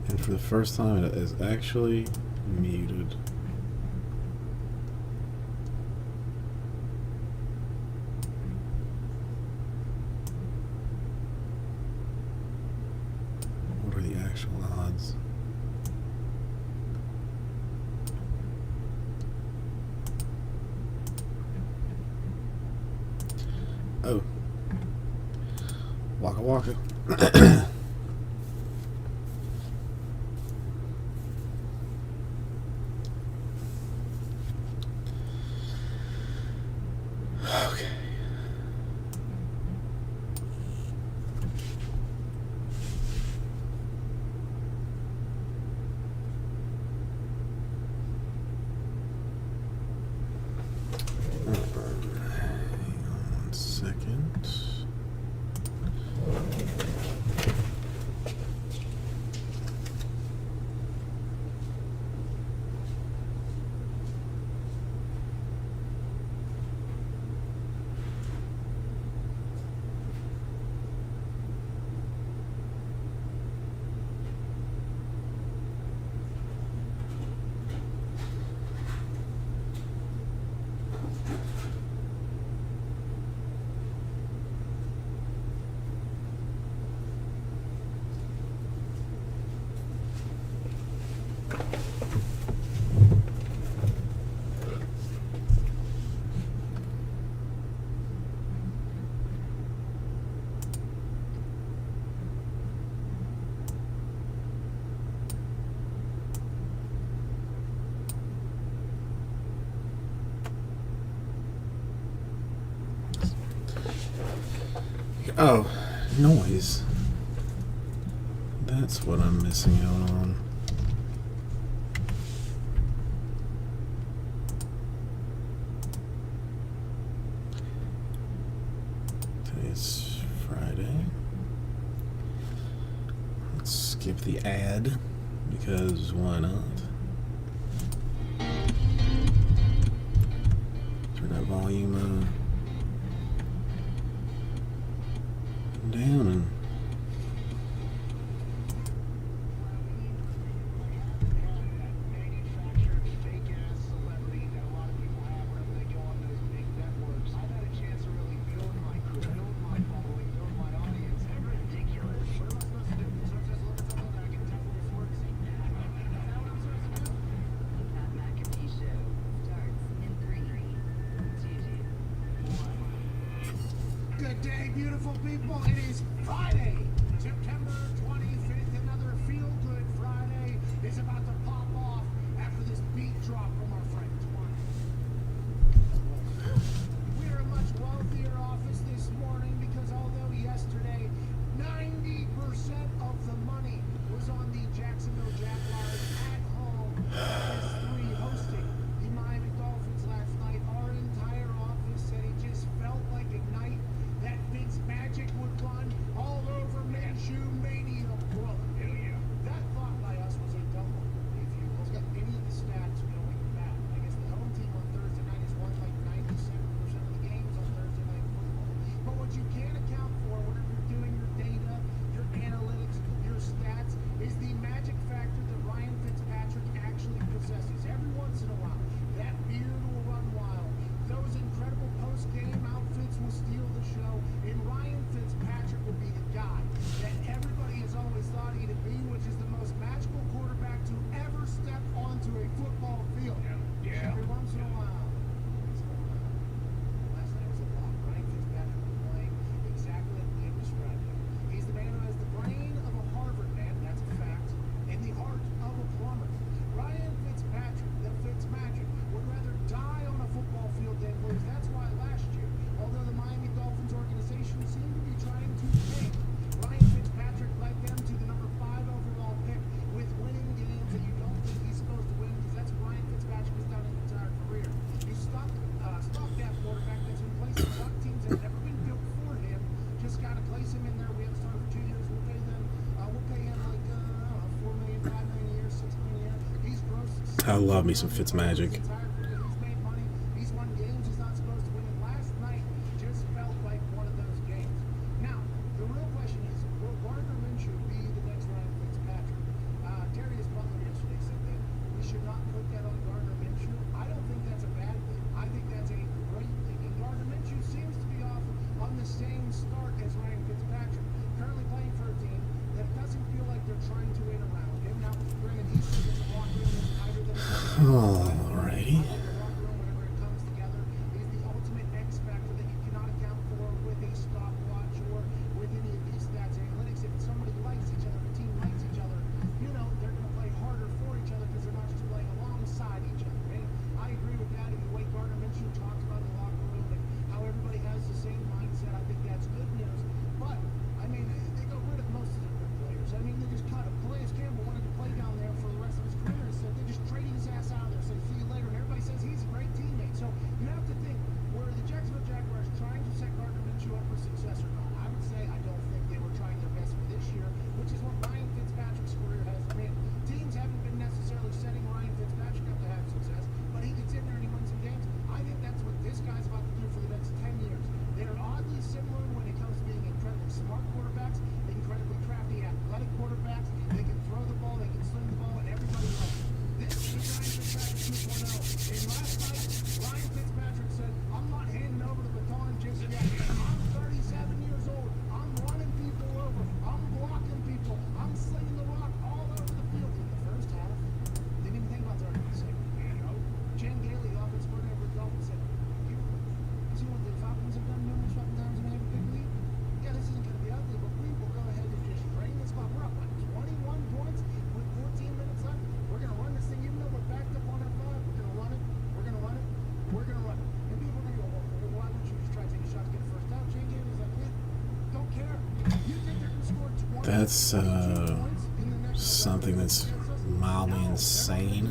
And for the first time, it is actually muted. What are the actual odds? Oh. Waka waka. Okay. Hang on 1 second. Oh, noise. That's what I'm missing out on. Today's Friday. Let's skip the ad because why not? Turn that volume down and Good day, beautiful people. It is Friday, September 25th. Another feel-good Friday is about to pop off after this beat drop from our friend Twine. We are a much wealthier office this morning because although yesterday 90% of the money was on the Jacksonville Jaguars at home, S3 hosting the Miami Dolphins last night, our entire office said it just felt like a night that Fitzmagic would run all over Minshew Mania, brother. That thought by us was a dumb one. If you look at any of the stats going back, I guess the home team on Thursday night has won like 97% of the games on Thursday Night Football. But what you can't account for whenever you're doing your data, your analytics, your stats, is the magic factor that Ryan Fitzpatrick actually possesses. Every once in a while, that beard will run wild. Those incredible post-game outfits will steal the show, and Ryan Fitzpatrick will be the guy that everybody has always thought he'd be, which is the most magical quarterback to ever step onto a football field. Every once in a while. Last night was a lot. Ryan Fitzpatrick was playing exactly like Liam described him. He's the man who has the brain of a Harvard man, that's a fact, and the heart of a plumber. Ryan Fitzpatrick, the Fitzmagic, would rather die on a football field than lose. That's why last year, although the Miami Dolphins organization seemed to be trying to tank, Ryan Fitzpatrick led them to the number 5 overall pick with winning games that you don't think he's supposed to win, because that's what Ryan Fitzpatrick has done his entire career. You stopgap quarterback that's been placed in one teams that have never been built for him. Just got to place him in there. We have to start for 2 years. We'll pay him like I don't know, $4 million, $5 million a year, $6 million a year. He's gross. I love me some Fitzmagic. He's made money. He's won games he's not supposed to win. And last night just felt like one of those games. Now, the real question is, will Gardner Minshew be the next Ryan Fitzpatrick? they're trying to win around him. Now, granted, he's in the locker room is tighter than it's ever been. Alrighty. I think the locker room, whenever it comes together, is the ultimate X factor that you cannot account for with a stopwatch or with any of these stats analytics. If somebody likes each other, if a team likes each other, you know, they're going to play harder for each other because they're not just playing alongside each other. And I agree with that. And the way Gardner Minshew talks about the locker room and how everybody has the same mindset, I think that's good news. But, I mean, they got rid of most of their good players. I mean, they just cut him. Calais Campbell wanted to play down there for the rest of his career, so they just traded his ass out of there. Said, see you later. And everybody says he's a great teammate. So you have to think, were the Jacksonville Jaguars trying to set Gardner Minshew up for success or not? I would say I don't think they were trying their best for this year, which is what Ryan Fitzpatrick's career has been. Teams haven't been necessarily setting Ryan Fitzpatrick up to have success, but he gets in there and he wins some games. I think that's what this guy's about to do for the next 10 years. They're oddly similar when it comes to being incredibly smart quarterbacks, incredibly crafty athletic quarterbacks. They can throw the ball, they can sling the ball, and everybody loves it. This is Ryan Fitzpatrick 2.0. And last night, Ryan Fitzpatrick said, I'm not handing over the baton just yet. I'm 37 years old. I'm running people over. I'm blocking people. I'm slinging the rock all over the field. In the first half, didn't even think about throwing it in the second. You know, Jen Gailey, the offensive coordinator with Dolphins, said, you see what the Falcons have done numerous fucking times when they have a big lead? Yeah, this isn't going to be ugly, but we will go ahead and just drain this clock. We're up like 21 points with 14 minutes left. We're going to run this thing, even though we're backed up on our 5. We're going to run it. We're going to run it. We're going to run it. And people are going to go, well, why wouldn't you just try to take a shot to get a first down? Jen Gailey's like, yeah, don't care. You think they're going to score 20 That's points in the next something that's mildly insane.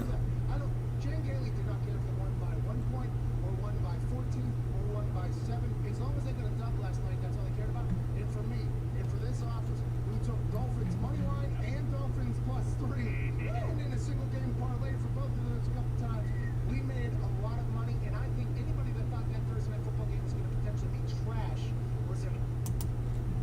Jen Gailey did not care if they won by 1 point or won by 14 or won by 7. As long as they got a dub last night, that's all they cared about. And for me, and for this office, we took Dolphins money line and Dolphins +3. And in a single game parlay for both of those a couple times, we made a lot of money. And I think anybody that thought that Thursday night football game was going to potentially be trash was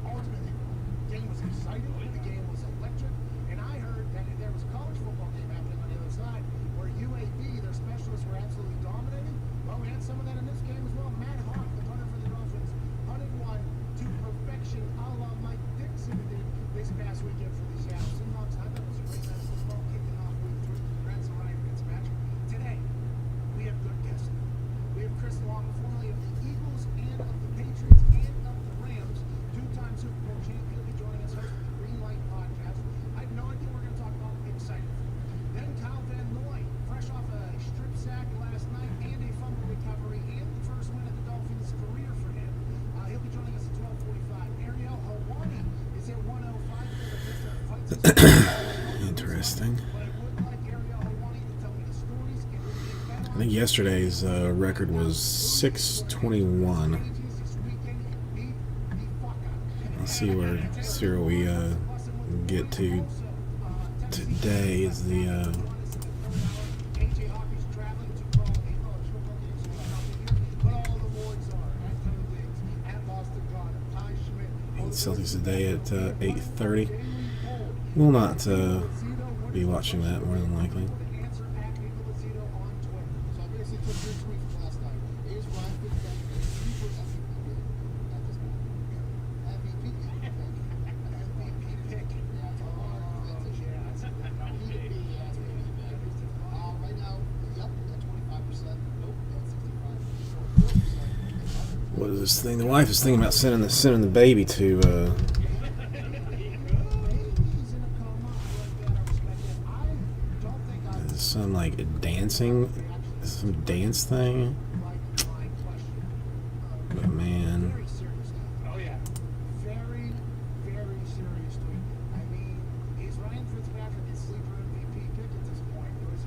ultimately wrong. The game was exciting. The game was electric. And I heard that there was a college football game happening on the other side where UAB, their specialists, were absolutely dominating. Well, we had some of that in this game as well. Matt Hawk, the punter for the Dolphins, punted one to perfection, a la Mike Dixon did this past weekend for the Seattle Seahawks. I thought it was a great night of football kicking off week 3. Congrats to Ryan Fitzpatrick. Today, we have good guests. We have Chris Long, formerly of the Eagles and of the Patriots and of the Rams, 2-time Super Bowl champion. He'll be joining us, host of the Green Light Podcast. I have no idea what we're going to talk about. Excited. Then Kyle Van Noy, fresh off a strip sack last night and a fumble recovery and the first win of the Dolphins' career for him. He'll be joining us at 12:45. Ariel Helwani is at 1:05. Interesting. But I would like Ariel Helwani to tell me the stories and really get better. I think yesterday's record was 621. Let's see where we get to today. Is the Celtics today at 8:30. Will not be watching that more than likely. What is this thing? The wife is thinking about sending the baby to some like some dance thing. But man, Oh yeah, very, very seriously. I mean, is Ryan Fitzpatrick a sleeper MVP pick at this point? There was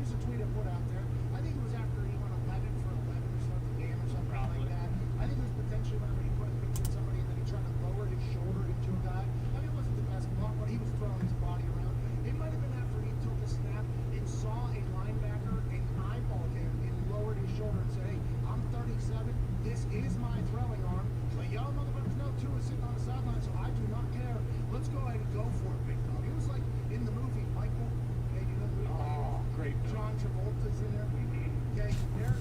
just a tweet I put out there. I think it was after he went 11 for 11 or something game or something like that. I think it was potentially whenever he put a picture of somebody and then he tried to lower his shoulder into a guy. I mean, it wasn't the best block, but he was throwing his body around. It might have been after he took a snap and saw a linebacker and eyeballed him and lowered his shoulder and said, hey, I'm 37. This is my throwing arm. But y'all motherfuckers know too is sitting on the sideline, so I do not care. Let's go ahead and go for it, big dog. It was like in the movie Michael. Hey, do you know the movie? Oh, great. John Travolta's in there. Okay, there is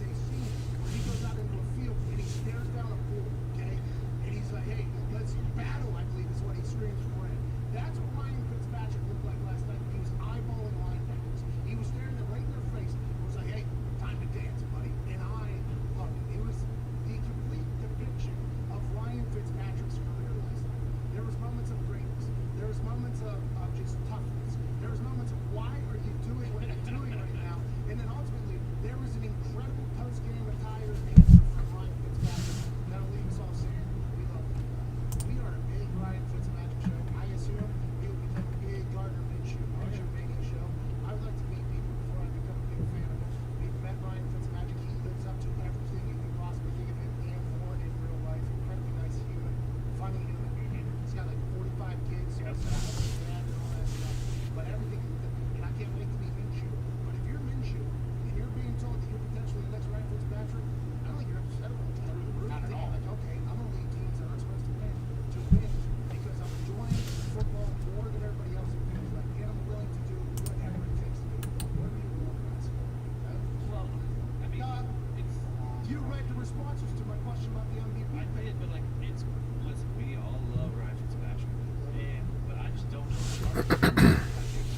a scene where he goes out into a field and he stares down a pool. Okay, and he's like, hey, let's battle. I believe is what he screams for. That's I think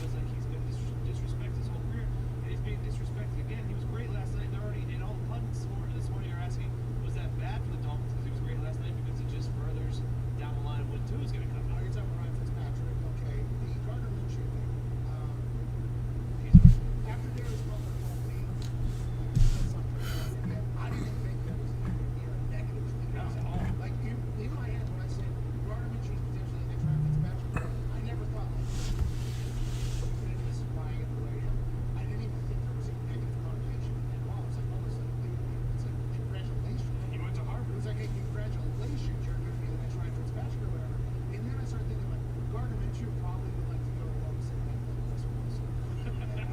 feels like he's been disrespected his whole career, and he's being disrespected again. He was great last night, and already, and all the pundits this morning are asking, was that bad for the Dolphins because he was great last night because it just furthers down the line when two is going to come Now out. you're talking about Ryan Fitzpatrick, okay? The Gardner Minshew thing. He's already After Darius Butler told me, that's not true. I didn't think that was anywhere near a negative thing. Not at all. Like in my head when I said Gardner Minshew is potentially the next Ryan Fitzpatrick, I never thought like this is why I get the way I am. I didn't even think there was a negative connotation in that. Wow, it's like almost like it's like congratulations. He went to It Harvard. was like, hey, congratulations, you're going to be the next Ryan Fitzpatrick or whatever. And then I started thinking, like, Gardner Minshew probably would like to go alongside like Russell Wilson.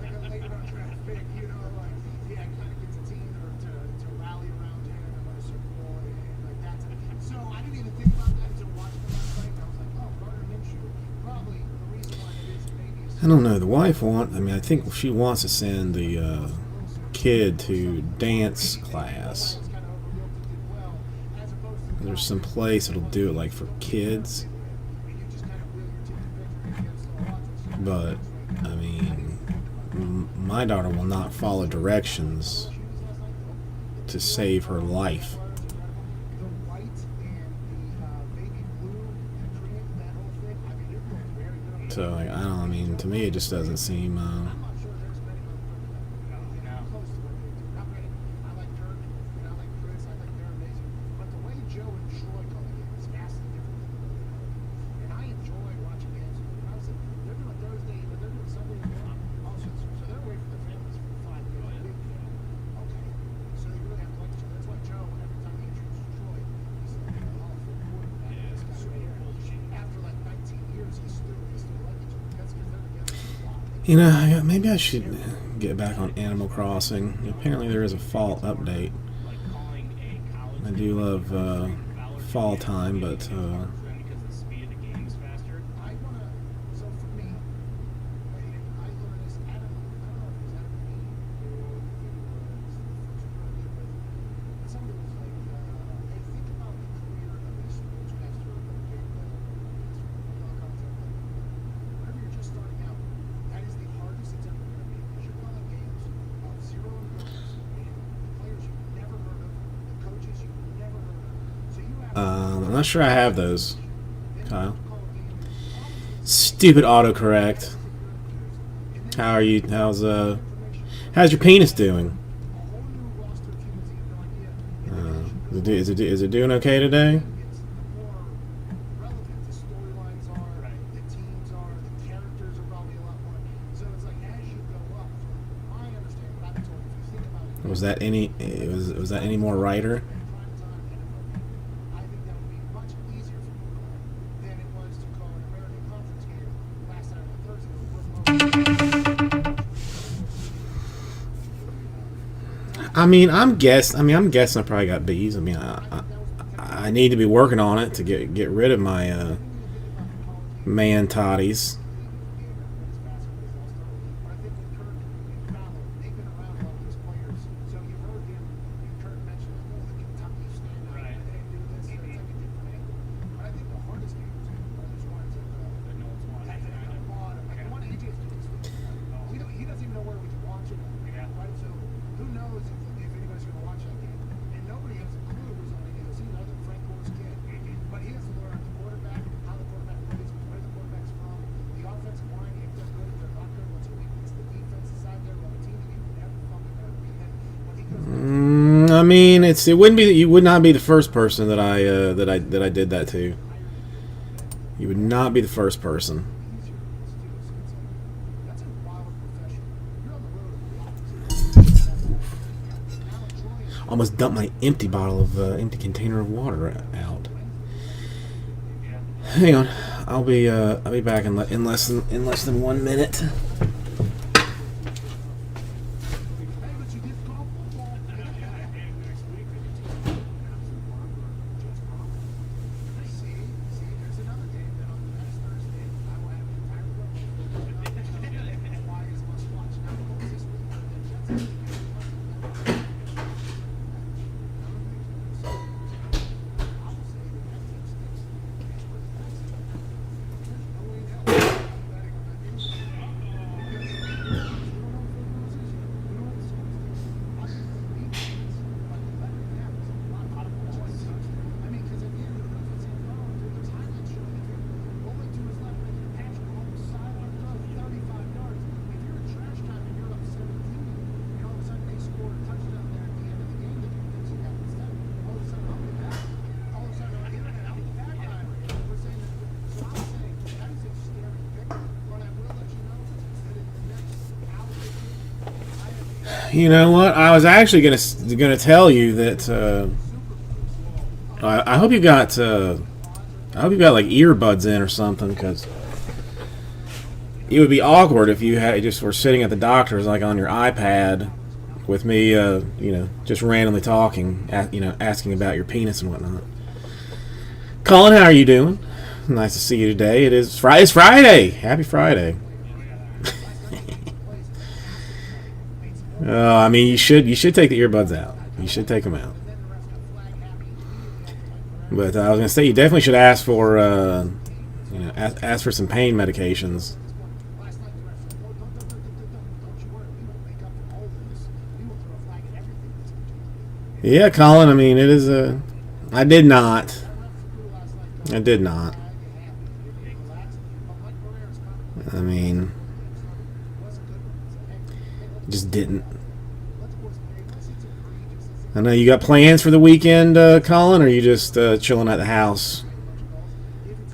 Like a later on draft pick, you know, like, yeah, kind of gets a team to rally around him and win a Super Bowl and like that's it. So I didn't even think about that until watching him last night. And I was like, oh, Gardner Minshew, probably the reason why it is maybe I don't know. The wife I think she wants to send the kid to dance class. There's some place that'll do it like for kids. But, I mean, my daughter will not follow directions to save her life. So, like, I don't know, I mean, to me it just doesn't seem, you know, maybe I should get back on Animal Crossing. Apparently there is a fall update. I do love fall time, but because the speed of the game is faster. I want to, so for me, I learned this, I don't know if it was Adam Lee or if it was the first one I did with, but somebody was like, hey, think about the career of a sportscaster or a big content. Whenever you're just starting out, that is the hardest it's ever going to be because you're calling games of 0 and goals and the players you've never heard of, the coaches you've never heard of. So you have I'm not sure I have those, Kyle. Stupid autocorrect. How are you? How's your penis doing? Is it doing okay today? Was that any more writer? I think that would be much easier for me to call than it was to call an American Conference game last night on Thursday. I'm guessing I probably got bees. I mean, I need to be working on it to get rid of my man toddies. He doesn't even know where we can watch it, right? So who knows if anybody's going to watch that game? And nobody has a clue who's on any of those teams other than Frank Gore's kid. But he has to learn the quarterback, how the quarterback plays, where the quarterback's from, the offensive line, if they're good, if they're not good, what's the weakness, the defensive side there, on a team that you've never fucking heard. And then when he goes I mean, it wouldn't be, you would not be the first person that I did that to. You would not be the first person. easier to do, so it's like, that's a wild profession. You're on the road a lot. Now enjoying Almost dumped my empty container of water out. Hang on, I'll be back in less than 1 minute. Hey, but you did call football. See, there's another game that on the next Thursday I will have the entire room. Why is must watch now? Because this week the Jets have to do I will say that team stinks. There's no way in hell I'm betting on But I will let you know that in the next hour or two, I have You know what? I was actually gonna tell you that I hope you got I hope you got like earbuds in or something, because it would be awkward if you had just were sitting at the doctor's like on your iPad with me, just randomly talking, asking about your penis and whatnot. Colin, how are you doing? Nice to see you today. It's Friday. Happy Friday. I mean, you should take the earbuds out. You should take them out. But I was gonna say you definitely should ask for ask for some pain medications. last night the ref said, don't you worry, we will make up for all of this. We will throw a flag at everything that's been doing. Yeah, Colin. I mean, it is a. I did not. Last night, I did not. relax. But Mike Barrera's comment I mean, was a good one. So, hey, just didn't. let's boys play. Unless it's egregious, it's I know you got plans for the weekend, Colin, or are you just chilling at the house,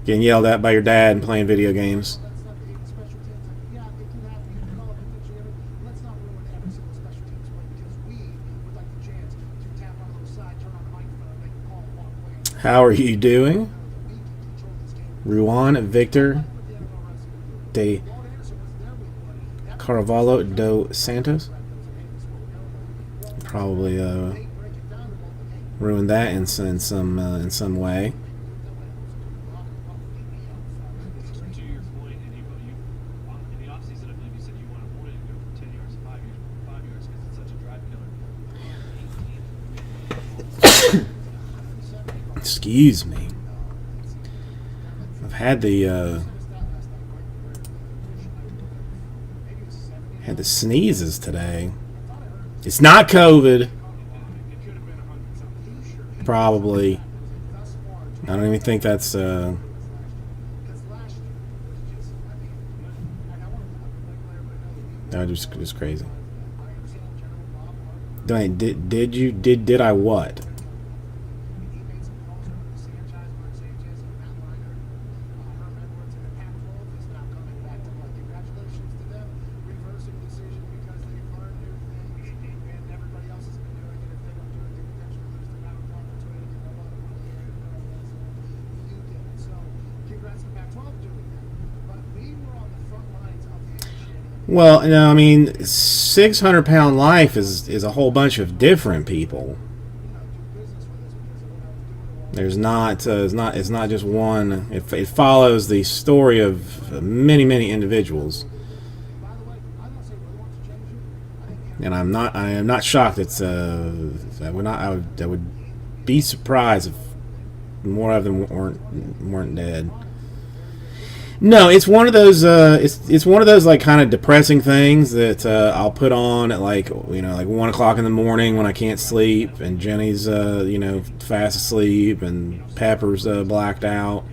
getting yelled at by your dad and playing video games? let's not be special teams. Yeah, it can happen. You can call it potentially every. Let's not ruin every single special teams play because we would like the chance to tap on the side, turn on the microphone, and make a call and walk away. How are you doing, We can control this game. Ruan Victor What the NFL refs can do. de Walt Anderson was there with one. That Carvalho dos Santos? Probably break it down to Walt, hey, ruined that in some way. To your point, and in the offseason, I believe you said you wanted to go from 10 yards to 5 yards because it's such a drive killer. Excuse me. I've had the sneezes today. It's not COVID. It could have been 100 something. Probably. I don't even think that's. because last year was just, I mean, and I want to let everybody know that we That was crazy. I understand General Bob Martin. Did I what? He made some calls over to Sanchez, Mark Sanchez, and Matt Leinart. Herm Edwards and the Pac-12 is now coming back to like, congratulations to them, reversing decision because they've learned new things and everybody else has been doing it. If they don't do it, they potentially lose the Mountain Conference where they get a lot of money and you did it. So congrats to the Pac-12 doing that. But we were on the front lines of the initiating. Well, no, I mean, 600-pound life is a whole bunch of different people. Do business with us because of what I was doing. There's not it's not just one. It follows the story of many individuals, By the way, I don't say we want to change it. I think and I am not shocked. I would be surprised if more of them weren't dead. No, it's one of those. It's one of those like kind of depressing things that I'll put on at like 1 o'clock in the morning when I can't sleep, and Jenny's fast asleep, and Pepper's blacked out,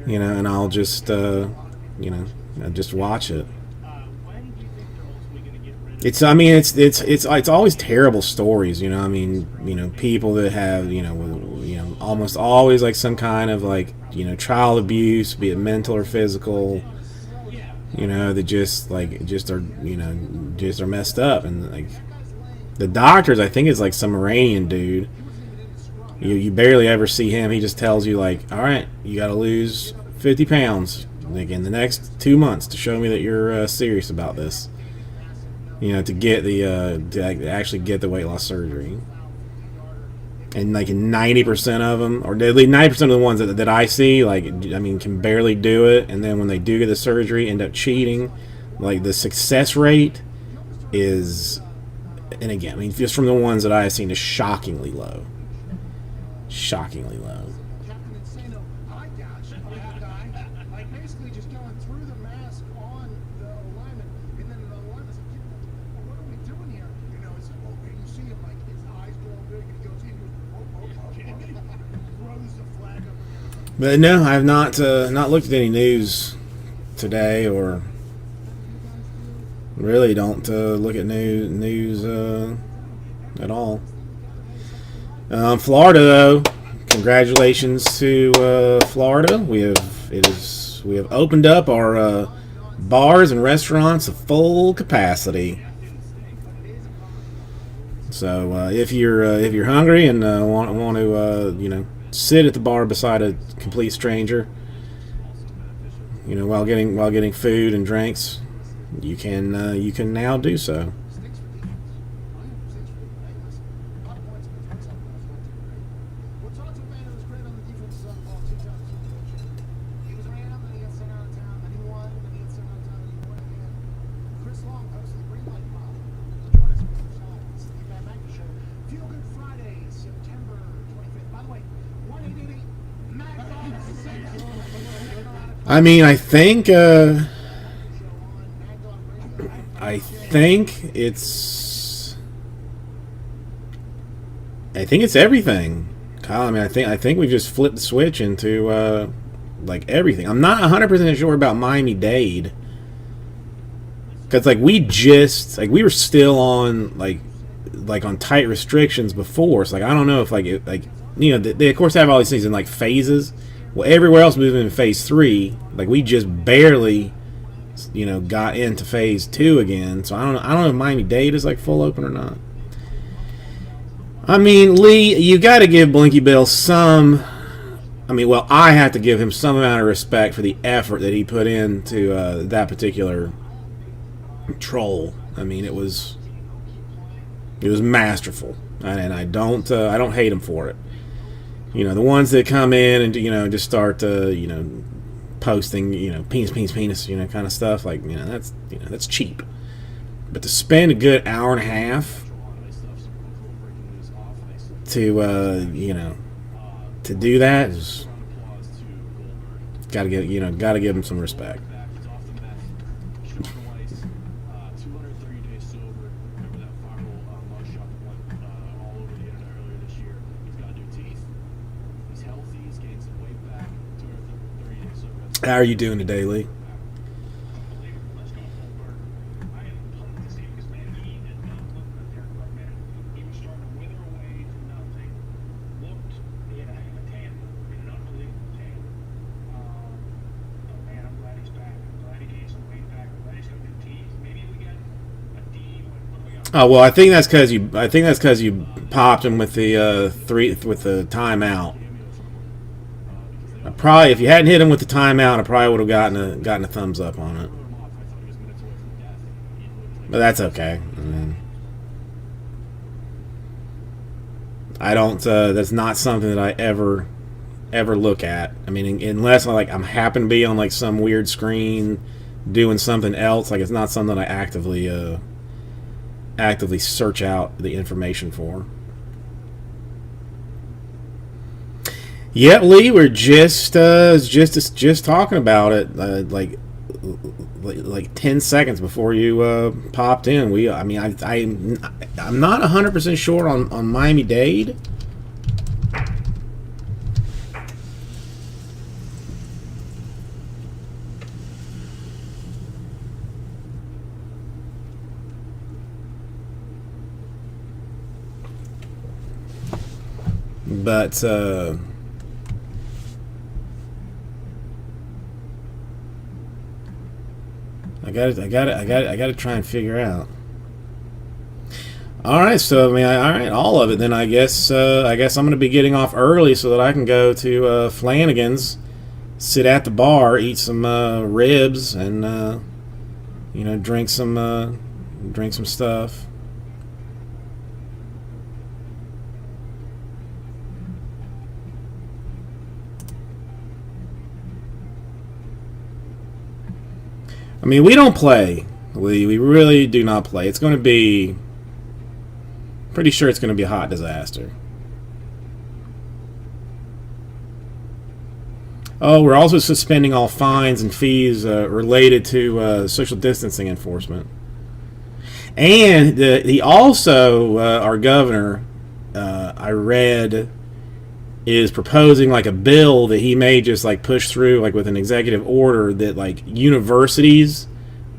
and I'll just just watch it. When do you think they're ultimately going to get rid of It's always terrible stories, I mean, people that have, almost always like some kind of like, child abuse, be it mental or physical, that just are messed up. And like the doctors, I think it's like some Iranian dude. You barely ever see him. He just tells you like, all right, you got to lose 50 pounds like in the next 2 months to show me that you're serious about this. To get to actually get the weight loss surgery. And like 90% of them, or at least 90% of the ones that I see, can barely do it. And then when they do get the surgery, end up cheating. Like the success rate is, and again, I mean, just from the ones that I have seen, is shockingly low. Shockingly low. Captain Insano, I gouge a little guy, like basically just going through the mask on the alignment, and then the alignment's like, what are we doing here? It's and you see him like his eyes going big, and he goes in with throws the flag up again. But no, I have not looked at any news today, or really don't look at news at all. Florida, though, congratulations to Florida. We have opened up our bars and restaurants to full capacity. So if you're hungry and want to sit at the bar beside a complete stranger, while getting food and drinks, you can now do so. We'll talk to a man who was great on the defensive side of the ball 2 times in the coach. He was Rams, then he got sent out of town, then he won, then he got sent out of town, and he won again. Chris Long hosts the Green Light Pod. Join us on the other side. It's the Matt Magna Show. Feel Good Friday, September 25th. By the way, 1-888-MAG. I mean, I think it's everything, Kyle. I mean, I think we've just flipped the switch into like everything. I'm not 100% sure about Miami-Dade, because we were still on like on tight restrictions before. So I don't know if they of course have all these things in like phases. Well, everywhere else moving in phase 3. Like we just barely got into phase 2 again. So I don't know if Miami-Dade is like full open or not. I mean, Lee, you got to give Blinky Bill some. I have to give him some amount of respect for the effort that he put into that particular troll. I mean, it was masterful, and I don't hate him for it. The ones that come in and just start posting penis kind of stuff, like that's cheap. But to spend a good hour and a half to do that is gotta give him some respect. How are you doing today, Lee? Oh well, I think that's because you popped him with the timeout. If you hadn't hit him with the timeout, I probably would have gotten a thumbs up on it. But that's okay. I don't. That's not something that I ever look at. I mean, unless I'm happen to be on like some weird screen doing something else. Like it's not something that I actively search out the information for. Yeah, Lee, we're just talking about it like 10 seconds before you popped in. I'm not 100% sure on Miami-Dade. But I got to try and figure out. All right, so all right, all of it. Then I guess I'm going to be getting off early so that I can go to Flanagan's, sit at the bar, eat some ribs, and drink some stuff. I mean, we don't play. We really do not play. It's going to be... Pretty sure it's going to be a hot disaster. Oh, we're also suspending all fines and fees related to social distancing enforcement. And he also, our governor, I read, is proposing like a bill that he may just like push through like with an executive order that like universities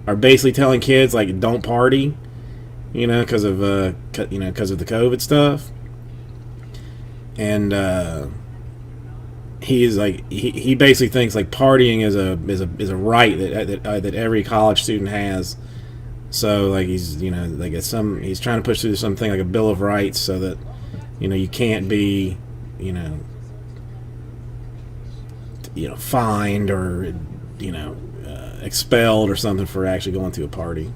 are basically telling kids like don't party, because of the COVID stuff. And he's like he basically thinks like partying is a right that every college student has. So like he's like he's trying to push through something like a Bill of Rights so that you can't be fined or expelled or something for actually going to a party.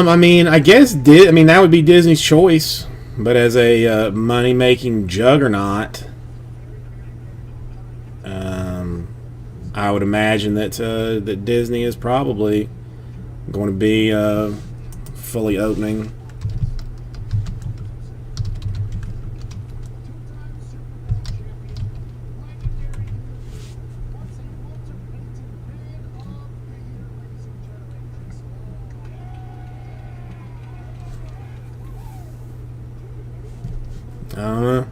I mean, I guess that would be Disney's choice, but as a money-making juggernaut, I would imagine that Disney is probably going to be fully opening. I don't know.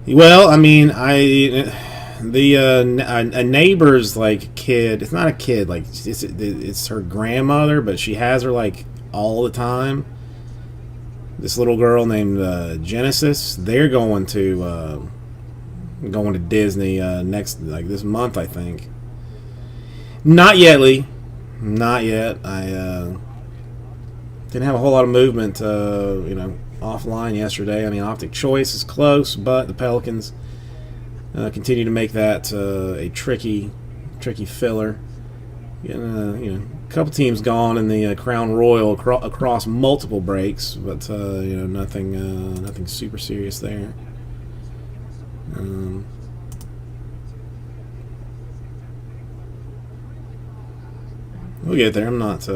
Well, I mean, a neighbor's like kid. It's not a kid. Like it's her grandmother, but she has her like all the time. This little girl named Genesis. They're going to Disney next this month, I think. Not yet, Lee. Not yet. I didn't have a whole lot of movement. Offline yesterday. I mean, Optic Choice is close, but the Pelicans continue to make that a tricky filler. A couple teams gone in the Crown Royal across multiple breaks, but nothing super serious there. We'll get there. I'm not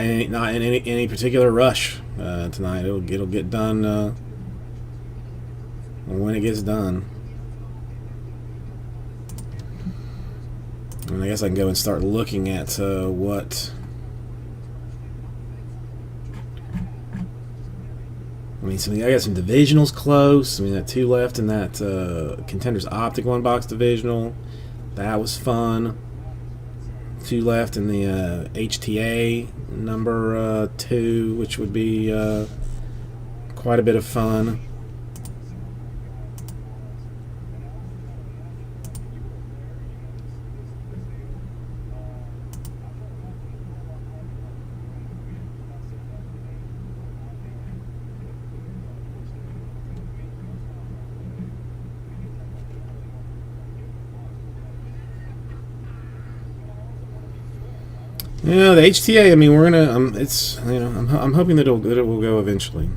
in any particular rush tonight. It'll get done when it gets done. And I guess I can go and start looking at what. I mean, I got some divisionals close. I mean, that 2 left in that Contenders Optic 1-box divisional. That was fun. 2 left in the HTA number 2, which would be quite a bit of fun. Yeah, the HTA. I mean, we're gonna. It's I'm hoping that it will go eventually.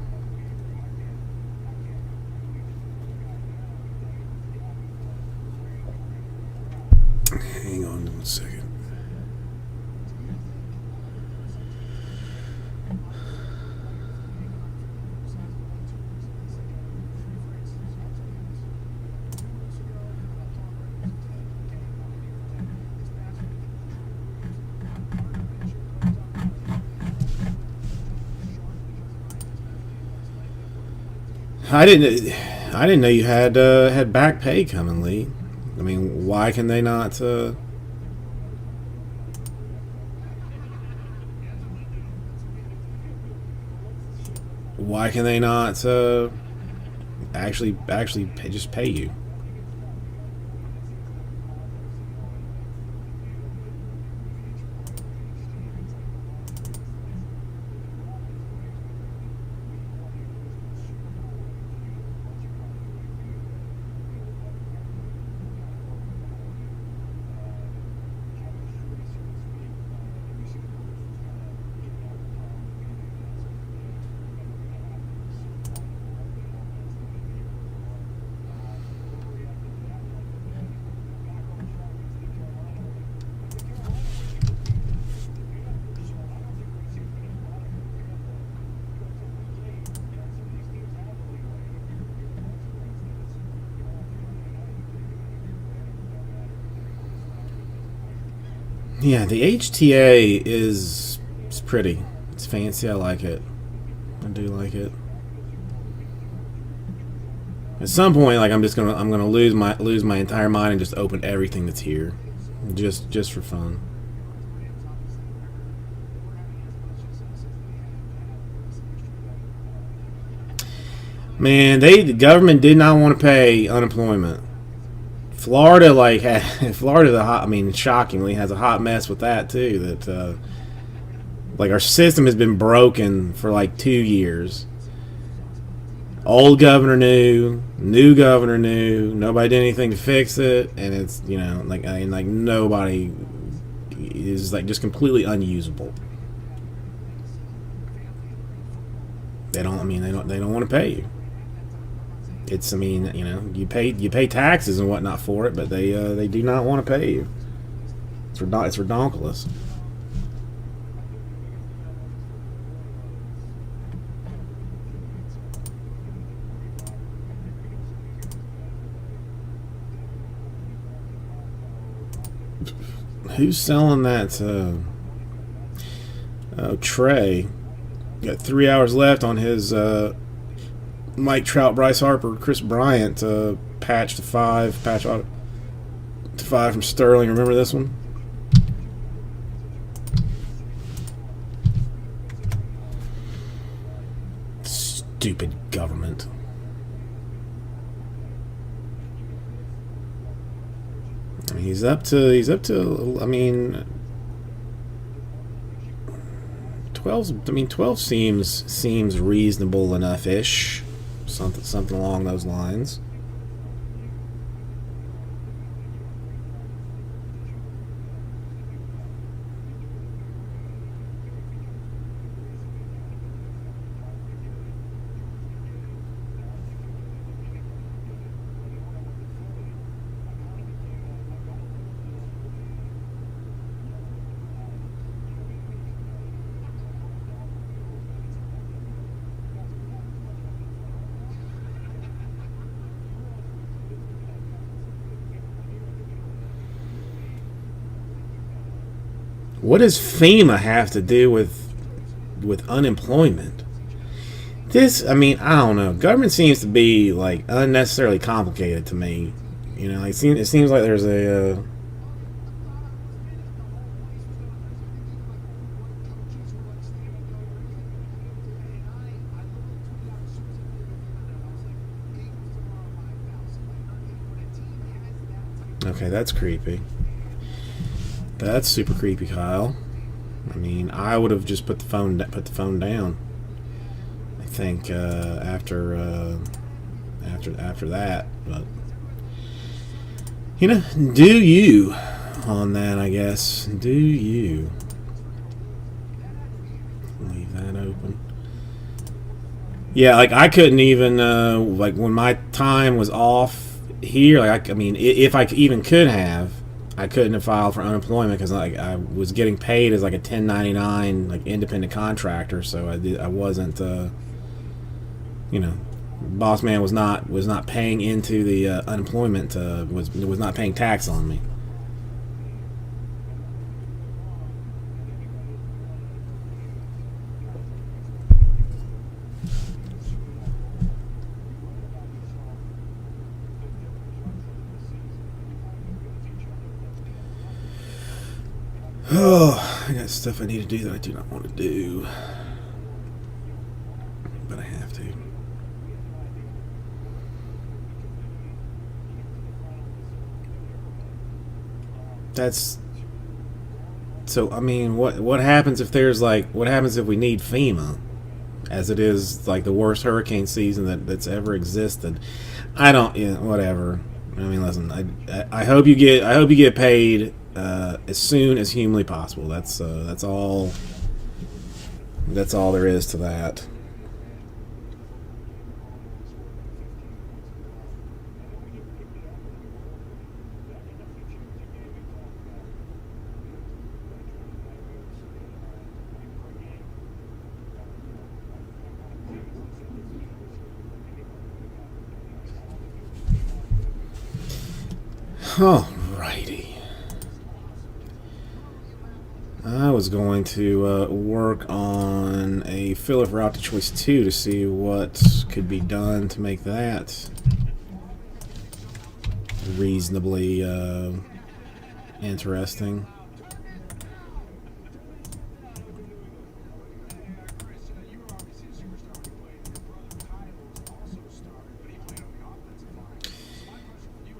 Hang on 1 second. I didn't know you had back pay coming, Lee. I mean, why can they not? Why can they not actually just pay you? Yeah, the HTA is pretty. It's fancy. I like it. I do like it. At some point, like I'm gonna lose my entire mind and just open everything that's here, just for fun. Man, the government did not want to pay unemployment. Florida, shockingly, has a hot mess with that too. That like our system has been broken for like 2 years. Old governor knew, new governor knew. Nobody did anything to fix it, and it's like nobody is like just completely unusable. They don't want to pay you. It's you pay taxes and whatnot for it, but they do not want to pay you. It's redonkulous. Who's selling that? Trey. Got 3 hours left on his Mike Trout, Bryce Harper, Chris Bryant patch to 5 from Sterling. Remember this one? Stupid government. I mean, he's up to. I mean, 12 seems reasonable enough-ish. Something along those lines. What does FEMA have to do with unemployment? I don't know. Government seems to be like unnecessarily complicated to me. It seems like there's a okay, that's creepy. That's super creepy, Kyle. I mean, I would have just put the phone down. I think after that, but do you on that? I guess do you leave that open? Yeah, like I couldn't even like when my time was off here. Like if I even could have. I couldn't have filed for unemployment because I was getting paid as like a 1099 like independent contractor, so I wasn't boss man was not paying into the unemployment was not paying tax on me. Oh, I got stuff I need to do that I do not want to do. But I have to. That's... So, what happens if there's what happens if we need FEMA? As it is, the worst hurricane season that's ever existed. Whatever. Listen, I hope you get paid as soon as humanly possible. That's all there is to that. Alrighty. I was going to work on a filler for Optic Choice 2 to see what could be done to make that reasonably interesting.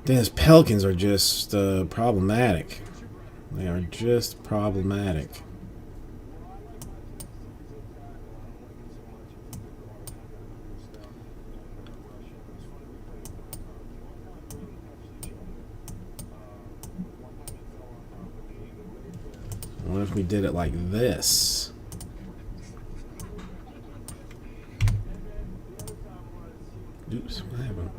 These Pelicans are just problematic. They are just problematic. What if we did it like this? Oops, what happened?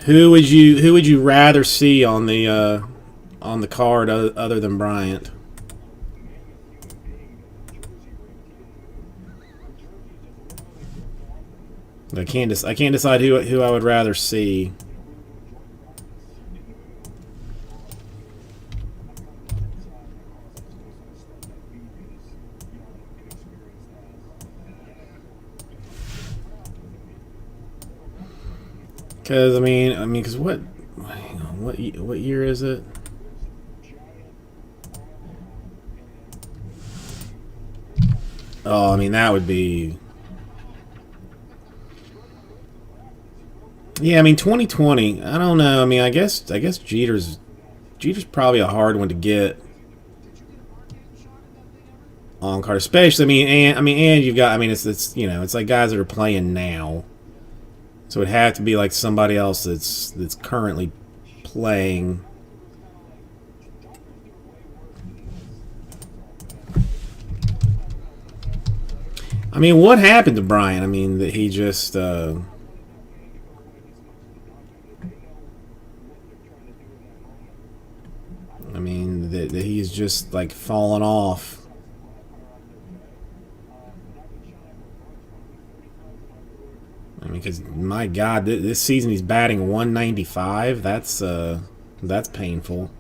Who would you rather see on the card other than Bryant? I can't decide who I would rather see. Because I mean, because what year is it? Oh, I mean that would be. Yeah, I mean 2020. I don't know. I mean, I guess Jeter's probably a hard one to get on card, especially. And you've got. I mean, it's you know, it's like guys that are playing now. So it'd have to be like somebody else that's currently playing. I mean, what happened to Brian? I mean, that he just. I mean, that he's just like fallen off. I mean, because my God, this season he's batting 195. That's painful.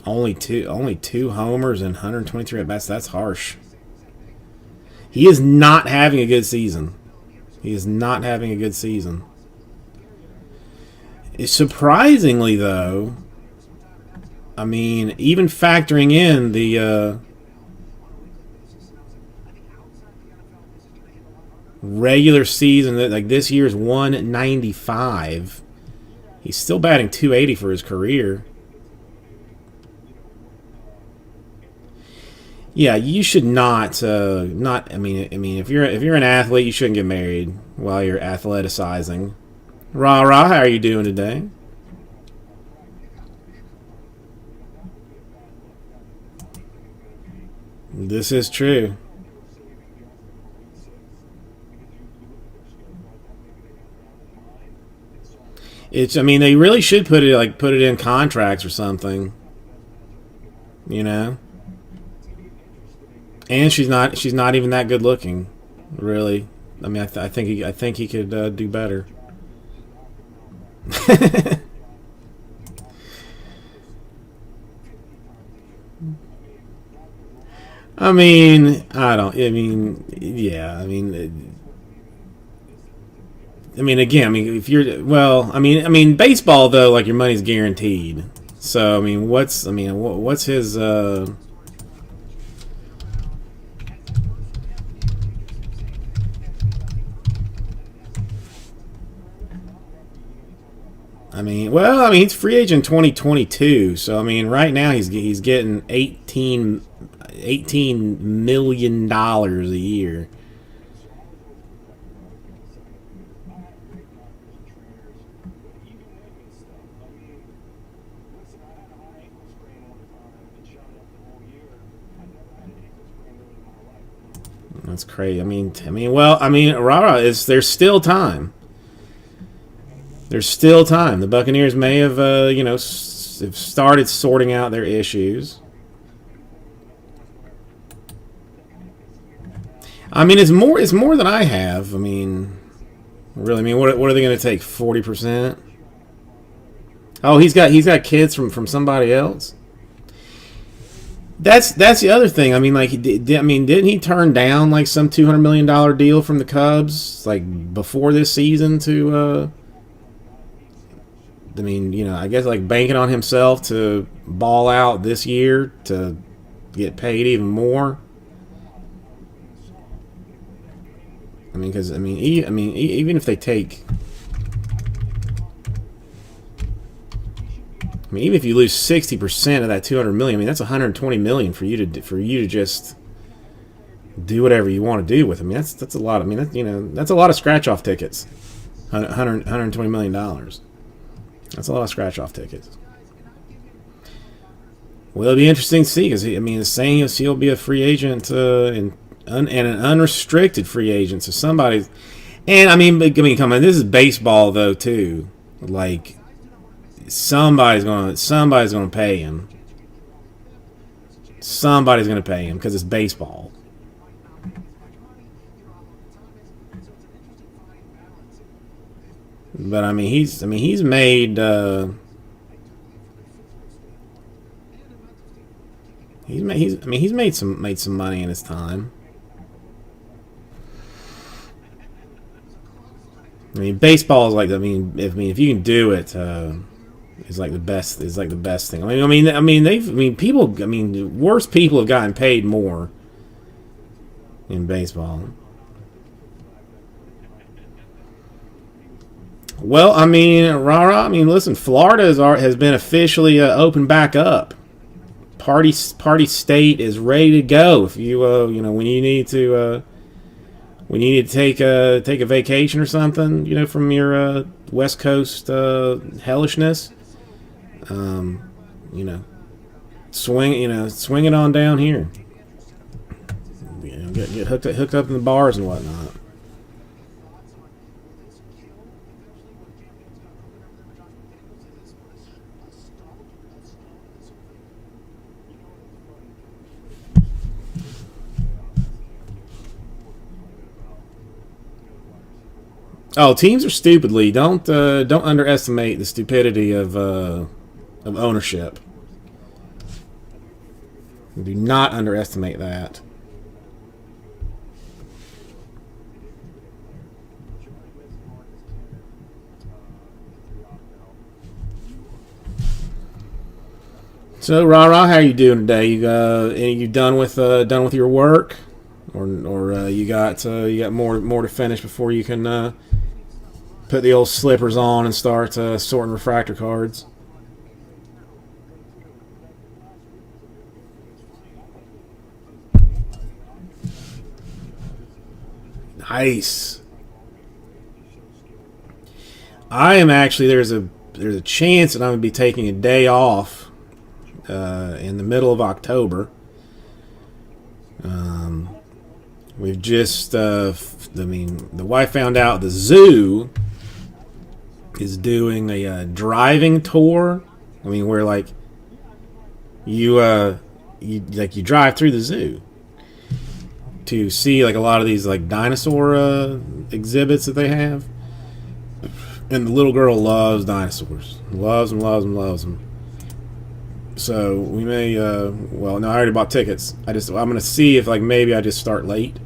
Only two homers and 123 at bats. That's harsh. He is not having a good season. He is not having a good season. Surprisingly, though. I mean, even factoring in the regular season, that like this year's 195, he's still batting 280 for his career. Yeah, you should not. I mean, if you're an athlete, you shouldn't get married while you're athleticizing. Rah rah, how are you doing today? This is true. I mean, they really should put it in contracts or something. You know. And she's not even that good looking, really. I mean, I think he could do better. I mean, yeah. Again, if you're baseball though, like your money's guaranteed. So, what's his? He's free agent 2022. So, right now he's getting $18 million a year. That's crazy. There's still time. There's still time. The Buccaneers may have, started sorting out their issues. I mean, it's more than I have. I mean, really. I mean, what are they going to take? 40%? Oh, he's got kids from somebody else. That's the other thing. I mean, like, didn't he turn down like some $200 million deal from the Cubs like before this season to? I mean, you know, I guess like banking on himself to ball out this year to get paid even more. I mean, because even if they take, I mean, even if you lose 60% of that $200 million, I mean, that's $120 million for you to just do whatever you want to do with. I mean, that's a lot. I mean, that's a lot of scratch off tickets. $120 million. That's a lot of scratch off tickets. Well, it'll be interesting to see because I mean, the saying is he'll be a free agent and an unrestricted free agent. So somebody's, and I mean, come on, this is baseball though too. Like somebody's gonna pay him. Somebody's gonna pay him because it's baseball. But I mean, he's made he's made some money in his time. I mean, baseball is like, if you can do it, is like the best thing. Worse people have gotten paid more in baseball. Well, I mean, listen, Florida has been officially opened back up. Party state is ready to go. If you when you need to take a vacation or something, from your West Coast hellishness, swing it on down here. Get hooked up in the bars and whatnot. Oh, teams are stupid, Lee. Don't underestimate the stupidity of ownership. Do not underestimate that. So, Rara, how you doing today? You done with your work, or you got more to finish before you can put the old slippers on and start sorting refractor cards? Nice. I am actually there's a chance that I'm gonna be taking a day off in the middle of October. We've just the wife found out the zoo is doing a driving tour. I mean, where like you drive through the zoo to see like a lot of these like dinosaur exhibits that they have. And the little girl loves dinosaurs. Loves them. So we may no, I already bought tickets. I'm gonna see if like maybe I just start late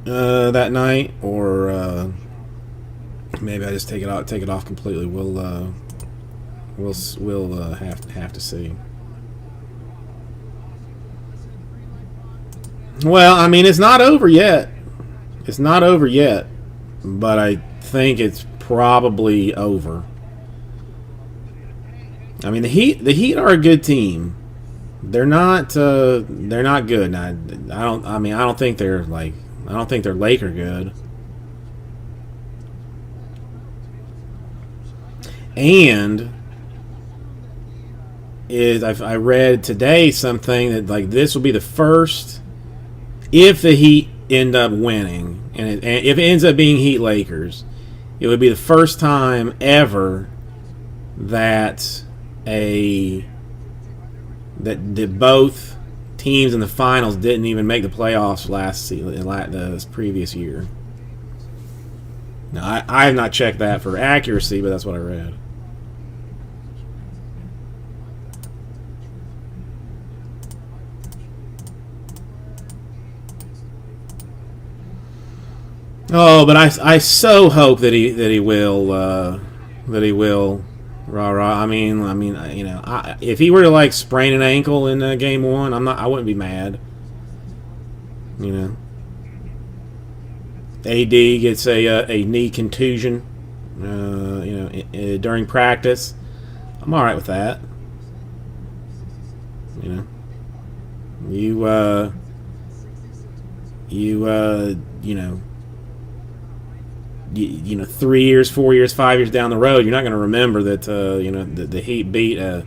that night, or maybe I just take it off completely. We'll have to see. Well, I mean, it's not over yet. But I think it's probably over. I mean, the Heat are a good team. They're not good. I don't think they're Laker good. And I read today something that like this will be the first, if the Heat end up winning, and if it ends up being Heat Lakers, it would be the first time ever that both teams in the finals didn't even make the playoffs this previous year. Now, I have not checked that for accuracy, but that's what I read. Oh, but I so hope that he will rah rah. I mean, you know, if he were to like sprain an ankle in game one, I wouldn't be mad. You know, AD gets a knee contusion, you know, during practice. I'm all right with that. You know, you know. You know, 3 years, 4 years, 5 years down the road, you're not going to remember that you know the Heat beat a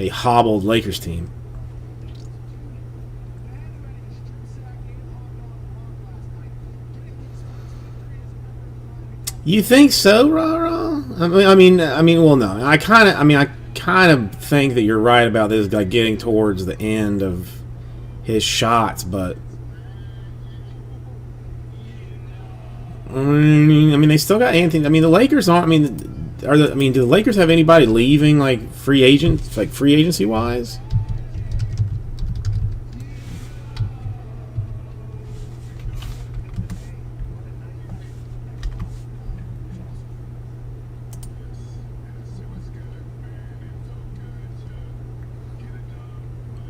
hobbled Lakers team. You think so, Rah? I mean, well, no. I kind of think that you're right about this guy getting towards the end of his shots, but. I mean, they still got Anthony. I mean, the Lakers aren't. I mean, do the Lakers have anybody leaving like free agency wise?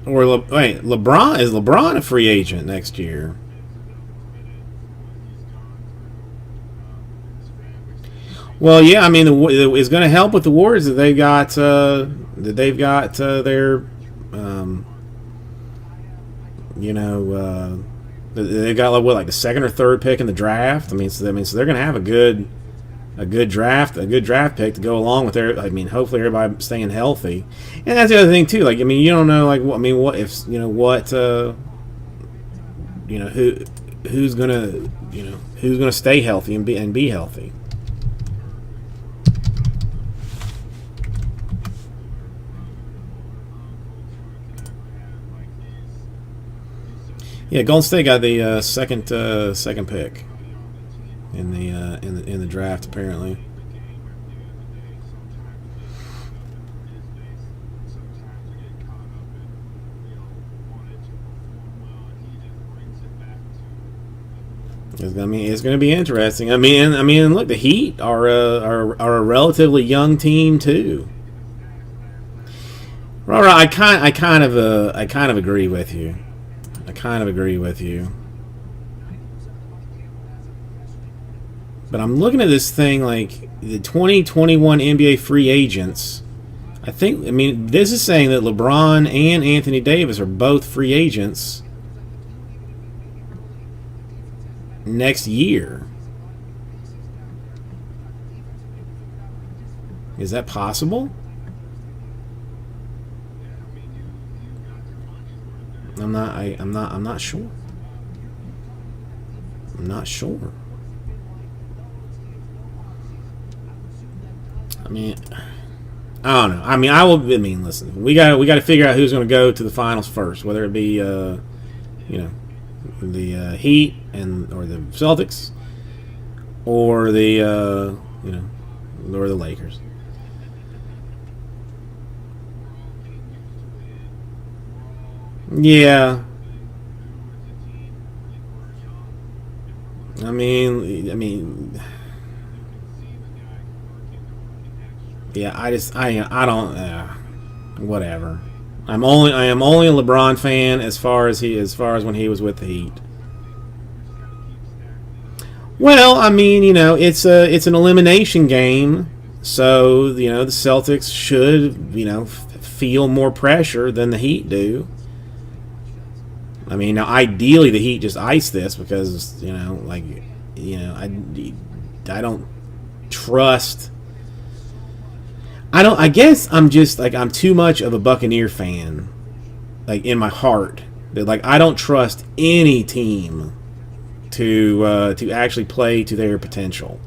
Or LeBron is LeBron a free agent next year? Well, yeah, I mean, it's going to help with the Warriors that they've got their, you know, they've got like the second or third pick in the draft. I mean, so they're going to have a good draft pick to go along with their. I mean, hopefully everybody staying healthy, and that's the other thing too. Like, I mean, you don't know, like, what if you know what, you know, who's gonna stay healthy and be healthy. Yeah, Golden State got the second pick in the draft apparently. It's going to be interesting. I mean, look, the Heat are a relatively young team too. I kind of agree with you. But I'm looking at this thing like the 2021 NBA free agents. I mean, this is saying that LeBron and Anthony Davis are both free agents next year. Is that possible? I'm not sure. I'm not sure. I mean, I don't know. I mean, listen. We got to figure out who's going to go to the finals first, whether it be you know, the Heat or the Celtics, or the you know, or the Lakers. Yeah. I mean, yeah. I don't. Whatever. I am only a LeBron fan as far as when he was with the Heat. Well, I mean, you know, it's an elimination game, so you know the Celtics should, you know, feel more pressure than the Heat do. I mean, now ideally the Heat just ice this because, you know, like, you know, I don't trust. I guess I'm just like, I'm too much of a Buccaneer fan, like, in my heart, that like I don't trust any team to actually play to their potential.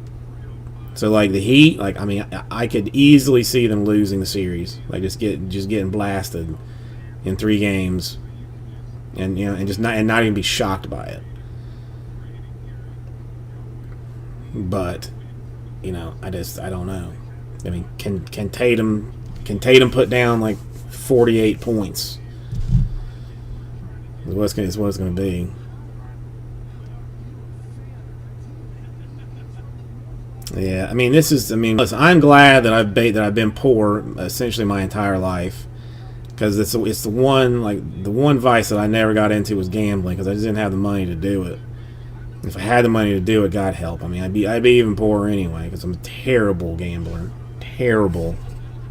So like the Heat, like, I mean, I could easily see them losing the series, like just getting blasted in 3 games. and not even be shocked by it. But I don't know. I mean, can Tatum put down like 48 points? Is what it's going to be. Yeah, I mean, listen, I'm glad that I've been poor essentially my entire life, because it's the one vice that I never got into was gambling, because I just didn't have the money to do it. If I had the money to do it, God help. I mean, I'd be even poorer anyway, because I'm a terrible gambler, terrible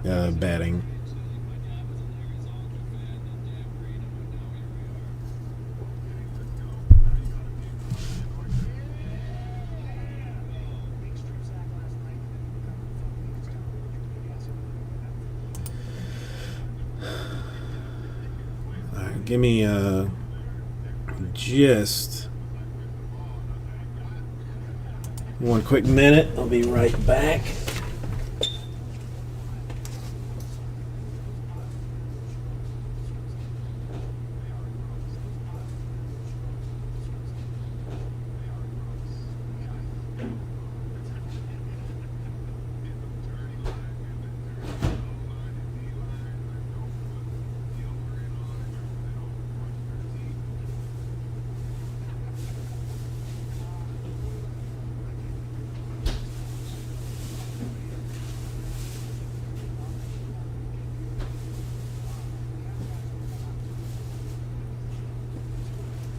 betting. Give me just one quick minute. I'll be right back.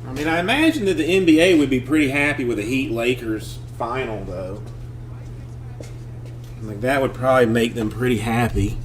I mean, I imagine that the NBA would be pretty happy with the Heat-Lakers final, though. Like, that would probably make them pretty happy.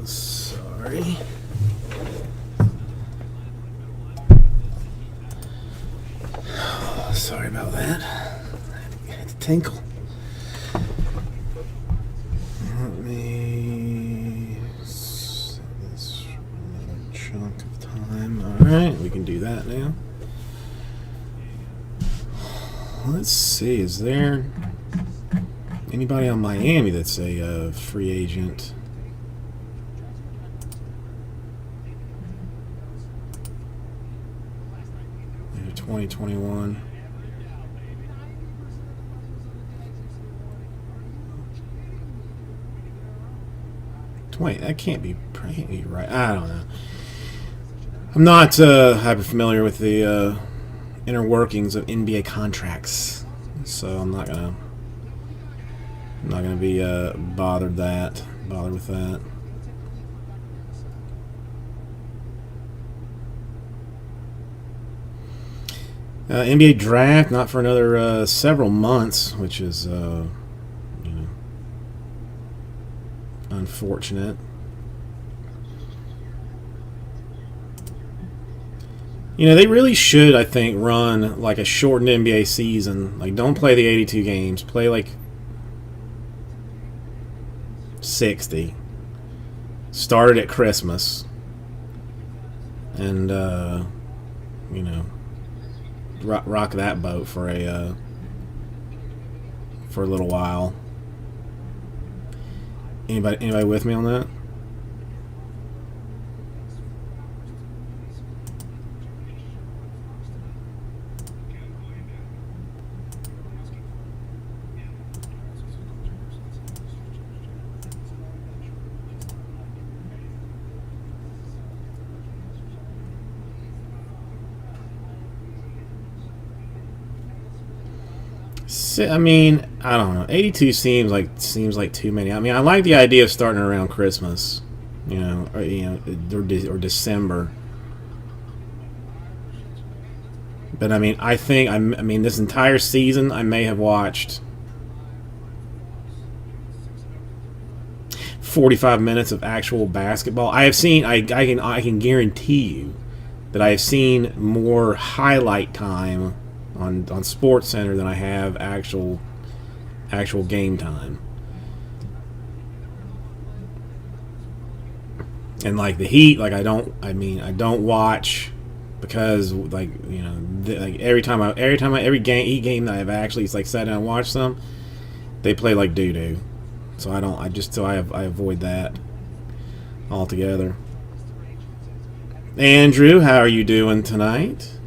Sorry. Sorry about that. I had to tinkle. Let me set this another chunk of time. Alright, we can do that now. Let's see, is there anybody on Miami that's a free agent? 2021. That can't be right. I don't know. I'm not hyper familiar with the inner workings of NBA contracts, so I'm not gonna be bothered with that. NBA draft not for another several months, which is unfortunate. They really should, I think, run like a shortened NBA season. Like, don't play the 82 games. Play like 60. Started at Christmas. And you know, rock that boat for a little while. Anybody with me on that? I mean, I don't know. 82 seems like too many. I mean, I like the idea of starting around Christmas, or December. But I mean, I mean, this entire season, I may have watched 45 minutes of actual basketball. I have seen. I can guarantee you that I have seen more highlight time on SportsCenter than I have actual game time. And like the Heat, like I don't watch because every Heat game that I've actually sat down and watched some, they play like doo doo. So I avoid that altogether. Andrew, how are you doing tonight?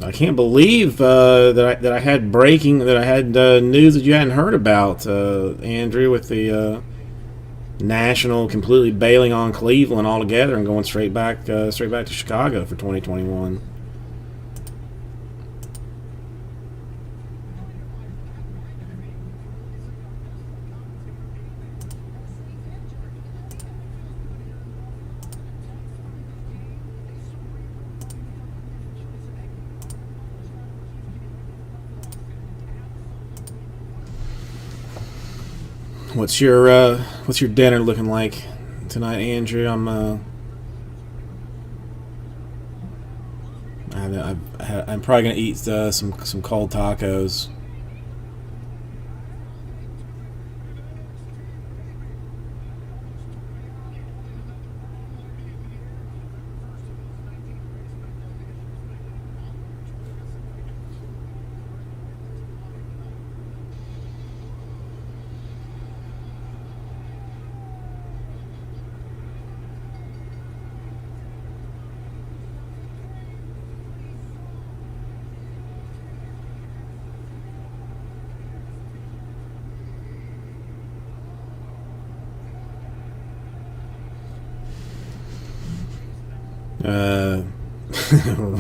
I can't believe that I had news that you hadn't heard about, Andrew, with the National completely bailing on Cleveland altogether and going straight back to Chicago for 2021. What's your dinner looking like tonight, Andrew? I'm probably gonna eat some cold tacos.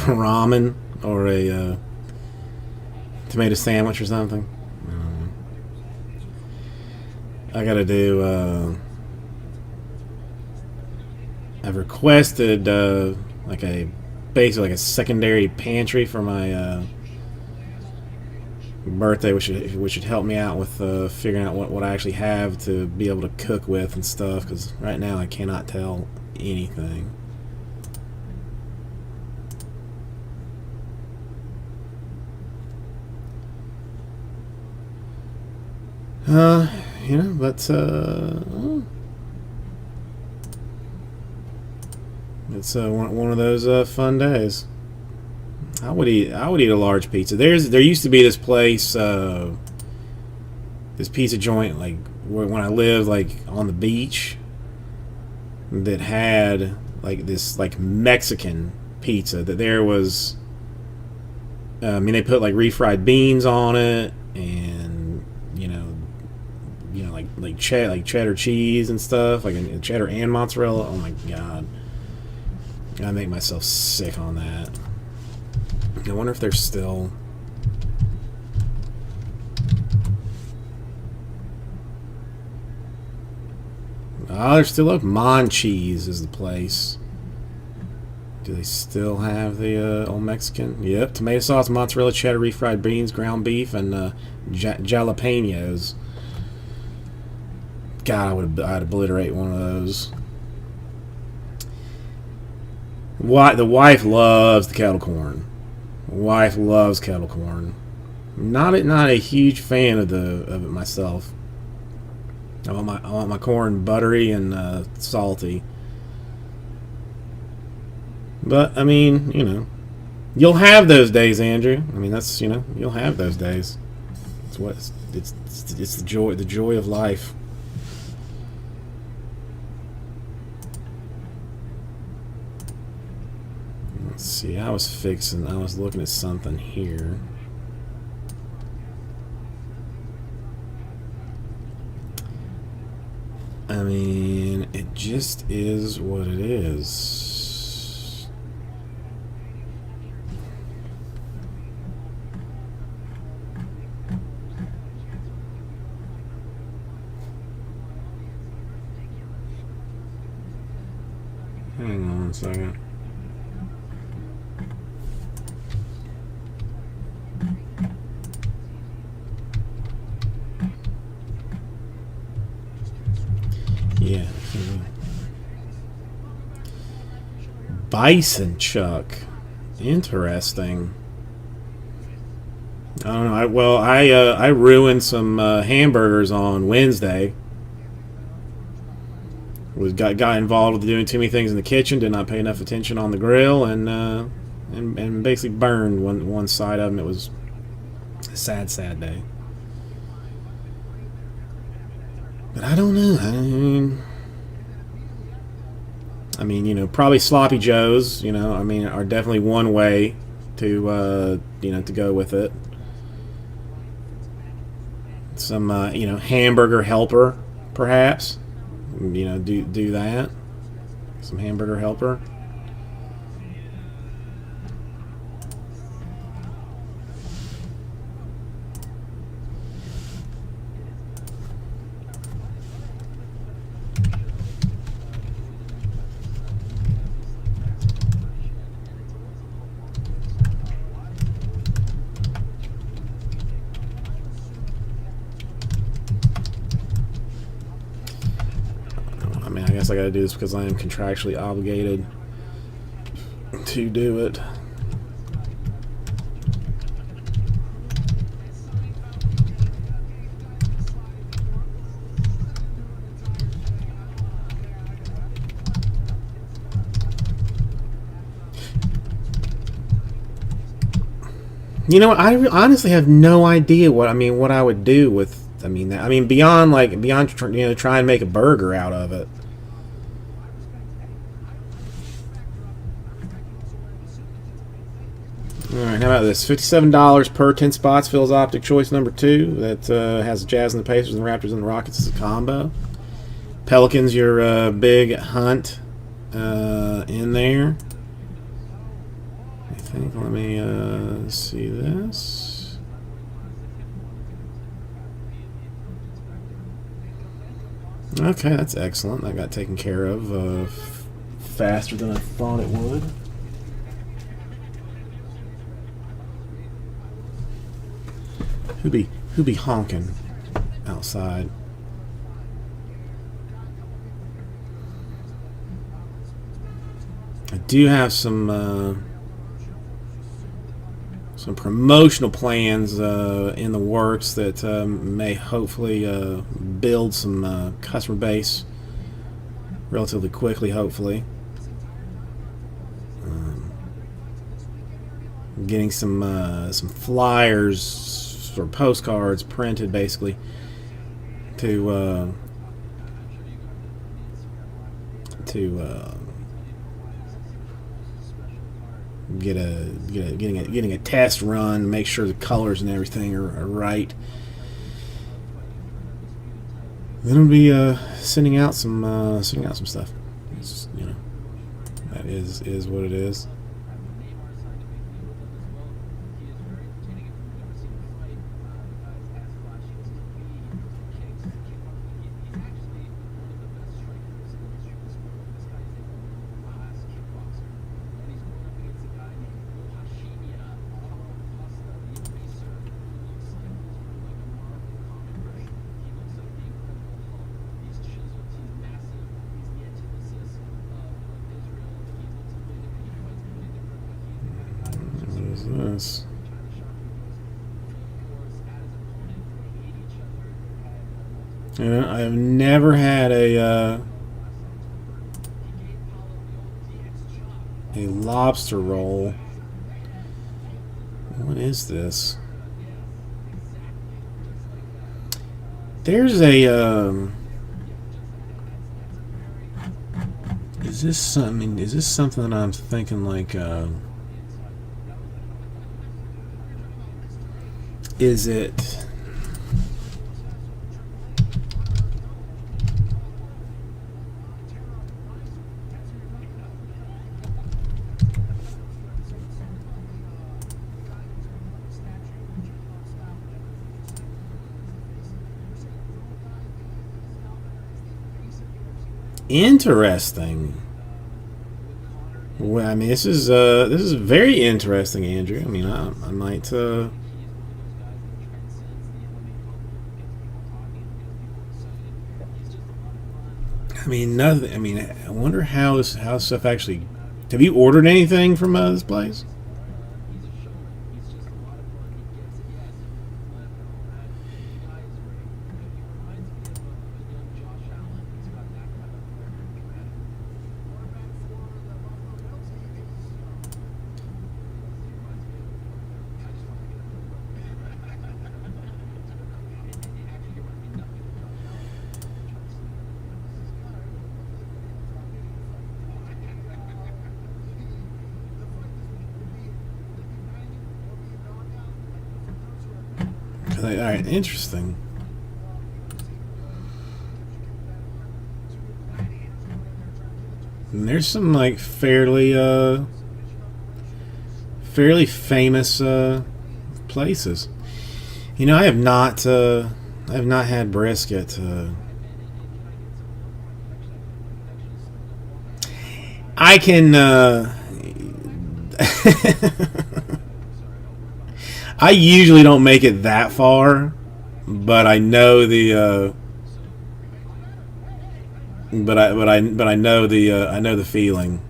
Ramen or a tomato sandwich or something. I gotta do. I've requested basically a secondary pantry for my birthday, which should help me out with figuring out what I actually have to be able to cook with and stuff. Because right now I cannot tell anything. But it's one of those fun days. I would eat a large pizza. There used to be this place, this pizza joint when I lived on the beach, that had this Mexican pizza. That there was, they put refried beans on it, and cheddar cheese and stuff, cheddar and mozzarella. Oh my god, I make myself sick on that. I wonder if they're still. Oh, they're still up. Moncheese is the place. Do they still have the old Mexican? Yep, tomato sauce, mozzarella, cheddar, refried beans, ground beef, and jalapenos. God, I'd obliterate one of those. The wife loves the kettle corn. Wife loves kettle corn. Not a huge fan of it myself. I want my corn buttery and salty. But I mean, you'll have those days, Andrew. I mean, that's you'll have those days. It's the joy of life. Let's see. I was looking at something here. I mean, it just is what it is. Hang on one second. Yeah. Bison chuck. Interesting. I don't know. I ruined some hamburgers on Wednesday. Got involved with doing too many things in the kitchen. Did not pay enough attention on the grill, and basically burned one side of them. It was a sad day. But I don't know. I mean, probably sloppy joes. Are definitely one way to to go with it. Some hamburger helper, perhaps. Do that. Some hamburger helper. I guess I gotta do this because I am contractually obligated to do it. I honestly have no idea what I would do with beyond try and make a burger out of it. Alright, how about this? $57 per 10 spots. Phil's Optic Choice number 2. That has the Jazz and the Pacers and the Raptors and the Rockets as a combo. Pelicans, your big hunt in there. I think, let me see this. Okay, that's excellent. That got taken care of faster than I thought it would. Who be honking outside? I do have some promotional plans in the works that may hopefully build some customer base relatively quickly. Hopefully, getting some flyers or postcards printed, basically, to getting a test run, make sure the colors and everything are right. Then I'll be sending out some stuff. It's, that is what it is. is this? I have never had a lobster roll. What is this? There's a is this something? Is this something that I'm thinking like? Is it? Interesting. Well, I mean, this is very interesting, Andrew. I mean, I might. I mean, nothing. I mean, I wonder how stuff actually. Have you ordered anything from this place? All right, interesting. And there's some like fairly famous places. You know, I have not had brisket. I can. I usually don't make it that far, but I know the. But I know the feeling.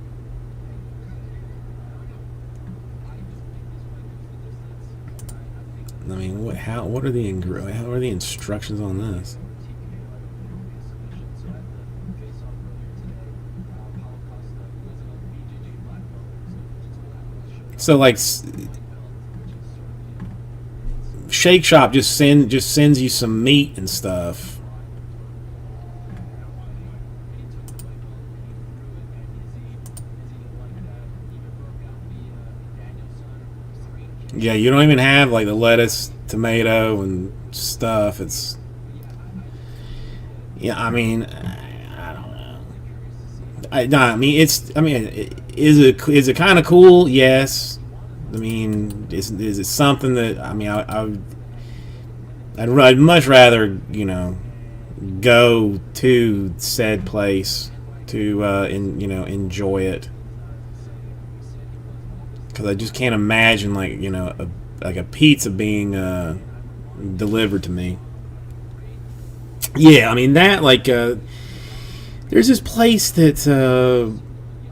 I mean, what are the instructions on this? So like, Shake Shop just sends you some meat and stuff. Yeah, you don't even have like the lettuce, tomato, and stuff. It's I mean, I don't know. I mean, is it kind of cool? Yes. I mean, is it something that I'd much rather go to said place to enjoy it, because I just can't imagine like a pizza being delivered to me. Yeah, I mean that there's this place that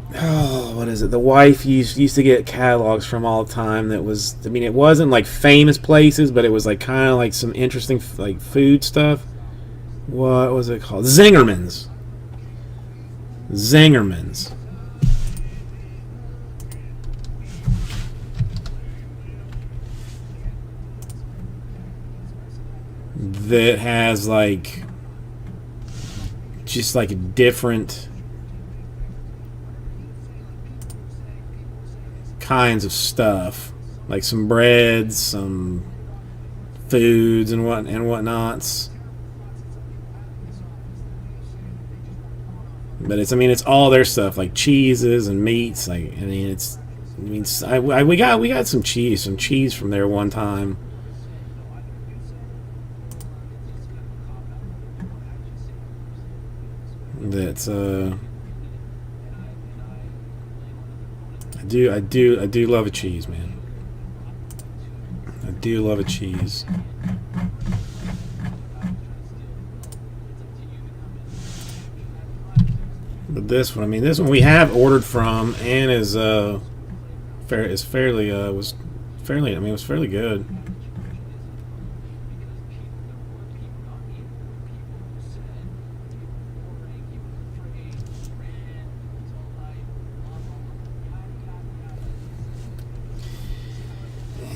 what is it? The wife used to get catalogs from all the time. That was, I mean, it wasn't like famous places, but it was like kind of like some interesting like food stuff. What was it called? Zingerman's. That has like just like a different kinds of stuff, like some breads, some foods, and whatnots. But it's all their stuff, like cheeses and meats. Like we got some cheese from there one time. That's I do love a cheese, man. I do love a cheese. But this one we have ordered from, and is fairly was fairly. I mean, it was fairly good.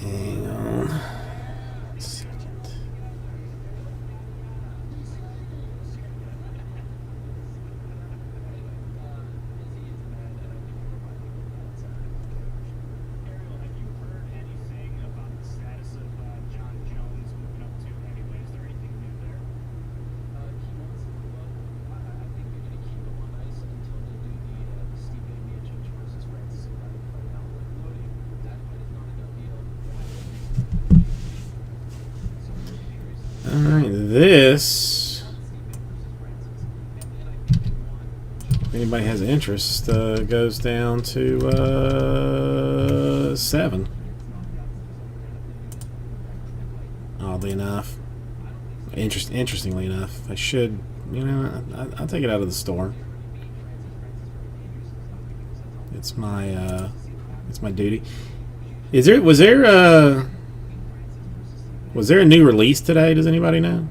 Hang on. A second. Ariel, have you heard anything about the status of John Jones moving up to heavyweight? Is there anything new there? He wants to move up. I think they're going to keep him on ice until they do the Stipe Miocic versus Francis Ngannou fight out. That fight is not a done deal. So I'm really curious. All right, this. If anybody has interest, goes down to 7. Oddly enough, interestingly enough, I should, I'll take it out of the store. It's my duty. Was there a new release today? Does anybody know?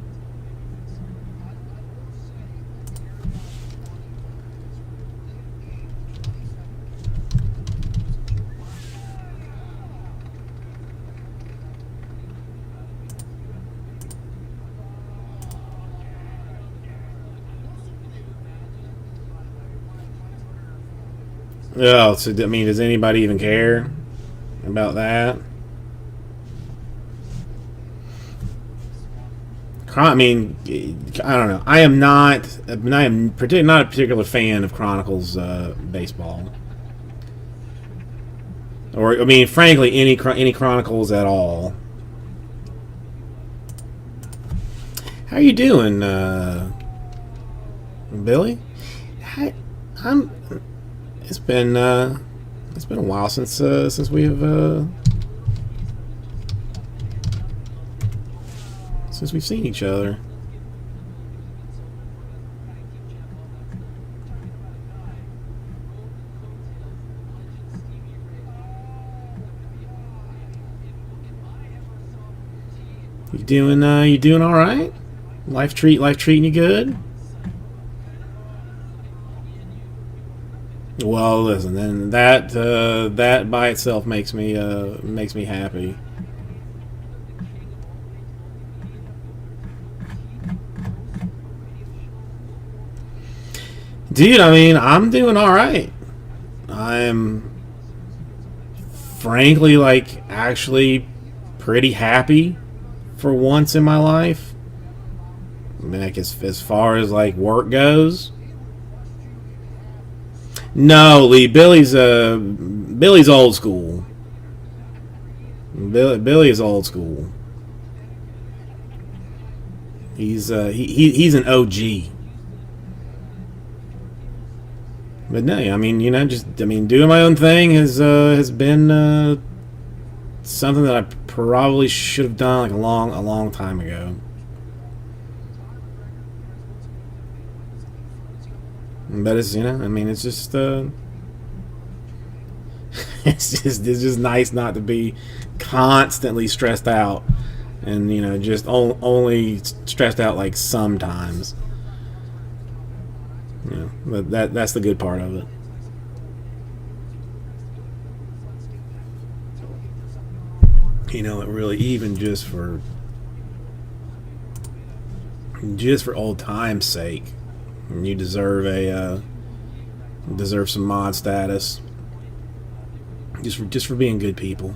Oh, so I mean, does anybody even care about that? I mean, I don't know. I am particularly not a particular fan of Chronicles baseball, or I mean, frankly, any Chronicles at all. How you doing, Billy? It's been a while since we have since we've seen each other. You doing all right? Life treating you good? Well, listen, then that by itself makes me happy. Dude, I mean, I'm doing all right. I'm frankly actually pretty happy for once in my life. I mean, as far as work goes. No, Lee. Billy's old school. Billy is old school. He's an OG. But no, I mean, doing my own thing has been something that I probably should have done a long time ago. But it's it's just it's just nice not to be constantly stressed out, and just only stressed out sometimes. But that's the good part of it. It really, even just for old time's sake, you deserve some mod status. Just for being good people.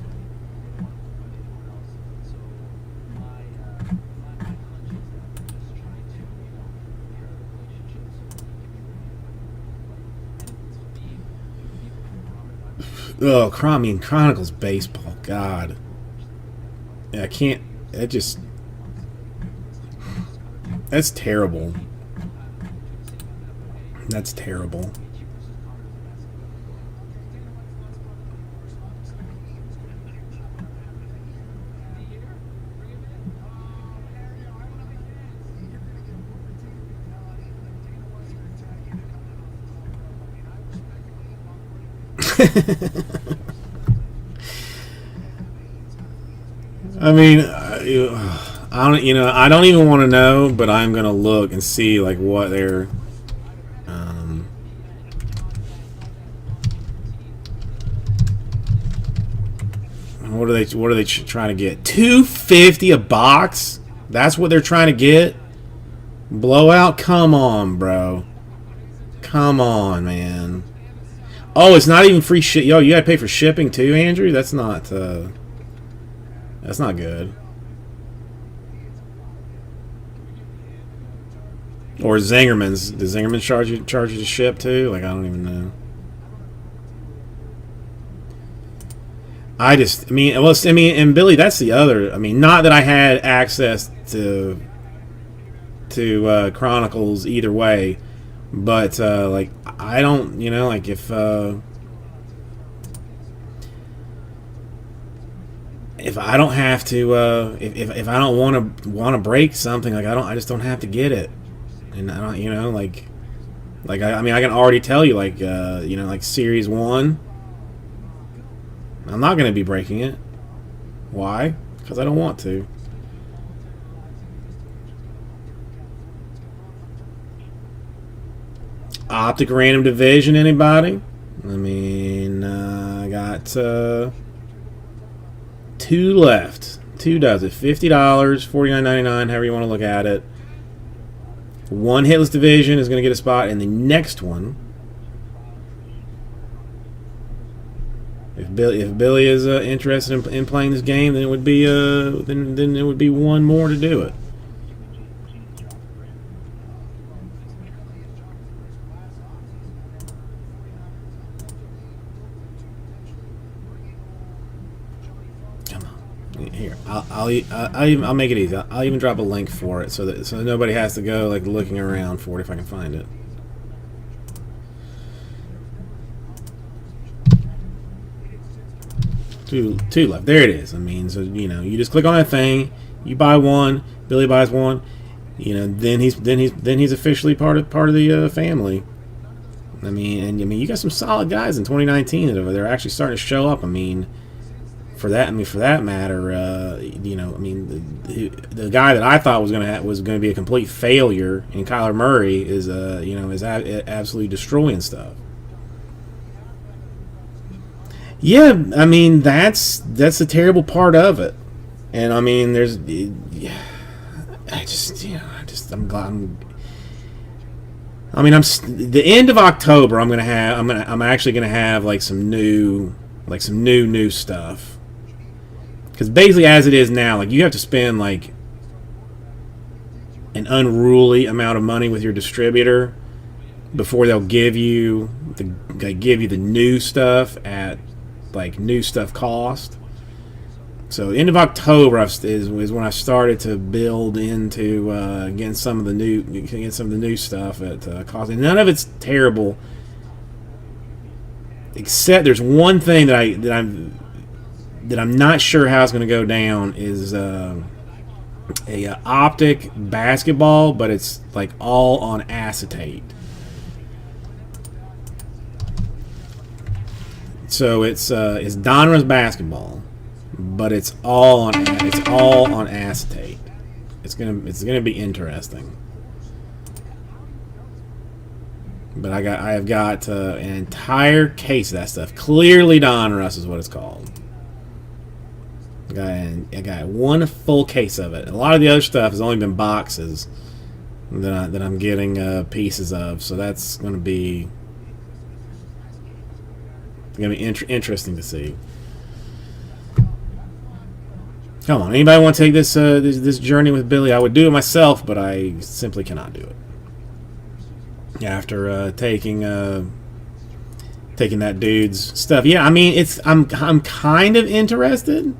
Oh, Chronicles baseball. God. I can't. That's terrible. That's terrible. I mean, I don't. You know, I don't even want to know, but I'm gonna look and see like what they're. What are they? What are they trying to get? $250 a box. That's what they're trying to get. Blowout. Come on, bro. Come on, man. Oh, it's not even free shit. Yo, you gotta pay for shipping too, Andrew. That's not. That's not good. Or Zingerman's. Does Zingerman charge you to ship too? Like I don't even know. I mean, and Billy, that's the other. I mean, not that I had access to Chronicles either way, but like I don't, you know, like if I don't have to, if I don't want to break something, like I just don't have to get it, and I don't, you know, like I mean, I can already tell you, like you know, like Series 1. I'm not going to be breaking it. Why? Because I don't want to. Optic Random Division, anybody? I mean, I got 2 left. 2 does it. $50, $49.99, however you want to look at it. One Hitless Division is going to get a spot, and the next one, if Billy is interested in playing this game, then it would be then it would be one more to do it. Come on, here I'll make it easy. I'll even drop a link for it so nobody has to go like looking around for it if I can find it. Two left. There it is. I mean, so you know, you just click on that thing. You buy one. Billy buys one. You know, then he's officially part of the family. I mean, you got some solid guys in 2019 that they're actually starting to show up. I mean, for that matter, you know, I mean, the guy that I thought was gonna be a complete failure in Kyler Murray is you know, is absolutely destroying stuff. Yeah, I mean that's the terrible part of it, and I mean there's, I'm glad. I mean the end of October I'm actually gonna have like some new stuff, because basically as it is now, like you have to spend like an unruly amount of money with your distributor before they'll give you the new stuff at like new stuff cost. So end of October is when I started to build into getting some of the new stuff at cost, and none of it's terrible. Except there's one thing that I'm not sure how it's going to go down is a optic basketball, but it's like all on acetate. So it's Donruss basketball, but it's all on acetate. It's gonna be interesting. But I have got an entire case of that stuff. Clearly Donruss is what it's called. I got one full case of it. A lot of the other stuff has only been boxes that I'm getting pieces of. So that's gonna be. It's going to be interesting to see. Come on, anybody want to take this this journey with Billy? I would do it myself, but I simply cannot do it. After taking that dude's stuff, yeah. I mean, I'm kind of interested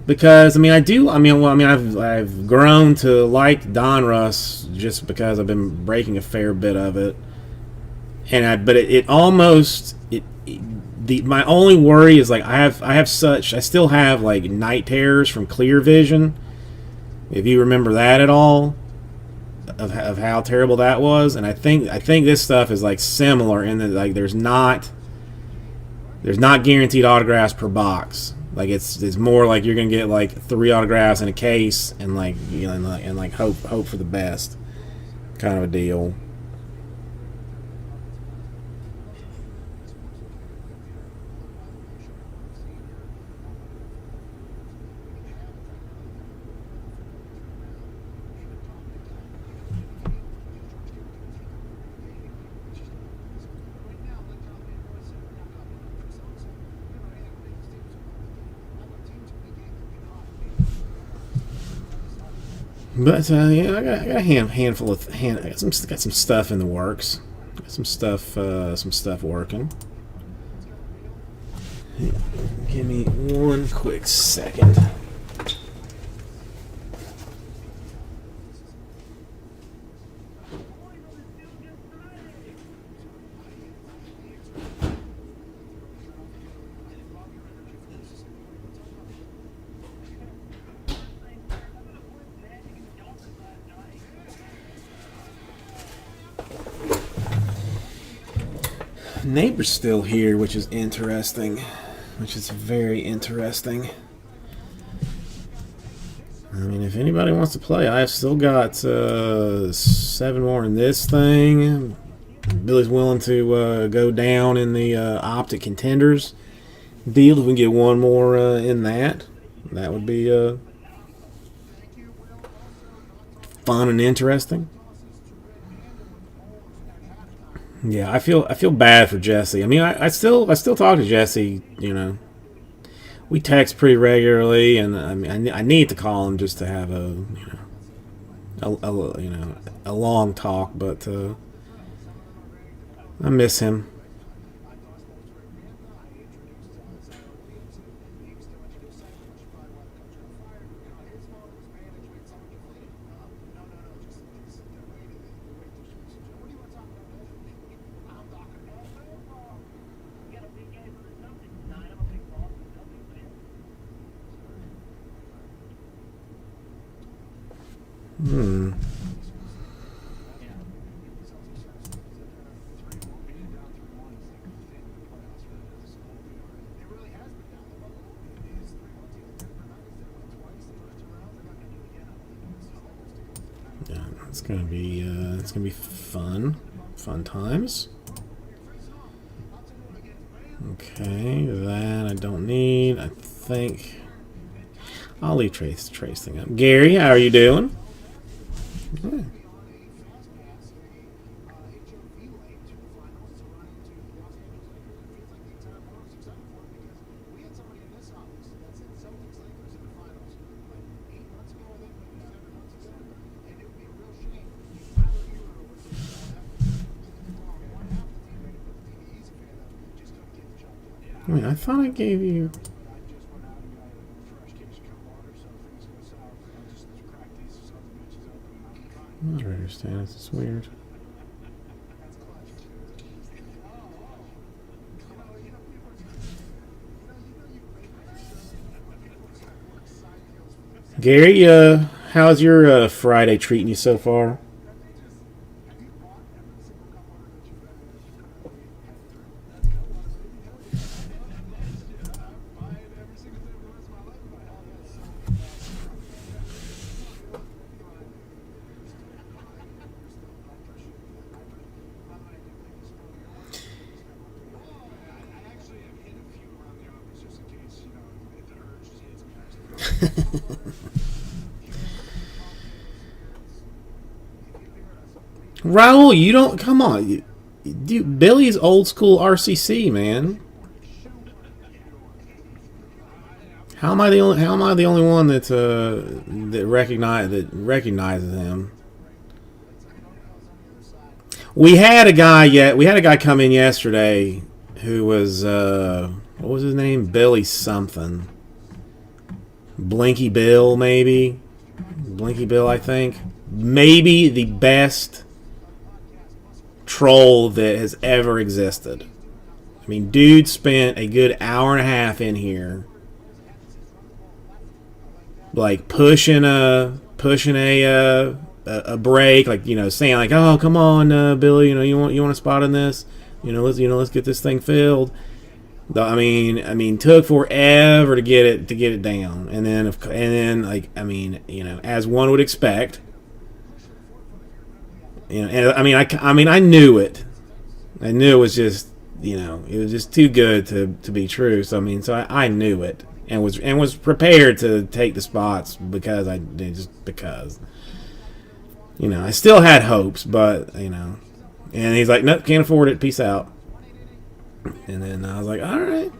because I've grown to like Donruss just because I've been breaking a fair bit of it. But my only worry is like I still have like night terrors from Clear Vision. If you remember that at all, of how terrible that was, and I think this stuff is like similar in that like there's not guaranteed autographs per box. Like it's more like you're gonna get like 3 autographs in a case, and like and like hope for the best, kind of a deal. But yeah, I got a handful of I got some stuff in the works. Got some stuff working. Give me one quick second. Neighbor's still here, which is interesting. Which is very interesting. I mean, if anybody wants to play, I've still got 7 more in this thing. Billy's willing to go down in the Optic Contenders deal. If we can get one more in that, that would be fun and interesting. Yeah, I feel bad for Jesse. I mean, I still talk to Jesse. You know, we text pretty regularly, and I mean, I need to call him just to have a long talk. But I miss him. Yeah, it's gonna be fun times. Okay, that I don't need. I think I'll leave Trace thing up. Gary, how are you doing? Yeah. Wait, I thought I gave you. I don't understand. It's weird. Gary, how's your Friday treating you so far? Raul, you don't come on. Dude, Billy's old school RCC, man. How am I the only one that recognizes him? We had a guy come in yesterday who was what was his name? Billy something. Blinky Bill, maybe. Blinky Bill, I think. Maybe the best troll that has ever existed. I mean, dude spent a good hour and a half in here, like pushing a break, like, you know, saying like, "Oh, come on, Billy, you know, you want a spot in this, let's get this thing filled." I mean, took forever to get it down, and then like I mean, as one would expect, and I mean, I knew it. I knew it was just, it was just too good to be true. So I mean, I knew it and was prepared to take the spots because I still had hopes, but and he's like, nope, can't afford it. Peace out. And then I was like, all right.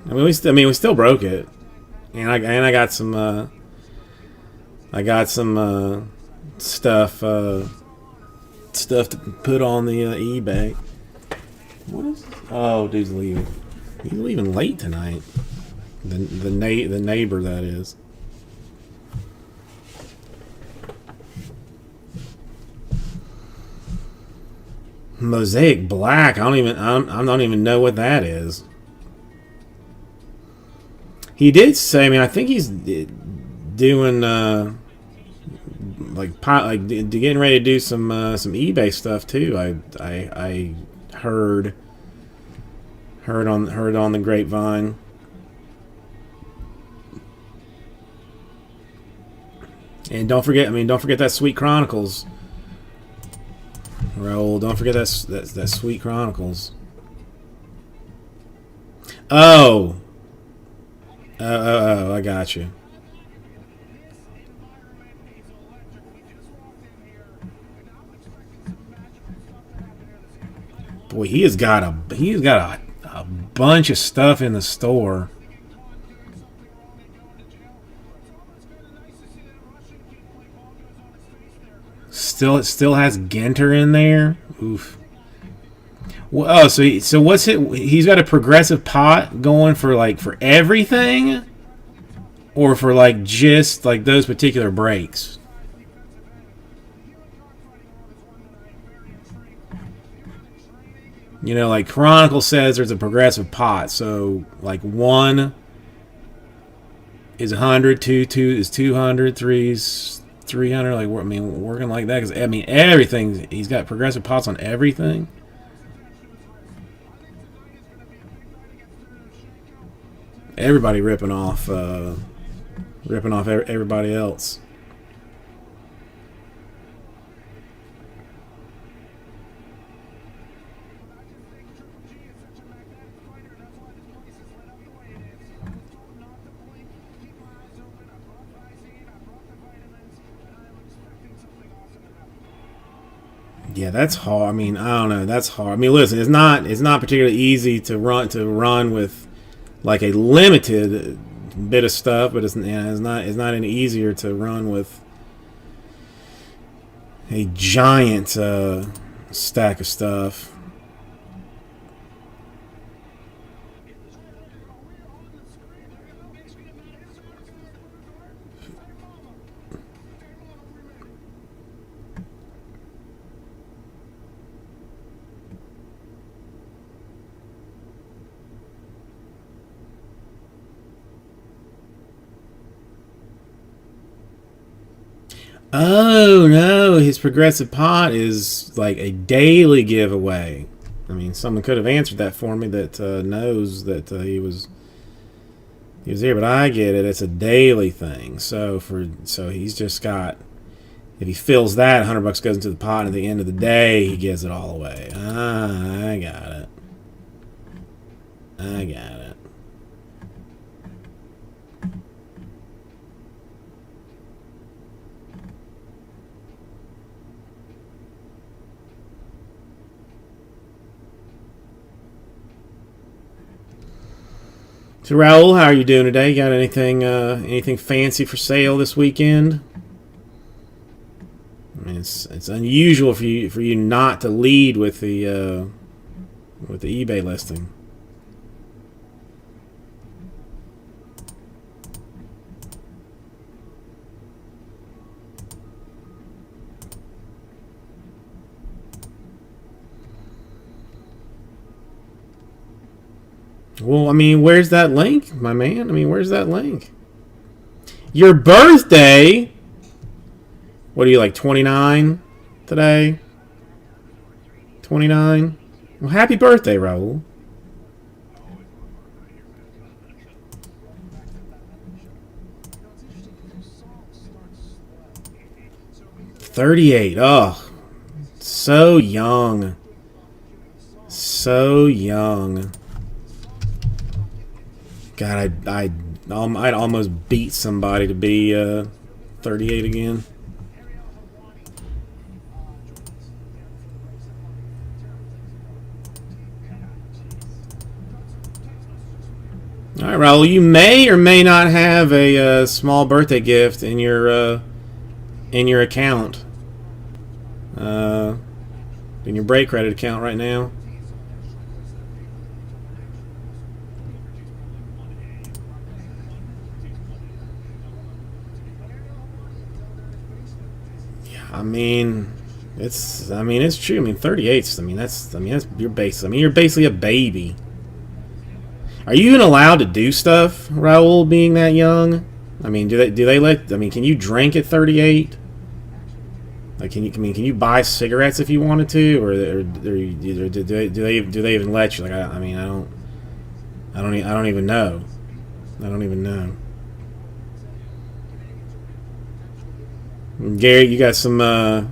I mean, we still broke it, and I got some stuff to put on the eBay. What is? Oh, dude's leaving. He's leaving late tonight. The neighbor, that is. Mosaic Black. I don't even know what that is. He did say. I mean, I think he's doing getting ready to do some eBay stuff too. I heard on the grapevine. And don't forget that Sweet Chronicles. Raul, don't forget that Sweet Chronicles. Oh, I got you. Boy, he's got a bunch of stuff in the store. It still has Genter in there. Oof. Well, oh, so what's it? He's got a progressive pot going for everything, or for just those particular breaks. Like Chronicle says, there's a progressive pot. So 1 is 100, 2 is 200, 3 is 300. Working like that, because everything. He's got progressive pots on everything. Everybody ripping off everybody else. Yeah, that's hard. I mean, I don't know. That's hard. I mean, listen, it's not particularly easy to run with a limited bit of stuff, but it's not any easier to run with a giant stack of stuff. Oh no, his progressive pot is a daily giveaway. I mean, someone could have answered that for me that knows that he was here, but I get it. It's a daily thing. So he's just got, if he fills that, $100 goes into the pot, and at the end of the day, he gives it all away. I got it. So Raul, how are you doing today? Got anything fancy for sale this weekend? I mean, it's unusual for you not to lead with the eBay listing. Well, I mean, where's that link, my man? I mean, where's that link? Your birthday? What are you, 29 today? 29? Well, happy birthday, Raul. 38. Oh, so young. So young. God, I'd almost beat somebody to be 38 again. All right, Raul, you may or may not have a small birthday gift in your account, in your break credit account right now. I mean, it's true. I mean, 38's. I mean, that's you're basically a baby. Are you even allowed to do stuff, Raul, being that young? I mean, do they let? I mean, can you drink at 38? Like, can you buy cigarettes if you wanted to, or do they even let you? Like, I mean, I don't even know. I don't even know. Gary, you got some. Yeah,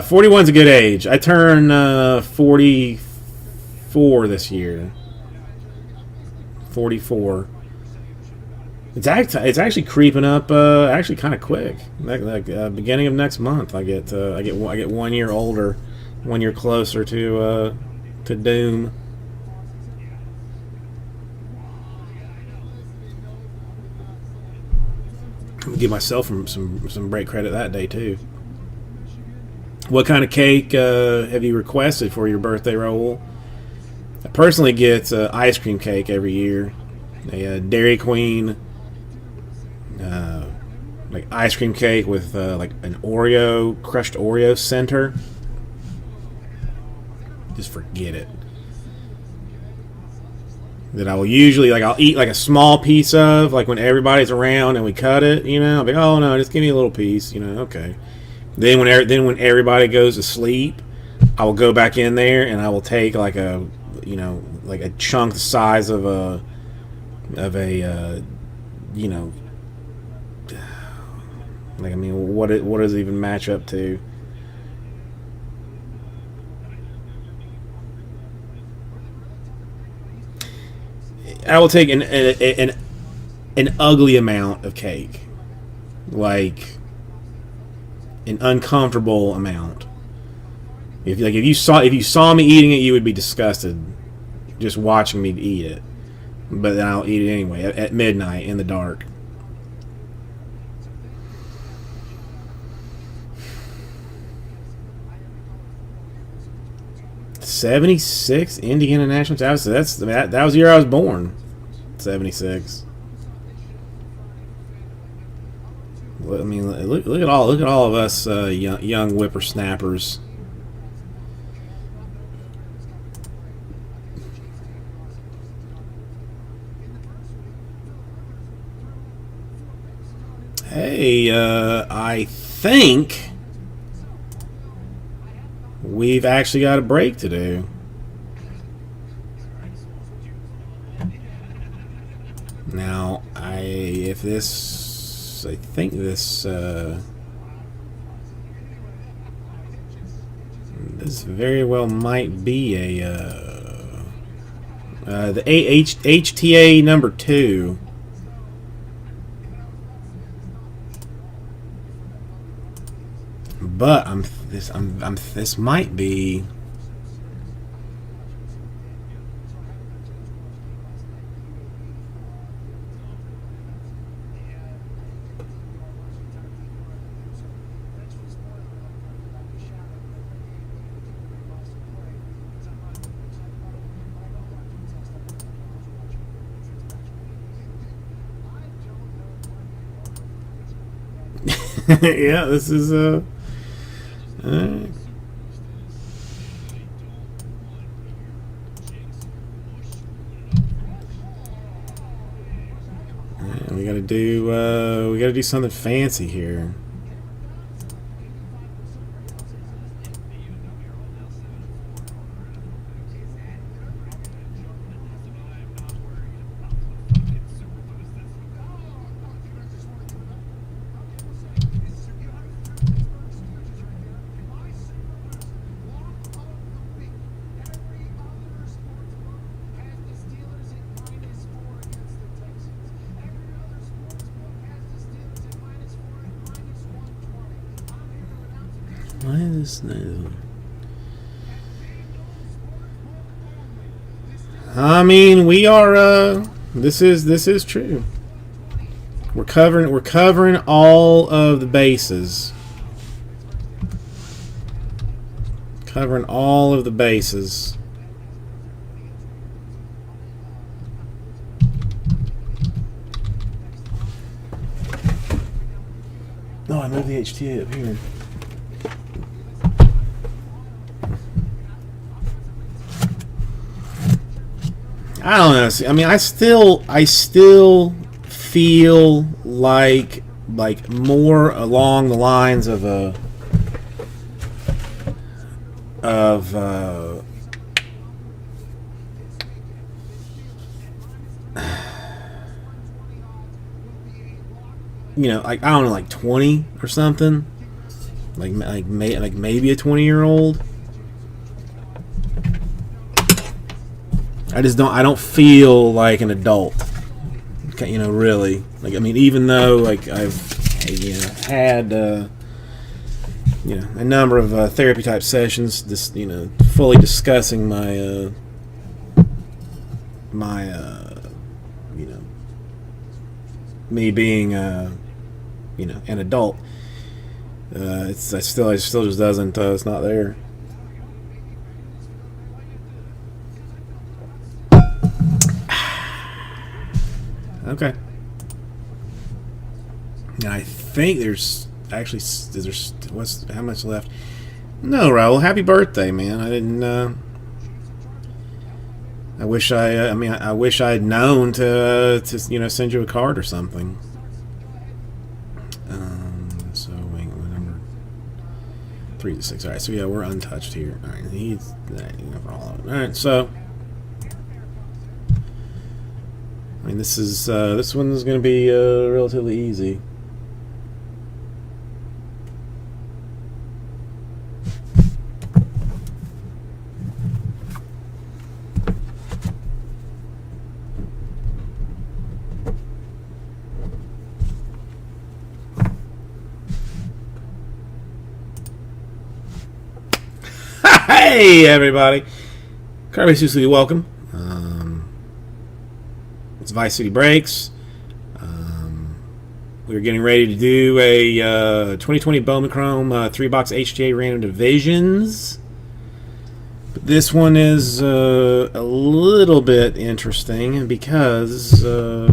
41's a good age. I turn 44 this year. 44. It's actually creeping up. Actually, kind of quick. Like beginning of next month, I get 1 year older, 1 year closer to doom. Give myself some break credit that day too. What kind of cake have you requested for your birthday, Raul? I personally get ice cream cake every year. A Dairy Queen like ice cream cake with like an crushed Oreo center. Just forget it. That I will usually I'll eat like a small piece of, like when everybody's around and we cut it, I'll be like, oh no, just give me a little piece, okay. Then when everybody goes to sleep, I will go back in there and I will take like a chunk the size of a what does it even match up to? I will take an ugly amount of cake, like an uncomfortable amount. If you saw me eating it, you would be disgusted just watching me eat it. But then I'll eat it anyway at midnight in the dark. '76 Indiana National Championship. That was the year I was born. '76. I mean, look at all of us young whippersnappers. Hey, I think we've actually got a break to do. Now, I think this very well might be the HTA number 2. But this might be. Yeah, this is we gotta do something fancy here. I mean, we are. This is true. We're covering all of the bases. Covering all of the bases. No, I moved the HTA up here. I don't know. See, I mean, I still feel like more along the lines of you know, like I don't know, like 20 or something, like maybe a 20-year-old. I don't feel like an adult, you know, really. Like, I mean, even though like I've had you know, a number of therapy type sessions, just, you know, fully discussing my you know, me being you know, an adult. It still just doesn't. It's not there. Okay. And I think there's actually how much left? No, Raul. Happy birthday, man! I didn't. I wish I wish I'd known to you know, send you a card or something. So wait, what number? 3 to 6. All right. So yeah, we're untouched here. All right. He's you know, for all of it. All right. So. I mean, this one's going to be relatively easy. Hey, everybody! Kirby Susie, welcome. It's Vice City Breaks. We're getting ready to do a 2020 Bowman Chrome 3-box HTA Random Divisions. But this one is a little bit interesting because I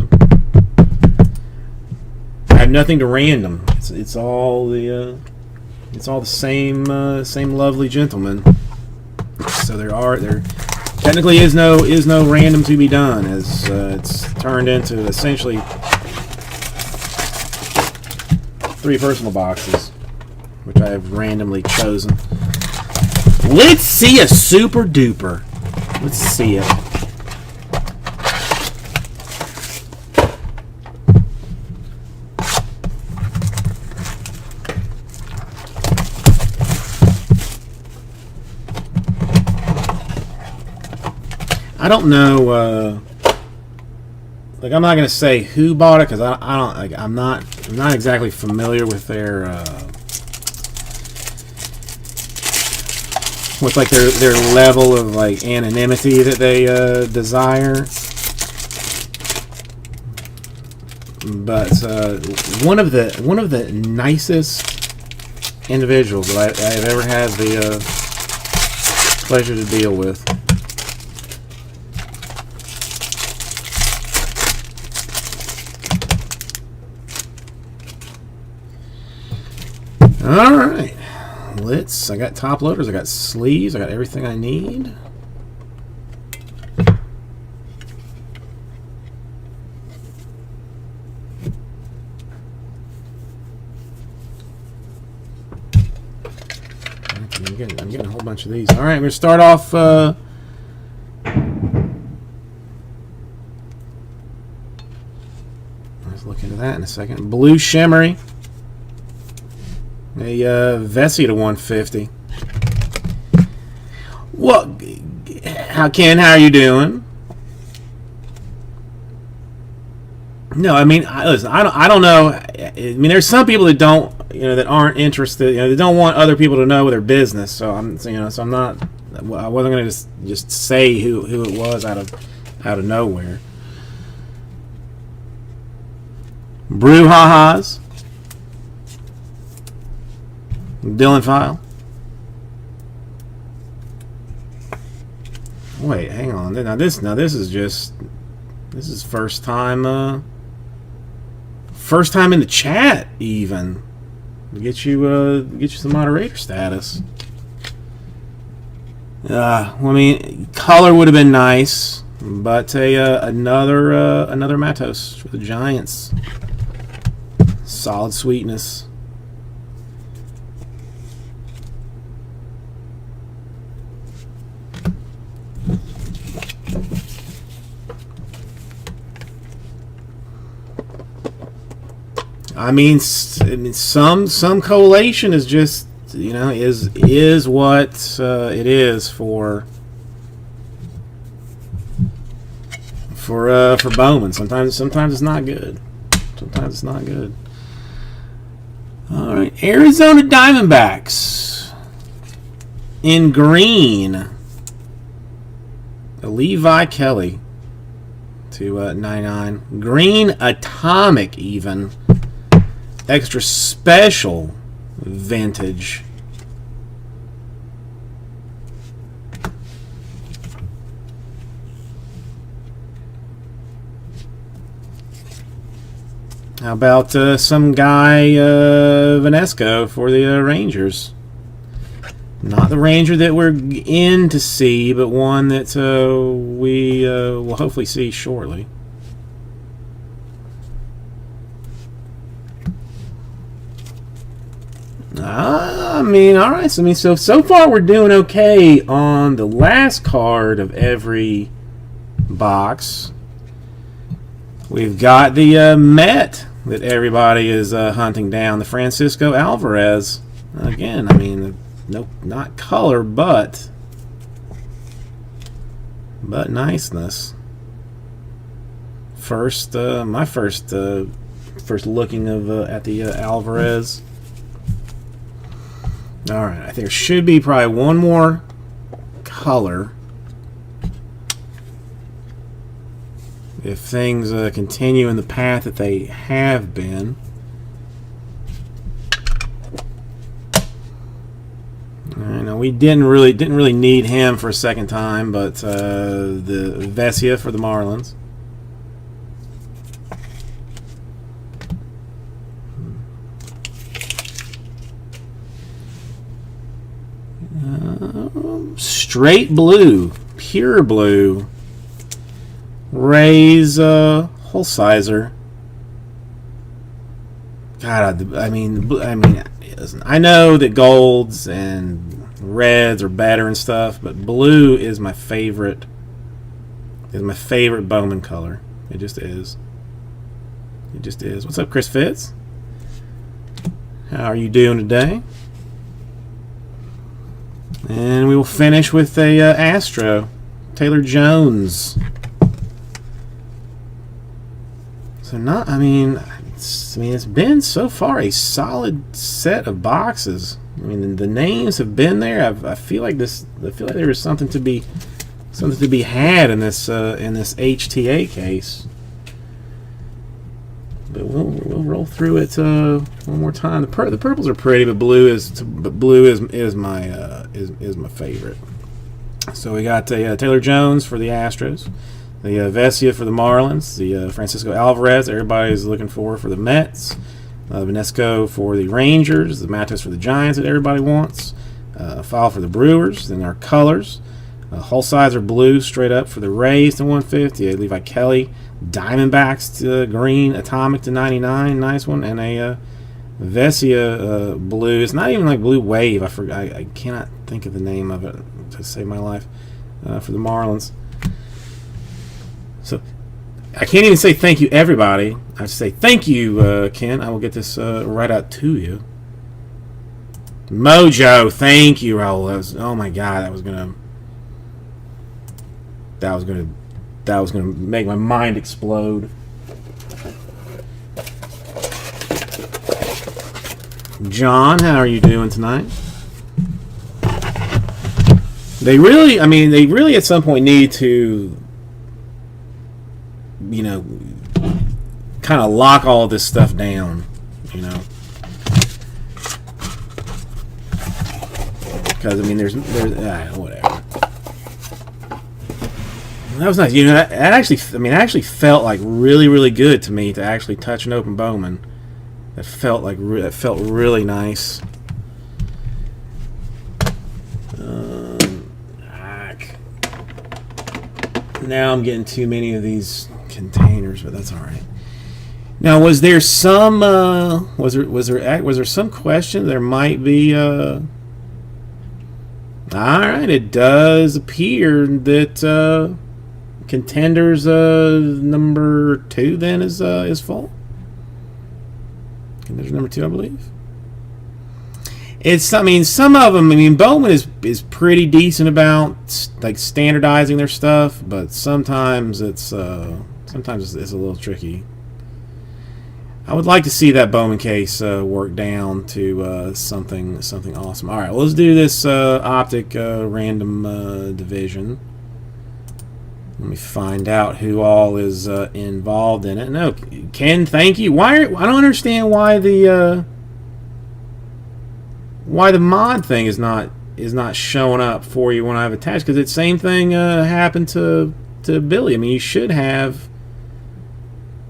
have nothing to random. It's all the same lovely gentlemen. So there technically is no random to be done, as it's turned into essentially 3 personal boxes, which I have randomly chosen. Let's see a super duper. Let's see it. I don't know. Like, I'm not gonna say who bought it because I don't like. I'm not exactly familiar with their with like their level of like anonymity that they desire. But one of the nicest individuals that I've ever had the pleasure to deal with. All right, I got top loaders, I got sleeves, I got everything I need. I'm getting a whole bunch of these. All right, we're gonna start off. Let's look into that in a second. Blue Shimmery. A Vessi to 150. Well, Ken, how are you doing? No, I mean, listen, I don't know. I mean, there's some people that don't that aren't interested. They don't want other people to know their business. So I'm not. I wasn't going to just say who it was out of nowhere. Brouhahas. Dylan File. Wait, hang on. Now this is first time in the chat even. Get you some moderator status. I mean, color would have been nice, but another Matos for the Giants. Solid sweetness. I mean, some collation is just is what it is for Bowman. Sometimes it's not good. Sometimes it's not good. All right, Arizona Diamondbacks in green. Levi Kelly to 99. Green Atomic even. Extra special vintage. How about some guy Vanesco for the Rangers? Not the Ranger that we're in to see, but one that we will hopefully see shortly. I mean, all right. So, so far we're doing okay on the last card of every box. We've got the Met that everybody is hunting down, the Francisco Alvarez. Again, I mean, nope, not color, but niceness. My first looking at the Alvarez. All right, there should be probably one more color if things continue in the path that they have been. I know we didn't really need him for a second time, but the Vesia for the Marlins. Straight blue, pure blue. Rays Holsizer. God, I mean, listen, I know that golds and reds are better and stuff, but blue is my favorite. Is my favorite Bowman color. It just is. It just is. What's up, Chris Fitz? How are you doing today? And we will finish with a Astro, Taylor Jones. So I mean, it's been so far a solid set of boxes. I mean, the names have been there. I feel like there is something to be had in this HTA case. But we'll roll through it one more time. The purples are pretty, but blue is my favorite. So we got Taylor Jones for the Astros, the Vesia for the Marlins, the Francisco Alvarez everybody's looking for the Mets, Vanesco for the Rangers, the Matos for the Giants that everybody wants, File for the Brewers, then our colors, Holsizer blue straight up for the Rays to 150, Levi Kelly, Diamondbacks to green, Atomic to 99, nice one, and a Vesia blue. It's not even like Blue Wave. I cannot think of the name of it to save my life for the Marlins. So I can't even say thank you, everybody. I just say thank you, Ken. I will get this right out to you. Mojo, thank you, Raul. Oh my God, that was gonna make my mind explode. John, how are you doing tonight? They really, I mean, they really at some point need to, you know, kind of lock all this stuff down, you know. Because, I mean, there's whatever. That was nice. You know, that actually, I mean, it actually felt like really, really good to me to actually touch an open Bowman. That felt like, that felt really nice. Now I'm getting too many of these containers, but that's all right. Now, was there some was there some question? There might be. All right, it does appear that Contenders number 2 then is full. Contenders number 2, I believe. It's, I mean, some of them, I mean, Bowman is pretty decent about like standardizing their stuff, but sometimes it's a little tricky. I would like to see that Bowman case work down to something awesome. All right, well, let's do this optic random division. Let me find out who all is involved in it. No, Ken, thank you. I don't understand why the mod thing is not showing up for you when I've attached, because it's same thing happened to Billy. I mean, you should have,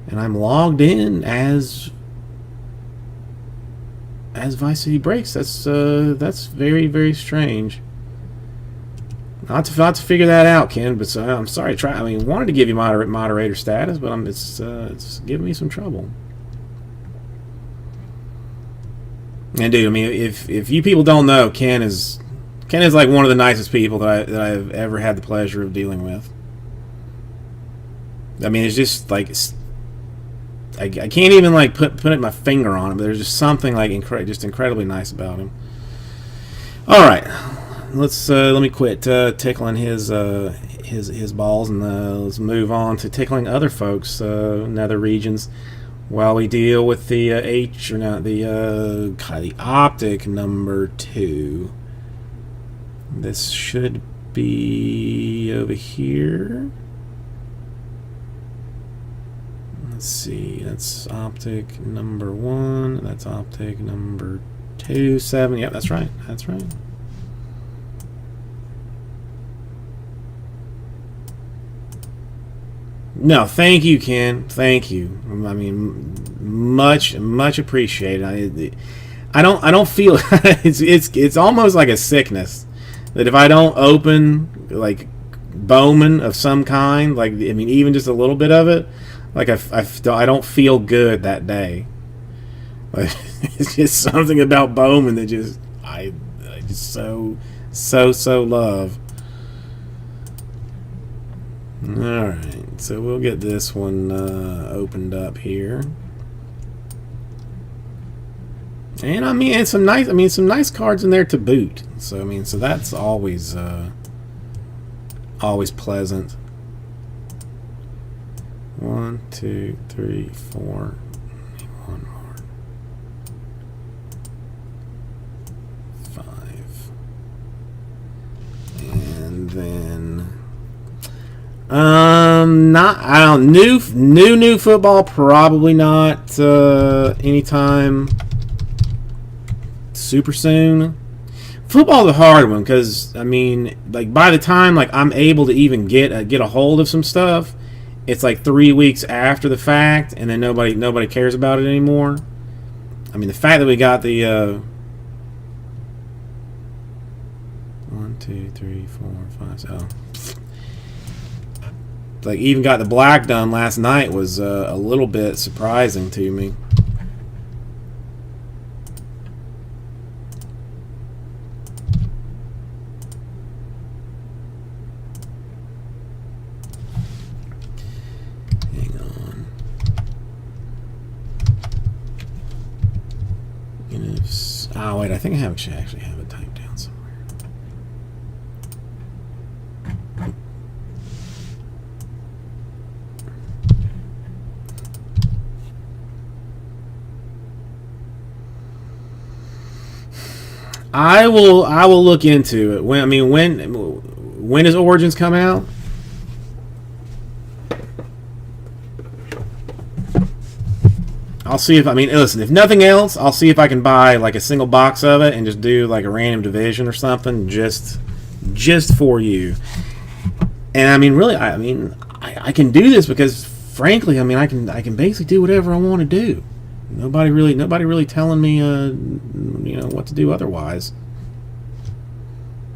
and I'm logged in as Vice City Breaks. That's very, very strange. Not to figure that out, Ken. But I'm sorry. I mean, wanted to give you moderator status, but it's giving me some trouble. And dude, I mean, if you people don't know, Ken is like one of the nicest people that I've ever had the pleasure of dealing with. I mean, it's just like I can't even like put my finger on him, but there's just something like just incredibly nice about him. All right, let me quit tickling his balls, and let's move on to tickling other folks in other regions. While we deal with the the optic number 2, this should be over here. Let's see, that's optic number 1. That's optic number 2, 7. Yep, that's right. That's right. No, thank you, Ken. Thank you. I mean, much appreciated. I don't feel it's almost like a sickness that if I don't open like Bowman of some kind, like, I mean, even just a little bit of it, like I don't feel good that day. Like, it's just something about Bowman that I just so love. Alright, so we'll get this one opened up here. And I mean, some nice cards in there to boot. So I mean, so that's always pleasant. 1, 2, 3, 4. One more. 5. And then new football, probably not anytime super soon. Football's a hard one, because I mean, like, by the time like I'm able to even get a hold of some stuff, it's like 3 weeks after the fact, and then nobody cares about it anymore. I mean, the fact that we got the 1, 2, 3, 4, 5, so like even got the black done last night was a little bit surprising to me. Hang on. Oh wait, I think I actually have it typed down somewhere. I will look into it. When does Origins come out? I'll see if listen, if nothing else, I'll see if I can buy like a single box of it and just do like a random division or something just for you. And really, I can do this because frankly, I can basically do whatever I want to do. Nobody really telling me what to do otherwise.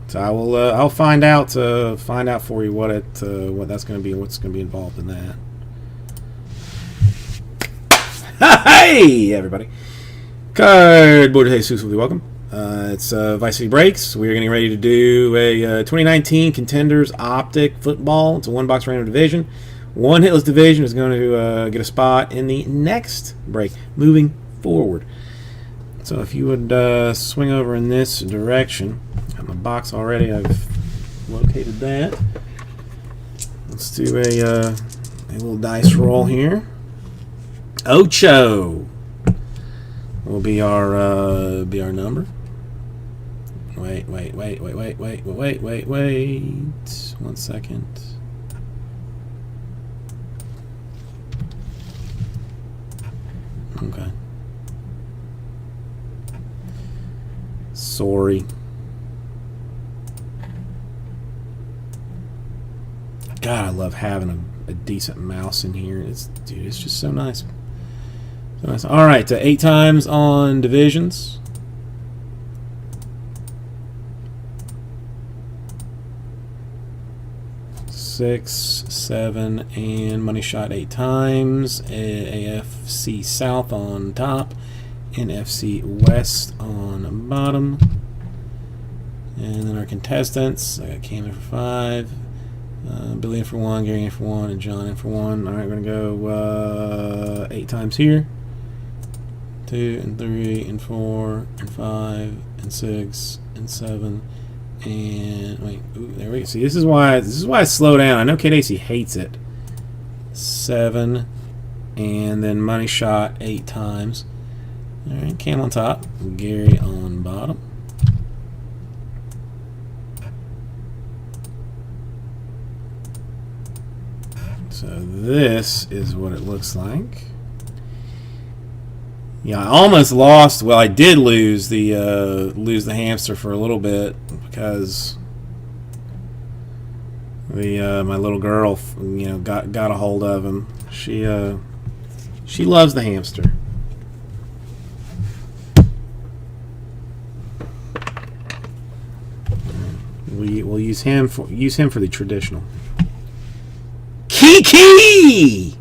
So I'll find out for you what that's going to be and what's going to be involved in that. Hey everybody, Cardboard Jesus will be welcome. It's Vice City Breaks. We're getting ready to do a 2019 Contenders Optic Football. It's a one box random division. One hitless division is going to get a spot in the next break moving forward. So if you would swing over in this direction. Got my box already. I've located that. Let's do a little dice roll here. Ocho will be our number. Wait. 1 second. Okay. Sorry. God, I love having a decent mouse in here. It's just so nice. So nice. All right, 8 times on divisions. Six, 7, and money shot 8 times. AFC South on top, NFC West on bottom. And then our contestants, I got Cam in for 5, Billy in for 1, Gary in for 1, and John in for 1. All right, we're going to go 8 times here. 2 and 3 and 4 and 5 and 6 and 7 and wait. Ooh, there we go. See, this is why I slow down. I know Kid AC hates it. 7 and then money shot 8 times. All right, Cam on top, Gary on bottom. So this is what it looks like. Yeah, I almost lost. Well, I did lose the hamster for a little bit because my little girl, got a hold of him. She loves the hamster. We'll use him for the traditional. Kiki!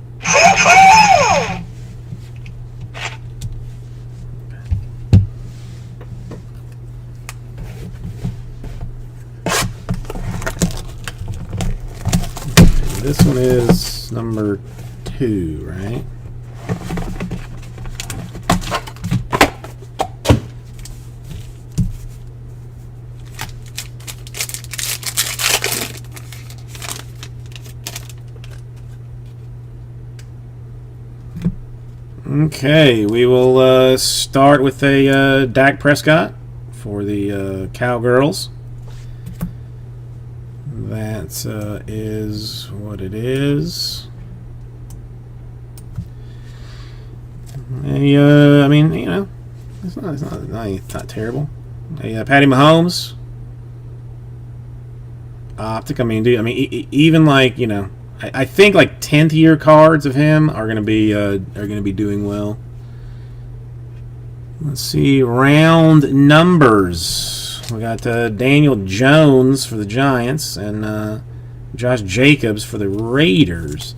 This one is number 2, right? Okay, we will start with a Dak Prescott for the Cowgirls. That is what it is. It's not terrible. Patty Mahomes, Optic. Even like I think like 10th year cards of him are gonna be doing well. Let's see, round numbers. We got Daniel Jones for the Giants and Josh Jacobs for the Raiders.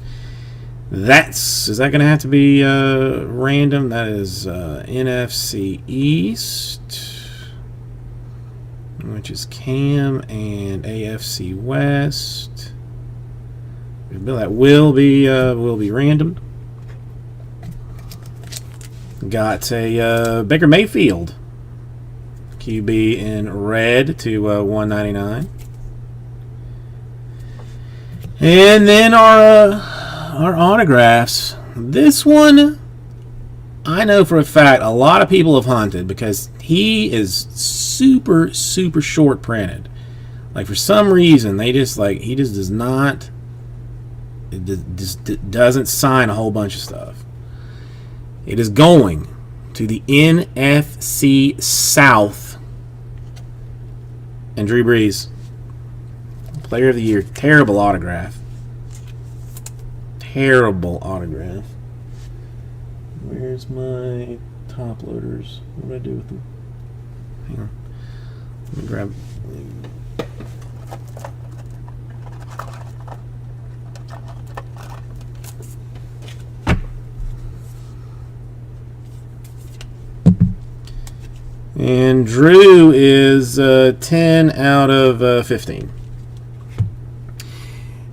Is that going to have to be random? That is NFC East, which is Cam, and AFC West. That will be random. Got a Baker Mayfield QB in red to 199, and then our autographs. This one I know for a fact a lot of people have hunted because he is super, super short printed. Like, for some reason, he just does not, just doesn't sign a whole bunch of stuff. It is going to the NFC South and Drew Brees, Player of the Year. Terrible autograph. Terrible autograph. Where's my top loaders? What do I do with them? Hang on. Let me grab. And Drew is 10 out of 15.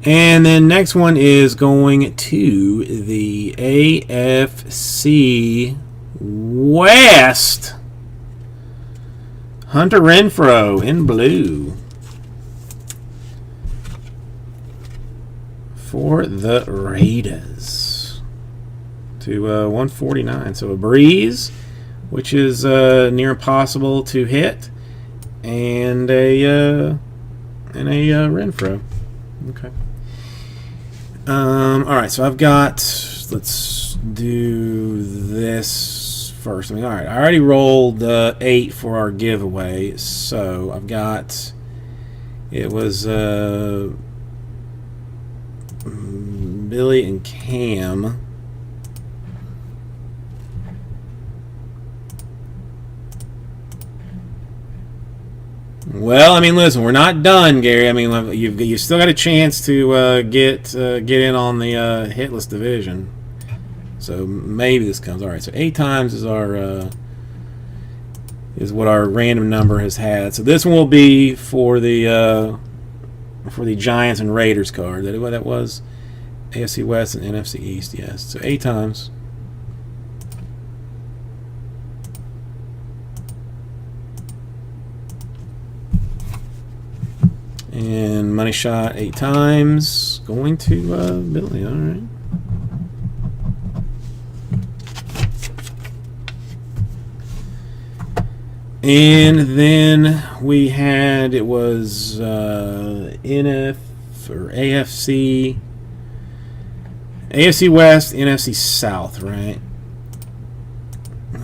And then next one is going to the AFC West. Hunter Renfrow in blue for the Raiders to 149. So a Breeze, which is near impossible to hit, and a Renfrow. Okay. All right. So I've got. Let's do this first. All right. I already rolled 8 for our giveaway, so I've got. It was Billy and Cam. Well, I mean, listen, we're not done, Gary. I mean, you've still got a chance to get in on the hitless division. So maybe this comes. All right. So 8 times is our is what our random number has had. So this one will be for the Giants and Raiders card. That what that was? AFC West and NFC East. Yes. So 8 times. And money shot 8 times. Going to Billy. All right. And then we had, it was NF or AFC West, NFC South, right?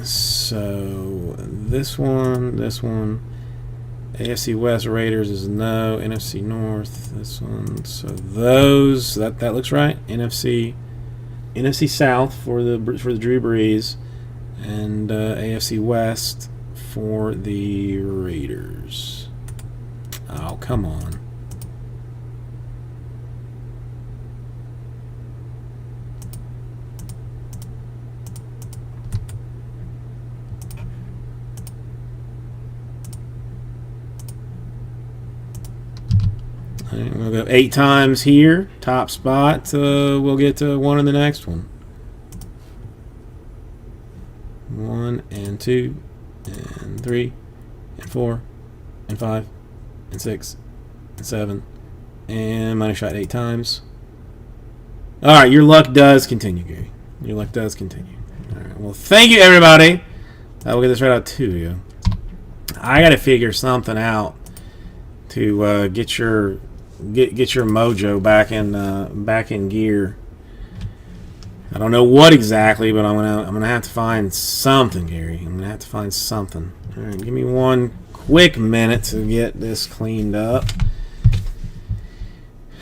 So this one. AFC West Raiders is no. NFC North, this one. So those, that looks right. NFC South for the Drew Brees, and AFC West for the Raiders. Oh, come on. We'll go 8 times here. Top spot. We'll get to 1 in the next one. 1 and 2 and 3 and 4 and 5 and 6 and 7 and money shot 8 times. All right, your luck does continue, Gary. Your luck does continue. All right. Well, thank you, everybody. I will get this right out to you. I got to figure something out to get your mojo back in gear. I don't know what exactly, but I'm gonna have to find something, Gary. I'm gonna have to find something. All right, give me one quick minute to get this cleaned up.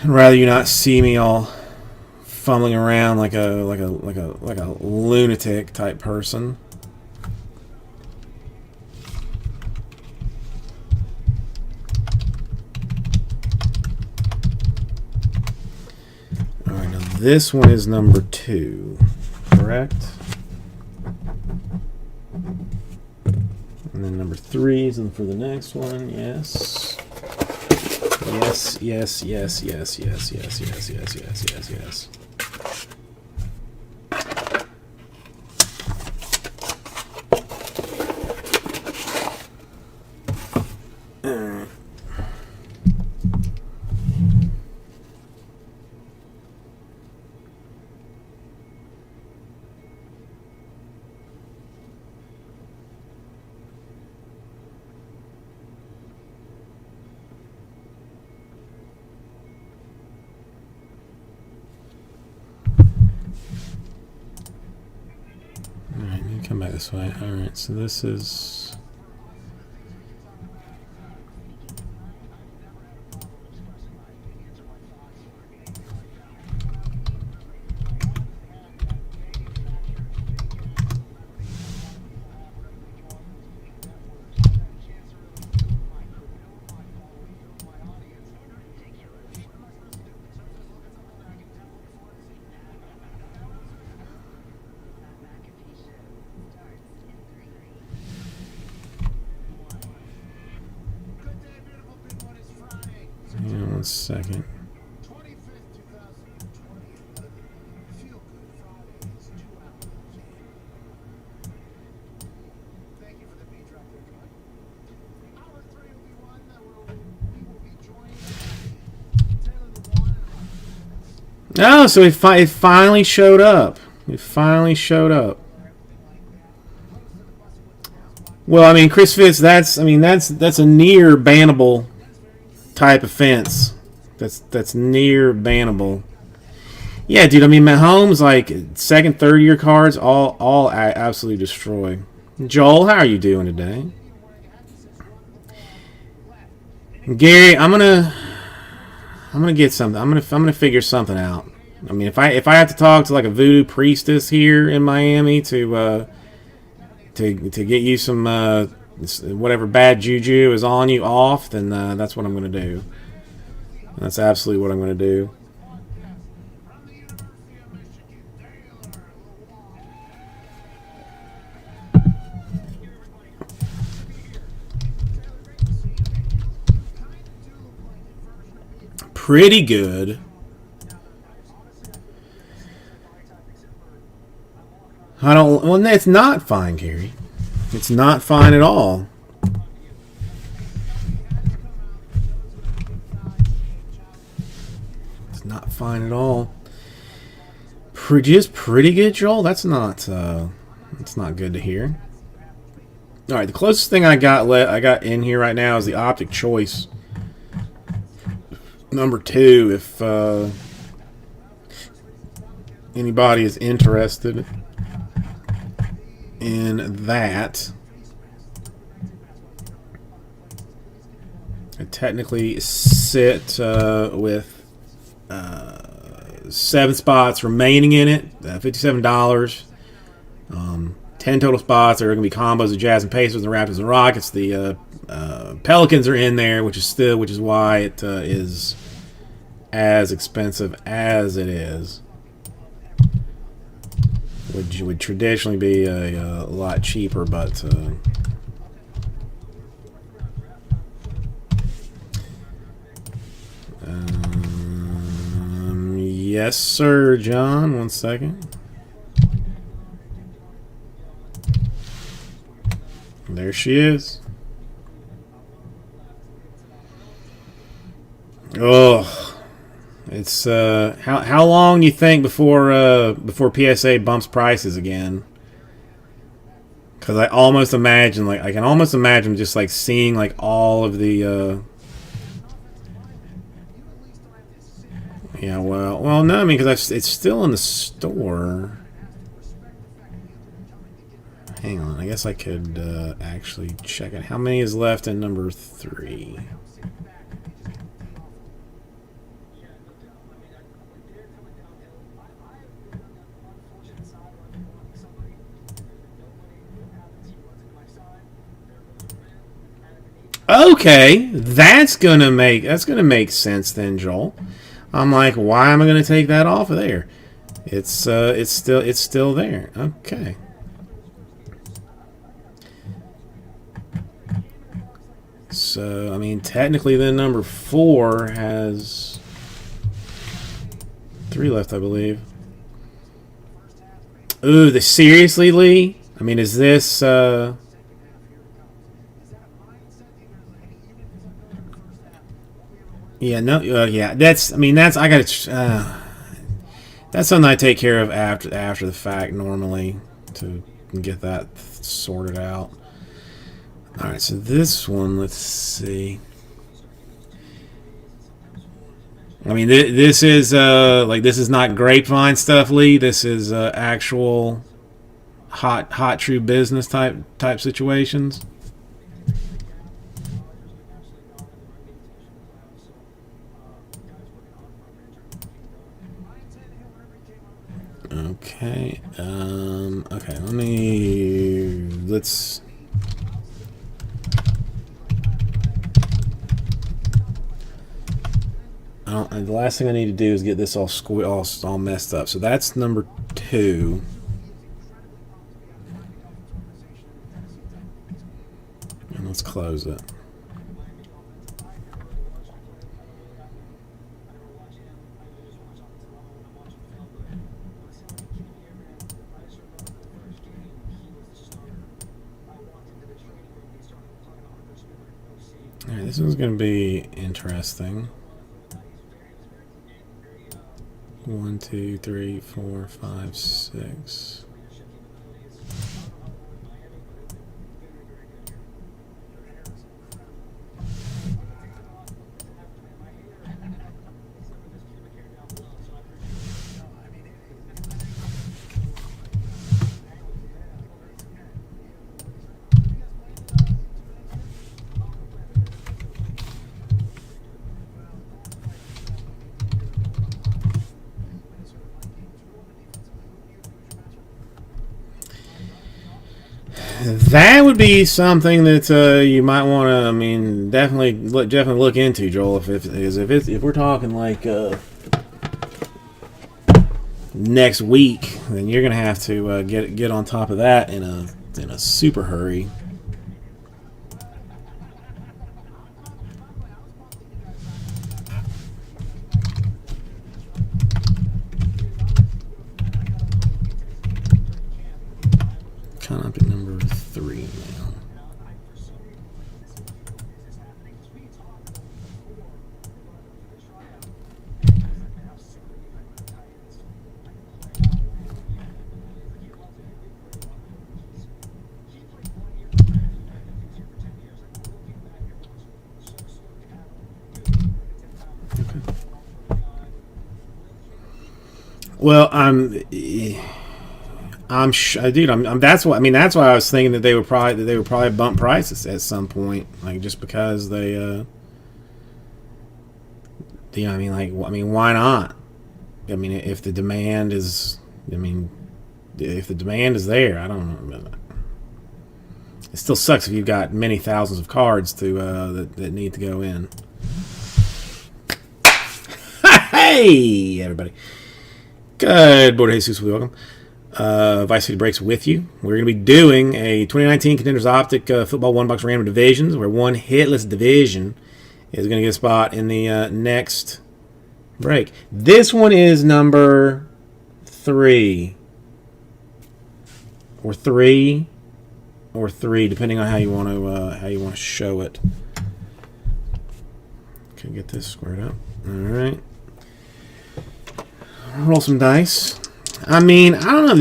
I'd rather you not see me all fumbling around like a lunatic type person. This one is number 2, correct? And then number 3 is for the next one. Yes. Yes, yes, yes, yes, yes, yes, yes, yes, yes, yes, yes. Come back this way. All right, so this is. Good day, beautiful people. It is Friday, Yeah, 1 second. 25th, 2020. Feel good Friday is 2 hours. Thank you for the beat drop there, John. Hour 3 will be one that we will be joined by Taylor Lewan in about 2 minutes. Oh, so it finally showed up. It finally showed up. Well, I mean, Chris Fitz, that's a near bannable type offense. That's near bannable. Yeah, dude. I mean, Mahomes, like second, third year cards, all absolutely destroy. Joel, how are you doing today? Gary, I'm gonna get something. I'm gonna figure something out. I mean, if I have to talk to like a voodoo priestess here in Miami to get you some whatever bad juju is on you off, then that's what I'm gonna do. That's absolutely what I'm gonna do. From the University of Michigan, Taylor Lewan. Taylor, great to see you. You kind of do look like your version of me. Pretty good. I don't. Well, it's not fine, Gary. It's not fine at all. It's not fine at all. Just pretty good, Joel. That's not good to hear. All right, the closest thing I got in here right now is the Optic Choice number 2. If anybody is interested in that, I technically sit with 7 spots remaining in it, $57. 10 total spots. There are going to be combos of Jazz and Pacers, the Raptors and Rockets. The Pelicans are in there, which is why it is as expensive as it is. Would traditionally be a lot cheaper, but yes, sir, John. 1 second. There she is. Oh. It's how long do you think before PSA bumps prices again? Because I almost imagine I can almost imagine just like seeing like all of the yeah, well no, I mean, because it's still in the store. Hang on, I guess I could actually check it. How many is left in number 3? Okay, that's gonna make sense then, Joel. I'm like, why am I gonna take that off of there? It's still there. Okay. So I mean, technically, then number 4 has 3 left, I believe. Ooh, seriously, Lee? I mean, is this? Yeah, no, yeah. That's. I mean, that's. I gotta. That's something I take care of after the fact normally to get that sorted out. All right, so this one, let's see. I mean, this is this is not grapevine stuff, Lee. This is actual hot true business type situations. Okay. Okay. Let's. The last thing I need to do is get this all messed up. So that's number 2. And let's close it. All right, this one's going to be interesting. 1, 2, 3, 4, 5, 6. That would be something that you might want to. I mean, definitely look into, Joel. If we're talking like next week, then you're gonna have to get on top of that in a super hurry. Kind of up at number 3 now. Okay. Well, that's why. I mean, that's why I was thinking that they would probably bump prices at some point, like just because they, I mean, why not? I mean, if the demand is, if the demand is there, I don't know. It still sucks if you've got many thousands of cards that need to go in. Hey, everybody. Good morning, Jesus. Welcome. Vice City Breaks with you. We're going to be doing a 2019 Contenders Optic Football 1-Box Random Divisions, where one hitless division is going to get a spot in the next break. This one is number 3. Or 3, depending on how you want to show it. Okay, get this squared up. All right. Roll some dice. I mean, I don't know.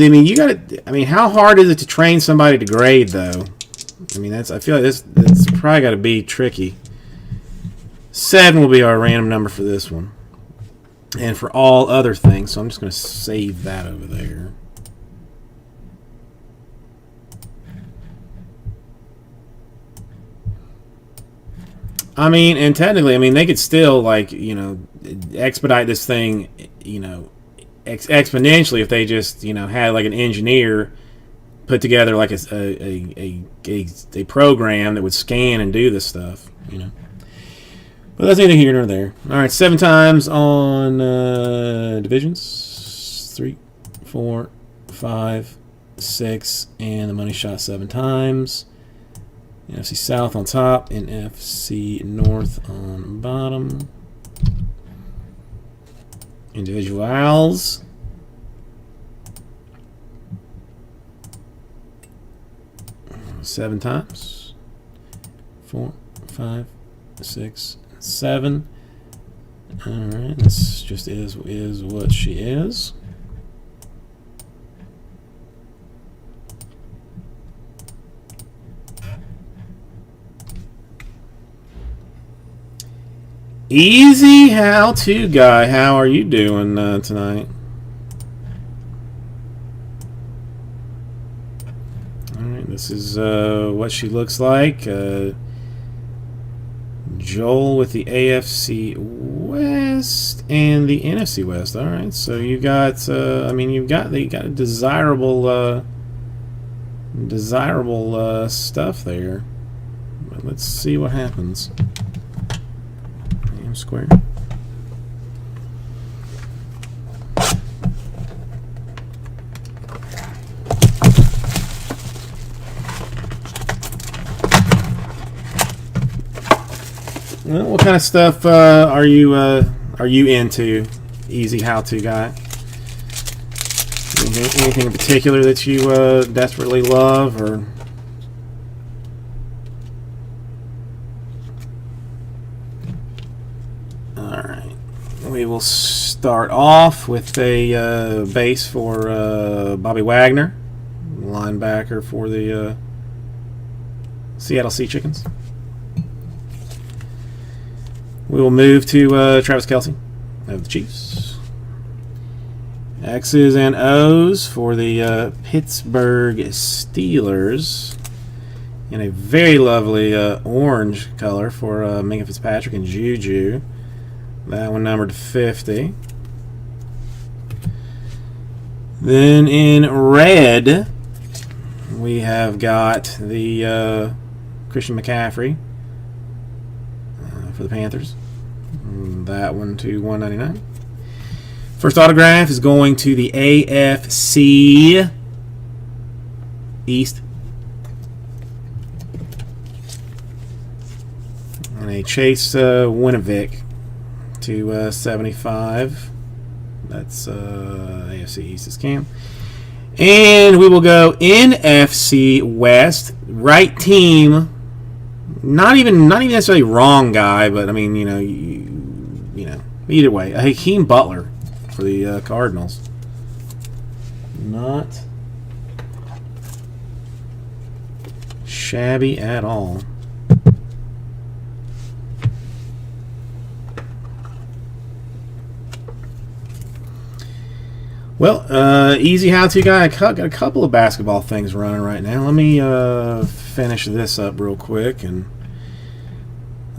I mean, how hard is it to train somebody to grade, though? I mean, I feel like this probably got to be tricky. 7 will be our random number for this one. And for all other things, so I'm just going to save that over there. I mean, and technically, I mean, they could still, like, expedite this thing, exponentially if they just had like an engineer put together like a program that would scan and do this stuff, but that's neither here nor there. All right, 7 times on divisions. 3, 4, 5, 6, and the money shot 7 times. NFC South on top, and NFC North on bottom. Individuals. Seven times. 4, 5, 6, 7. All right, this just is what she is. Easy how-to guy. How are you doing tonight? This is what she looks like. Joel with the AFC West and the NFC West. All right, so you got. I mean, you got a desirable, stuff there. But let's see what happens. AM square. Well, what kind of stuff are you into, Easy how-to guy? Anything in particular that you desperately love, or? All right, we will start off with a base for Bobby Wagner, linebacker for the Seattle Sea Chickens. We will move to Travis Kelce of the Chiefs. X's and O's for the Pittsburgh Steelers. In a very lovely orange color for Minka Fitzpatrick and Juju. That one numbered 50. Then in red, we have got the Christian McCaffrey for the Panthers. That one to 199. First autograph is going to the AFC East. And a Chase Winovich to 75. That's AFC East is Cam. And we will go NFC West. Right team. Not even necessarily wrong guy, but I mean, you know, either way, Hakeem Butler for the Cardinals. Not shabby at all. Well, easy how-to guy. I got a couple of basketball things running right now. Let me finish this up real quick. And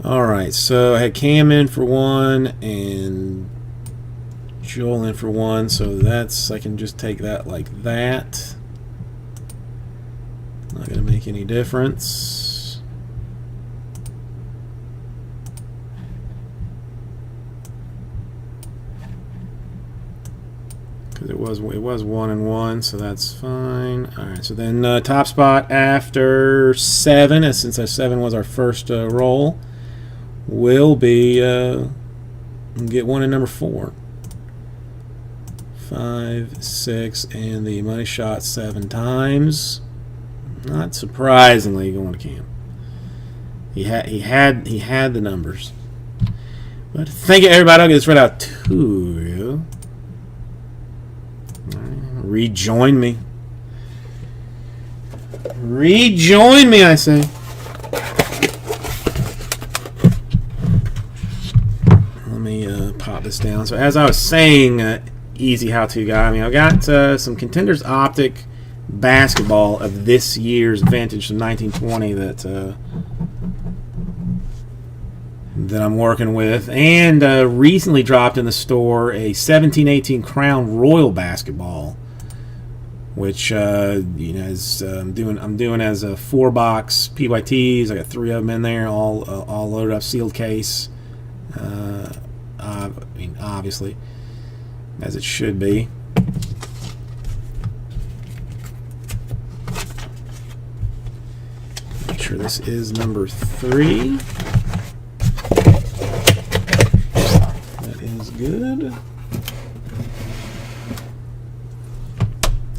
all right, so I had Cam in for one and Joel in for one, so that's, I can just take that like that. Not going to make any difference. Because it was 1 and 1, so that's fine. All right, so then top spot after 7, since 7 was our first roll, will be get one in number 4. 5, 6, and the money shot 7 times. Not surprisingly, going to Cam. He had the numbers. But thank you, everybody. I'll get this right out to you. Rejoin me. Rejoin me, I say. Let me pop this down. So as I was saying, easy how-to guy. I mean, I've got some Contenders Optic basketball of this year's vintage from 1920 that I'm working with, and recently dropped in the store a 17-18 Crown Royal basketball, which is I'm doing as a 4-box PYTs. I got 3 of them in there, all loaded up, sealed case. I mean, obviously, as it should be. Make sure this is number 3. That is good.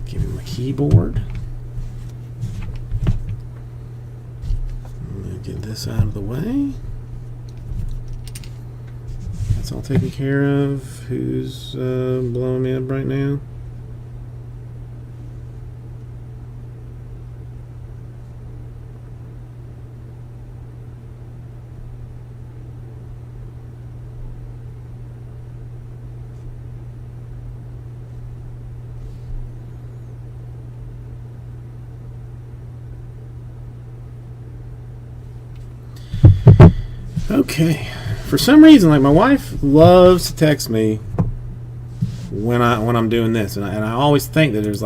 Give me my keyboard. I'm going to get this out of the way. That's all taken care of. Who's blowing me up right now? Okay. For some reason, like my wife loves to text me when I'm doing this, and I always think that there's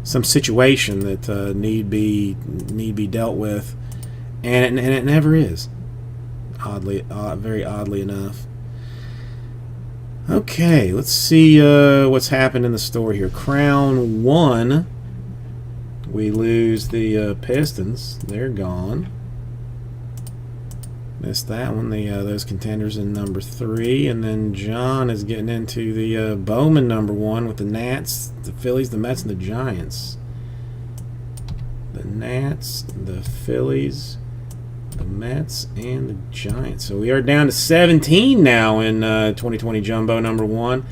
some situation that need be dealt with, and it never is. Very oddly enough. Okay, let's see what's happened in the store here. Crown won. We lose the Pistons. They're gone. Missed that one. Those contenders in number 3, and then John is getting into the Bowman number 1 with the Nats, the Phillies, the Mets, and the Giants. The Nats, the Phillies, the Mets, and the Giants. So we are down to 17 now in 2020 Jumbo number 1.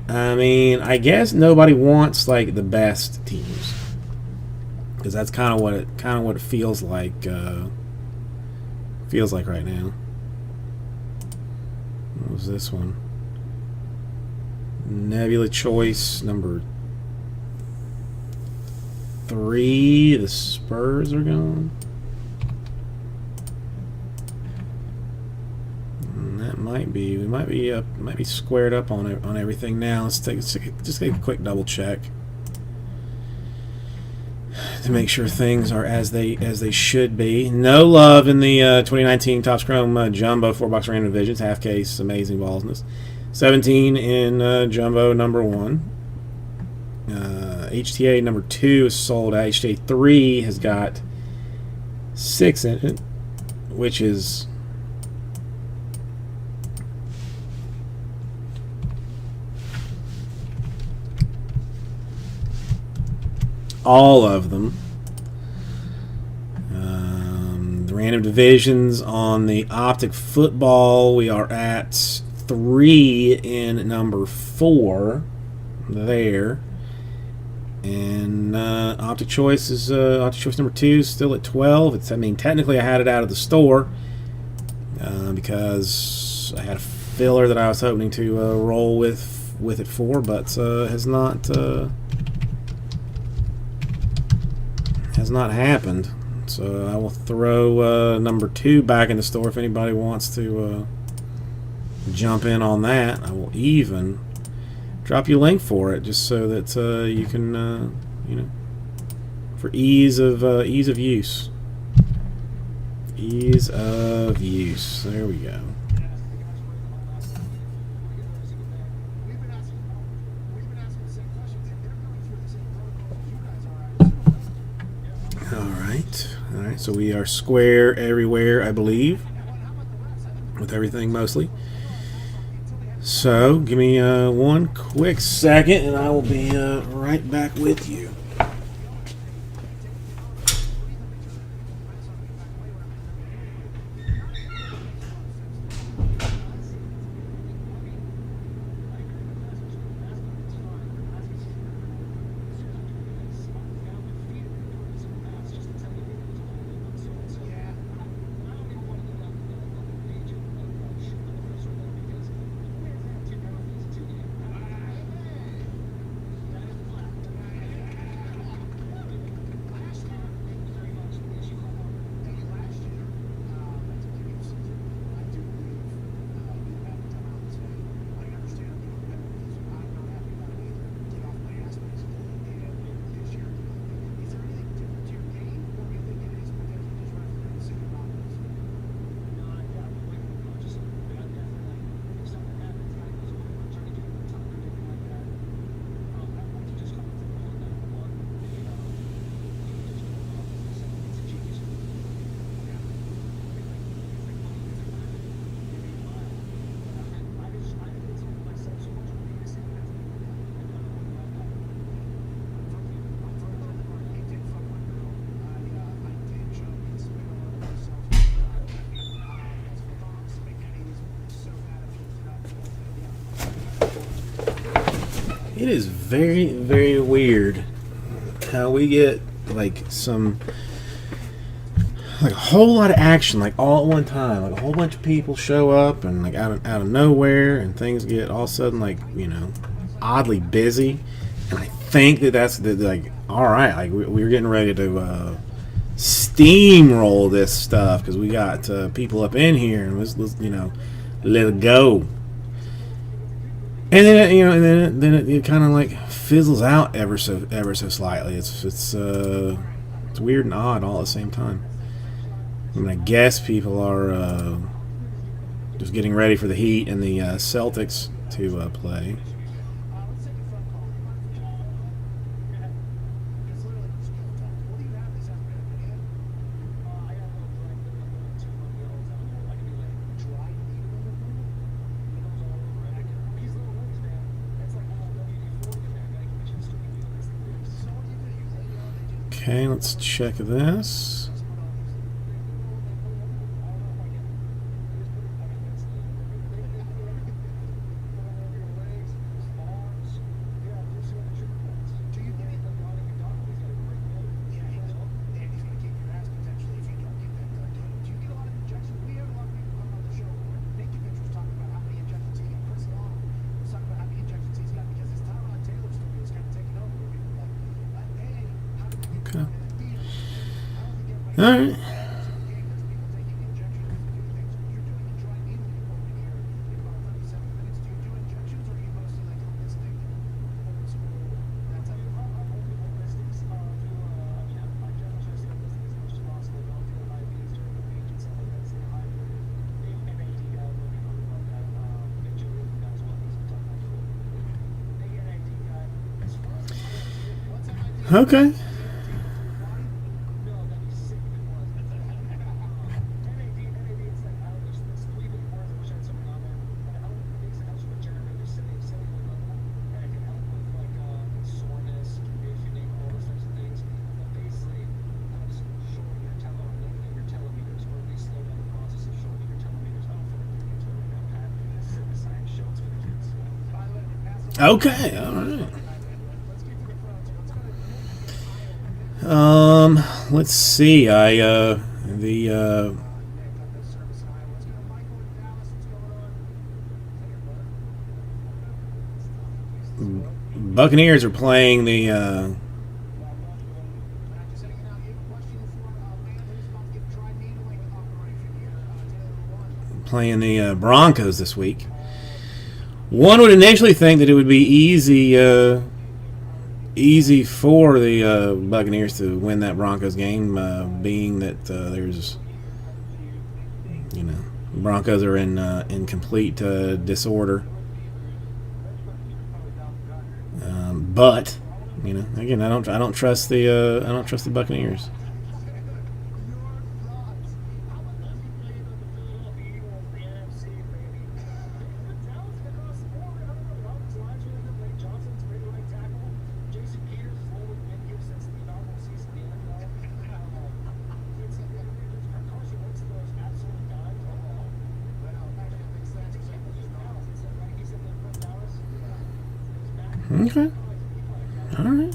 I mean, I guess nobody wants like the best teams, because that's kind of what it feels like. Feels like right now. What was this one? Nebula Choice number 3. The Spurs are gone. That might be. We might be squared up on everything now. Let's just take a quick double check to make sure things are as they should be. No love in the 2019 Topps Chrome Jumbo 4-box random divisions, half case, amazing ballsness. 17 in Jumbo number 1. HTA number 2 is sold out. HTA 3 has got 6 in it, which is all of them. The random divisions on the Optic Football, we are at 3 in number 4 there. And Optic Choice is Optic Choice number 2 is still at 12. I mean, technically I had it out of the store because I had a filler that I was hoping to roll with it for, but has not happened. So I will throw number 2 back in the store if anybody wants to jump in on that. I will even drop you a link for it, just so that you can, for ease of use. Ease of use. There we go. We've been asking the same questions, and they're going through the same protocol as you guys are. All right. So we are square everywhere, I believe, with everything mostly. So give me one quick second, and I will be right back with you. It is very, very weird how we get like a whole lot of action like all at one time. Like a whole bunch of people show up and like out of nowhere, and things get all of a sudden like, oddly busy. And I think that's like, all right, like we're getting ready to steamroll this stuff because we got people up in here, and let's let it go. And then it kind of like fizzles out ever so slightly. It's weird and odd all at the same time. I mean, I guess people are just getting ready for the Heat and the Celtics to play. Let's take a phone call. It's literally just kill time. What do you have this afternoon, man? I got a little dry needle in the 2-month-olds. I can do like dry needle in the room. Needles all over it. These little legs, man. That's like WD-40 in there. Gotta keep it just straight needle. That's the thing. So what do you do? You lay down, they just Okay, let's check this. Okay. All right. Okay. Okay, all right. Let's see. Buccaneers are playing the Broncos this week. One would initially think that it would be easy for the Buccaneers to win that Broncos game, being that there's, Broncos are in complete disorder. But again, I don't trust the Buccaneers. Okay. All right.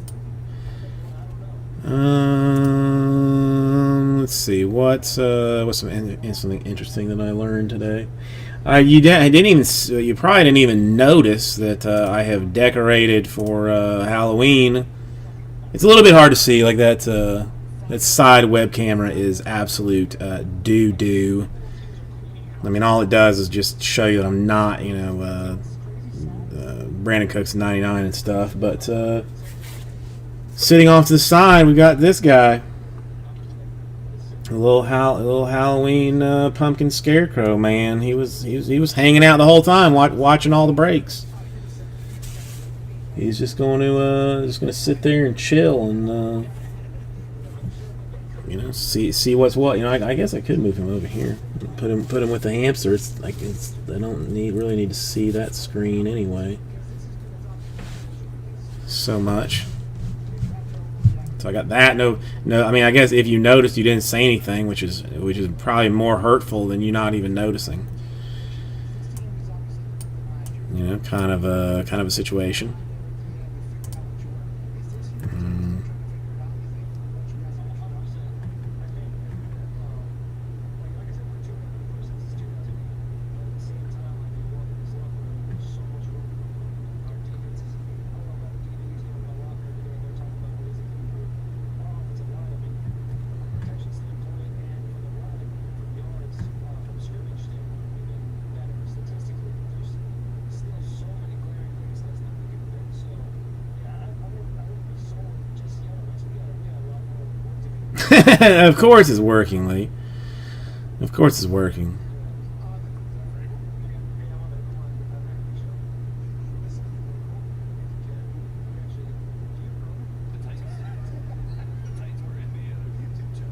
Let's see. What's something interesting that I learned today? You probably didn't even notice that I have decorated for Halloween. It's a little bit hard to see. Like that side web camera is absolute doo-doo. I mean, all it does is just show you that I'm not, Brandon Cooks 99 and stuff, but sitting off to the side, we got this guy, a little Halloween pumpkin scarecrow man. He was hanging out the whole time, watching all the breaks. He's just going to sit there and chill and see what's what. I guess I could move him over here, put him with the hamster. It's like they don't really need to see that screen anyway so much. So I got that. No. I mean, I guess if you noticed, you didn't say anything, which is probably more hurtful than you not even noticing. Kind of a situation. Of course it's working, Lee. Of course it's working. The Titans were in the other YouTube chat.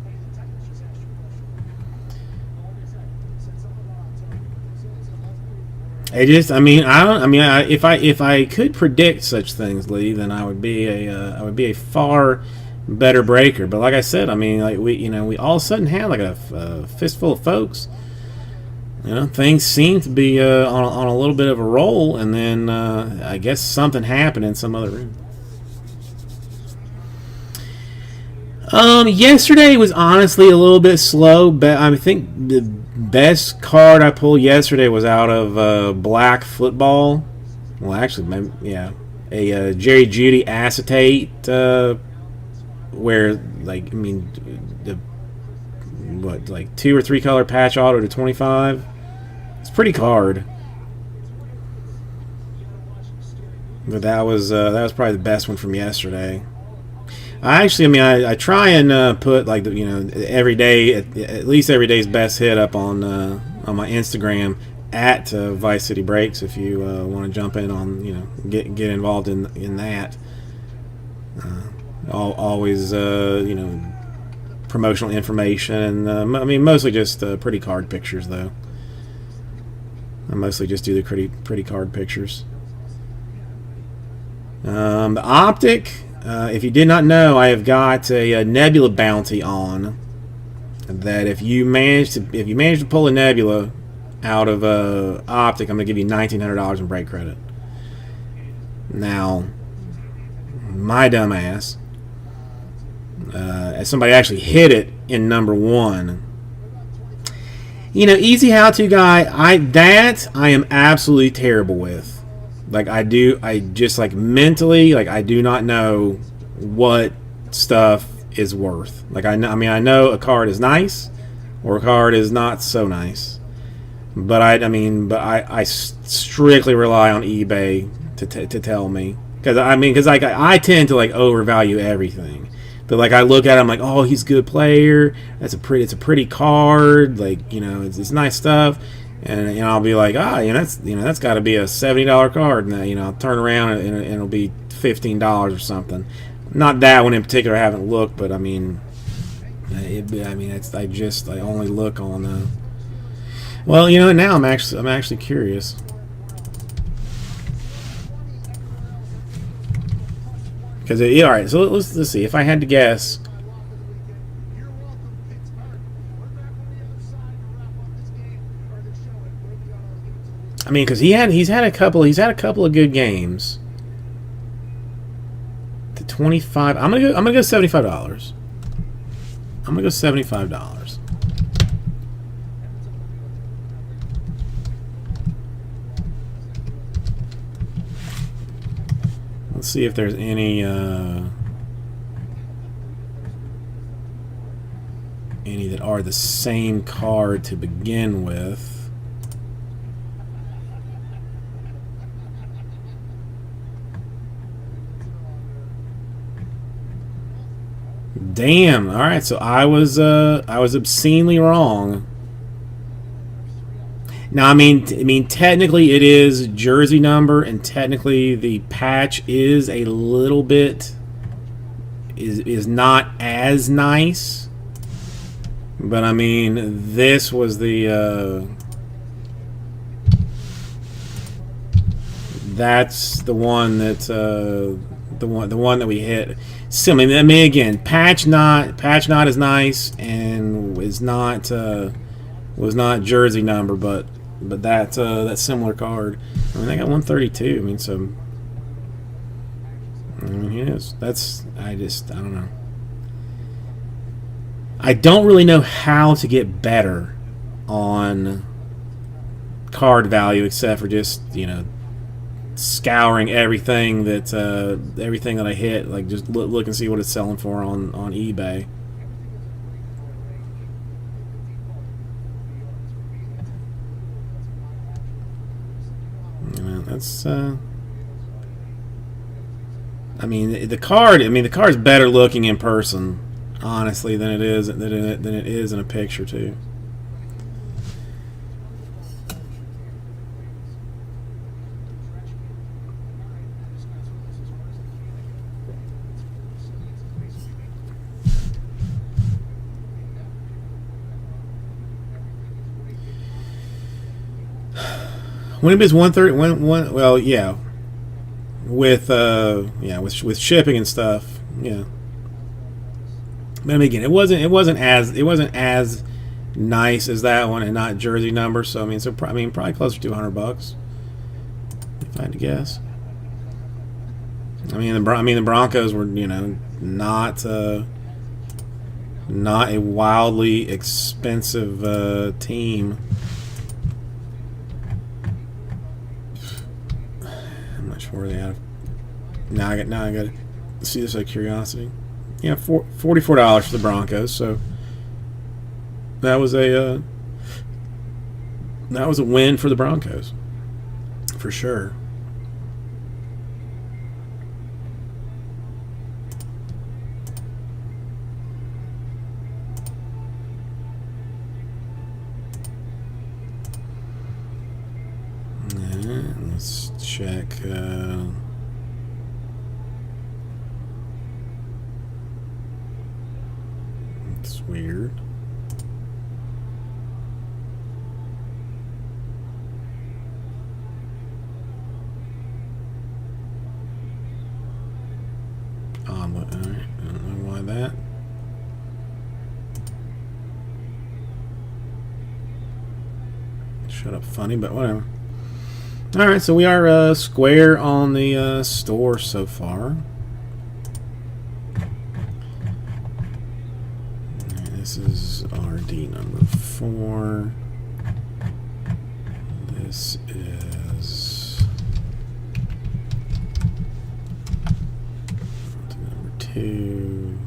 Hey, the Titans just asked you a question. Well, like I said, since I'm about to tell you what this is, and let's be I just, I mean, I don't. I mean, if I could predict such things, Lee, then I would be a far better breaker. But like I said, I mean, like we all of a sudden had like a fistful of folks. You know, things seem to be on a little bit of a roll, and then I guess something happened in some other room. Yesterday was honestly a little bit slow, but I think the best card I pulled yesterday was out of Black Football. Well, actually, yeah, a Jerry Jeudy acetate, where like I mean, like 2 or 3 color patch auto to 25. It's a pretty card. But that was probably the best one from yesterday. I try and put like every day at least every day's best hit up on my Instagram at Vice City Breaks if you want to jump in on get involved in that. Always promotional information, and I mean mostly just pretty card pictures though. I mostly just do the pretty card pictures. The Optic. If you did not know, I have got a Nebula bounty on. That if you manage to pull a Nebula out of Optic, I'm going to give you $1,900 in break credit. Now, my dumb ass, as somebody actually hit it in number 1. Easy how-to guy. I am absolutely terrible with. Like I just like mentally, like I do not know what stuff is worth. Like I know a card is nice, or a card is not so nice. But I strictly rely on eBay to tell me, because I tend to like overvalue everything. But like I look at it, I'm like, oh, he's a good player. It's a pretty card. Like it's nice stuff. And I'll be like, that's got to be a $70 card, and I'll turn around and it'll be $15 or something. Not that one in particular. I haven't looked, but I only look on. Well, now I'm actually curious. Because all right, so let's see. If I had to guess. You're welcome, Pittsburgh. We're back on the other side to wrap up this game or the show. And we'll be on our YouTube. I mean, because he's had a couple of good games. To 25, I'm gonna go $75. I'm gonna go $75. Let's see if there's any that are the same card to begin with. Damn. All right, so I was obscenely wrong. Now, I mean, technically it is jersey number, and technically the patch is a little bit is not as nice. But I mean, this was the that's the one that the one that we hit. Similarly, I mean, again, patch not as nice, and was not jersey number, but that similar card. I mean, they got 132. I mean, so I mean, yes, I don't know. I don't really know how to get better on card value, except for just scouring everything that I hit, like just look and see what it's selling for on eBay. That's mean, the card. I mean, the card's better looking in person, honestly, than it is in a picture too. When it was 130, well, yeah, with shipping and stuff, yeah. But I mean, again, it wasn't as nice as that one, and not jersey number. So I mean, probably closer to $200, if I had to guess. I mean, the Broncos were, not a wildly expensive team. Where are they at? Now I got to see this out of curiosity. Yeah, $44 for the Broncos. So that was a win for the Broncos, for sure. Let's check. It's weird. Omelet. All right. I don't know why that. Shut up, funny, but whatever. Alright, so we are square on the store so far. Right, this is RD number 4. This is number 2.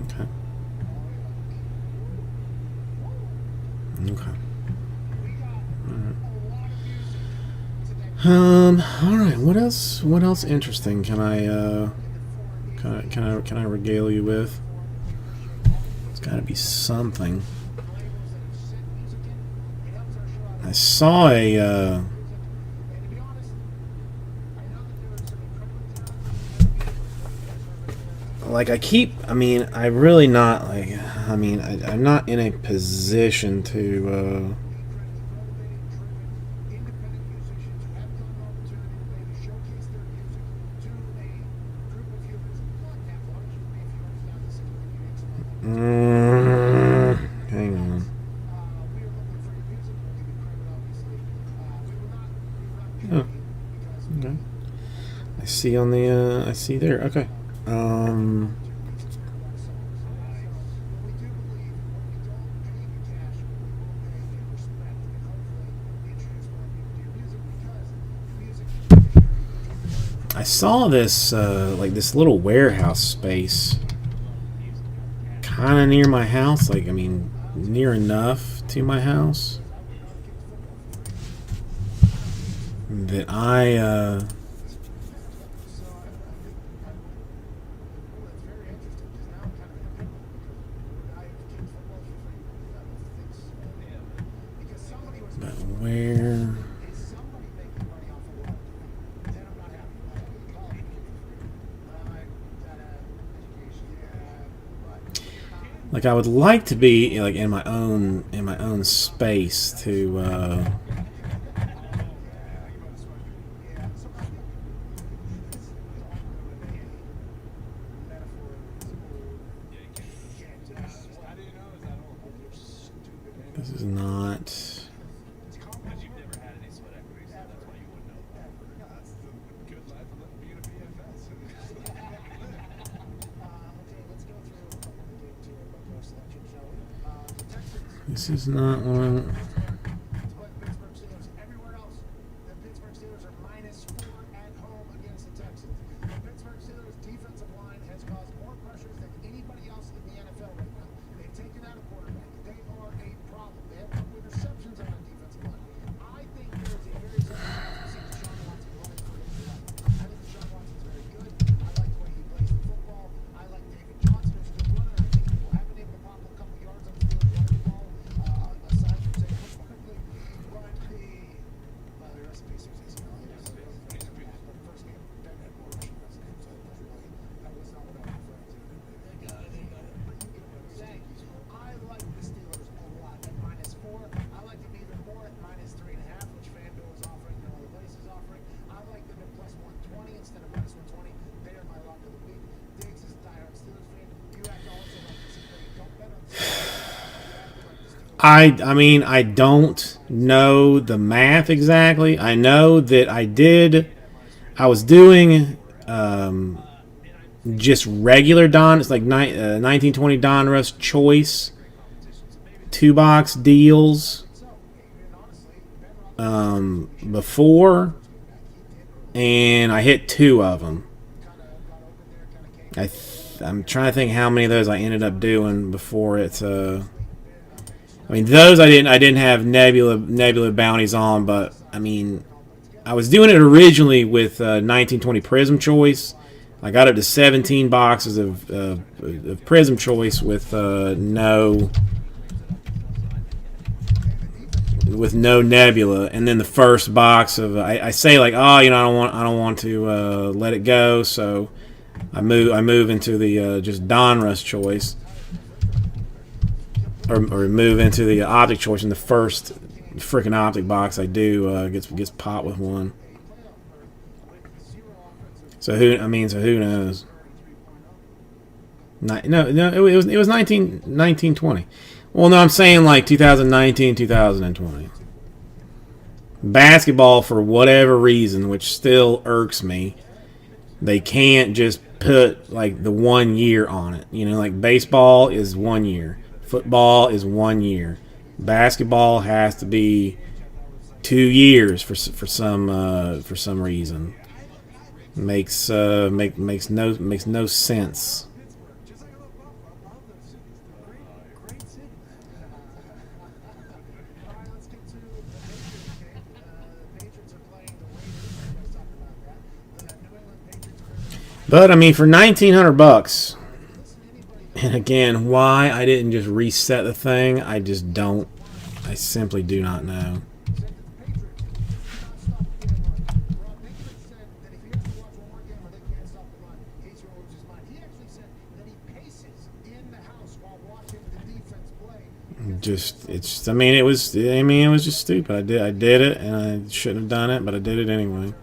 Okay. All right. What else? What else interesting can I regale you with? It's got to be something. I saw a. Like I'm really not I'm not in a position to. Hang on. Oh, okay. I see on the. I see there. Okay. I saw this like this little warehouse space kind of near my house, like near enough to my house that I but where. Like I would like to be like in my own space to this is not. This is not one. Everywhere else, the Pittsburgh Steelers are -4 at home against the Texans. The Pittsburgh Steelers defensive line has caused more pressures than anybody else in the NFL right now. They've taken out a quarterback. They are a problem. They have no interceptions on I mean, I don't know the math exactly. I know that I was doing just regular Don. It's like 1920 Donruss Choice 2-box deals before, and I hit 2 of them. I'm trying to think how many of those I ended up doing before it. I mean, those I didn't have Nebula bounties on, but I mean, I was doing it originally with 1920 Prism Choice. I got up to 17 boxes of Prism Choice with no Nebula, and then the first box of I say like, oh, you know, I don't want to let it go, so I move into the just Donruss Choice, or move into the Optic Choice, and the first freaking Optic box I do gets popped with one. So who knows? It was 1920. Well, no, I'm saying like 2019, 2020. Basketball, for whatever reason, which still irks me, they can't just put like the 1 year on it. You know, like baseball is 1 year, football is 1 year, basketball has to be 2 years for some reason. Makes no sense. But I mean, for $1,900, and again, why I didn't just reset the thing, I simply do not know. I mean, it was just stupid. I did it, and I shouldn't have done it, but I did it anyway.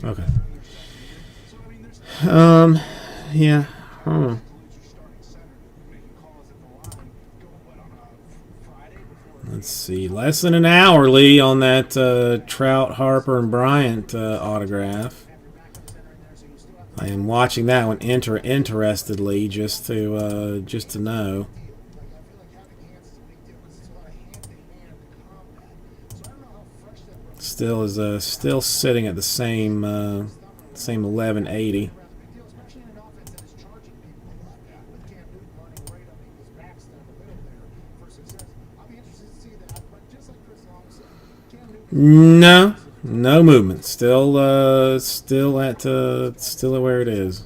Okay. Yeah. Let's see. Less than an hour, Lee, on that Trout, Harper, and Bryant autograph. I am watching that one interestedly, just to know. Still sitting at the same 1180. No movement. Still at where it is.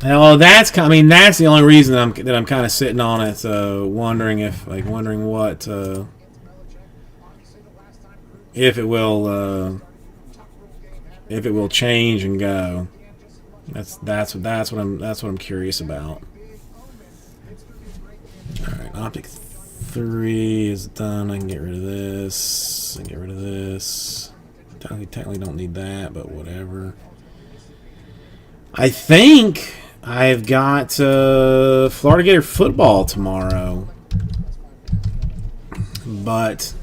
Well, that's the only reason that I'm kind of sitting on it, wondering what if it will change and go. That's what I'm curious about. All right, Optic 3 is done. I can get rid of this. I can get rid of this. Technically don't need that, but whatever. I think I've got Florida Gator football tomorrow. but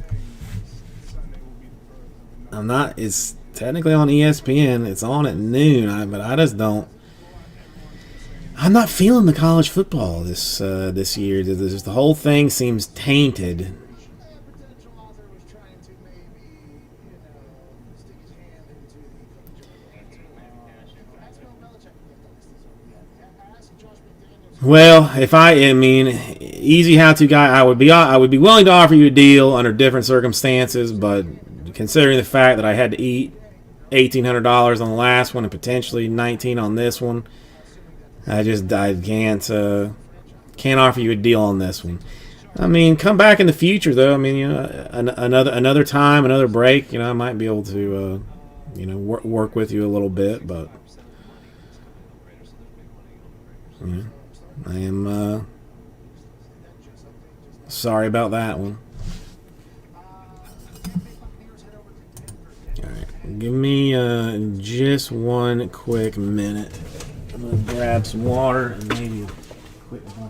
I'm not. It's technically on ESPN. It's on at noon. But I just don't. I'm not feeling the college football this year. The whole thing seems tainted. A potential author was trying to maybe, stick his hand into the Ask Bill Belichick if they've done this over yet. Ask Josh McDaniels. Well, if I mean, easy how-to guy, I would be willing to offer you a deal under different circumstances, but considering the fact that I had to eat $1,800 on the last one and potentially $19 on this one, I can't offer you a deal on this one. I mean, come back in the future though. I mean, another time, another break. I might be able to work with you a little bit, but I am sorry about that one. All right, give me just one quick minute. I'm gonna grab some water and maybe a quick bite.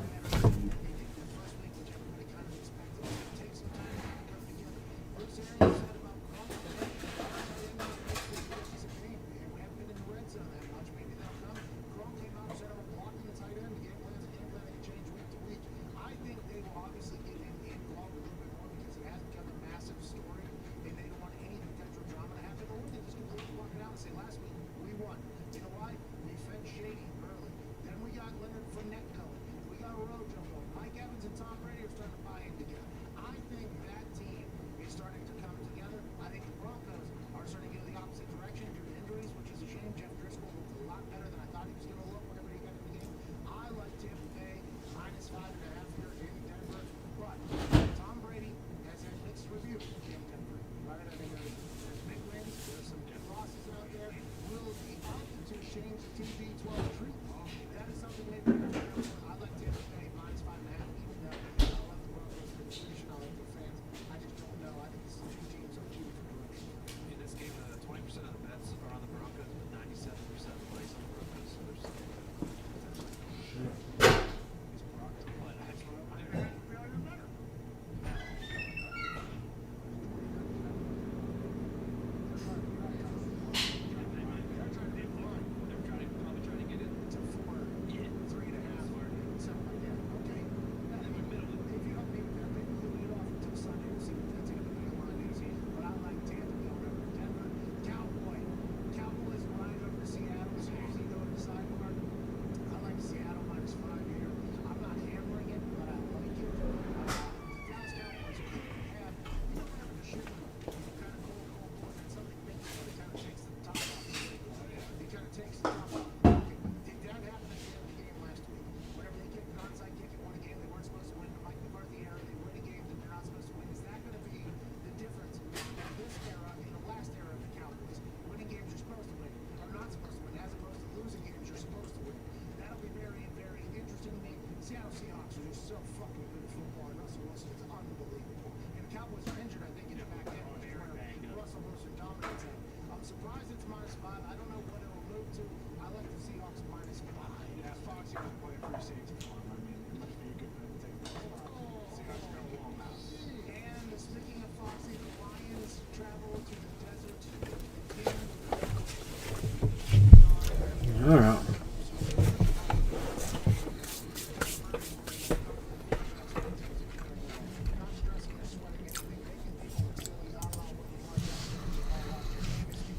All right.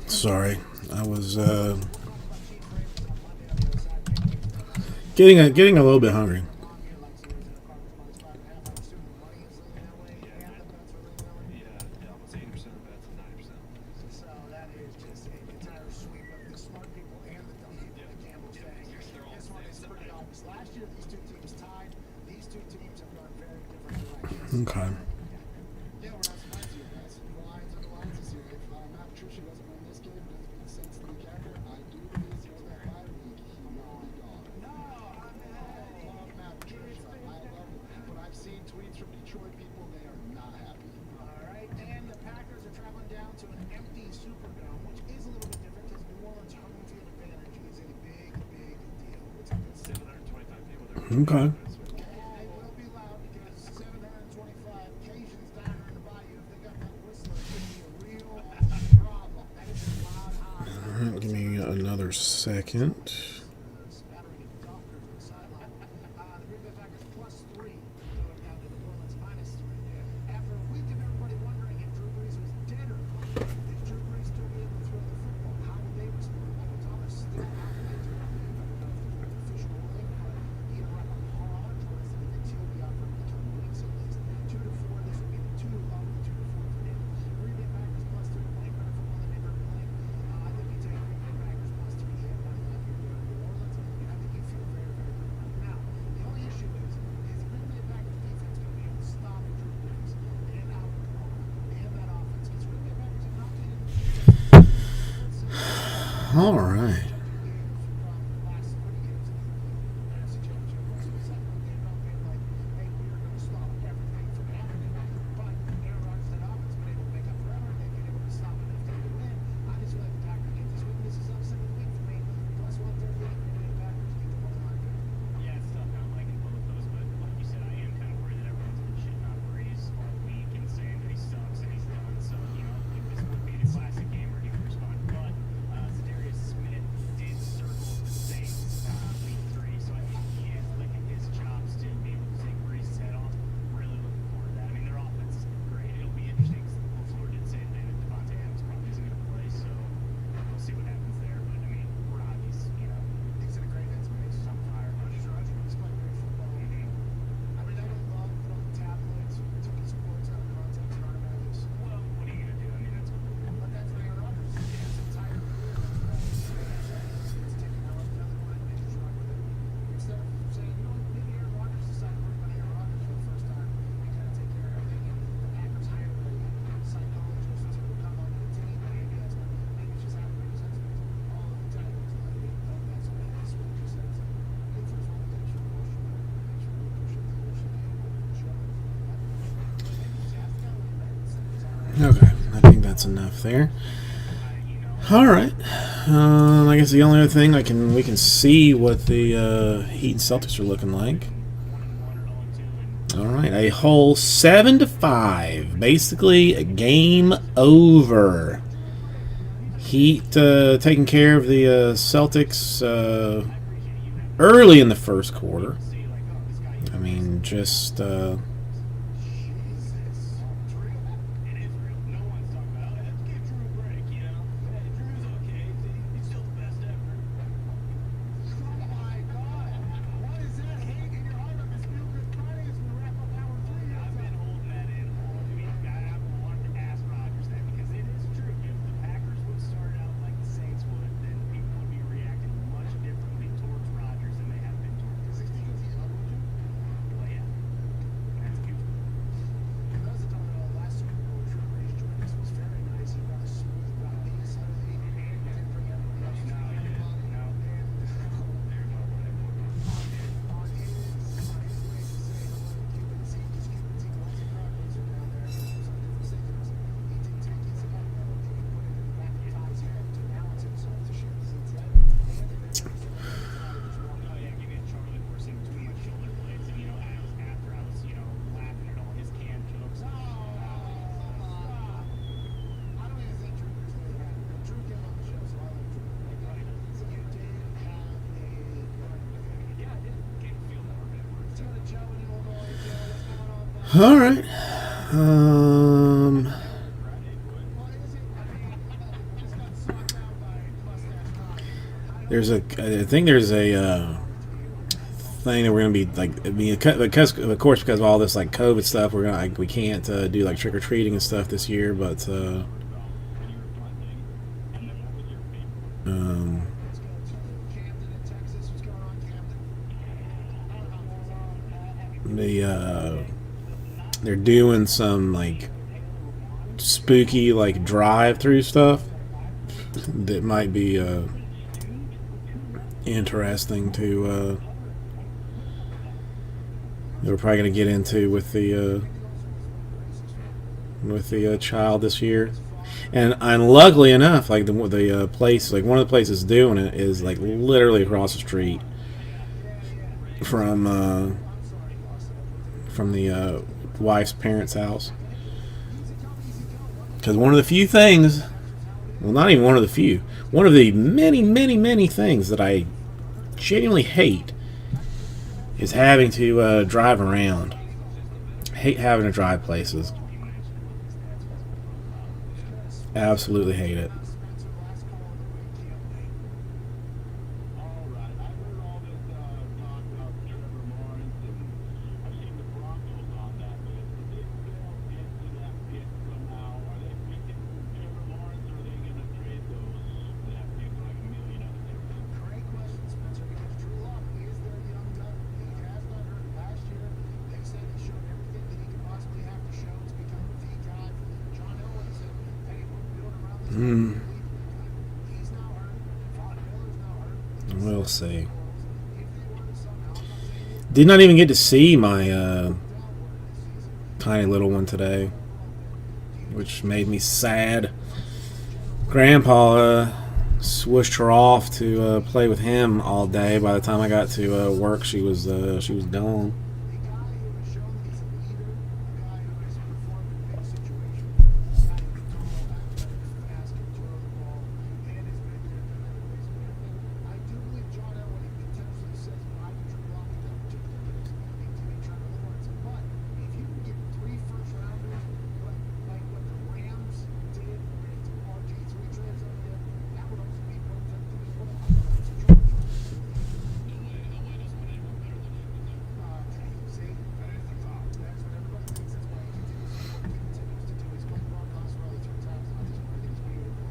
Sorry, I was getting a little bit hungry. Okay. Okay. second. Spattering at the doctors on the sideline. The Green Bay Packers +3, going down to the Orleans -3. After a week of everybody wondering if Drew Brees was dead or not, if Drew Brees still be able to throw the football, how would they respond? Michael Thomas still out there. I don't know if the official ruling, but Ian Rappaport joins them in the TLB out for a couple weeks at least. 2 to 4. This would be the 2 of the 2 to 4 for him. Green Bay Packers +3 playing better football than they've ever played. I think you take Green Bay Packers +3. You have money line here down in New Orleans, and I think you feel very, very good about it. Now, the only issue is Green Bay Packers defense going to be able to stop Drew Brees and Alvin Kamara and that offense? Because Green Bay Packers have not been in the defense. All right. Yeah, it's tough not liking both those, but like you said, I am kind of worried that everyone's been shitting on Breeze all week and saying that he sucks and he's done. So, you know, I think this would be the classic game where he would respond. But Zadarius Smith did circle the Saints week 3, so I think he is licking his chops to be able to take Breeze's head off. Really looking forward to that. I mean, their offense is great. It'll be interesting because LaFleur did say today that Devontae Adams probably isn't going to play, so we'll see what happens there. But, I mean, Rodgers, you know, He's in a great headspace. I'm tired. He's playing great football. I mean, I don't love it on the tabloids. Took his quotes out of context. You know what I mean? Well, what are you going to do? I mean, that's But that's Aaron Rodgers. His entire career. It's taken out another one and just run with it. Instead of saying, you know what, maybe Aaron Rodgers decided to work on Aaron Rodgers for the first time and kind of take care of everything. And the Packers hired a psychologist to come on the team. Maybe that's what, maybe it's just having his husband all the time. It's like, oh, that's what it is. What you said. It's like, hey, first of all, thanks for pushing it. Thanks for pushing the bullshit and show it. Maybe just ask them and Okay, I think that's enough there. All right. I guess the only other thing we can see what the Heat and Celtics are looking like. All right, a whole 7-5, basically a game over. Heat taking care of the Celtics early in the first quarter. I mean, just. It is real. No one's talking about it. Let's give Drew a break, you know? Hey, Drew's okay. He's still the best ever. Oh my God! What is that hate in your heart? It's Feel Good Friday as we wrap up hour 3. I've been holding that in all week. I wanted to ask Rodgers that because it is true. If the Packers would start out like the Saints would, then people would be reacting much differently towards Rodgers than they have been towards the Saints. Well, yeah. That's huge. For those that don't know, last Super Bowl, Drew Brees joined us was very nice. He brought a smooth rugby, so he didn't bring everybody else. No, he didn't. No. There's no way. On his way to say hello to Cuban team, because Cuban team was a crowd loser down there. It was on different stages. He did take his elbow and he put it in the back of Todd's head to balance himself to share the seats head. And then there was a Oh yeah, give me a Charlie horse in between my shoulder blades, and you know, after I was, you know, laughing at all his canned jokes. I don't even think Drew was really happy. But Drew came on the show, so I like Drew. So you did have a run with him. Yeah, I did. Can't feel that or whatever. Let's go to Joe in Illinois. Joe, what's going on, bud? All right. Friday, boy. What is it? I mean, just got socked out by Mustache Todd. There's I think there's a thing that we're gonna be like. I mean, because of course, because of all this like COVID stuff, we can't do like trick or treating and stuff this year. But When you were punting, and then what was your favorite? Let's go to Camden in Texas. What's going on, Camden? they're doing some like spooky like drive-through stuff that might be interesting to. We're probably going to get into with the child this year, and luckily enough, like the place, like one of the places doing it is like literally across the street from the wife's parents' house. Because one of the few things Well, not even one of the few. One of the many, many, many things that I genuinely hate is having to drive around. I hate having to drive places. Absolutely hate it. Spencer, last call of the week campaign. All right. I heard all this talk about Trevor Lawrence, and I've seen the Broncos on that list. If they fail into that pick somehow, are they picking Trevor Lawrence, or are they going to trade that pick for like $1 million out of there? Great question, Spencer, because Drew Lock is their young gun. He has not hurt last year. They said he showed everything that he could possibly have to show to become the guy for them. John Elway said, hey, we're building around this guy. He's now hurt. Von Miller's now hurt. We'll see. If they were to somehow, I'm not saying it's Did not even get to see my downward this season, tiny little one today, which made me sad. Grandpa swooshed her off to play with him all day. By the time I got to work, she was gone. a guy who has shown that he's a leader, a guy who has performed in big situations, a guy who's tall, athletic, fast, can throw the ball, and has been there in other ways. And I do believe John Elway potentially says, I can Drew Lock at that particular case, including Trevor Lawrence. But if you can get 3 first-rounders, like what the Rams did, where they took RG3 trades over there, that would also be one of them too as well. I thought it was a trade. See, that's what everybody thinks. That's why he continues to do. He's played Ron Osweiler 3 times now. This one I think is beautiful.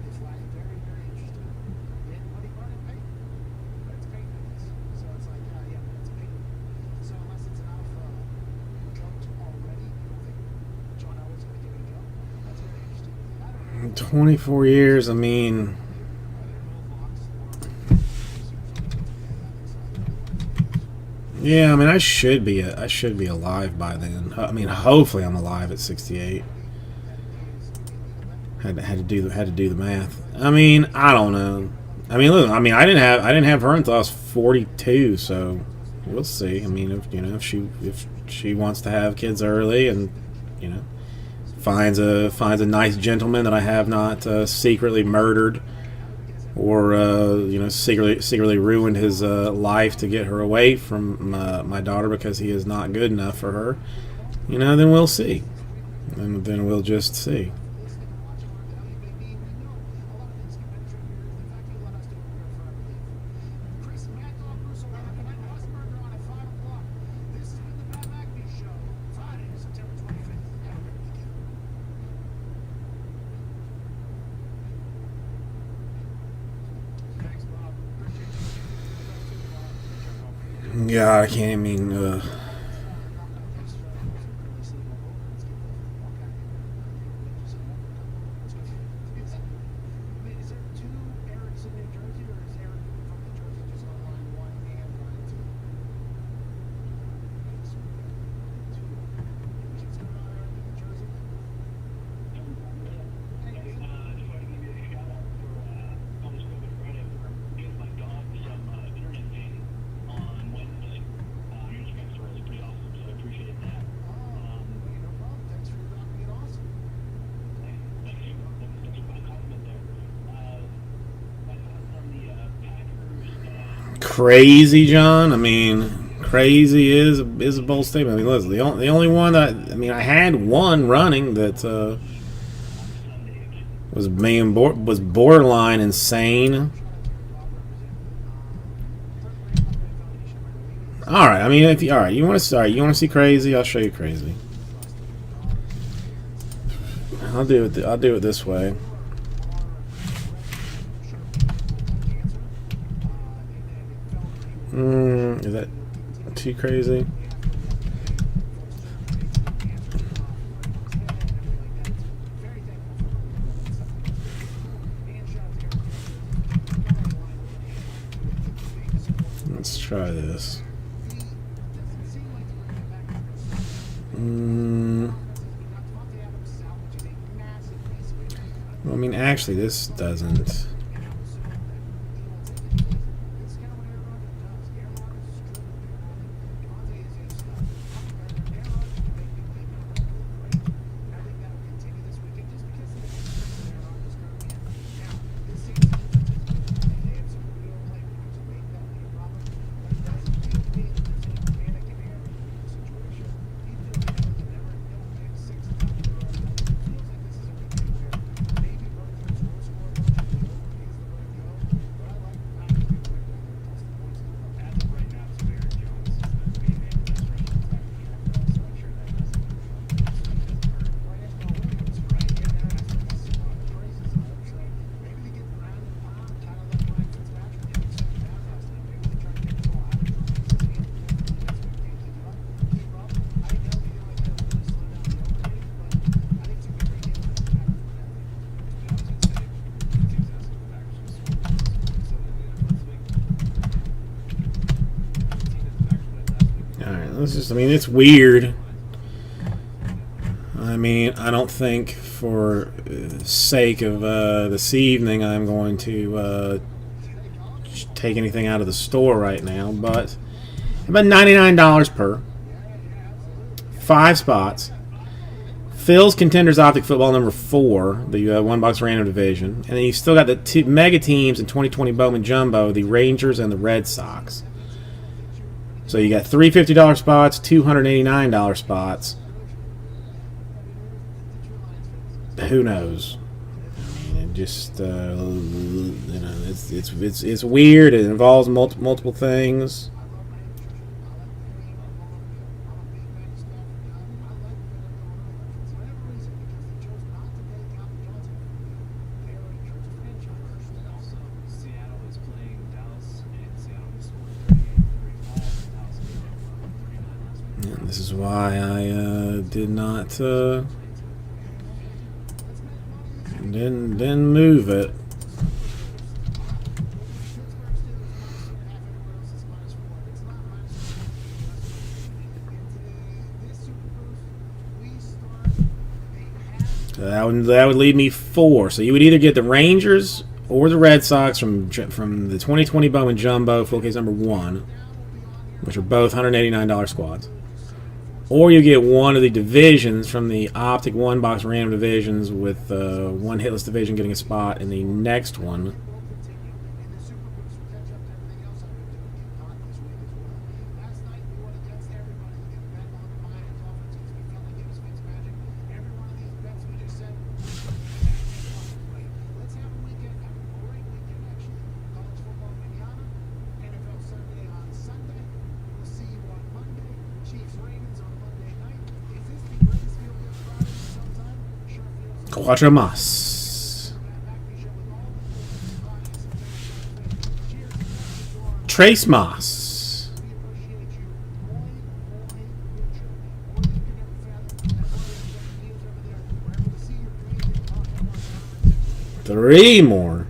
It's like very, very interesting. And what he learned at Peyton. But it's Peyton in this. So it's like, yeah, but it's Peyton. So unless it's an alpha goat already, you don't think John Elway's going to give it a go? That's very interesting. I don't know. 24 years. I mean, yeah. I mean, I should be alive by then. I mean, hopefully, I'm alive at 68. Had to do the math. I mean, I don't know. I mean, look. I mean, I didn't have her until I was 42. So we'll see. I mean, if she wants to have kids early, and finds a nice gentleman that I have not secretly murdered, or secretly ruined his life to get her away from my daughter because he is not good enough for her, then we'll see. And then we'll just see. Chris Matlock, Russo, and Mike Osberger on at 5 o'clock. This has been the Pat McAfee Show, Friday, September 25th. Have a great weekend. Thanks, Bob. Appreciate you. Yeah, I can't. I mean, Is there 2 Erics in New Jersey, or is Eric from New Jersey just on line 1 and line 2? What's going on, Eric, in New Jersey? Hey, no problem. Thanks for being awesome. crazy, John. I mean, crazy is a bold statement. I mean, listen, the only one that I had one running that was borderline insane. All right, I mean, if you you want to see crazy, I'll show you crazy. I'll do it this way. Is that too crazy? Let's try this. Well, I mean, actually, this doesn't. All right, let's just. I mean, it's weird. I mean, I don't think for sake of this evening I'm going to take anything out of the store right now, but about $99 per. 5 spots. Phil's Contenders Optic Football number 4, the one box random division, and then you still got the 2 mega teams in 2020 Bowman Jumbo, the Rangers and the Red Sox. So you got 3 $50 spots, 2 $189 spots. Who knows? I mean, it just you know, it's weird. It involves multiple things. Also, Seattle is playing Dallas, and Seattle just scored 38 Dallas gave up 39 last week. And this is why I did not didn't move it. So that would leave me 4. So you would either get the Rangers or the Red Sox from the 2020 Bowman Jumbo, full case number 1, which are both $189 squads. Or you get one of the divisions from the Optic one box random divisions, with one hitless division getting a spot in the next one. Cuatro más. Trace Moss. Three more.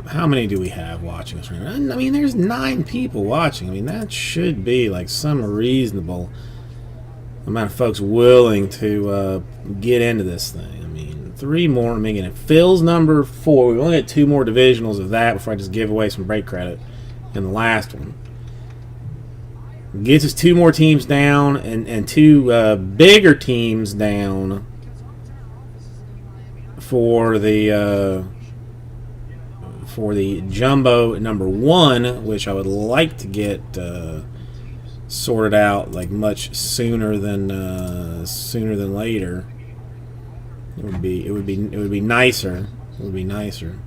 How many do we have watching us right now? I mean, there's 9 people watching. I mean, that should be like some reasonable amount of folks willing to get into this thing. I mean, 3 more. I'm making it Phil's number 4. We only got 2 more divisionals of that before I just give away some break credit in the last one. Gets us 2 more teams down and 2 bigger teams down for the Jumbo number 1, which I would like to get sorted out like much sooner than later. It would be nicer. It would be nicer.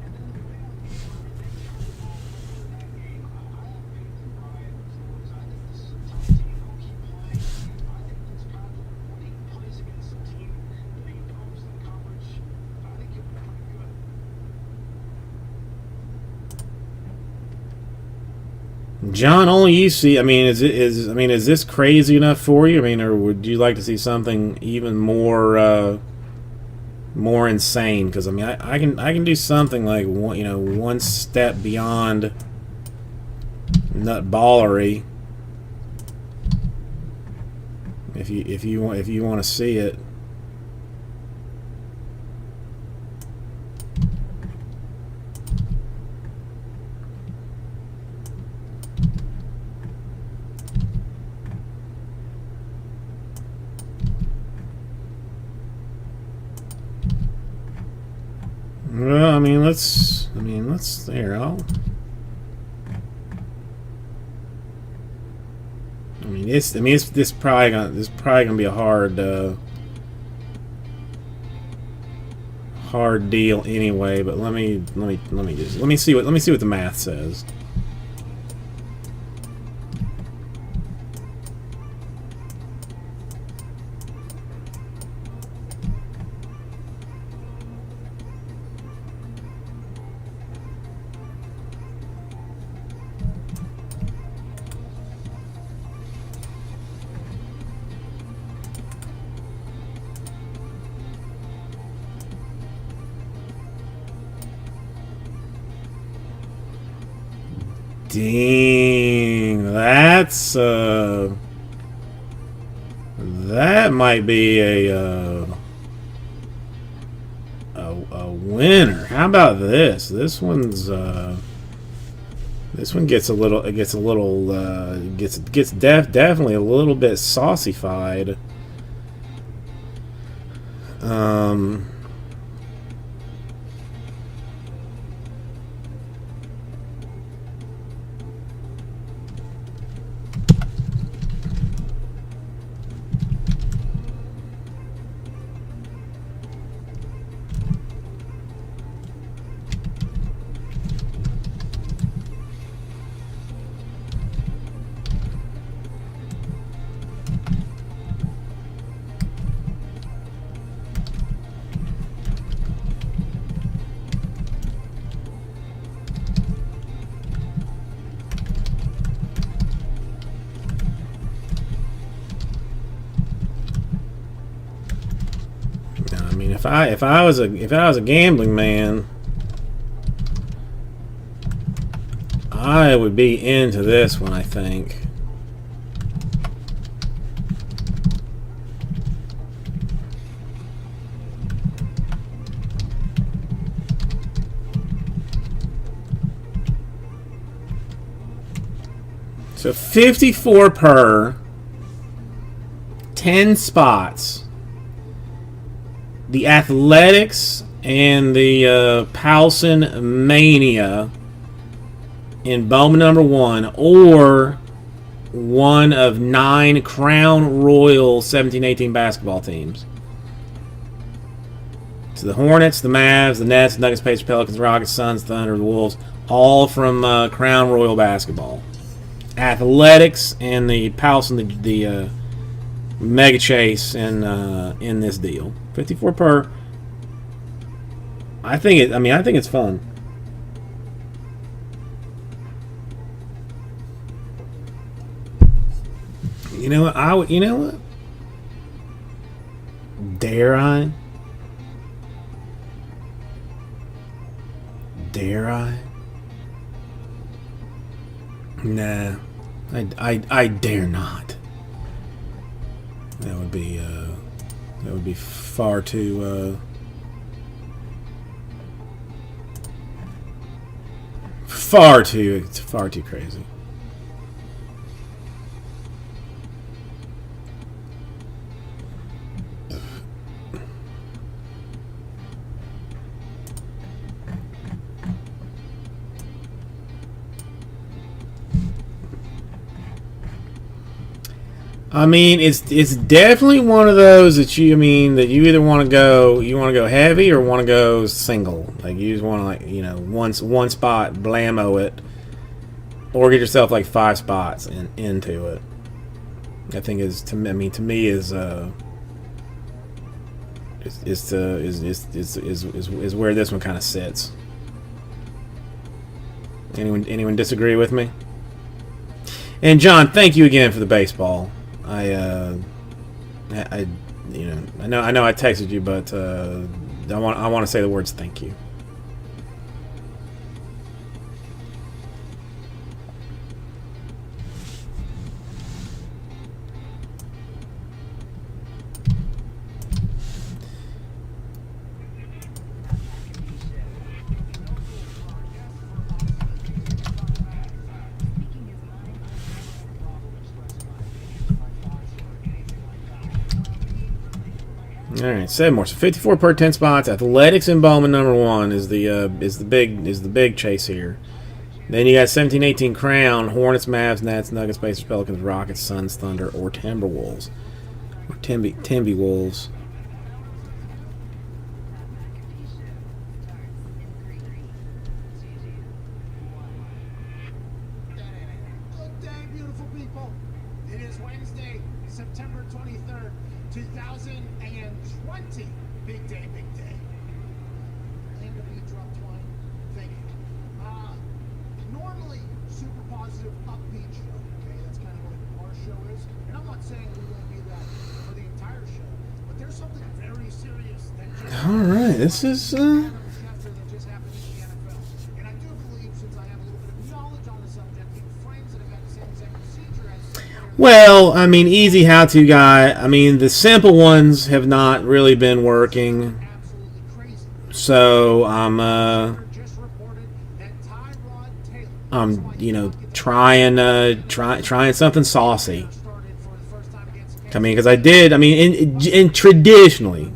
John, only you see. I mean, is this crazy enough for you? I mean, or would you like to see something even more insane? Because I mean, I can do something like one step beyond nutballery. If you want to see it. Well, I mean, let's there. This probably gonna be a hard deal anyway. But let me see what the math says. Dang, that's that might be a winner. How about this? This one gets a little. It gets a little. Gets definitely a little bit saucified. I mean, if I was a gambling man, I would be into this one, I think. So 54 per 10 spots. The Athletics and the Powelson Mania in Bowman number 1, or one of 9 Crown Royal 17-18 basketball teams. So the Hornets, the Mavs, the Nets, Nuggets, Pacers, Pelicans, Rockets, Suns, Thunder, the Wolves, all from Crown Royal basketball. Athletics and the Powelson, the Mega Chase in this deal. 54 per. I think it's fun. You know what? You know what? Dare I? Dare I? Nah. I dare not. That would be far too it's far too crazy. I mean, it's definitely one of those that you either want to go heavy or want to go single. Like you just want to one spot blammo it, or get yourself like 5 spots into it. I think to me is where this one kind of sits. Anyone disagree with me? And John, thank you again for the baseball. I know I texted you, but I want to say the words thank you. All right, 7 more. So 54 per 10 spots. Athletics and Bowman number 1 is the big chase here. Then you got 17-18 Crown, Hornets, Mavs, Nets, Nuggets, Pacers, Pelicans, Rockets, Suns, Thunder, or Timberwolves, or Timby Wolves. Good day, beautiful people. It is Wednesday, September 23rd, 2020. Big day, big day. And if you drop 20, thank you. Normally, super positive, upbeat show. Okay, that's kind of what our show is. And I'm not saying we won't be that for the entire show, but there's something very serious that just All right, this is. that just happened in the NFL. And I do believe, since I have a little bit of knowledge on the subject, Well, I mean, easy how-to guy. I mean, the simple ones have not really been working. Absolutely crazy. So Just reported that Tyrod Taylor trying something saucy. started for the first time against Kansas. I mean, because I did. I mean, in traditionally,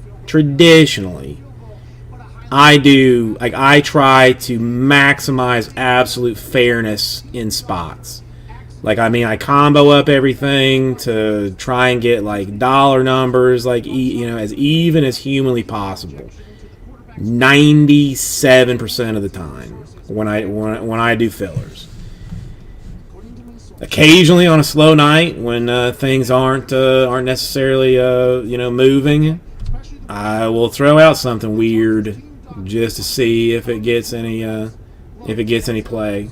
I do like I try to maximize absolute fairness in spots. Like, I mean, I combo up everything to try and get like dollar numbers, like as even as humanly possible. 97% of the time when I do fillers. Occasionally on a slow night when things aren't necessarily moving, I will throw out something weird just to see if it gets any play.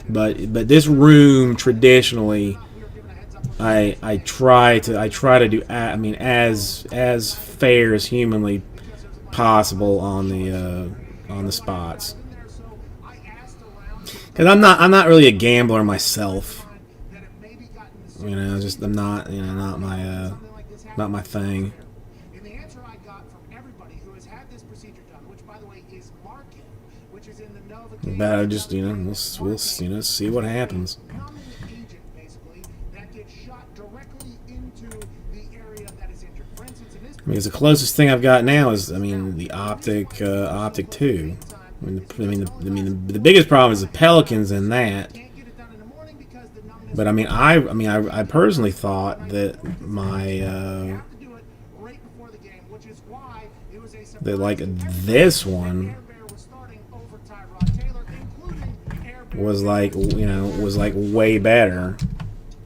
But this room traditionally, I try to do as fair as humanly possible on the spots. Because I'm not really a gambler myself. I'm not my thing. And the answer I got from everybody who has had this procedure done, which by the way is Markin, which is in the Novocaine. But just we'll see what happens. Common agent, basically, that gets shot directly into the area that is injured. For instance, in this I mean, the closest thing I've got now is the Optic 2. The biggest problem is the Pelicans in that. can't get it done in the morning because the numbness. But I personally thought that my have to do it right before the game, which is why it was a surprise that like to everybody this that one Air Bear was starting over Tyrod Taylor, including Air Bear. was like way better.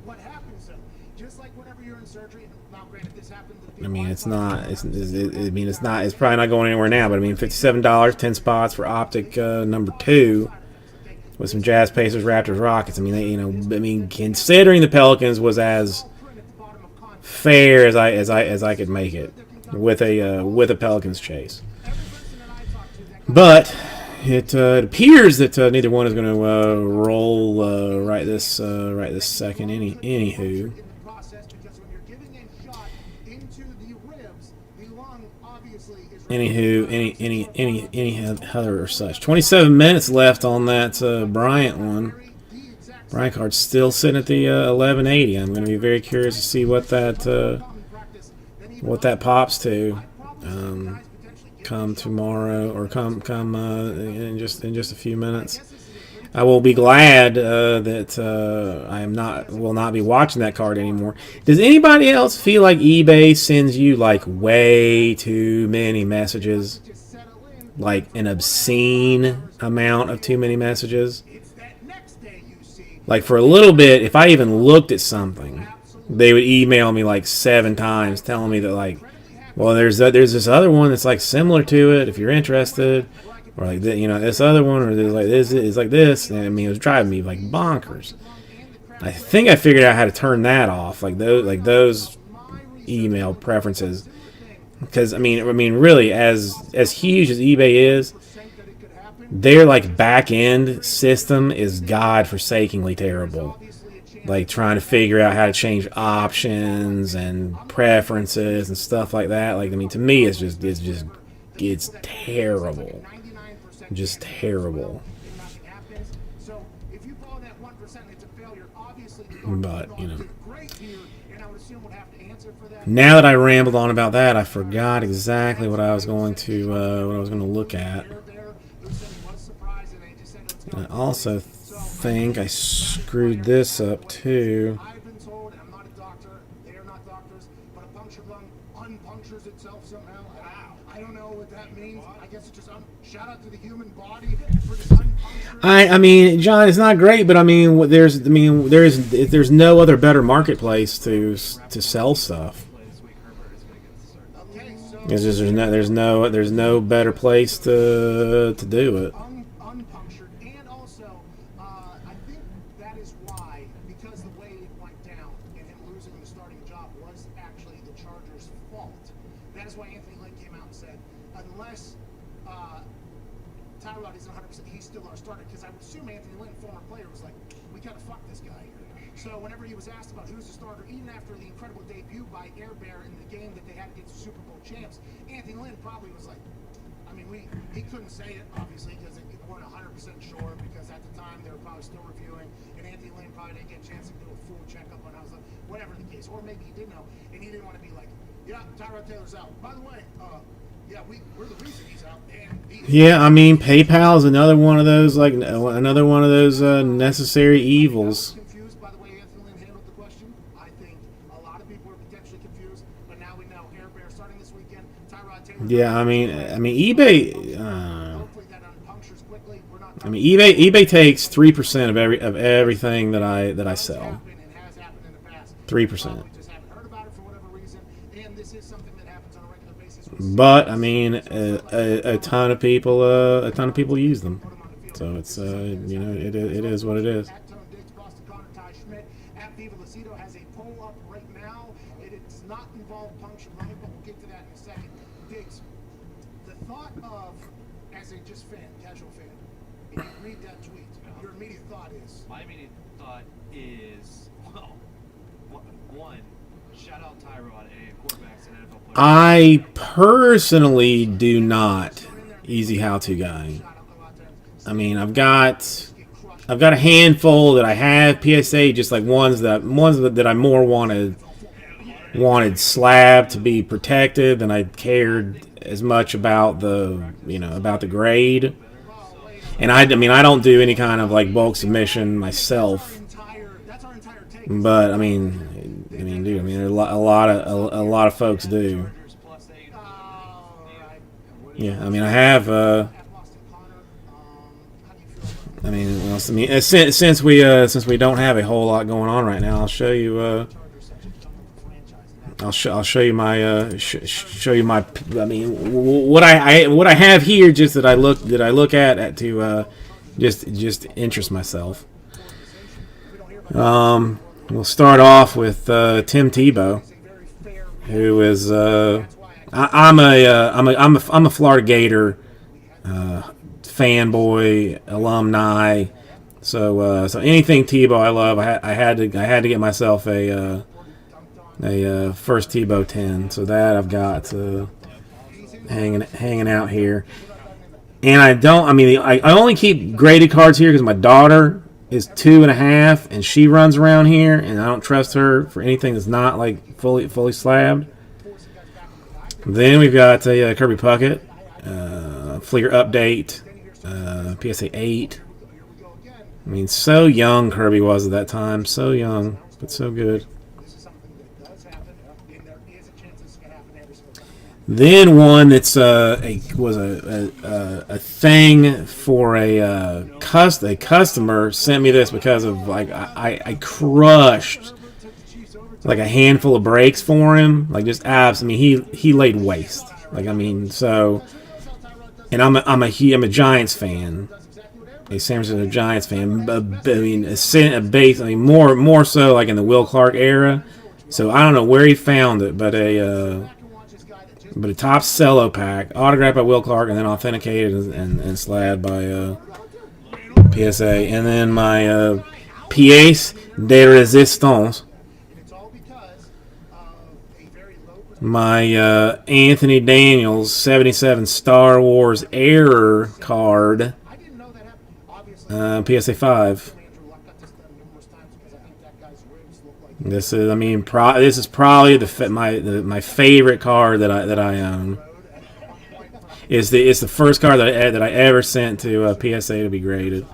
What happens though? Just like whenever you're in surgery, now granted this happened to I people mean, it's outside not. of It's the- probably not going anywhere now. But I mean, $57, 10 spots for Optic number 2 with some Jazz, Pacers, Raptors, Rockets. I mean, considering the Pelicans was as fair as I could make it with a Pelicans chase. But it appears that neither one is going to roll right this second. Anywho. process because when you're giving a shot into the ribs, the lung obviously is Any other or such. 27 minutes left on that Bryant one. the exact Bryant card's still sitting at the 1180. I'm going to be very curious to see what that pops to come tomorrow or come in just a few minutes. I will be glad that I will not be watching that card anymore. Does anybody else feel like eBay sends you like way too many messages? Like an obscene amount of too many messages? it's that next day you see Like for a little bit, if I even looked at something, they would email me like 7 times telling me that like, well, there's this other one that's like similar to it if you're interested, or like this other one, or there's like this is like this. And I mean, it was driving me like bonkers. I think I figured out how to turn that off, like those email preferences, because I mean really as huge as eBay is, their like back end system is godforsakingly terrible. Like trying to figure out how to change options and preferences and stuff like that. Like I mean, to me, it's terrible, just terrible. nothing happens. So if you follow that 1%, it's a failure. Obviously, the But great here, and I would assume would have to answer for that. now that I rambled on about that, I forgot exactly what I was going to look at. There, who said he was surprised, and they just said it's I also think I screwed this up too. I've been told, and I'm not a doctor, they are not doctors, but a punctured lung unpunctures itself somehow. I don't know what that means. I guess it's just shout out to the human body for this unpunctured. I mean, John, it's not great, but I mean, there's no other better marketplace to sell stuff. Okay, so It's just there's no better place to do it. unpunctured, and also I think that is why, because the way it went down and him losing the starting job was actually the Chargers' fault. That is why Anthony Lynn came out and said, unless Tyrod isn't 100%, he's still our starter. Because I would assume Anthony Lynn, former player, was like, we gotta fuck this guy here. So whenever he was asked about who's the starter, even after the incredible debut by Air Bear in the game that they had against the Super Bowl champs, Anthony Lynn probably was like, I mean, he couldn't say it, obviously, because they weren't 100% sure, because at the time they were probably still reviewing, and Anthony Lynn probably didn't get a chance to do a full checkup on how it was, whatever the case. Or maybe he did know, and he didn't want to be like, yeah, Tyrod Taylor's out. By the way, yeah, we're the reason he's out. And Yeah, I mean, PayPal is another one of those, like, another one of those necessary evils. Confused by the way Anthony Lynn handled the question. I think a lot of people are potentially confused, but now we know Air Bear starting this weekend. Tyrod Taylor. Yeah, I mean, eBay. Hopefully that unpunctures quickly. We're not. I mean, eBay takes 3% of everything that I sell. Happened and has happened in the past. 3%. We just haven't heard about it for whatever reason, and this is something that happens on a regular basis. But I mean, a ton of people use them. So it's you know, it is what it is. At Tone Diggs, Boston Connor, Ty Schmidt, at Viva Lucido has a poll up right now. It does not involve puncture running, but we'll get to that in a second. Diggs, the thought of, as a just fan, casual fan, and you read that tweet, your immediate thought is, My immediate thought is, well, one, shout out Tyrod, a quarterback's an NFL player. I personally do not easy how-to guy. I mean, I've got a handful that I have PSA, just like ones that I more wanted slab to be protected than I cared as much about the grade. And I mean, I don't do any kind of like bulk submission myself. that's our entire take. But I mean, dude, I mean, a lot of folks do. Yeah, I mean, I have. At Boston Connor, how do you feel about I mean, well, I mean, since we don't have a whole lot going on right now, I'll show you. Chargers such a franchise? I'll show you my show you my. I mean, what I have here, just that I look at to just interest myself. We'll start off with Tim Tebow, who is I'm a Florida Gator fanboy, alumni. So anything Tebow I love. I had to get myself a first Tebow 10. So that I've got hanging out here. And I only keep graded cards here because my daughter is 2.5 and she runs around here, and I don't trust her for anything that's not like fully slabbed. Then we've got a Kirby Puckett, Fleer update, PSA 8. I mean, so young Kirby was at that time, so young, but so good. This is something that does happen, and there is a chance this can happen every single time. Then one that's was a thing for a customer sent me this because of like I crushed like a handful of breaks for him, like just abs. I mean, he laid waste. Like, I mean, so, and I'm a Giants fan, a San Francisco Giants fan. I mean, more so like in the Will Clark era. So I don't know where he found it, but a top cello pack, autographed by Will Clark, and then authenticated and slabbed by PSA, and then my pièce de résistance. My Anthony Daniels 77 Star Wars Error card, PSA 5. This is probably my favorite card that I own. It's the first card that I ever sent to PSA to be graded.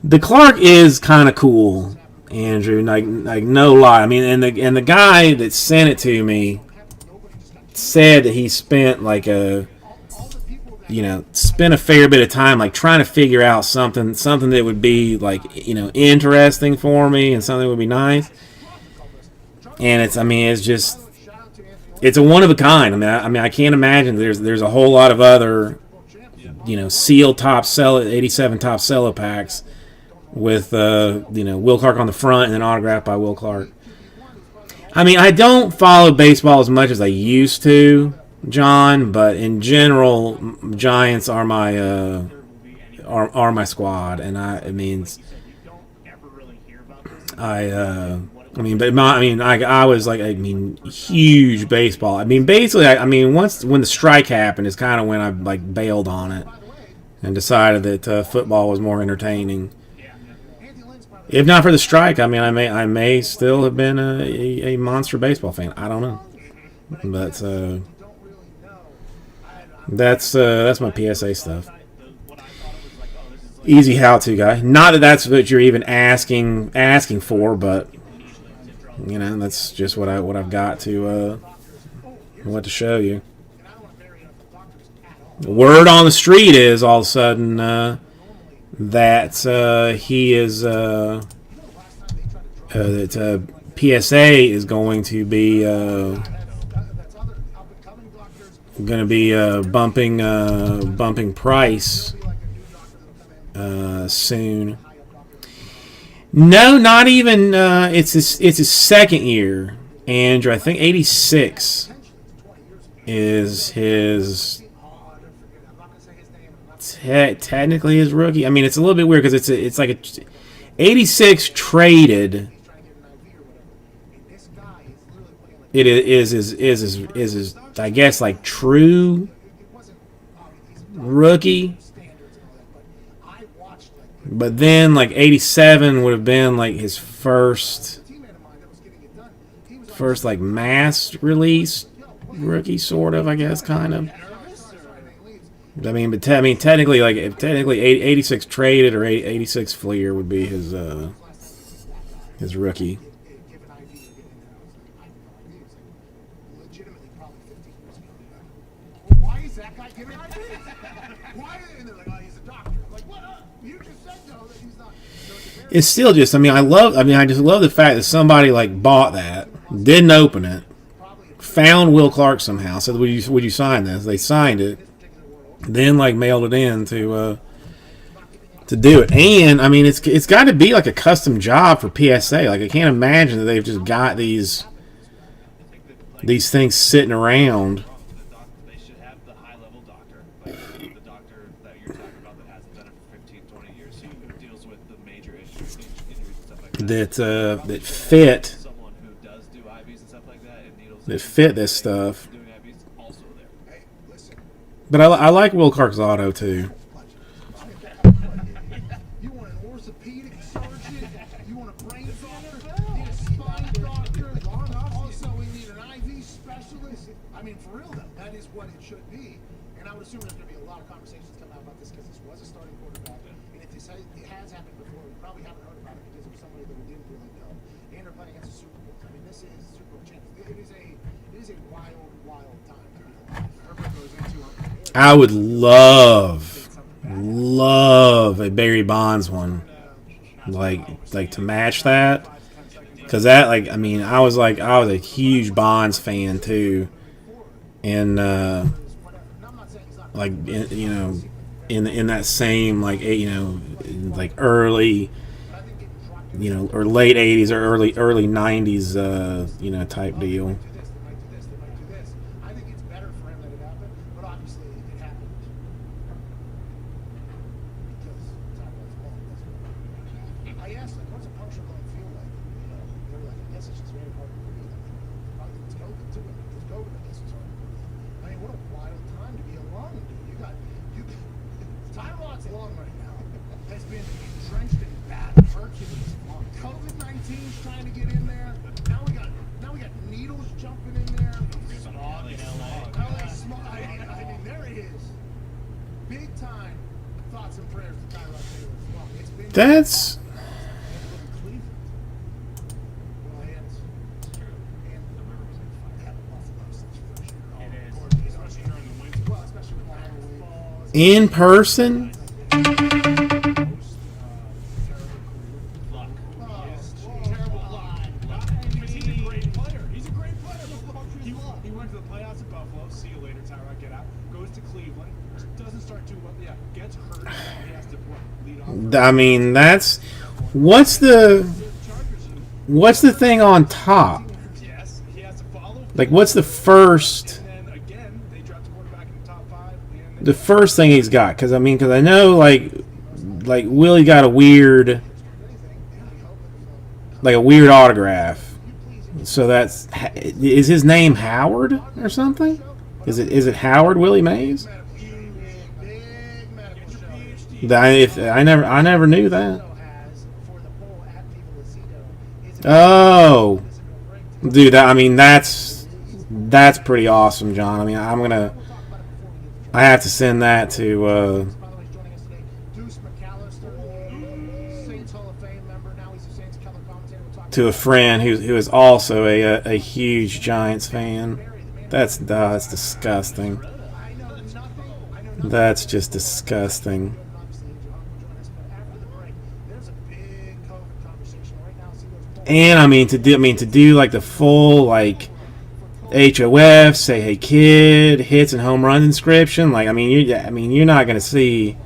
The Clark is kind of cool, Andrew. Like no lie. I mean, and the guy that sent it to me said that he spent spent a fair bit of time like trying to figure out something that would be like, interesting for me and something that would be nice. And it's a one of a kind. I mean I can't imagine there's a whole lot of other sealed top cello 87 top cello packs with Will Clark on the front and then autographed by Will Clark. I mean, I don't follow baseball as much as I used to, John, but in general, Giants are my squad, and I mean, but I was like, huge baseball. I mean, basically, once when the strike happened is kind of when I like bailed on it and decided that football was more entertaining. If not for the strike, I may still have been a monster baseball fan. I don't know, but that's my PSA stuff. Easy how-to guy. Not that that's what you're even asking for, but that's just what I've got to show you. The word on the street is all of a sudden that he is that PSA is going to be bumping price soon. No, not even. It's his second year, Andrew. I think 86 is his. Technically his rookie. I mean, it's a little bit weird because it's like a 86 traded. It is I guess like true rookie. But then like 87 would have been like his first like mass release rookie, sort of, I guess, kind of. Technically 86 traded or 86 Fleer would be his rookie. Why is that guy giving IVs? Why? And they're like, oh, he's a doctor. I'm like, what? You just said no, that he's not. It's still just, I just love the fact that somebody like bought that, didn't open it, found Will Clark somehow, said, would you sign this? They signed it. Then like mailed it in to do it, and I mean it's got to be like a custom job for PSA. Like I can't imagine that they've just got these things sitting around. They should have the high-level doctor, like the doctor that you're talking about that hasn't done it for 15, 20 years, who deals with the major issues, injuries and stuff like that. That fit. Someone who does do IVs and stuff like that, and needles. That fit this stuff. Doing IVs also there. Hey, listen. But I like Will Clark's auto too. You want an orthopedic surgeon? You want a brain doctor? You need a spine doctor? Also, we need an IV specialist. I mean, for real though, that is what it should be. And I would assume there's going to be a lot of conversations coming out about this because this was a starting quarterback. And if this has happened before, we probably haven't heard about it because it was somebody that we didn't really know. And they're playing against the Super Bowl. I mean, this is Super Bowl champions. It is a wild, wild time to be alive. Everybody goes into it. I would love a Barry Bonds one, like to match that, because that I was a huge Bonds fan too, and in that same early or late 80s or early 90s type deal. I think it's better for him that it happened, but obviously it happened because time was long. I asked, like, what's a puncture going to feel like? They were like, I guess it's just very hard to breathe. Probably it's COVID too. It's COVID, I guess it's hard to breathe. I mean, what a wild time to be alone, dude. Time lot's long right now. Has been drenched in bad Hercules. COVID-19's trying to get in there. Now we got needles jumping in there. Smog in LA. LA smog. I mean, there it is. Big time thoughts and prayers to Tyrod Taylor. Well, it's been That's Cleveland. Well, and they haven't lost a lot since first year. It is. Of course, Especially during the winter. well, especially with Miami falls. in person. Luck. Terrible luck. Because he's a great player. He's a great player. He went to the playoffs at Buffalo. See you later, Tyrod. Get out. Goes to Cleveland. Doesn't start too well. Yeah, gets hurt. Now he has to lead off. I mean, that's what's the thing on top? Yes, he has to follow. Like, what's the first? And then again, they draft a quarterback in the top 5. And The first thing he's got, because I know like Willie got a weird like a weird autograph. So that's is his name Howard or something? Is it Howard Willie Mays? Big medical show. I never knew that. Has for the poll at Viva La Zito is Oh, dude, that's pretty awesome, John. I mean, I have to send that to by the way, he's joining us today. Deuce McAllister, Saints Hall of Fame member. Now he's a Saints color commentator. We'll talk a friend who is also a huge Giants fan. That's disgusting. I know nothing. I know nothing. That's just disgusting. Obviously, John will join us, but after the break, there's a big COVID conversation right now. See those polls. And to do like the full like HOF, say hey kid, hits and home run inscription. Like you're not gonna see.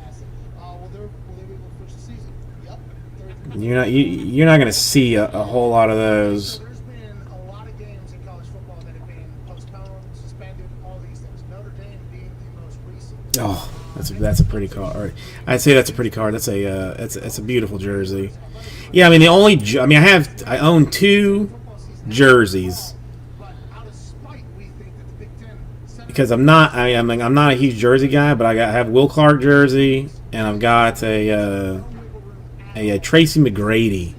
Will they be able to finish the season? Yep. You're not gonna see a whole lot of those. So there's been a lot of games in college football that have been postponed, suspended, all these things. Notre Dame being the most recent. Oh, that's a pretty card. I'd say that's a pretty card. That's a beautiful jersey. Yeah, I mean I own 2 jerseys But out of spite, we think that the Big Ten because I'm not a huge jersey guy, but I have Will Clark jersey and I've got a Tracy McGrady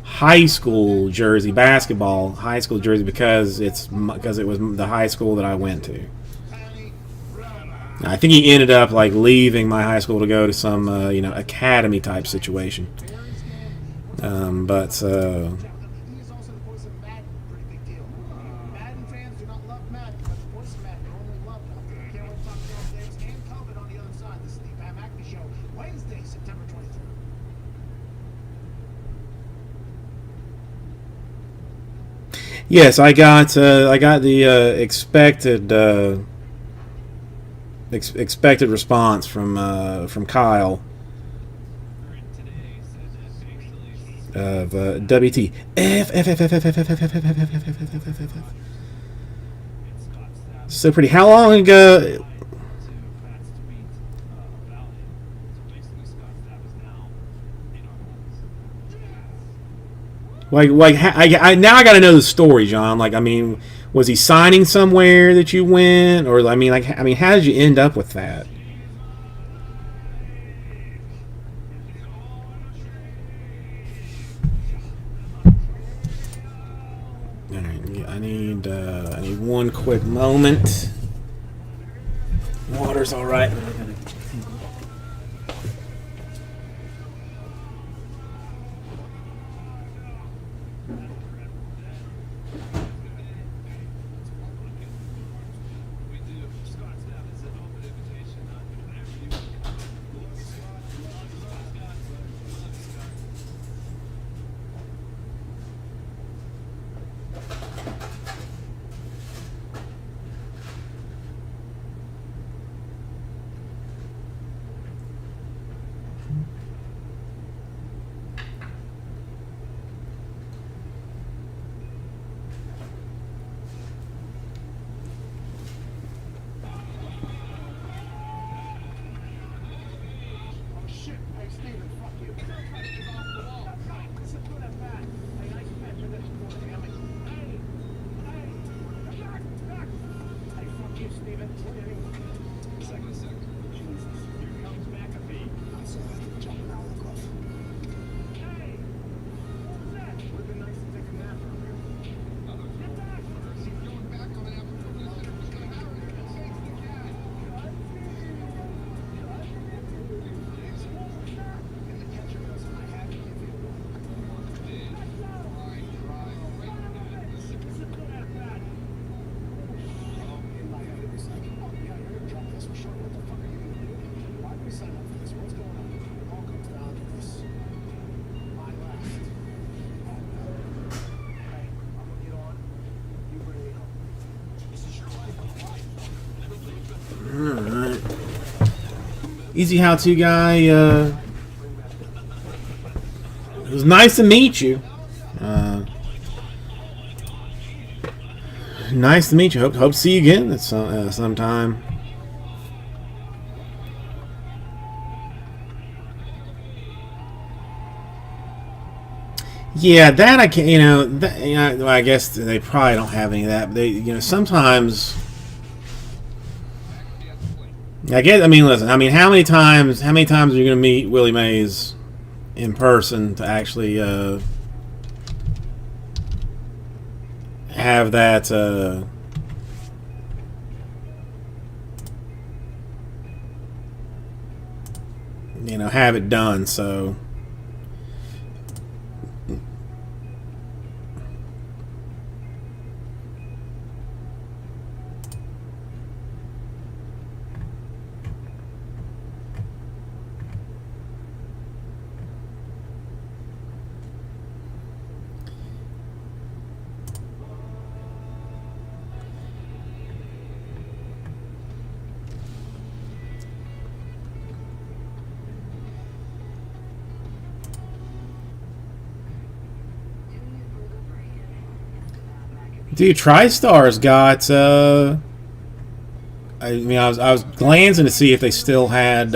high school jersey, basketball high school jersey because it was the high school that I went to. I think he ended up like leaving my high school to go to some academy type situation. But He is also the voice of Madden, pretty big deal. Madden fans do not love Madden, but the voice of Madden only love Madden. Can't wait to talk to John Davis and COVID on the other side. This is the Pat McAfee Show, Wednesday, September 23rd. yes, I got the expected response from Kyle Today said that actually of WT so pretty. How long ago? to Pat's tweet about it. So basically, Scott Stapp is now in our homes. I now I got to know the story, John. Like, I mean, was he signing somewhere that you went, or how did you end up with that? All right, yeah, I need one quick moment. Water's all right. We do. Scott Stapp is an open invitation. Whenever you Oh shit! Hey Steven, fuck you. Is off the wall. This is good at bat. Hey, nice catch for this one, damn it. Hey, fuck you, Steven. second. Jesus. Here comes McAfee. I'm sorry, jumping out of the glove. Hey, what was that? Would've been nice to take a nap earlier. Get back! Is he going back on the And the catcher goes, I have to give you in my head, it was like, oh yeah, you're gonna drop this for sure. What the fuck are you gonna do? Why did we sign up for this? What's going on? It all comes down to this. My last. Hey, I'm gonna get on. You bring me home. This is your life. All right. Easy how-to guy. It was nice to meet you. Nice to meet you. Hope to see you again at sometime. Yeah, that I can. Well, I guess they probably don't have any of that. But they, sometimes. I guess. I mean, listen. I mean, how many times? How many times are you going to meet Willie Mays in person to actually have that? Have it done. So. Dude, TriStar's got. I was glancing to see if they still had.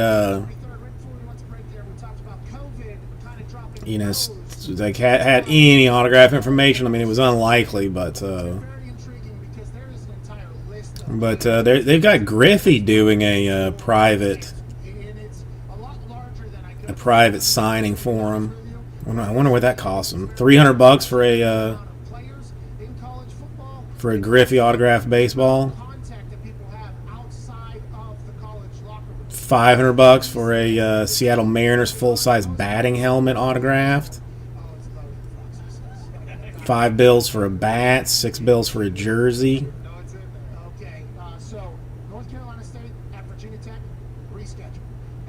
Like had any autograph information. I mean, it was unlikely, but they've got Griffey doing a private signing for him. I wonder what that costs him. $300 for a Griffey autographed baseball. $500 for a Seattle Mariners full-size batting helmet autographed. $5 for a bat. $6 for a jersey. Okay, so North Carolina State at Virginia Tech, reschedule.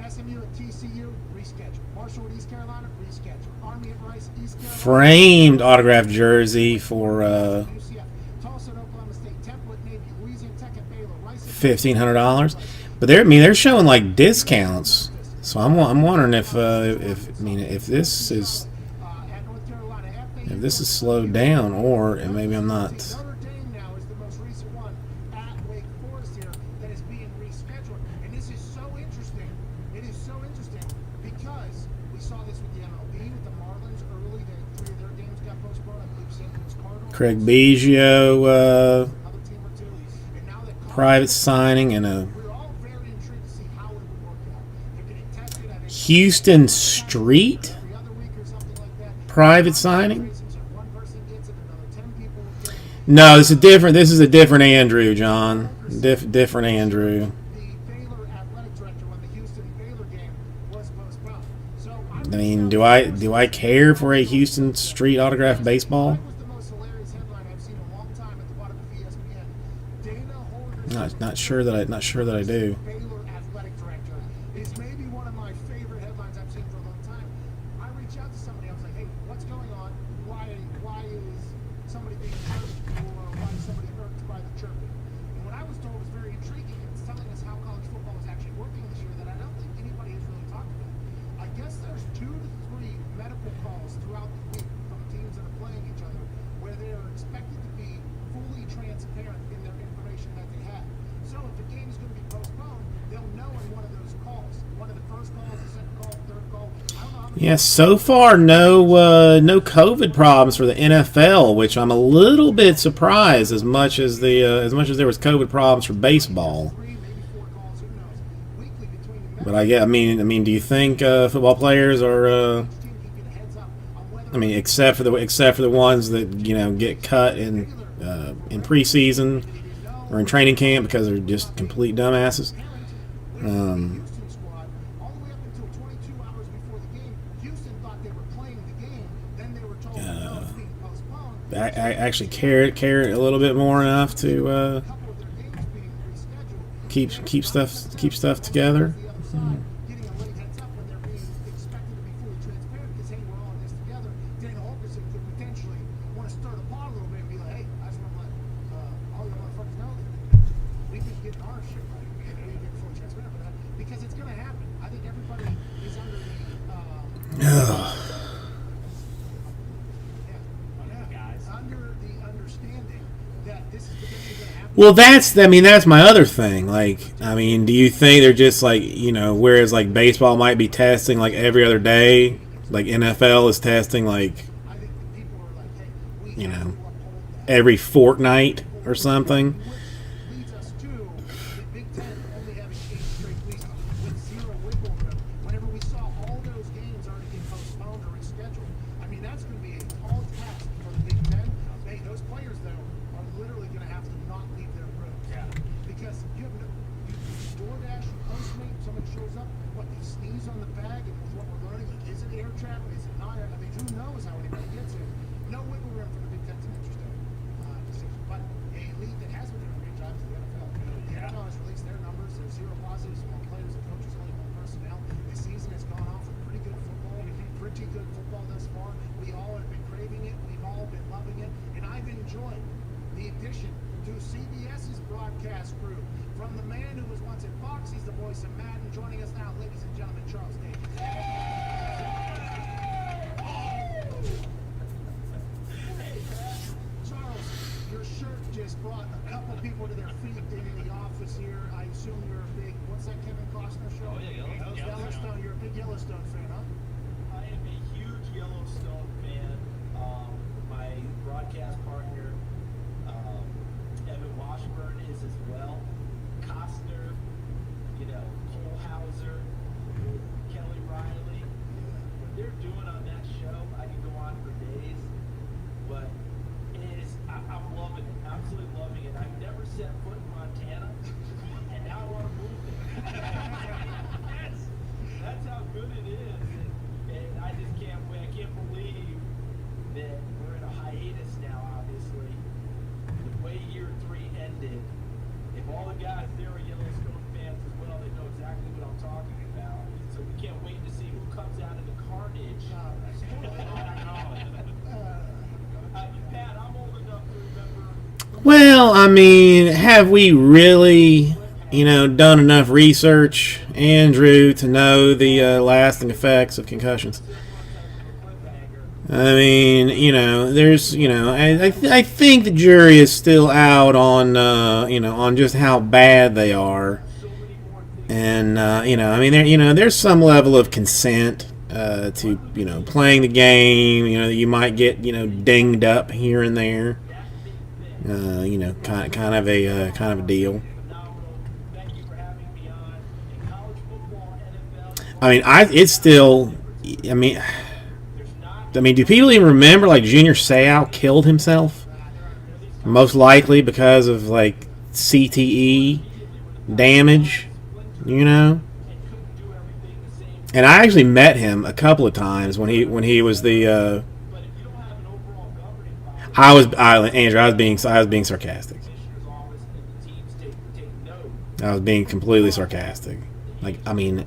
SMU at TCU, reschedule. Marshall at East Carolina, reschedule. Army at Rice, East Carolina. Framed autographed jersey for UCF. Tulsa at Oklahoma State, Temple at Navy, Louisiana Tech at Baylor, Rice at $1,500. But they're showing like discounts. So I'm wondering if this is at North Carolina, FAU. if this is slowed down, or maybe I'm not. Notre Dame now is the most recent one at Wake Forest here that is being rescheduled. And this is so interesting. It is so interesting because we saw this with the MLB, with the Marlins early. 3 of their games got postponed. I believe St. Louis Cardinals. Craig Biggio Another team or two. And now that private signing and a we're all very intrigued to see how it would work out. They're getting tested at Houston Street every other week or something like that. private signing. So one person gets it, another 10 people will get it. No, this is a different Andrew, John. Different Andrew. The Baylor athletic director when the Houston Baylor game was postponed. So I mean, do I care for a Houston Street autographed baseball? That was the most hilarious headline I've seen in a long time at the bottom of ESPN. Dana Holgorsen, Not sure that I do. Baylor athletic director, is maybe one of my favorite headlines I've seen for a long time. I reached out to somebody. I was like, "Hey, what's going on? Why is somebody being charged or why is somebody hurt by the chirping?" And what I was told was very intriguing. It's telling us how college football is actually working this year that I don't think anybody has really talked about. I guess there's 2 to 3 medical calls throughout the week from teams that are playing each other where they are expected to be fully transparent in their information that they have. So if the game is going to be postponed, they'll know in one of those calls. One of the first calls, the second call, third call. I don't know how many. Yeah, so far no COVID problems for the NFL, which I'm a little bit surprised. As much as there was COVID problems for baseball. 3, maybe 4 calls, who knows? Weekly between the But I mean, do you think football players are? team can get a heads up on whether I mean, except for the ones that get cut in preseason or in training camp because they're just complete dumbasses. Houston squad, all the way up until 22 hours before the game, Houston thought they were playing the game. Then they were told, no, it's being postponed. I actually care a little bit more enough to A couple of their games being rescheduled. keep stuff together. The other side, getting a late heads up when they're being expected to be fully transparent because, hey, we're all in this together. Dana Holgorsen could potentially want to stir the pot a little bit and be like, hey, I just want to let all you motherfuckers know that we can get our shit right. We can get fully transparent with that because it's going to happen. I think everybody is under the understanding that this is potentially going to happen. Well, that's my other thing. Like, I mean, do you think they're just like, whereas like baseball might be testing like every other day, like NFL is testing like I think the you know, every fortnight or something. Leads us to the Big Ten only having 8 straight weeks with 0 wiggle room. Whenever we saw all those games already get postponed or rescheduled, I mean, that's going to be a tall task for the Big Ten. Hey, those players, though, are literally going to have to not leave their rooms. Yeah. Because you have no, you DoorDash, you Postmate, somebody shows up, what, they sneeze on the bag, and with what we're learning, like, is it air travel, is it not? I mean, who knows how anybody gets it? No wiggle room for the Big Ten. It's an interesting decision. But a league that has been doing a great job is the NFL. The NFL has released their numbers. There's 0 positives among players and coaches, only 1 personnel. The season has gone off with pretty good football. Pretty good football thus far. We all have been craving it. We've all been loving it. And I've enjoyed the addition to CBS's broadcast crew. From the man who was once at Fox, he's the voice of Madden. Joining us now, ladies and gentlemen, Charles Davis. Charles, your shirt just brought a couple people to their feet in the office here. I assume you're a big, what's that Kevin Costner show? Oh, yeah, Yellowstone. Yellowstone. You're a big Yellowstone fan, huh? I am a huge Yellowstone fan. My broadcast partner, Evan Washburn, is as well. Costner, you know, Cole Hauser, Kelly Riley. What they're doing on that show, I can go on for days. But I'm loving it, absolutely loving it. I've never set foot in Montana, and now I want to move there. That's how good it is, and I just can't wait. I can't believe that we're in a hiatus now. Obviously, the way year 3 ended. If all the guys there are Yellowstone fans as well, they know exactly what I'm talking about. So we can't wait to see who comes out of the carnage. Pat, I'm old enough to remember. Well, I mean, have we really, you know, done enough research, Andrew, to know the lasting effects of concussions? I mean, you know, there's, you know, I think the jury is still out on, you know, on just how bad they are, and you know, I mean, there, you know, there's some level of consent to, you know, playing the game. You know, you might get, you know, dinged up here and there. You know, kind of a deal. Thank you for having me on. In college football, NFL, I mean, it's still. I mean, do people even remember like Junior Seau killed himself? Most likely because of like CTE damage, you know. And I actually met him a couple of times when he was the. Andrew, I was being sarcastic. I was being completely sarcastic. Like, I mean,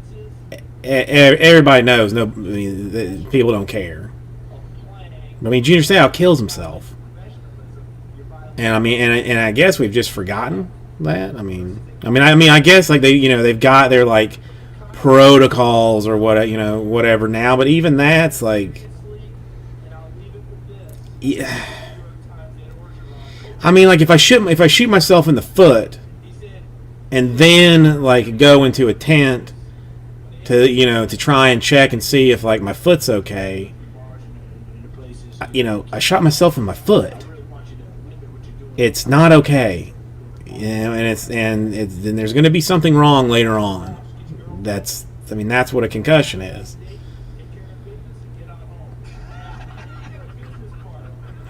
everybody knows. No, I mean, people don't care. I mean, Junior Seau kills himself, and I mean, and I guess we've just forgotten that. I mean, I guess like they've got their like protocols or what, you know, whatever now. But even that's like, yeah. I mean, like if I shoot myself in the foot, and then like go into a tent to, you know, to try and check and see if like my foot's okay. You know, I shot myself in my foot. It's not okay, you know, and then there's going to be something wrong later on. That's what a concussion is.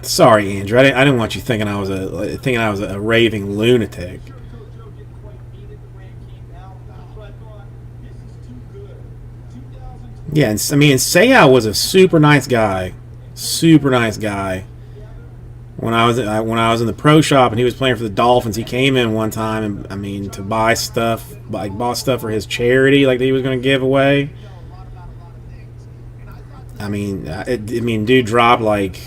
Sorry, Andrew. I didn't want you thinking I was a raving lunatic. Yeah, and I mean, Seau was a super nice guy. When I was in the pro shop and he was playing for the Dolphins, he came in one time and I mean to buy stuff, bought stuff for his charity, like that he was going to give away. I mean, dude dropped like,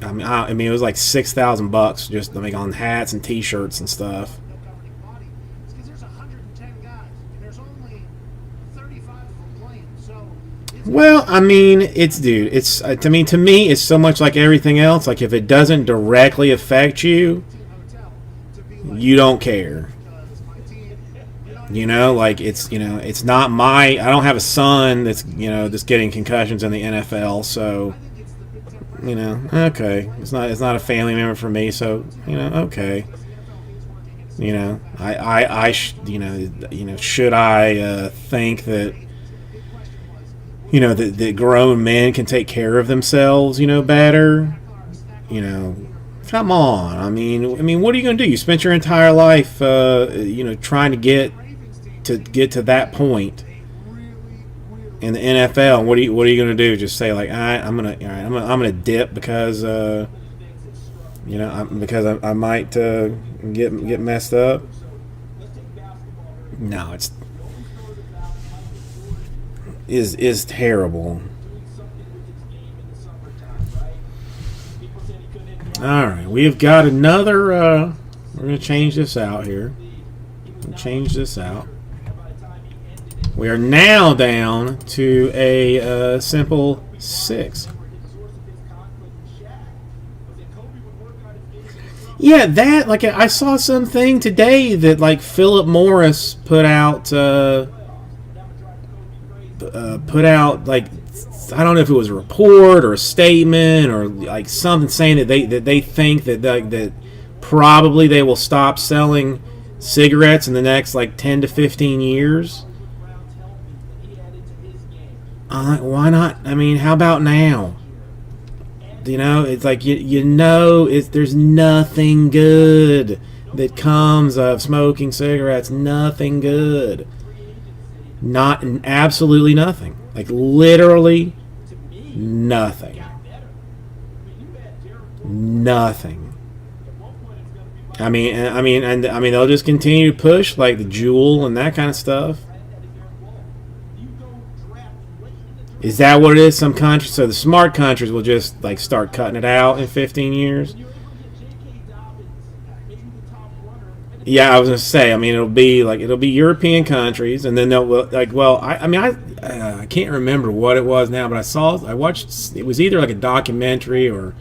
I mean, it was like $6,000 just like on hats and T-shirts and stuff. Well, I mean, it's to me, it's so much like everything else. Like if it doesn't directly affect you, you don't care. You know, like it's, you know, it's not I don't have a son that's, you know, that's getting concussions in the NFL, so you know, okay, it's not a family member for me, so you know, okay, you know, should I think that you know that grown men can take care of themselves, you know, better, you know. Come on, I mean, what are you going to do? You spent your entire life, you know, trying to get to that point in the NFL. What are you going to do? Just say like, I'm gonna dip because you know because I might get messed up. No, it's is terrible. All right, we've got another. We're gonna change this out here. Change this out. We are now down to a simple 6. Yeah, that like I saw something today that like Philip Morris put out like I don't know if it was a report or a statement or like something saying that they think that probably they will stop selling cigarettes in the next like 10 to 15 years. Why not? I mean, how about now? You know, it's like you know, there's nothing good that comes of smoking cigarettes. Nothing good. Not absolutely nothing. Like literally nothing. Nothing. I mean, they'll just continue to push like the Juul and that kind of stuff. Is that what it is? Some countries, so the smart countries will just like start cutting it out in 15 years. Yeah, I was gonna say. I mean, it'll be European countries, and then they'll like. Well, I can't remember what it was now, but I watched. It was either like a documentary or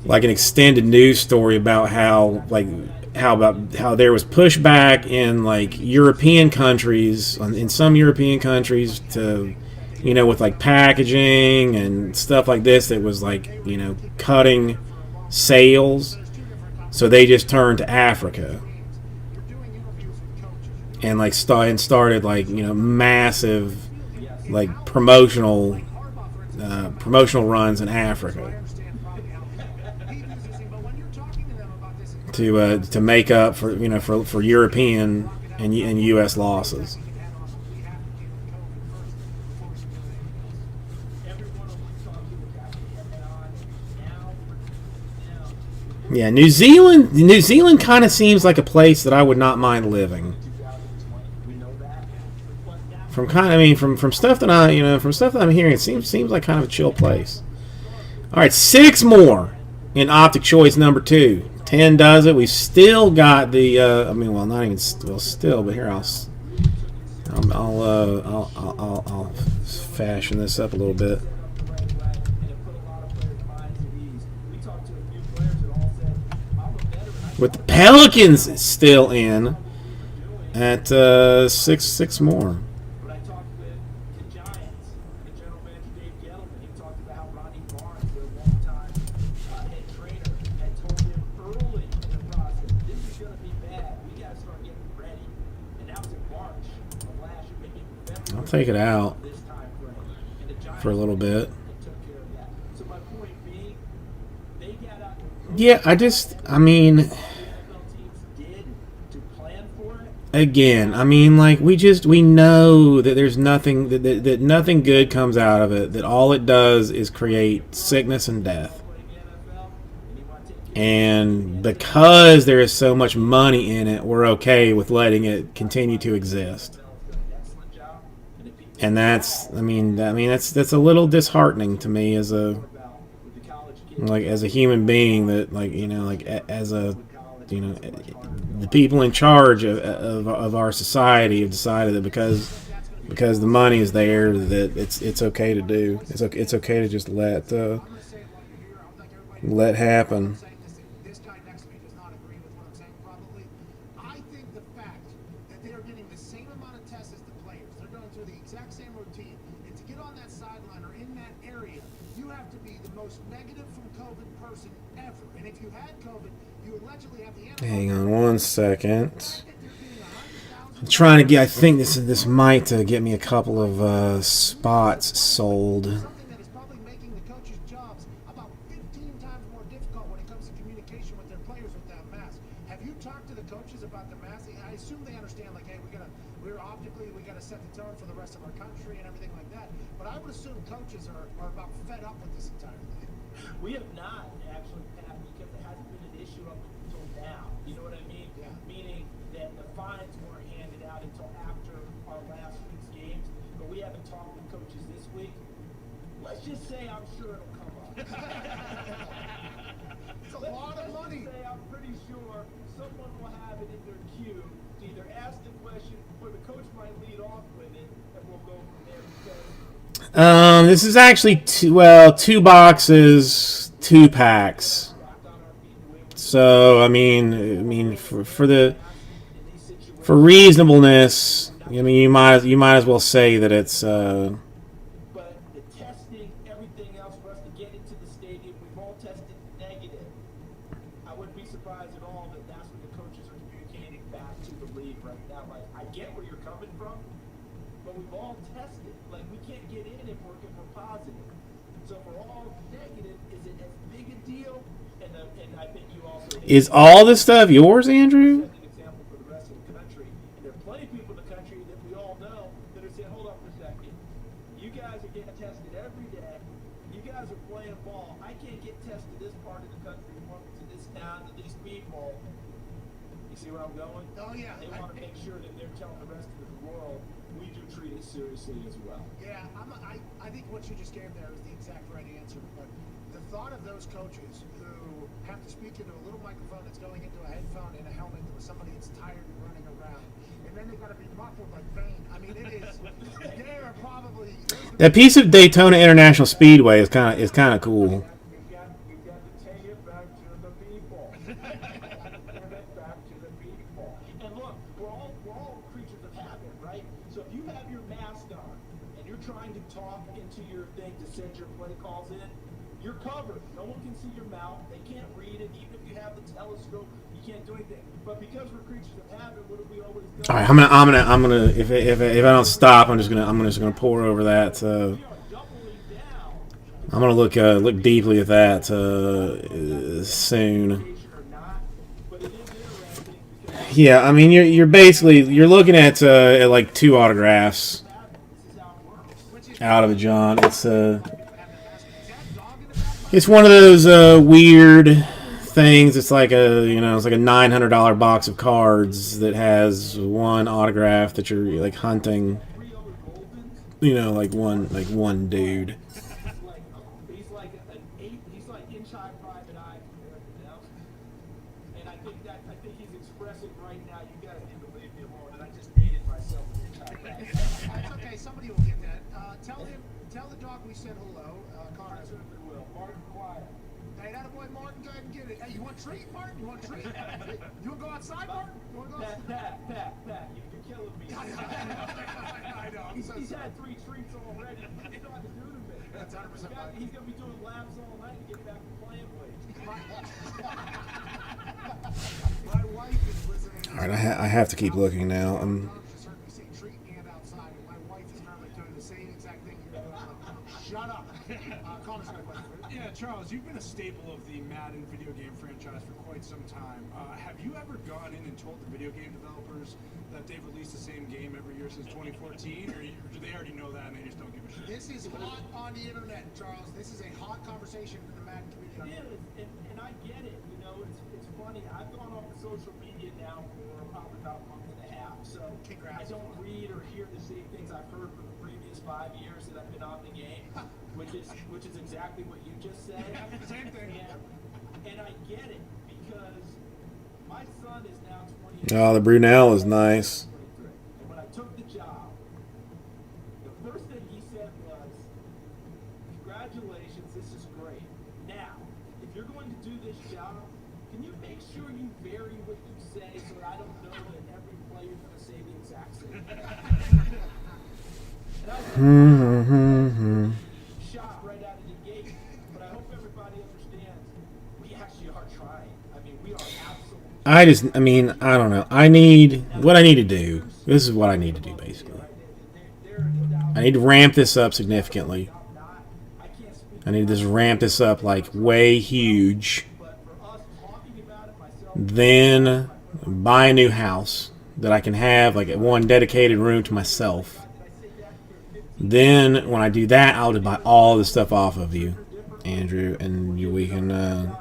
like an extended news story about how there was pushback in like European countries, in some European countries to, you know, with like packaging and stuff like this that was like, you know, cutting sales. So they just turned to Africa and like started like, you know, massive like promotional runs in Africa to make up for, you know, for European and U.S. losses. Yeah, New Zealand kind of seems like a place that I would not mind living. From stuff that I'm hearing, it seems like kind of a chill place. All right, 6 more in Optic Choice number 2. 10 does it. We've still got the. Not even still, but here I'll fashion this up a little bit. With the Pelicans still in at 6 more. When I talked with the Giants, the general manager Dave Gettleman, he talked about how Ronnie Barnes, their longtime head trainer, had told him early in the process, this is going to be bad. We got to start getting ready. And that was in March of last year, maybe February. I'll take it out This time frame. And the Giants for a little bit. took care of that. So my point being, they got out. Yeah, again, we know that there's nothing that nothing good comes out of it. That all it does is create sickness and death. And because there is so much money in it, we're okay with letting it continue to exist. And that's a little disheartening to me as a human being, that the people in charge of our society have decided that because the money is there, that it's okay to do. It's okay to just let happen. This guy next to me does not agree with what I'm saying, probably. I think the fact that they are getting the same amount of tests as the players, they're going through the exact same routine, and to get on that sideline or in that area, you have to be the most negative from COVID person ever. And if you had COVID, you allegedly have the antibodies. Hang on one second. The fact that there being 100,000 I'm trying to get. I think this might get me a couple of spots sold. something that is probably making the coaches' jobs about 15 times more difficult when it comes to communication with their players without masks. Have you talked to the coaches about the mask? I assume they understand, like, hey, we gotta set the tone for the rest of our country and everything like that. But I would assume coaches are about fed up with this entire thing. We have not actually, Pat, because it hasn't been an issue up until now. You know what I mean? Yeah. Meaning that the fines weren't handed out until after our last week's games, but we haven't talked with coaches this week. Let's just say I'm sure it'll come up. It's a lot of money. Let's just say I'm pretty sure someone will have it in their queue to either ask the question or the coach might lead off with it, and we'll go from there because This is actually two boxes, 2 packs. rock on our feet the way we're So I mean, for reasonableness, I mean, you might as well say that it's. But the testing, everything else for us to get into the stadium, we've all tested negative. I wouldn't be surprised at all that that's what the coaches are communicating back to the league right now. Like, I get where you're coming from, but we've all tested. Like, we can't get in if we're positive. So if we're all negative, is it as big a deal? And I think you also Is all this stuff yours, Andrew? set an example for the rest of the country. And there are plenty of people in the country that we all know that are saying, hold on for a second. You guys are getting tested every day. You guys are playing ball. I can't get tested this part of the country, to this town, to these people. You see where I'm going? Oh, yeah. They want to make sure that they're telling the rest of the world we do treat it seriously as well. Yeah, I think what you just gave there is the exact right answer. But the thought of those coaches who have to speak into a little microphone that's going into a headphone and a helmet with somebody that's tired and running around, and then they got to be muffled like Bane. I mean, it is. They are probably. That piece of Daytona International Speedway is kind of cool. You've got to take it back to the people. Give it back to the people. And look, we're all creatures of habit, right? So if you have your mask on and you're trying to talk into your thing to send your play calls in, you're covered. No one can see your mouth. They can't read it. Even if you have the telescope, you can't do anything. But because we're creatures of habit, what have we always done? All right, I'm gonna if I don't stop, I'm just gonna pour over that. We are doubling down. I'm gonna look deeply at that soon. Or not, but it is interesting because Yeah, I mean you're basically looking at like 2 autographs this is how it works. out of it, John. It's one of those weird things. It's like it's like a $900 box of cards that has one autograph that you're like hunting. 3 other Goldens. Like one dude. He's like an 8. He's like inch-high private eye compared to them. And I think he's expressing right now. You guys need to leave me alone. And I just dated myself with inch-high private eye. That's okay. Somebody will get that. Tell the dog we said hello. I Connor. certainly will. Martin Quiet. Hey, that boy Martin, go ahead and get it. Hey, you want a treat, Martin? You want a treat? You want to go outside, Martin? You want to go outside? Pat, you're killing me. I know. I'm so He's sorry. had 3 treats already. He's not to do to me. That's 100% right. He's going to be doing laps all night to get back to playing weight. My wife is listening. All right, I have to keep looking now. Just heard me say treat and outside, and my wife is currently doing the same exact thing you're doing. Shut up. Connor's got a question. Yeah, Charles, you've been a staple of the Madden video game franchise for quite some time. Have you ever gone in and told the video game developers that they've released the same game every year since 2014, or do they already know that and they just don't give a shit? This is hot on the internet, Charles. This is a hot conversation in the Madden It community. is, and I get it. It's funny. I've gone off of social media now for probably about a month and a half. So Congrats. I don't read or hear the same things I've heard for the previous 5 years that I've been on the game, which is exactly what you just said. Same thing. And I get it because my son is now 20. Oh, the Brunel is nice. And when I took the job, the first thing he said was, "Congratulations, this is great. Now, if you're going to do this job, can you make sure you vary what you say so that I don't know that every player is going to say the exact same thing?" And I was Hmm. shot right out of the gate. But I hope trying. I mean, we are absolutely. I mean, I don't know. What I need to do. This is what I need to do, basically. I need to ramp this up significantly. I need to just ramp this up like way huge. Then buy a new house that I can have like one dedicated room to myself. Then when I do that, I'll just buy all the stuff off of you, Andrew, and we can.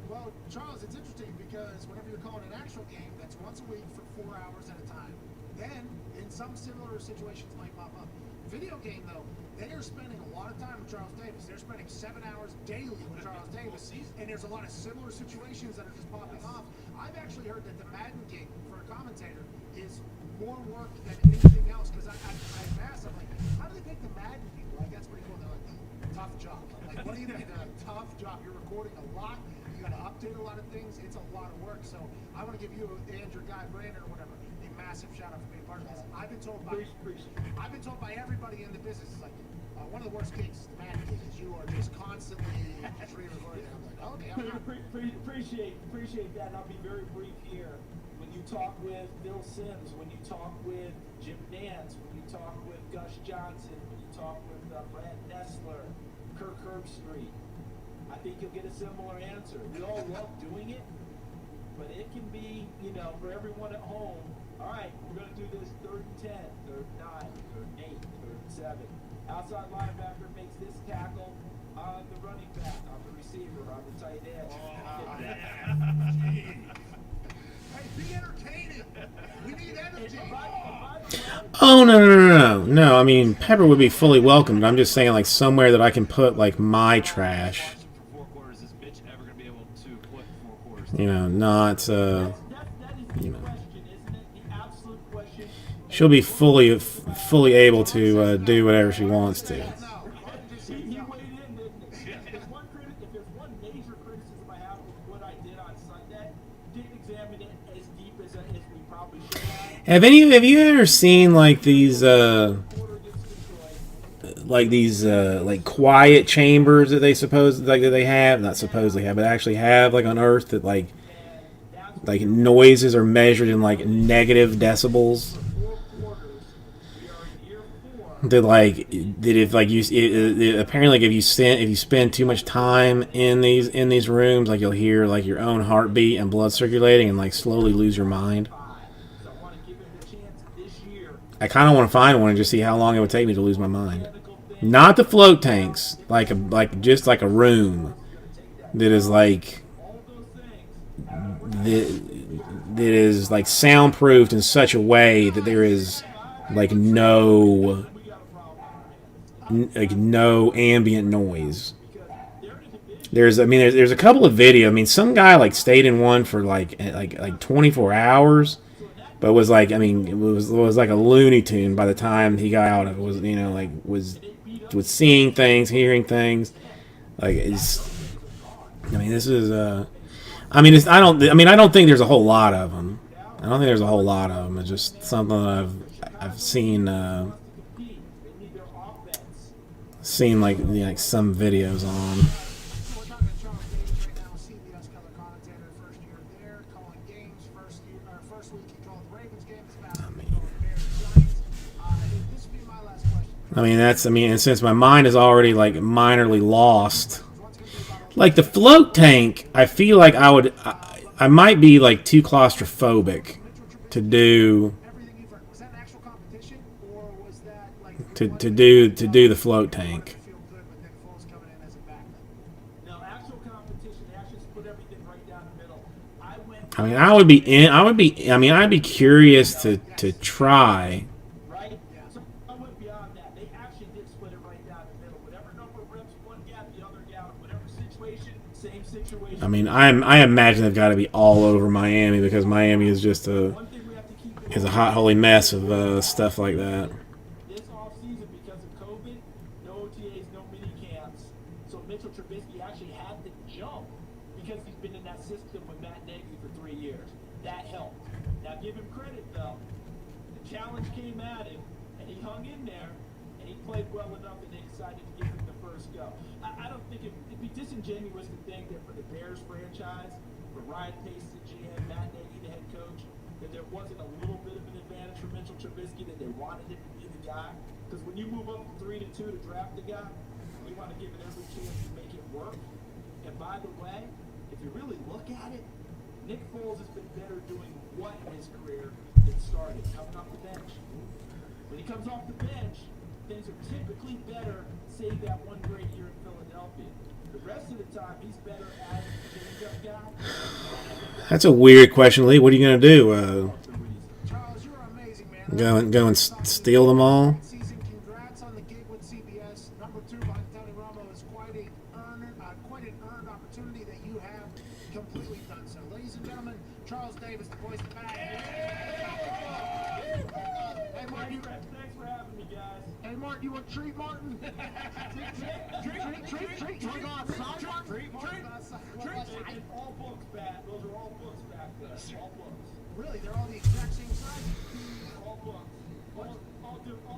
Well, Charles, it's interesting because whenever you're calling an actual game, that's once a week for 4 hours at a time. Then, in some similar situations might pop up. Video game, though, they are spending a lot of time with Charles Davis. They're spending 7 hours daily with Charles Davis, and there's a lot of similar situations that are just popping off. I've actually heard that the Madden gig for a commentator is more work than anything else because I've asked, I'm like, how do they pick the Madden people? Like, that's pretty cool. They're like, tough job. I'm like, what do you mean a tough job? You're recording a lot. You got to update a lot of things. It's a lot of work. So I want to give you, Andrew, Guy, Brandon, or whatever, a massive shout out for being part of this. I've been told by everybody in the business, is like, one of the worst gigs, the Madden gig, is you are just constantly re-recording. I'm like, okay, I'm not. Appreciate that. And I'll be very brief here. When you talk with Bill Sims, when you talk with Jim Nance, when you talk with Gus Johnson, when you talk with Brad Nessler, Kirk Herbstreit, I think you'll get a similar answer. We all love doing it, but it can be, for everyone at home, all right, we're going to do this 3rd and 10, 3rd and 9, 3rd and 8, 3rd and 7. Outside linebacker makes this tackle on the running back, on the receiver, on the tight end. Hey, be entertaining. We need energy. Oh no! I mean, Pepper would be fully welcomed. I'm just saying, like somewhere that I can put like my trash. For 4 quarters, is Mitch ever going to be able to put 4 quarters? Not That is the you know. question, isn't it? The absolute question. She'll be fully able to do whatever she wants to. He weighed in, didn't he? If there's one major criticism I have of what I did on Sunday, didn't examine it as deep as we probably should have. Have you ever seen like these like quiet chambers that they have, not supposedly have, but actually have like on Earth that like noises are measured in like negative decibels? Apparently like if you spend too much time in these rooms, like you'll hear like your own heartbeat and blood circulating and like slowly lose your mind. I kind of want to find one and just see how long it would take me to lose my mind. Not the float tanks, just like a room that is like that is like soundproofed in such a way that there is like no ambient noise. There's a couple of videos. I mean, some guy like stayed in one for like 24 hours, but was like, I mean, it was like a Looney Tune by the time he got out of it. Was seeing things, hearing things. Like this is I don't think there's a whole lot of them. It's just something that I've seen like some videos on. We're talking to Charles Davis right now, CBS color commentator, first year there, calling games. First week he called the Ravens game. This past week he called the Bears Giants. This would be my last question. And since my mind is already like minorly lost, like the float tank, I feel like I might be like too claustrophobic to do Everything you've heard, was that an actual competition or was that like to do the float tank. feel good with Nick Foles coming in as a backup? No, actual competition, they actually just put everything right down the middle. I'd be curious to try. Right? So I went beyond that. They actually did split it right down the middle. Whatever number of reps one got, the other got. Whatever situation, same situation. I mean, I imagine they've got to be all over Miami because Miami is just One thing we have to keep in a hot holy mess of stuff like that. this offseason, because of COVID, no OTAs, no mini camps. So Mitchell Trubisky actually had to jump because he's been in that system with Matt Nagy for 3 years. that helped. Now give him credit though. The challenge came at him, and he hung in there, and he played well enough, and they decided to give him the first go. I don't think it'd be disingenuous to think that for the Bears franchise, for Ryan Pace, the GM, Matt Nagy, the head coach, that there wasn't a little bit of an advantage for Mitchell Trubisky, that they wanted him to be the guy. Because when you move up from 3 to 2 to draft the guy, you want to give it every chance to make it work. And by the way, if you really look at it, Nick Foles has been better doing what in his career than starting, coming off the bench. When he comes off the bench, things are typically better, save that one great year in Philadelphia. The rest of the time, he's better as a change-up guy. That's a weird question, Lee. What are you going to do? Charles, you're amazing, man. Go and steal them all? Season, congrats on the gig with CBS. Number 2 behind Tony Romo is quite an earned opportunity that you have completely done so. Ladies and gentlemen, Charles Davis, the voice of the bag. Hey, Martin. Thanks for having me, guys. Hey, Martin, you want a treat, Martin? Treat. You want to go outside, Martin? Treat. And all books back. Those are all books back there. All books. Really, they're all the exact same size. All books. All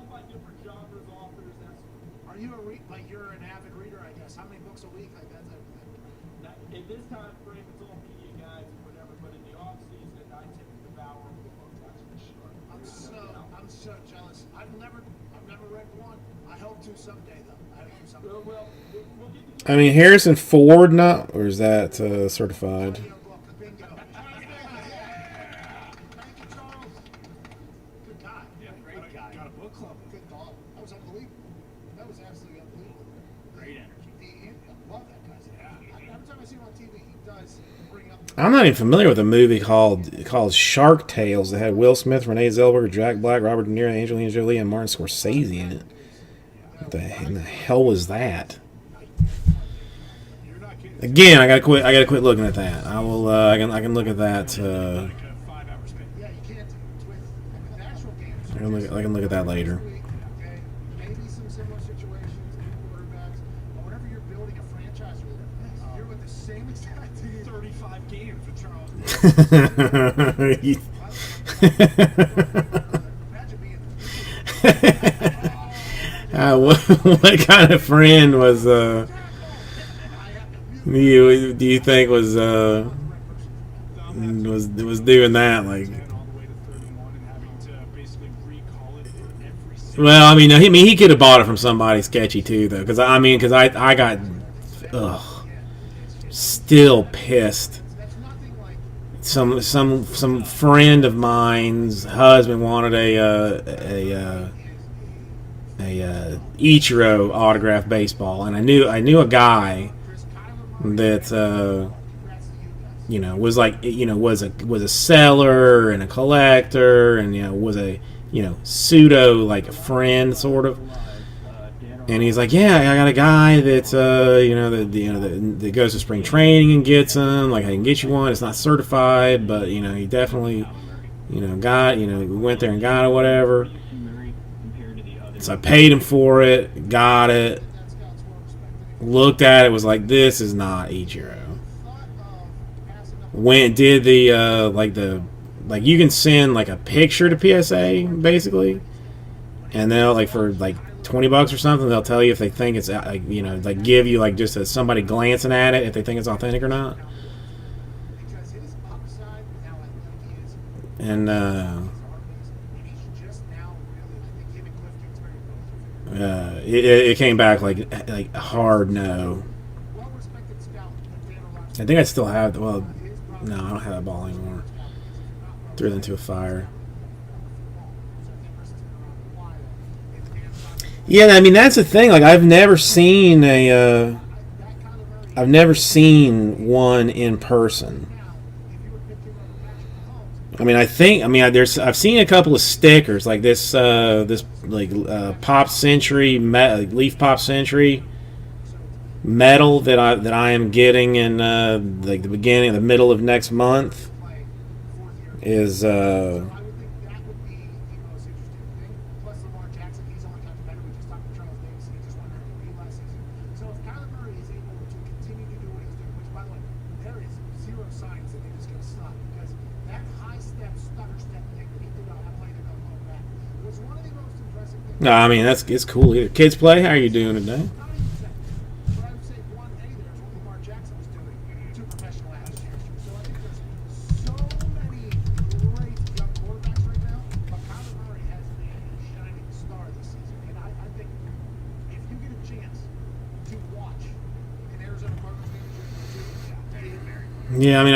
by different genres, authors. Are you you're an avid reader, I guess? How many books a week? Like that's everything. Now, in this time frame, it's all media guides and whatever. But in the off season, I tend to devour a book. That's for sure. I'm so jealous. I've never read one. I hope to someday, though. I hope to someday. Well, we'll get to I mean, Harrison Ford, not, or is that certified? Audiobook, bingo. Thank you, Charles. Good guy. Yeah, Great guy. Got a book club. Good dog. That was unbelievable. That was absolutely unbelievable. Great energy. I love that guy. Every time I see him on TV, he does bring up. I'm not even familiar with a movie called Shark Tales that had Will Smith, Renee Zellweger, Jack Black, Robert De Niro, Angelina Jolie, and Martin Scorsese in it. What the hell was that? You're not kidding. Again, I gotta quit looking at that. I will. I can look at that. Like a 5-hour spin. Yeah, you can't with the actual games. I can look at that later. Okay, maybe some similar situations, quarterbacks, or whenever you're building a franchise with you're with the same exact team. 35 games with Charles. Imagine being what kind of friend was do you think was doing that? Like, All the way to 31 and having to basically recall it every single well, I mean, he could have bought it from somebody sketchy too, though, because I got still pissed. that's nothing like Some friend of mine's husband wanted a Ichiro autographed baseball, and I knew a guy that was like was a seller and a collector, and was a pseudo like a friend sort of. And he's like, yeah, I got a guy that that goes to spring training and gets them. Like, I can get you one. It's not certified, but he definitely got we went there and got it, whatever. So I paid him for it, got it, looked at it, was like, this is not Ichiro. Went did the you can send like a picture to PSA basically, and they'll like for like $20 or something, they'll tell you if they think it's like give you like just somebody glancing at it if they think it's authentic or not. because his upside with how athletic he is. And He's just now really, I think him and Cliff Kingsbury both. it came back like hard no. Well-respected scout, Dan Orlovsky. I think I still have. Well, no, I don't have that ball anymore. Threw it into a fire. Yeah, I mean that's the thing. Like I've never seen one in person. I mean, I've seen a couple of stickers like this Pop Century Leaf Pop Century medal that I am getting in like the middle of next month is I would think that would be the most interesting thing. Plus Lamar Jackson, he's only gotten better. We just talked to Charles Davis, and he just won MVP last season. So if Kyler Murray is able to continue to do what he's doing, which by the way, there is zero signs that they're just going to stop because that high stutter step thing that he did on that play to go home back was one of the most impressive things. No, I mean it's cool. Either. Kids play. How are you doing today? Not even second. But I would say 1A there is what Lamar Jackson was doing to professional athletes. So I think there's so many great young quarterbacks right now. But Kyler Murray has been a shining star this season. And I think if you get a chance to watch an Arizona Cardinals game, David Mary. Yeah, I mean,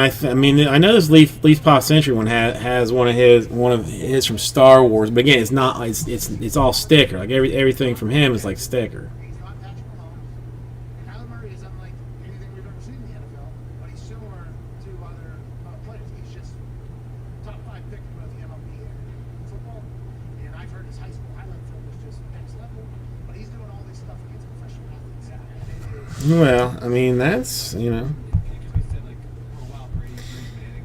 I know this Leaf Pop Century one has one of his from Star Wars, but again, it's all sticker. Like everything from him is like sticker. He's not Patrick Mahomes. Kyler Murray is unlike anything we've ever seen in the NFL, but he's similar to other players. He's just top 5 pick in both the MLB and football. And I've heard his high school highlight film was just next level, but he's doing all this stuff against professional athletes. And it is Well, I mean, that's Because we said, like, for a while, Brady Manning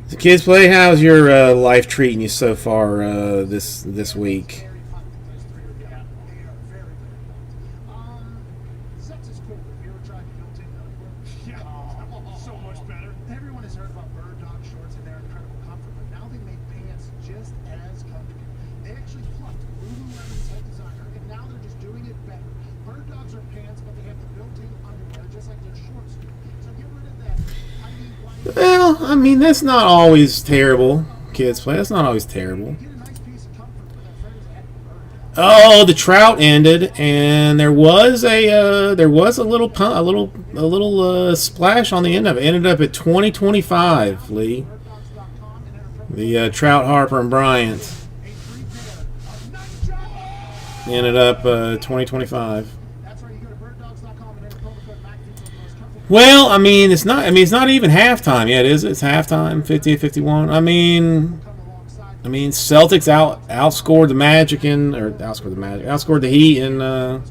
was the Kids Play. How's your life treating you so far this week? very pumped that those three are together. They are very, very pumped. Sex is cool. Have you ever tried built-in underwear? Yeah, so much better. Everyone has heard about Bird Dog shorts and their incredible comfort, but now they make pants just as comfortable. They actually plucked Lululemon's head designer, and now they're just doing it better. Bird Dogs are pants, but they have the built-in underwear, just like their shorts do. So get rid of that tiny white. Well, I mean, that's not always terrible. Kids Play. That's not always terrible. Get a nice piece of comfort for their friends at Bird Dog. Oh, the Trout ended, and there was a little splash on the end of it. Ended up at 2025, Lee. BirdDogs.com and enter promo The Trout, Harper, and Bryant a free pair of nunchucks. ended up 2025. That's right. You go to birddogs.com and enter promo code McAfee for the most comfortable. Well, I mean, it's not even halftime yet, is it? It's halftime, 50-51. I mean, Come alongside Celtics outscored the Heat in the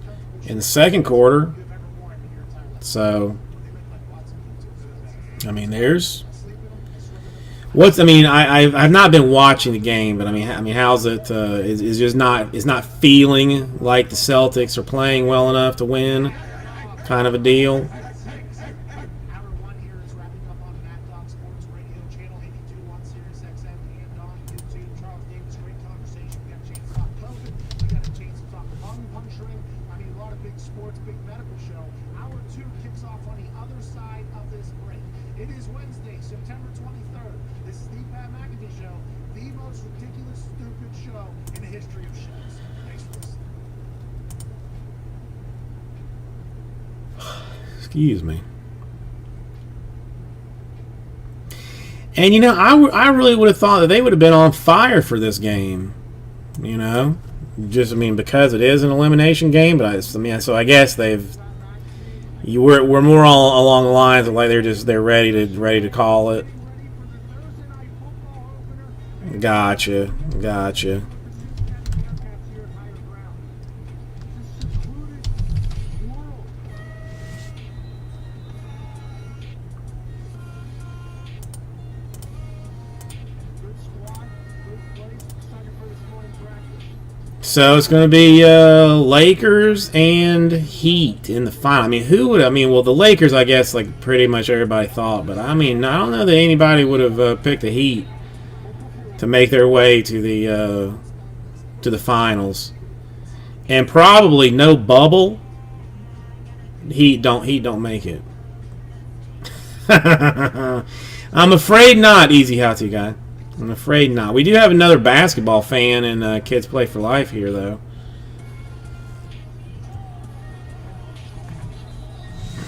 second quarter. you've ever worn in your entire life. So, They make like Watson too. I mean, there's Sleep in them, they swim in them. what's. I mean, I've not been watching the game, but I mean, how's it? Is just not. It's not feeling like the Celtics are playing well enough to win, kind of a deal. Hour 1 here is wrapping up on Mad Dog Sports Radio, Channel 82 on Sirius XM and on YouTube. Charles Davis, great conversation. We got a chance to talk COVID. We got a chance to talk lung puncturing. I mean, a lot of big sports, big medical show. Hour 2 kicks off on the other side of this break. It is Wednesday, September 23rd. This is the Pat McAfee Show, the most ridiculous, stupid show in the history of shows. Thanks for listening. Excuse me. And you know, I really would have thought that they would have been on fire for this game. You know, I mean, because it is an elimination game. But so I guess we're more along the lines of like they're ready to call it. Gotcha. So it's going to be Lakers and Heat in the final. I mean, well, the Lakers, I guess, like pretty much everybody thought. But I mean, I don't know that anybody would have picked the Heat to make their way to the finals. And probably no bubble. Heat don't make it. I'm afraid not, Easy Hotty Guy. I'm afraid not. We do have another basketball fan in Kids Play for Life here, though.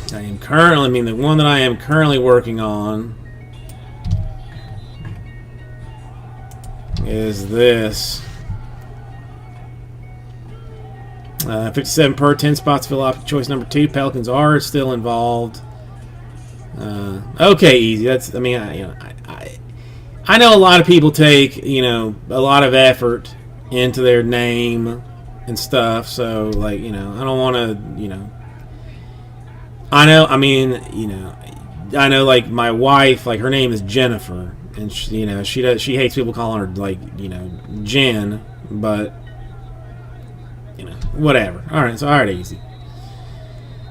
The one that I am currently working on is this. 57 per 10 spots fill up choice number 2. Pelicans are still involved. Okay, Easy. I know a lot of people take, a lot of effort into their name and stuff, so, like, I don't want to, I know, like, my wife, like, her name is Jennifer, and, she hates people calling her, like, Jen, but, whatever. All right, Easy.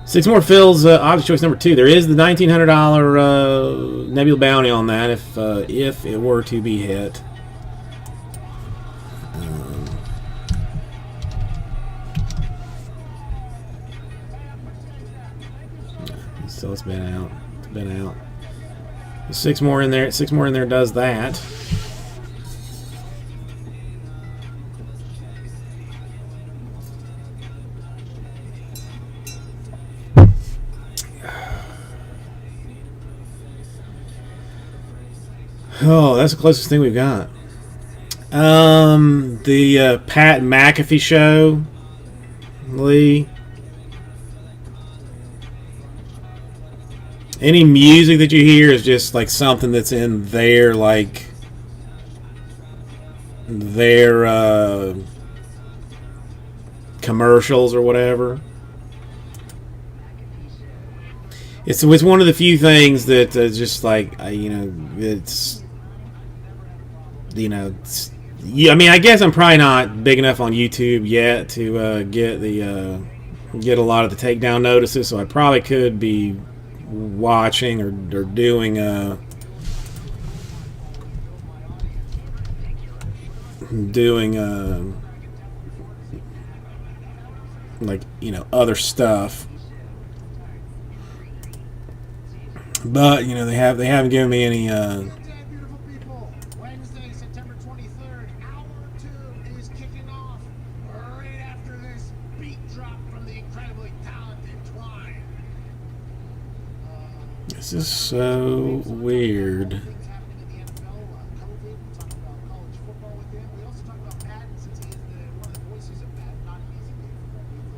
6 more fills, obvious choice number 2. There is the $1,900 Nebula bounty on that if it were to be hit. so it's been out. It's been out. 6 more in there. 6 more in there does that. Oh, that's the closest thing we've got. The Pat McAfee show, Lee. Any music that you hear is just like something that's in their commercials or whatever. It's one of the few things that just like it's. I mean, I guess I'm probably not big enough on YouTube yet to get a lot of the takedown notices, so I probably could be watching or doing other stuff. But they haven't given me any. Good day, beautiful people. Wednesday, September 23rd, hour 2 is kicking off right after this beat drop from the incredibly talented Twine. This is so weird. Things happening in the NFL, COVID. We talk about college football with him. We also talk about Madden since he is one of the voices of Madden. Not an easy game for that.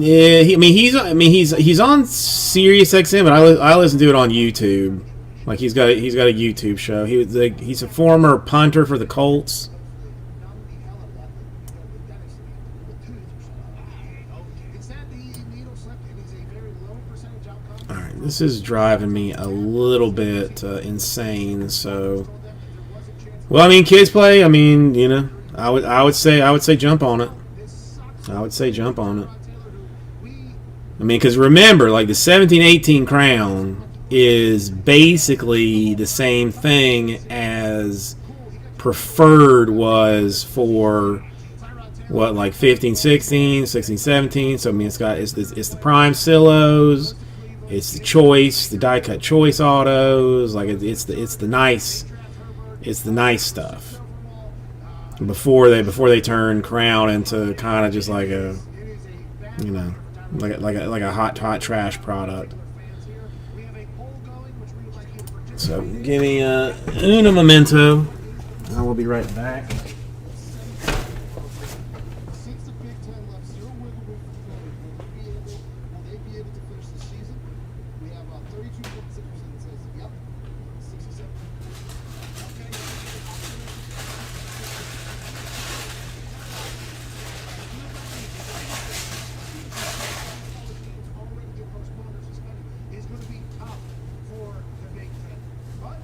Yeah, he's on Sirius XM, but I listen to it on YouTube. Like he's got a YouTube show. He's a former punter for the Colts. All right, this is driving me a little bit insane. So, well, I mean, kids play. I mean, I would say jump on it. I would say jump on it. I mean, because remember, like the 17-18 crown is basically the same thing as preferred was for what, like 15-16, 16-17. So I mean, it's the prime silos, it's the choice, the die cut choice autos. Like it's the nice stuff. Before they turn crown into kind of just like a like a hot trash product. So give me un momento. I will be right back. Since the Big Ten left zero wiggle room for failure, will they be able to finish the season? We have 32.6% says yep, 67. Okay. Already get postponed or suspended is going to be tough for the Big Ten. But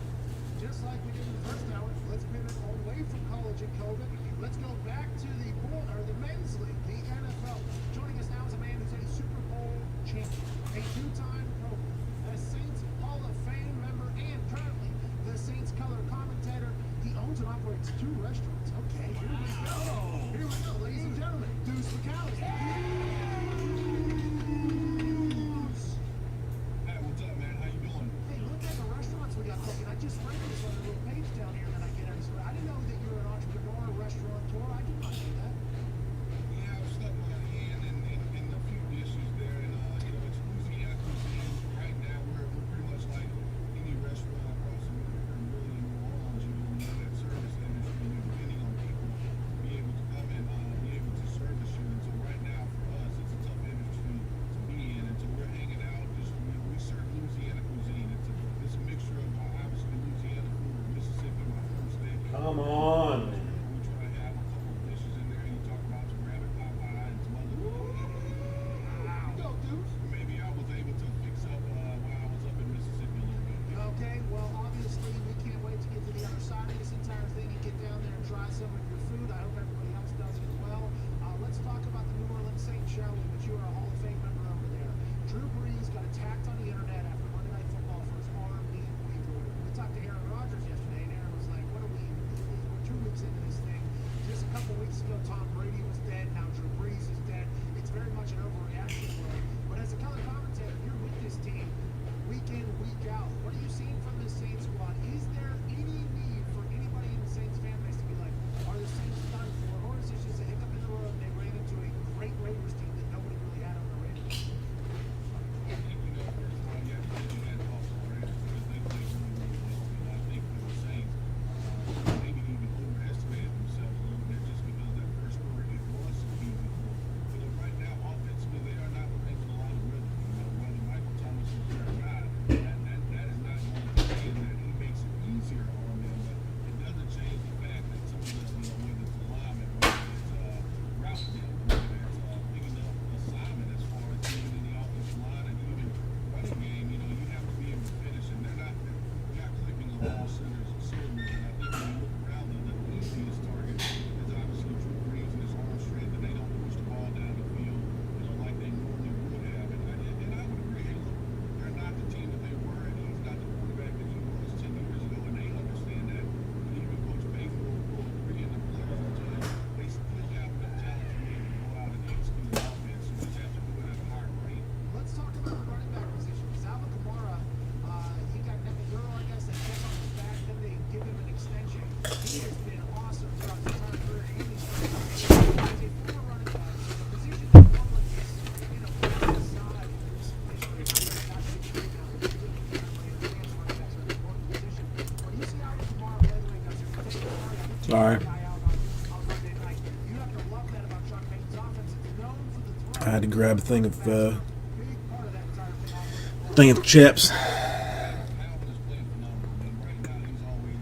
just like we did in the first hour, let's pivot away from college and COVID. Let's go back to the men's league, the NFL. Joining us now is a man who's a Super Bowl champion, a two-time Pro Bowl, a Saints Hall of Fame member, and currently the Saints color commentator. He owns and operates 2 restaurants. Okay, here we go. Here we go, ladies and gentlemen. Deuce McAllister. Hey, what's up, man? How you doing? Hey, look at the restaurants we got cooking. I just read this on the little page down here that I get. I didn't know that you're an entrepreneur, a restaurateur. I did not know that. Yeah, I've stuck my hand in a few dishes there, and it's Louisiana cuisine. Right now, we're pretty much like any restaurant across America, and really in New Orleans. You know, that service industry, you're depending on people to be able to come and be able to service you. And so right now, for us, it's a tough industry to be in, and so we're hanging out. We serve Louisiana cuisine. It's a mixture of obviously Louisiana food, Mississippi, my home state. Come on. We try to have a couple of dishes in there. You talk about some rabbit pot pie and some other Go, Deuce. maybe I was able to fix up while I was up in Mississippi a little bit. Okay, well, obviously, we can't wait to get to the other side of this entire thing and get down there and try some of your food. I hope everybody else does as well. Let's talk about the New Orleans Saints, shall we? But you are a Hall of Fame member over there. Drew Brees got attacked on the internet after Monday Night Football for his arm being reported. We talked to Aaron Rodgers yesterday, and Aaron was like, what are we? We're 2 weeks into this thing. Just a couple weeks ago, Tom Brady was dead. Now Drew Brees is dead. It's very much an overreaction. But as a color commentator, out. What are you seeing from the Saints squad? Is there any need for anybody in the Saints fan base to be like, are the Saints done for? Or is it just a hiccup in the road and they ran into a great Raiders team that nobody really had on the radar? I think, you know, first of all, you have to give your hat off to the Raiders because they played really, really well. And I think for the Saints, maybe even overestimated themselves a little bit just because that first quarter it was so easy for them. You know, right now, offensively, they are not playing with a lot of rhythm. You know, whether Michael Thomas is there or not, that is not going to mean that he makes it easier on them. But it doesn't change the fact that some of the, you know, whether it's alignment, whether it's route depth, whether it's picking up assignment as far as being in the offensive line and even running game, you know, you have to be able to finish, and they're not clicking on all cylinders. And I think when you look around, the easiest target is obviously Drew Brees and his arm strength, and they don't push the ball down the field, you know, like they normally would have. And I would agree, hey, look, they're not the team that they were, and he's not the quarterback that he was 10 years ago, and they understand that. And even Coach Baker will agree, and the players will tell you they still have the talent to be able to go out and execute the offense. You just have to do it at a higher rate. Let's talk about the running back position. Because Alvin Kamara, he got Euro, I guess, that came on his back. Then they give him an extension. He has been awesome throughout his entire career. And he's as a former running back, the position that normally is, you know, put on the side in recent history. Not that it's great now. It's good to play the advanced running backs are an important position. When you see Alvin Kamara play the way he does, you're taking the Sorry. guy out on Monday night. You have to love that about Sean Payton's offense. It's known for the throw. I had to grab a thing of Big part of that entire thing. thing of chips. Alvin is playing phenomenal. I mean, right now he's always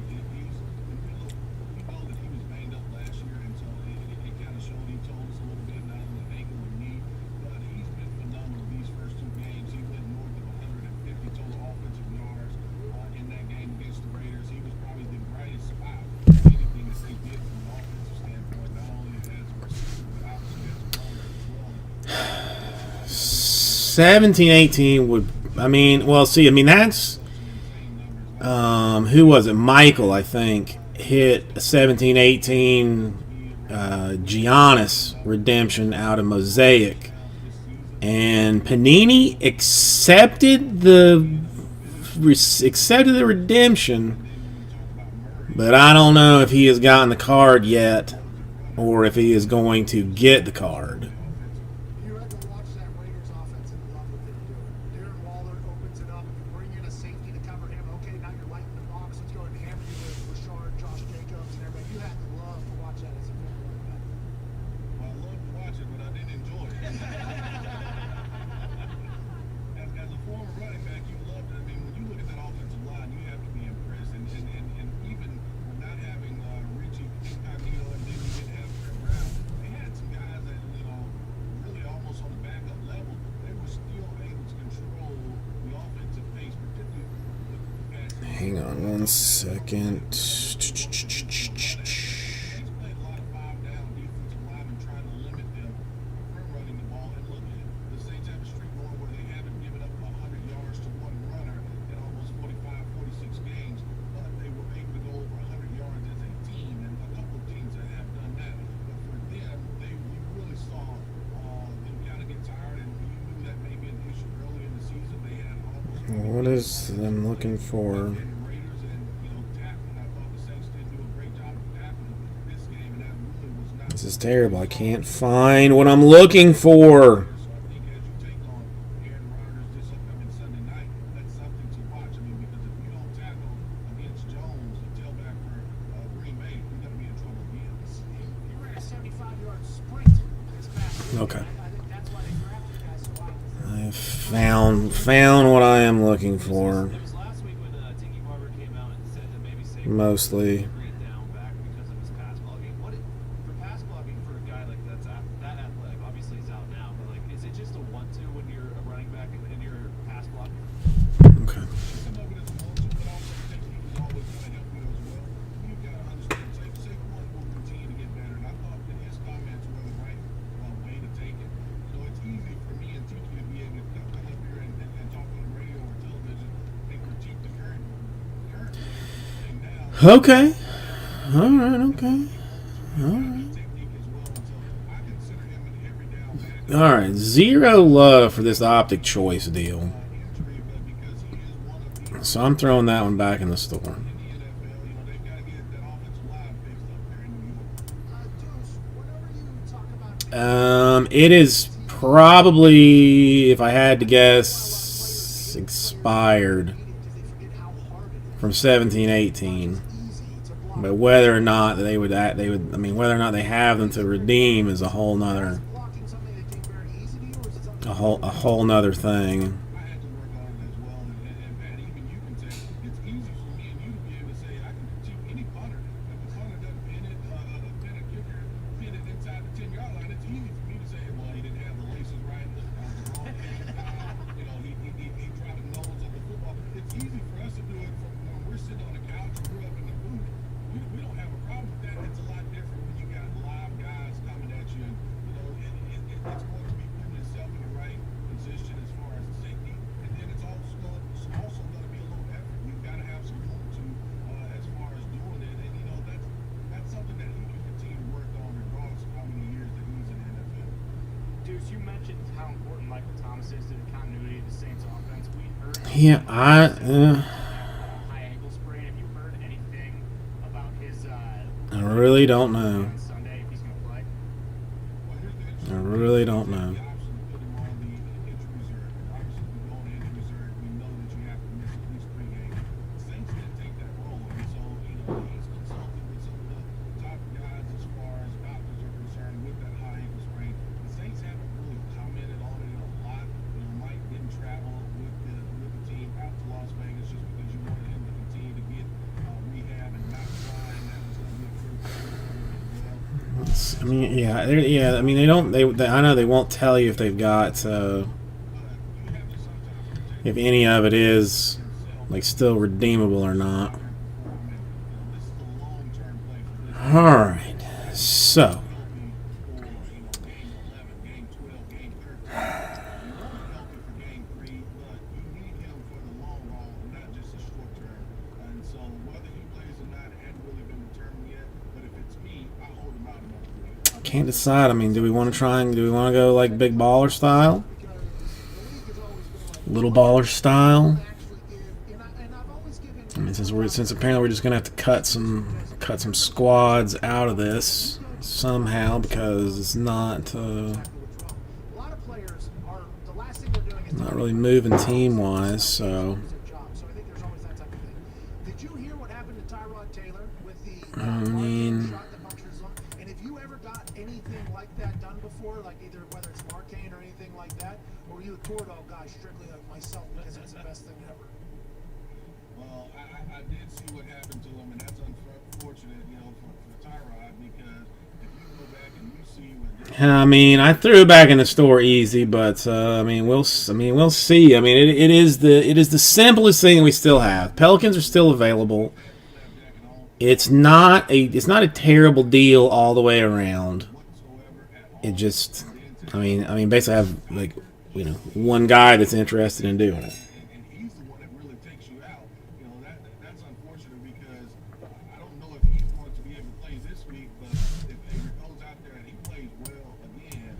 we know that he was banged up last year, and so it kind of showed. He told us a little bit, not only ankle and knee, but he's been phenomenal these first two games. He went north of 150 total offensive yards in that game against the Raiders. He was probably the brightest spot of anything that they did from an offensive standpoint, not only as a receiver, but obviously as a runner as well. 17-18 would, I mean, well, see, I mean, that's, who was it? Michael, I think, hit a 17-18 Giannis redemption out of Mosaic. And Panini accepted the redemption, but I don't know if he has gotten the card yet or if he is going to get the card. You had to watch that Raiders offense and love what they're doing. Darren Waller opens it up. You bring in a safety to cover him. Okay, now you're lighting the box. Let's go and hammer you with Rashard, Josh Jacobs, and everybody. You had to love to watch that as a former running back. Well, I love to watch it, but I didn't enjoy it. As a former running back, you love it. I mean, when you look at that offensive line, you have to be impressed. And even with not having Richie Incognito and then you didn't have Trent Brown, they had some guys that, you know, really almost on the backup level. They were still able to control the offensive pace, particularly with the passing. Hang on one second. He's played a lot of five-down defensive linemen trying to limit them from running the ball. And look at it. The Saints have a streak going where they haven't given up 100 yards to one runner in almost 45, 46 games, but they were able to go over 100 yards as a team, and a couple of teams that have done that. But for them, we really saw them kind of get tired, and you knew that may be an issue early in the season. They had almost What is I'm looking for? and the Raiders and, you know, tackling. I thought the Saints did do a great job of tackling this game, and that really was not. This is terrible. I can't find what I'm looking for. So I think as you take on Aaron Rodgers this upcoming Sunday night, that's something to watch. I mean, because if you don't tackle against Jones, the tailback for Green Bay, you're going to be in trouble again. He ran a 75-yard sprint this past year. Okay. I think that's why they drafted guys so high. I found what I am looking for. It was last week when Tiki Barber came out and said that maybe Saquon Mostly. Green down back because of his pass blocking. For pass blocking for a guy like that athletic, obviously he's out now, but like, is it just a 1-2 when you're a running back and you're pass blocking? Okay. Some of it is emotion, but also technique is always going to help you as well. You've got to understand, Saquon will continue to get better, and I thought that his comments were the right way to take it. So it's easy for me and Tiki to be able to come up here and talk on the radio or television and critique the current thing now. Okay. All right. Okay. All right. Technique as well, and so I consider him an every down back. All right. Zero love for this optic choice deal. Injury, but because he is one of the So I'm throwing that one back in the store. in the NFL. You know, they've got to get that offensive line fixed up there in New York. Deuce, whenever you talk about It is probably, if I had to guess, expired from 17-18. But whether or not they would, I mean, whether or not they have them to redeem is a whole nother, blocking something that came very easy to you, or is it something a whole nother thing. I had to work on it as well, and Pat, even you can say it's easy for me and you to be able to say I can critique any punter. If the punter doesn't pin a kicker, pin it inside the 10-yard line, it's easy for me to say, well, he didn't have the laces right, the wrong thing, you know, he dropped the nose of the football. It's easy for us to do it from when we're sitting on the couch or we're up in the booth. We don't have a problem with that. It's a lot different when you got live guys coming at you, and you know, it's going to be putting itself in the right position as far as safety, and then it's also going to be a little effort. You've got to have some fortitude as far as doing it, and you know that's something that he can continue to work on regardless of how many years that he's in the NFL. Deuce, you mentioned how important Michael Thomas is to the continuity of the Saints offense. We heard Yeah, high ankle sprain. Have you heard anything about his I really don't know. on Sunday if he's going to play? Well, here's the I interesting really don't know. The option to put him on the injury reserve. Obviously, if you go on the injury reserve, we know that you have to miss at least 3 games. The Saints didn't take that role, and so you know he's consulted with some of the top guys as far as doctors are concerned with that high ankle sprain. The Saints haven't really commented on it a lot. You know, Mike didn't travel with the team out to Las Vegas just because you wanted him to continue to get rehab and not trying. That was going to be a critical as well. I mean, yeah. I mean, they don't. I know they won't tell you if they've got, if any of it is like still redeemable or not. All right. So, can't decide. I mean, do we want to go like big baller style? Little baller style? I mean, since apparently we're just gonna have to cut some squads out of this somehow because it's not not really moving team wise. So Did you hear what happened to Tyrod Taylor with the I mean, shot that punctured his lung? And if you ever got anything like that done before, like either whether it's Marcane or anything like that, or were you a Toradol guy strictly like myself because it's the best thing ever? Well, I did see what happened to him, and that's unfortunate, you know, for Tyrod, because if you go back and you see what. I mean, I threw it back in the store easy, but I mean, we'll see. I mean, it is the simplest thing we still have. Pelicans are still available. It's not a terrible deal all the way around. It just, I mean, basically, I have like, you know, one guy that's interested in doing it. And he's the one that really takes you out. You know, that's unfortunate because I don't know if he's going to be able to play this week, but if Avery goes out there and he plays well again,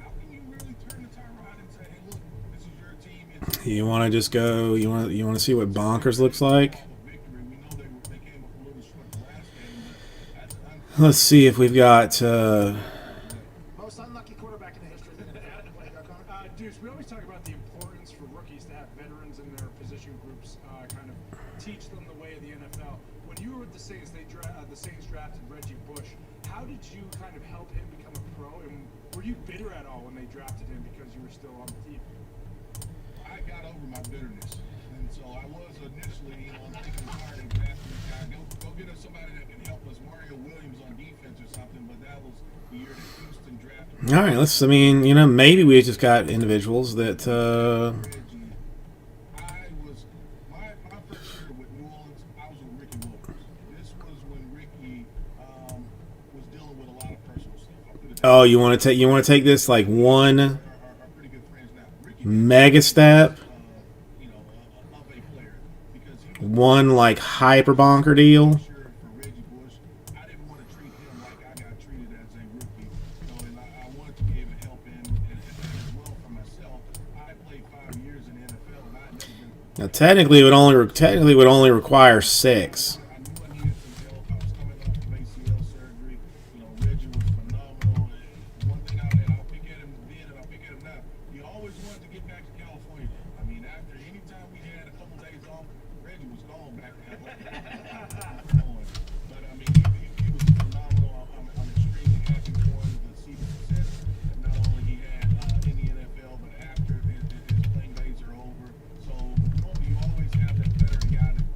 how can you really turn to Tyrod and say, hey, look, this is your team. You want to just go? You want to see what bonkers looks like? Victory. We know they came up a little short the last game, but that's Let's see if we've got. Most unlucky quarterback in the history of the NFL. Deuce, we always talk about the importance for rookies to have veterans in their position groups, kind of teach them the way of the NFL. When you were with the Saints, the Saints drafted Reggie Bush. How did you kind of help him become a pro? And were you bitter at all when they drafted him because you were still on the team? I got over my bitterness, and so I was initially, you know, thinking hard and drafting this guy. Go get us somebody that can help us, Mario Williams on defense or something. But that was the year that Houston drafted. All right, let's. I mean, you know, maybe we just got individuals that. Reggie. I was my first year with New Orleans. I was with Ricky Williams. This was when Ricky was dealing with a lot of personal stuff. I'll put it that Oh, way. you want to take this like one Are pretty good friends now. Ricky, mega step, you know, of a player because he was one like hyper bonker deal. sure for Reggie Bush. I didn't want to treat him like I got treated as a rookie. You know, and I wanted to be able to help him and as well for myself. I played 5 years in the NFL, and I had never been. Technically, it would only require 6. I knew I needed some help. I was coming off of ACL surgery. You know, Reggie was phenomenal. And one thing I'll pick at him then and I'll pick at him now. He always wanted to get back to California. I mean, after any time we had a couple days off, Reggie was gone back to LA. But I mean, he was phenomenal. I'm extremely happy for him to see the success that not only he had in the NFL, but after his playing days are over. So normally you always have that veteran guy that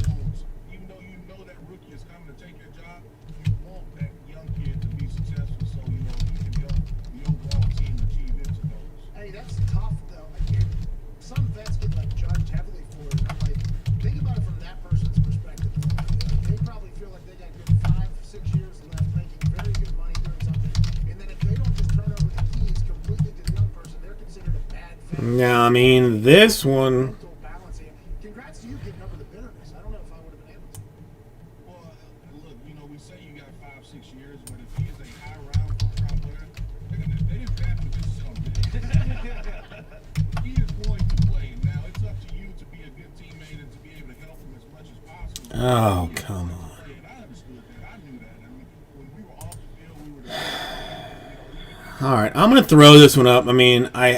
wants, even though you know that rookie is coming to take your job, you want that young kid to be successful so you know he can help the overall team achieve its goals. Hey, that's tough though. Like, some vets get like judged heavily for it. I'm like, think about it from that person's perspective. They probably feel like they got good 5-6 years left, making very good money doing something, and then if they don't just turn over the keys completely to the young person, they're considered a bad vet. Now, I mean, this one. Mental balance here. Congrats to you getting over the bitterness. I don't know if I would have been able to. Well, look, you know, we say you got 5-6 years, but if he is a high round, first round player, they didn't draft him just sit on the bench. He is going to play. Now, it's up to you to be a good teammate and to be able to help him as much as possible. Oh, come on. And I understood that. I knew that. I mean, when we were off the field, we were the All right, I'm gonna throw this one up. I mean, I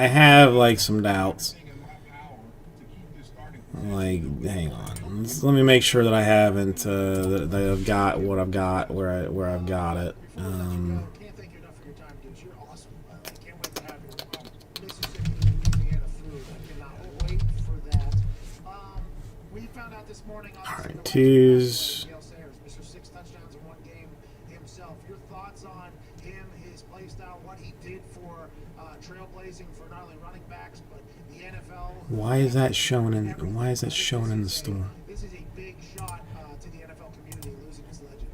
have like some doubts. thing in my power to keep this starting. Like, hang on. Let me make sure that I haven't that I've got what I've got where I've got it. Can't thank you enough for your time, dude. You're awesome. I can't wait to have you. Mississippi, Louisiana food. I cannot wait for that. We found out this morning. All right, twos. Gale Sayers, Mr. 6 touchdowns in one game himself. Your thoughts on him, his play style, what he did for trailblazing for not only running backs but the NFL. Why is that showing in? Why is that showing in the store? This is a big shot to the NFL community losing his legend.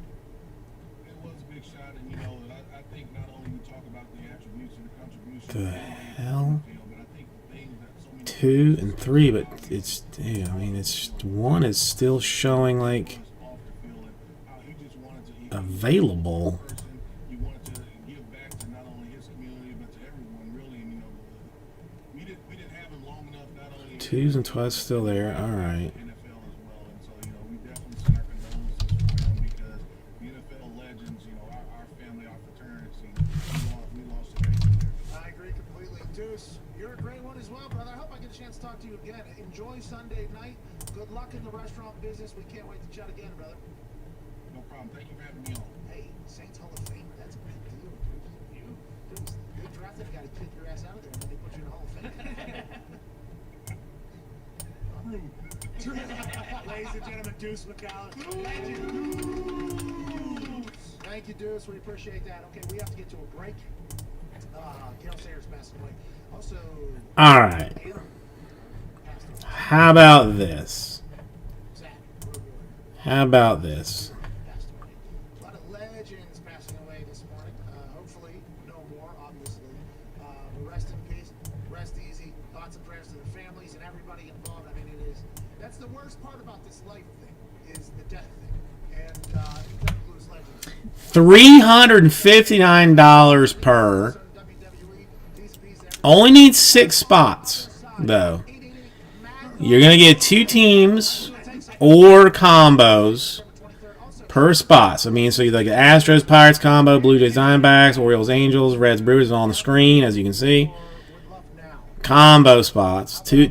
It was a big shot, and you know, I think not only we talk about the attributes and the contributions, The hell? but I think the things that so many 2 and 3, but it's yeah, I mean it's 1 is still showing like off the field and how he just wanted to available. person. He wanted to give back to not only his community but to everyone really. And you know, we didn't have him long enough. Not only 2s and 12s still there. All right. NFL as well, and so you know, we definitely send our condolences for him because the NFL legends, you know, our family, our fraternity, we lost a great one there. I agree completely. Deuce, you're a great one as well, brother. I hope I get a chance to talk to you again. Enjoy Sunday night. Good luck in the restaurant business. We can't wait to chat again, brother. No problem. Thank you for having me on. Hey, Saints Hall of Famer. That's a big deal, dude. Deuce, they drafted a guy to kick your ass out of there, and then they put you in the Hall of Fame. Ladies and gentlemen, Deuce McAllen. Legend. Thank you, Deuce. We appreciate that. Okay, we have to get to a break. Gale Sayers passed away. Also, All right. Aaron passed away. How about this? Zach, Road Warrior, How about this? passed away. A lot of legends passing away this morning. Hopefully, no more, obviously. Rest in peace, rest easy. Thoughts and prayers to the families and everybody involved. I mean, that's the worst part about this life thing, is the death thing. And you can't lose legends. $359 per. Only needs 6 spots, though. You're going to get 2 teams or combos per spot. So, I mean, so you like the Astros, Pirates combo, Blue Jays, Diamondbacks, Orioles, Angels, Reds, Brewers on the screen, as you can see. Combo spots. Two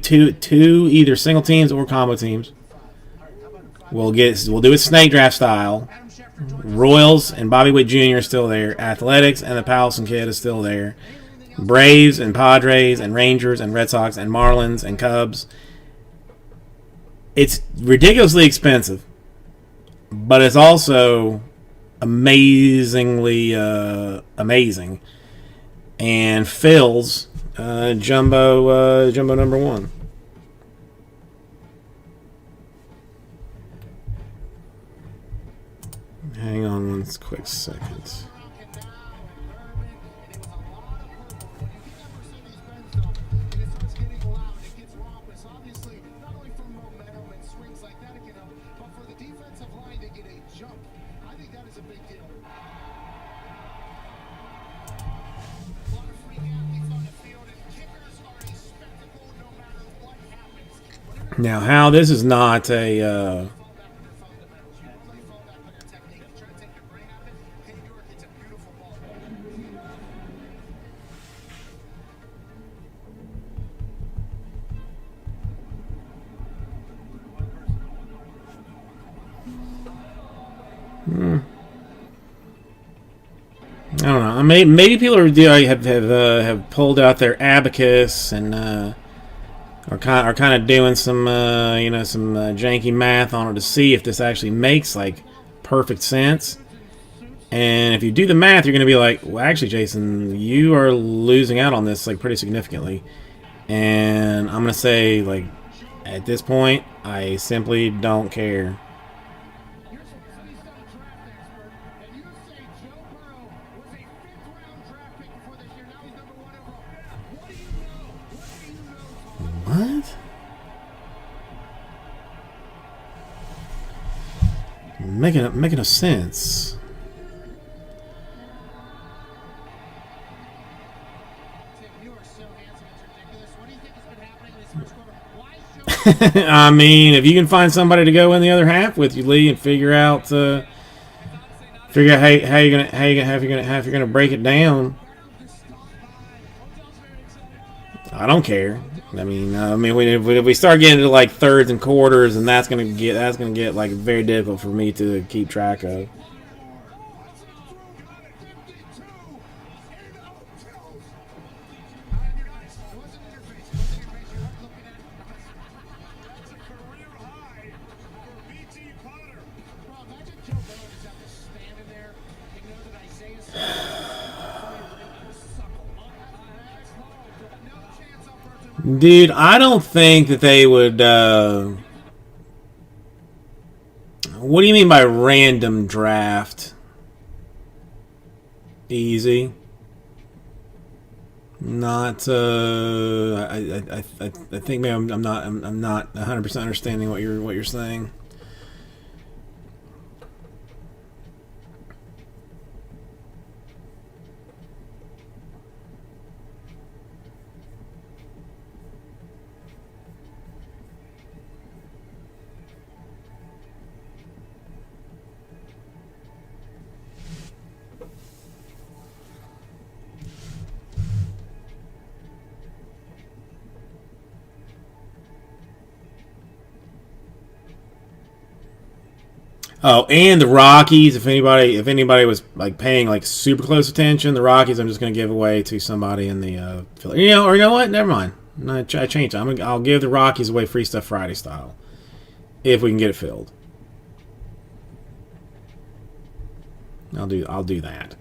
either single teams or combo teams. We'll do it snake draft style. Royals and Bobby Witt Jr. are still there. Athletics and the Powelson kid is still there. Braves and Padres and Rangers and Red Sox and Marlins and Cubs. It's ridiculously expensive, but it's also amazingly amazing. And Phil's jumbo number 1. Hang on one quick second. Now, how this is not a Fall back with your fundamentals. You only fall back on your technique. You try to take your brain out of it. Hey, York, it's a beautiful ball. I don't know. Maybe people have pulled out their abacus and are kind of doing some some janky math on it to see if this actually makes like perfect sense. And if you do the math, you're going to be like, well, actually, Jason, you are losing out on this like pretty significantly. And I'm going to say, like, at this point, I simply don't care. You're supposed to be some draft expert, and you say Joe Burrow was a fifth-round draft pick before this year. Now he's number 1 overall. What do you know? What do you know, Tom? What? Making no sense. Tim, you are so handsome. It's ridiculous. What do you think has been happening in this first quarter? Why is Joe I mean, if you can find somebody to go in the other half with you, Lee, and figure out how you're gonna break it down. I don't care. I mean, if we start getting into like thirds and quarters, and that's gonna get like very difficult for me to keep track of. Dude, I don't think that they would. What do you mean by random draft? Easy. Not. I think maybe I'm not 100% understanding what you're saying. Oh, and the Rockies. If anybody was like paying like super close attention, the Rockies, I'm just going to give away to somebody in the you know what? Never mind. No, I changed it. I'll give the Rockies away Free Stuff Friday style if we can get it filled. I'll do that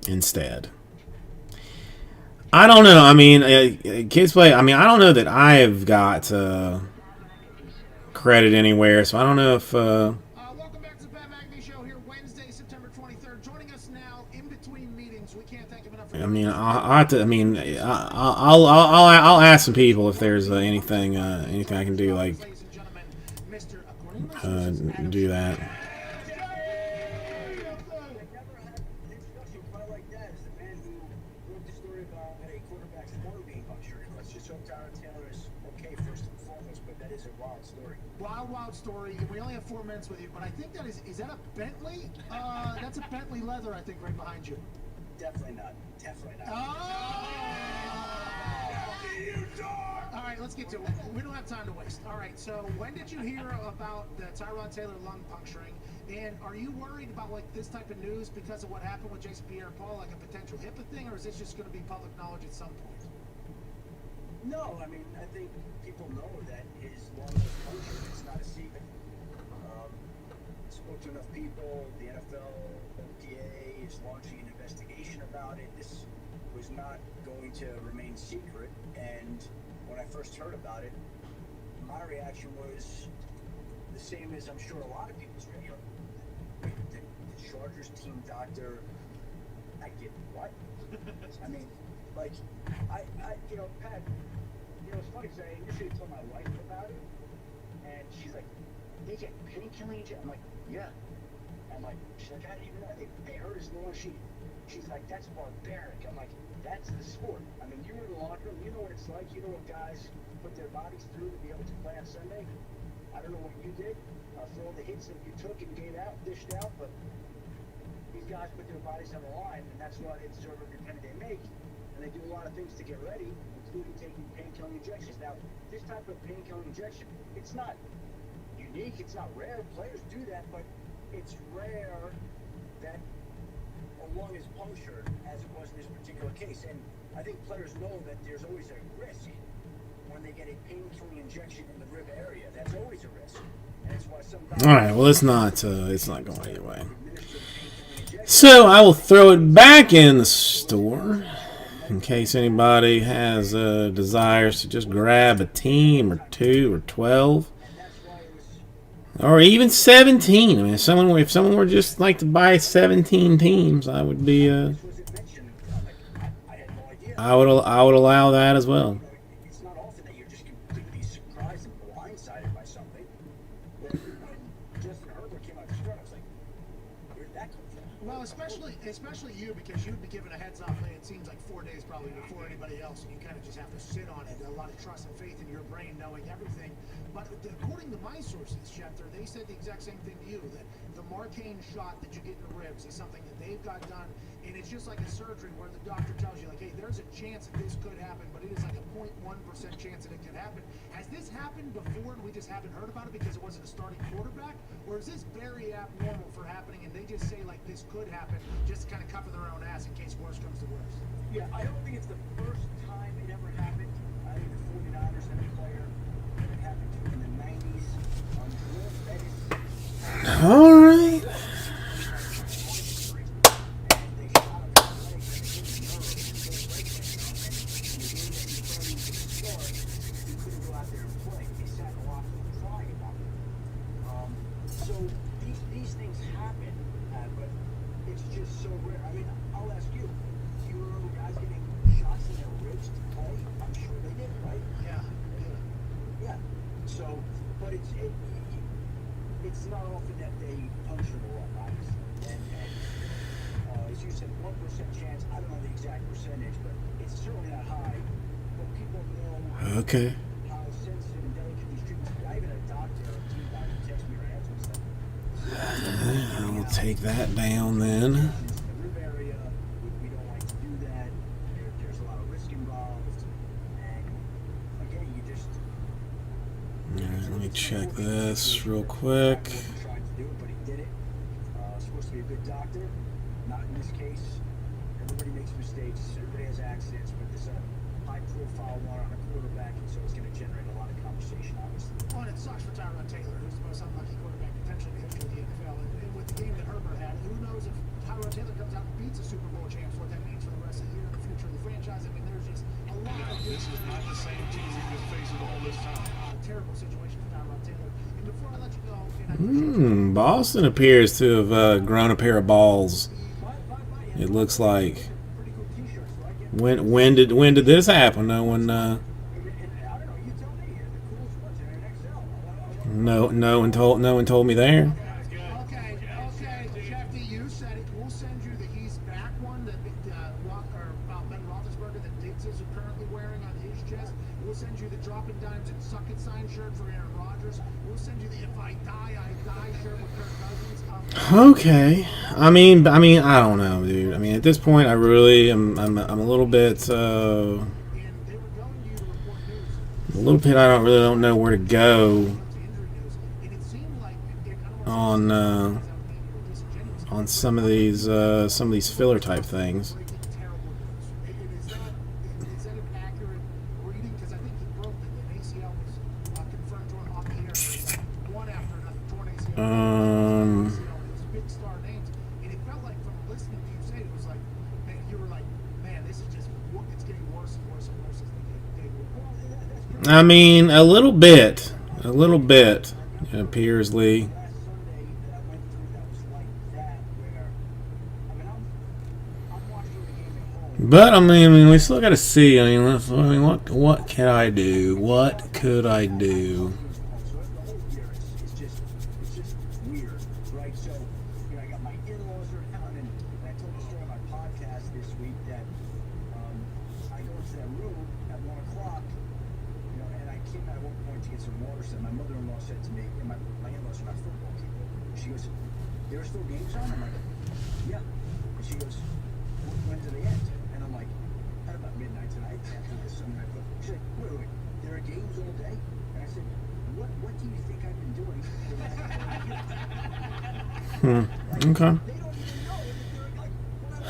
instead. I don't know. I mean, kids play. I mean, I don't know that I have got credit anywhere, so I don't know if. welcome back to the Pat McAfee Show here Wednesday, September 23rd. Joining us now in between meetings. We can't thank him enough. I mean, I'll have to. I mean, I'll ask some people if there's anything I can do, like Ladies and gentlemen, Mr. According to do that. Wild story. We only have 4 minutes with you, but I think that is that a Bentley? That's a Bentley leather, I think, right behind you. Definitely not. Definitely not. Oh! All right, let's get to it. We don't have time to waste. All right, so when did you hear about the Tyrod Taylor lung puncturing? And are you worried about like this type of news because of what happened with Jason Pierre-Paul, like a potential HIPAA thing, or is this just going to be public knowledge at some point? No, I mean, I think people know that his lung was punctured. It's not a secret. Spoke to enough people. The NFL, FDA is launching an investigation about it. This was not going to remain secret. And when I first heard about it, my reaction was the same as I'm sure a lot of people's reaction. The Chargers team doctor, I get what? I mean, like, I Pat, it's funny because I initially told my wife about it, and she's like, they get painkiller injection? I'm like, yeah. I'm like, she's like, I didn't even know. They hurt his lawn. She's like, that's barbaric. I'm like, that's the sport. I mean, you're in the locker room. You know what it's like. You know what guys put their bodies through to be able to play on Sunday. I don't know what you did for all the hits that you took and gave out, dished out, but these guys put their bodies on the line, and that's why they deserve every penny they make. And they do a lot of things to get ready, including taking pain-killing injections. Now, this type of pain-killing injection, it's not unique, it's not rare. Players do that, but it's rare that a lung is punctured, as it was in this particular case. And I think players know that there's always a risk when they get a pain-killing injection in the rib area. That's always a risk. And that's why some guys All right. Well, it's not going anyway. So I will throw it back in the store in case anybody has desires to just grab a team or 2 or 12 or even 17. I mean, if someone were just like to buy 17 teams, I would be I would allow that as well. it's not often that you're just completely surprised and blindsided by something. When Justin Herbert came out the start, I was like, where did that come from? Well, especially you, because you'd be given a heads up. It seems like 4 days probably before anybody else, and you kind of just have to sit on it. A lot of trust and faith in your brain, knowing everything. But according to my sources, Schefter, they said the exact same thing to you, that the Marcaine shot that you get in the ribs is something that they've got done, and it's just like a surgery where the doctor tells you, like, hey, there's a chance that this could happen, but it is like a 0.1% chance that it could happen. Has this happened before and we just haven't heard about it because it wasn't a starting quarterback? Or is this very abnormal for happening and they just say, like, this could happen just to kind of cover their own ass in case worse comes to worse? Yeah, I don't think it's the first time it ever happened. I think the 49ers had a player that it happened to in the 90s. All right. So these things happen, but it's just so rare. I mean, I'll ask you, do you remember guys getting shots in their ribs to play? I'm sure they did, right? Yeah. So, but it's not often that they puncture the wrong eyes. And as you said, 1% chance. I don't know the exact percentage, but it's certainly not high. But people know Okay. how sensitive and delicate these treatments are. I even had a doctor, a team doctor, text me right after and stuff. I will take that down then. The rib area, we don't like to do that. There's a lot of risk involved. And again, you just. All right, let me check this real quick. Tried to do it, but he did it. Supposed to be a good doctor. Not in this case. Everybody makes mistakes. Everybody has accidents, but this is a high-profile one on a quarterback, and so it's going to generate a lot of conversation, obviously. Oh, and it sucks for Tyrod Taylor, who's the most unlucky quarterback potentially in the history of the NFL. And with the game that Herbert had, who knows if Tyrod Taylor comes out and beats a Super Bowl champs, what that means for the rest of the year and the future of the franchise. I mean, there's just a lot of This is not the same team we've been facing all this time. terrible situation for Tyrod Taylor. And before I let you go, and I Boston appears to have grown a pair of balls. It looks like. Pretty cool t-shirts, so I get When did this happen? No one. I don't know, you tell me. The coolest ones are in XL. No one told me there. Okay, Shefty, you said it. We'll send you the He's Back one that Ben Roethlisberger that Diggs is currently wearing on his chest. We'll send you the Dropping Dimes and Suck It sign shirt for Aaron Rodgers. We'll send you the If I Die, I Die shirt with Kirk Cousins. Okay. I mean, I don't know, dude. I mean, at this point, I really am. I'm a little bit. And they were going you to report news A little bit. I don't know where to go to injury news. And it seemed like it kind of on some of these filler type things. terrible news. Is that an accurate reading? Because I think he broke that an ACL was confirmed on the air. One after another, torn ACL. These big star names, and it felt like from listening to you say it was like, man, you were like, man, this is just it's getting worse and worse and worse as the day goes on. I mean, a little bit. It appears, Lee. Last Sunday that I went through that was like that, where, I mean, I'm watching the game at home. But I mean, we still got to see. I mean, what can I do? What could I do? So the whole year, it's just weird, right? So, you know, I my in-laws are down, and I told the story on my podcast this week that I go into that room at 1 o'clock, and I came out at one point to get some water. So my mother-in-law said to me, and my in-laws are not football people. She goes, "There are still games on?" I'm like, "Yeah." And she goes, "When do they end?" And I'm like, "At about midnight tonight after this Sunday night football." She's like, "Wait. There are games all day?" And I said, "What do you think I've been doing for the last 4 years?" Okay. They don't even know that they're like,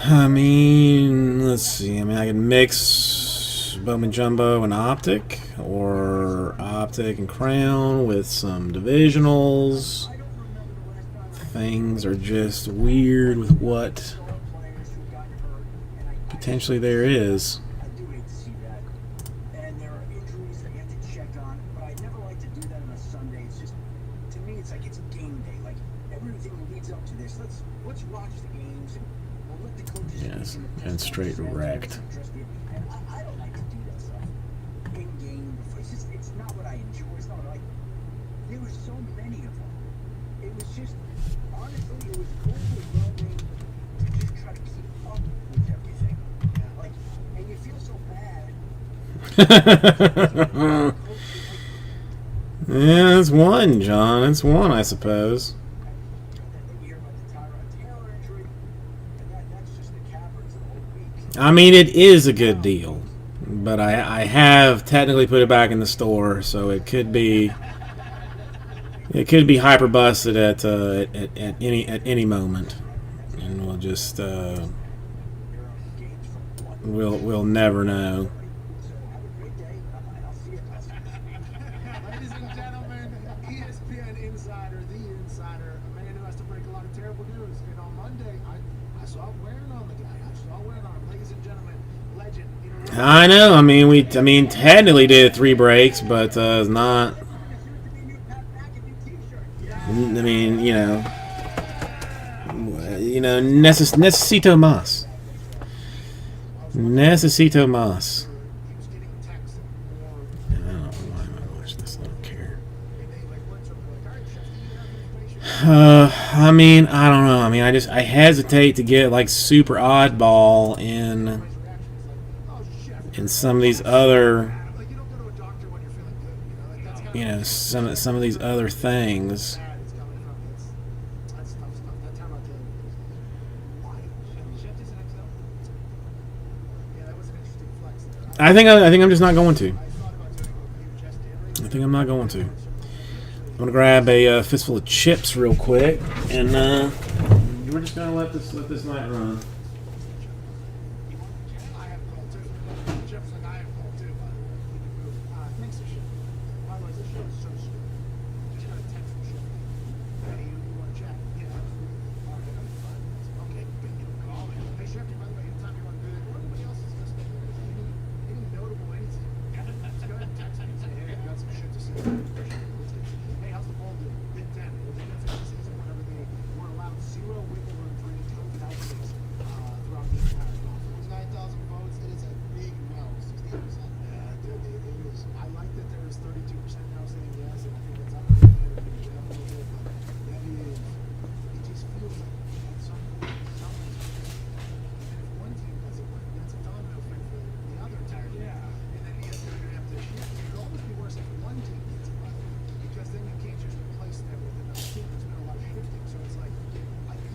I mean, let's see. I mean, I can mix Bowman Jumbo and Optic, or Optic and Crown with some divisionals. I don't remember the last time Things are just weird with what I saw players who got hurt, and I potentially there is. I do hate to see that. And there are injuries that you have to check on, but I never like to do that on a Sunday. It's just, to me, it's like it's game day. Like everything leads up to this. Let's watch the games and we'll let the coaches. Yes, make the and best straight decisions. wrecked. And I don't like to do that stuff in game. It's not what I enjoy. It's not what I like. There were so many of them. It was just, honestly, it was overwhelming to just try to keep up with everything. Like, and you feel so bad. Yeah, it's one, John. It's one, I suppose. Then you hear about the Tyrod Taylor injury, and that's just the caverns of the whole week. I mean, it is a good deal, but I have technically put it back in the store, so it could be hyper busted at any moment, and we'll just we'll never know. So have a great day, and I'll see you. Ladies and gentlemen, ESPN Insider, the Insider, a man who has to break a lot of terrible news. And on Monday, I saw it wearing on the guy. I saw it wearing on him. Ladies and gentlemen, legend. I know. I mean, technically did 3 breaks, but it's not. I mean, necesito más. Necesito más. He was getting texts more. I don't know why am I watching this. I don't care. And they went to him like, all right, Chef, do you have information? I mean, I don't know. I mean, I hesitate to get like super oddball in His reaction was like, oh, Chef. in some of these other, Like, you don't go to a doctor when you're feeling good. Like, that's kind of some of these other things. bad it's coming from. That's tough stuff. That time out there was wild. Chef is an XL. Yeah, that was an interesting flex there. I think I'm just not going to. I thought about doing what you just did. I think I'm not going to. I'm gonna grab a fistful of chips real quick, and we're just gonna let this night run. I have called too. Jeff's like, I have called too, by the way. Thanks for shit. By the way, this show is so stupid. Just got a text from shit. Hey, you want to chat? Yeah. All right, I'm fine. Okay, but you don't call me. Hey, Chef, by the way, anytime you want to do that, or anybody else is listening, any notable anything, just go ahead and text me and say, hey, I've got some shit to say. Hey, how's the ball doing? Big Ten. We'll get into the season whenever they were allowed 0 wiggle room for any COVID outbreaks throughout the entire conference. 9,000 votes. It is a big no. 68%. Yeah, it is. I like that there is 32% now saying yes, and I think that's up there. That is. It just feels like someone's. And if one team doesn't win, that's a domino effect for the other entire league. Yeah. And then they're going to have to shift. It would almost be worse if one team gets it right, because then you can't just replace them with another team. There's been a lot of shifting, so it's like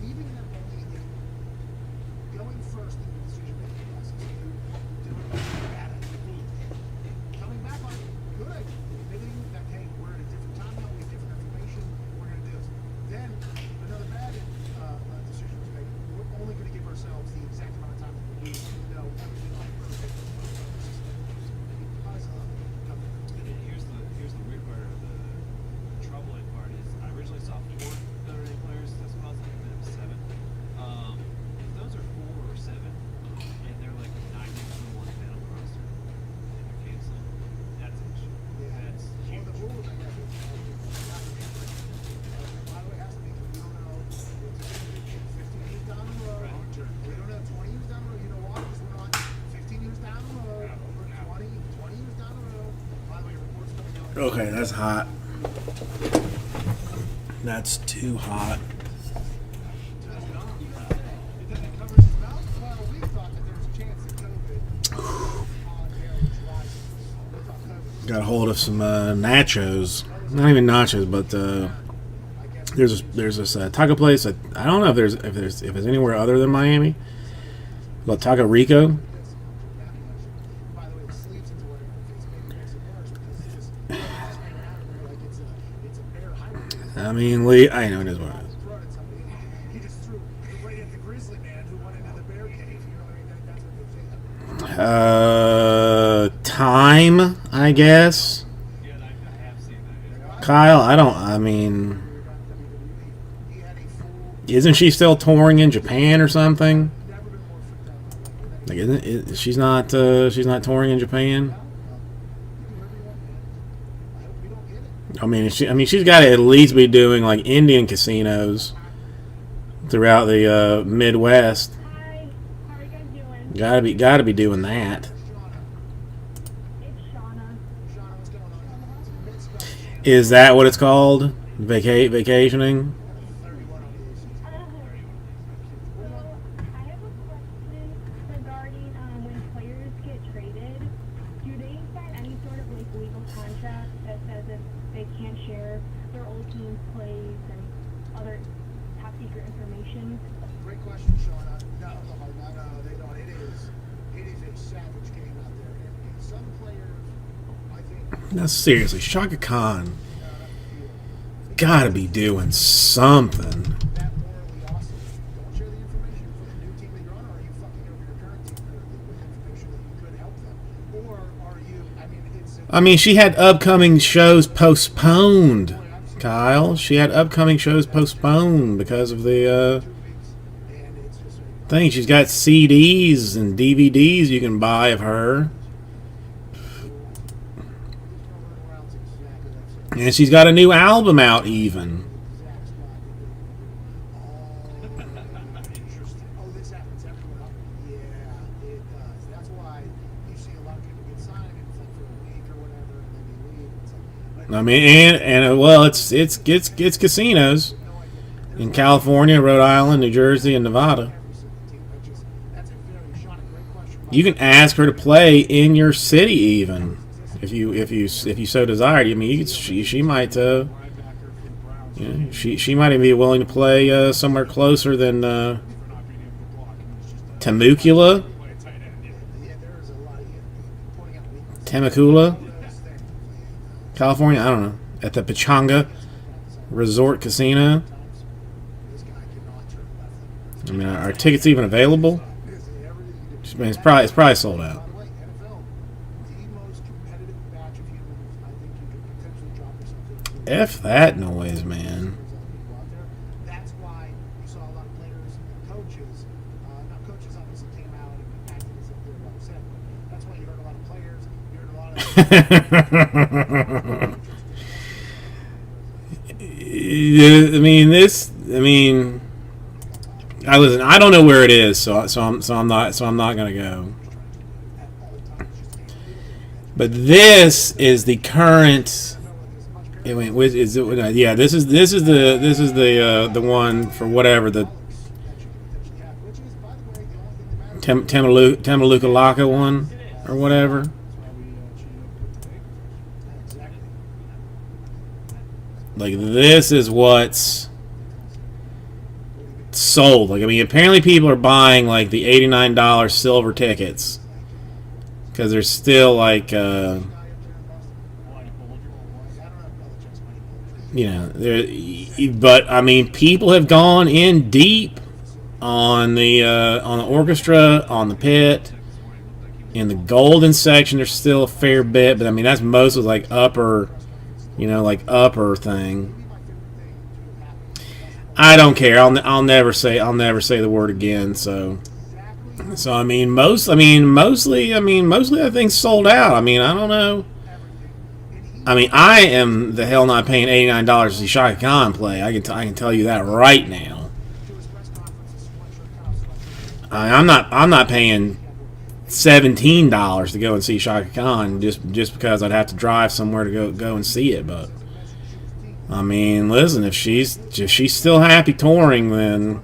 leaving them only in going first in the decision-making process. Doing bad at it. Coming back on it, good. Admitting that, hey, we're at a different time now, we have different information, we're going to do this. Then, another bad decision was made. We're only going to give ourselves the exact amount of time that we need to know everything on Thursday because of government. Here's the weird part, or the troubling part is I originally saw 4 Notre Dame players that's positive, and then it was 7. If those are 4 or 7, and they're like 91 men on the roster, and they're canceling, that's an issue. That's Well, huge. the rule, I guess, is by the way, it has to be, because we don't know, it's 15 years down the road. Right. We don't know 20 years down the road. You know why? Because we're not 15 years down the road. We're 20 years down the road. By the way, reports coming out. Okay, that's hot. That's too hot. got a hold of some nachos. Not even nachos, but there's this taco place. I don't know if it's anywhere other than Miami. But Taco Rico. By the way, the sleeves into whatever face maybe makes it worse because it's just hanging out there like it's a bear hiding. I mean, Lee, I know it is what it is. Throwing at somebody. He just threw right at the grizzly man who went into the bear cave. You know what I mean? That's what they say. Time, I guess. Yeah, I have seen that. Kyle, I mean, He had a full, isn't she still touring in Japan or something? never been more freaked out. Like, she's not touring in Japan? I hope we don't get it. I mean, she's got to at least be doing like Indian casinos throughout the Midwest. Hi, how are you guys doing? Gotta be doing that. It's Shauna. Shauna, what's going on? Midst of Is that what it's called? Vacationing? 31 on the AC. So, I have a question regarding when players get traded. Do they sign any sort of like legal contract that says if they can't share their old team's plays and other top secret information? Great question, Shauna. No, they don't. It is a savage game out there. And some players, I think, Now seriously, Shaka Khan gotta be doing something. that morally awesome. Don't share the information for the new team that you're on, or are you fucking over your current team with information that you could help them? Or are you, I mean, I mean, she had upcoming shows postponed, Kyle. She had upcoming shows postponed because of the 2 weeks, and it's just thing. She's got CDs and DVDs you can buy of her. around exactly that same And she's got a new album out even. exact spot. Interesting. Oh, this happens everywhere. Yeah, it does. That's why you see a lot of people get signed, and it's like for a week or whatever, and then they leave. It's like, I mean, and well, it's casinos in California, Rhode Island, New Jersey, and Nevada. every single team. That's a very Shauna, great question. You can ask her to play in your city even, if you so desired. I mean, she might she might even be willing to play somewhere closer than Temecula, Yeah, there is a lot of pointing out weaknesses. Temecula, Those things. California. I don't know, at the Pechanga Resort Casino. This guy cannot turn left. I mean, are tickets even available? I mean, it's probably sold out. By the way, NFL, the most competitive batch of humans I think you could potentially drop yourself into. F that noise, man. That's why you saw a lot of players and coaches. Now, coaches obviously came out and acted as if they were upset. But that's why you heard a lot of players. You heard a lot of. I mean, listen. I don't know where it is, so I'm not gonna go. But this is the current. This is the one for whatever the Tamaluka Laka one or whatever. Like, this is what's sold. Like, I mean, apparently people are buying like the $89 silver tickets because they're still like but I mean, people have gone in deep on the orchestra, on the pit. In the golden section, there's still a fair bit, but I mean, that's mostly like upper thing. I don't care. I'll never say the word again. So I mean, mostly I think sold out. I mean, I don't know. I mean, I am the hell not paying $89 to see Shaka Khan play. I can tell you that right now. I'm not paying $17 to go and see Shaka Khan just because I'd have to drive somewhere to go and see it. But I mean, listen, if she's still happy touring, then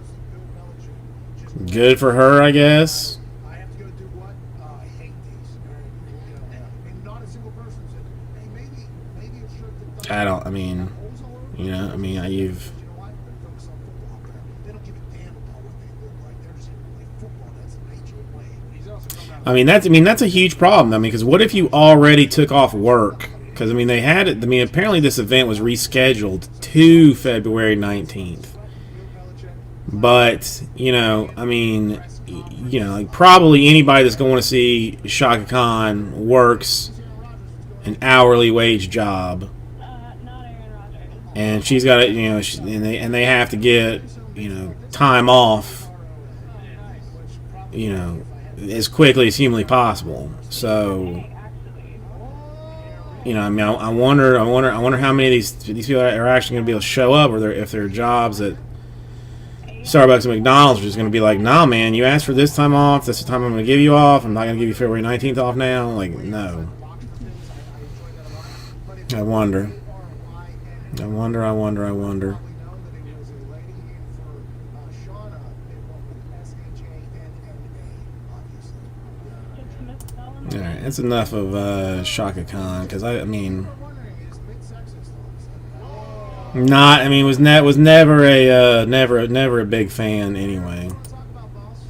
good for her, I guess. I have to go do what? I hate these. And not a single person said, I don't. I mean, you know. I mean, you've. You know what? They're focused on football up there. They don't give a damn about what they look like. They're just like football. That's the major way. He's also come out. I mean that's a huge problem. I mean, because what if you already took off work? Because I mean, they had it. I mean, apparently this event was rescheduled to February 19th. But you know, I mean, you know, like probably anybody that's going to see Shaka Khan works an hourly wage job, Not Aaron Rodgers. and she's got it. You know, and they have to get, you know, time off, you know, as quickly as humanly possible. So, you know, I mean, I wonder how many of these people are actually going to be able to show up, or if there are jobs at Starbucks and McDonald's are just going to be like, nah, man, you asked for this time off. This is the time I'm going to give you off. I'm not going to give you February 19th off now. Like, no. I wonder. I wonder. We know that it was a lady for Shauna. It was SHANNA, obviously. All right, that's enough of Shaka Khan, because I mean, What we're wondering is mid-sexist not. I mean, was never a big fan anyway. talk about boss.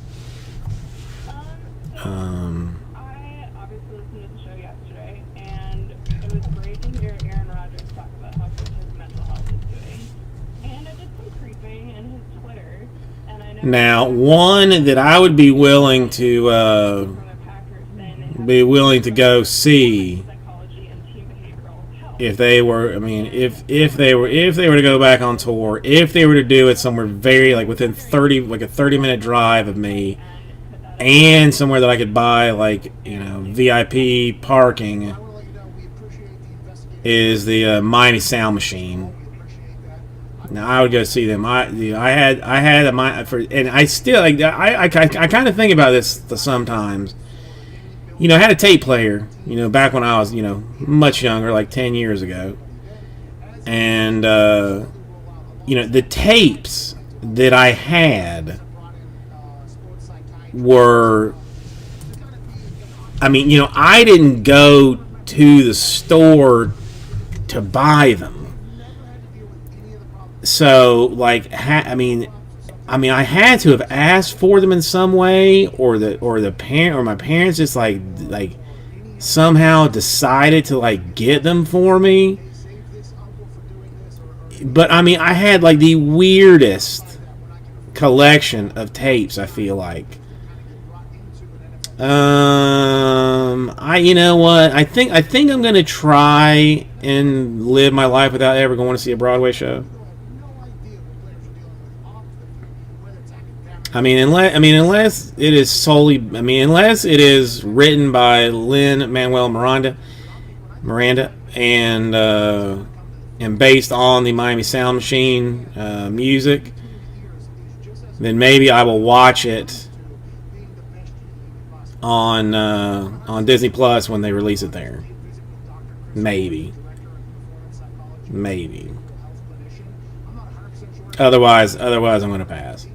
I obviously listened to the show yesterday, and it was great to hear Aaron Rodgers talk about how good his mental health is doing. And I did some creeping in his Twitter, and I know Now, one that I would be willing to from the Packers saying they have be willing to go see psychology and team behavioral health. if they were. I mean, if they were to go back on tour, if they were to do it somewhere very like within 30-minute drive of me, and somewhere that I could buy like, you know, VIP parking, I want to let you know we appreciate the investigation. is the Miami Sound Machine. We appreciate that. Now I would go see them. I had and I still like I kind of think about this sometimes. You know, I had a tape player. You know, back when I was, you know, much younger, like 10 years ago, and you know, the tapes that I had were, I mean, you know, I didn't go to the store to buy them. So, like, I mean, I had to have asked for them in some way, or my parents just like somehow decided to like get them for me. But I mean, I had like the weirdest collection of tapes, I feel like. You know what? I think I'm gonna try and live my life without ever going to see a Broadway show. Unless it is solely, unless it is written by Lin-Manuel Miranda, and based on the Miami Sound Machine music, then maybe I will watch it on Disney Plus when they release it there. Maybe. Otherwise I'm going to pass.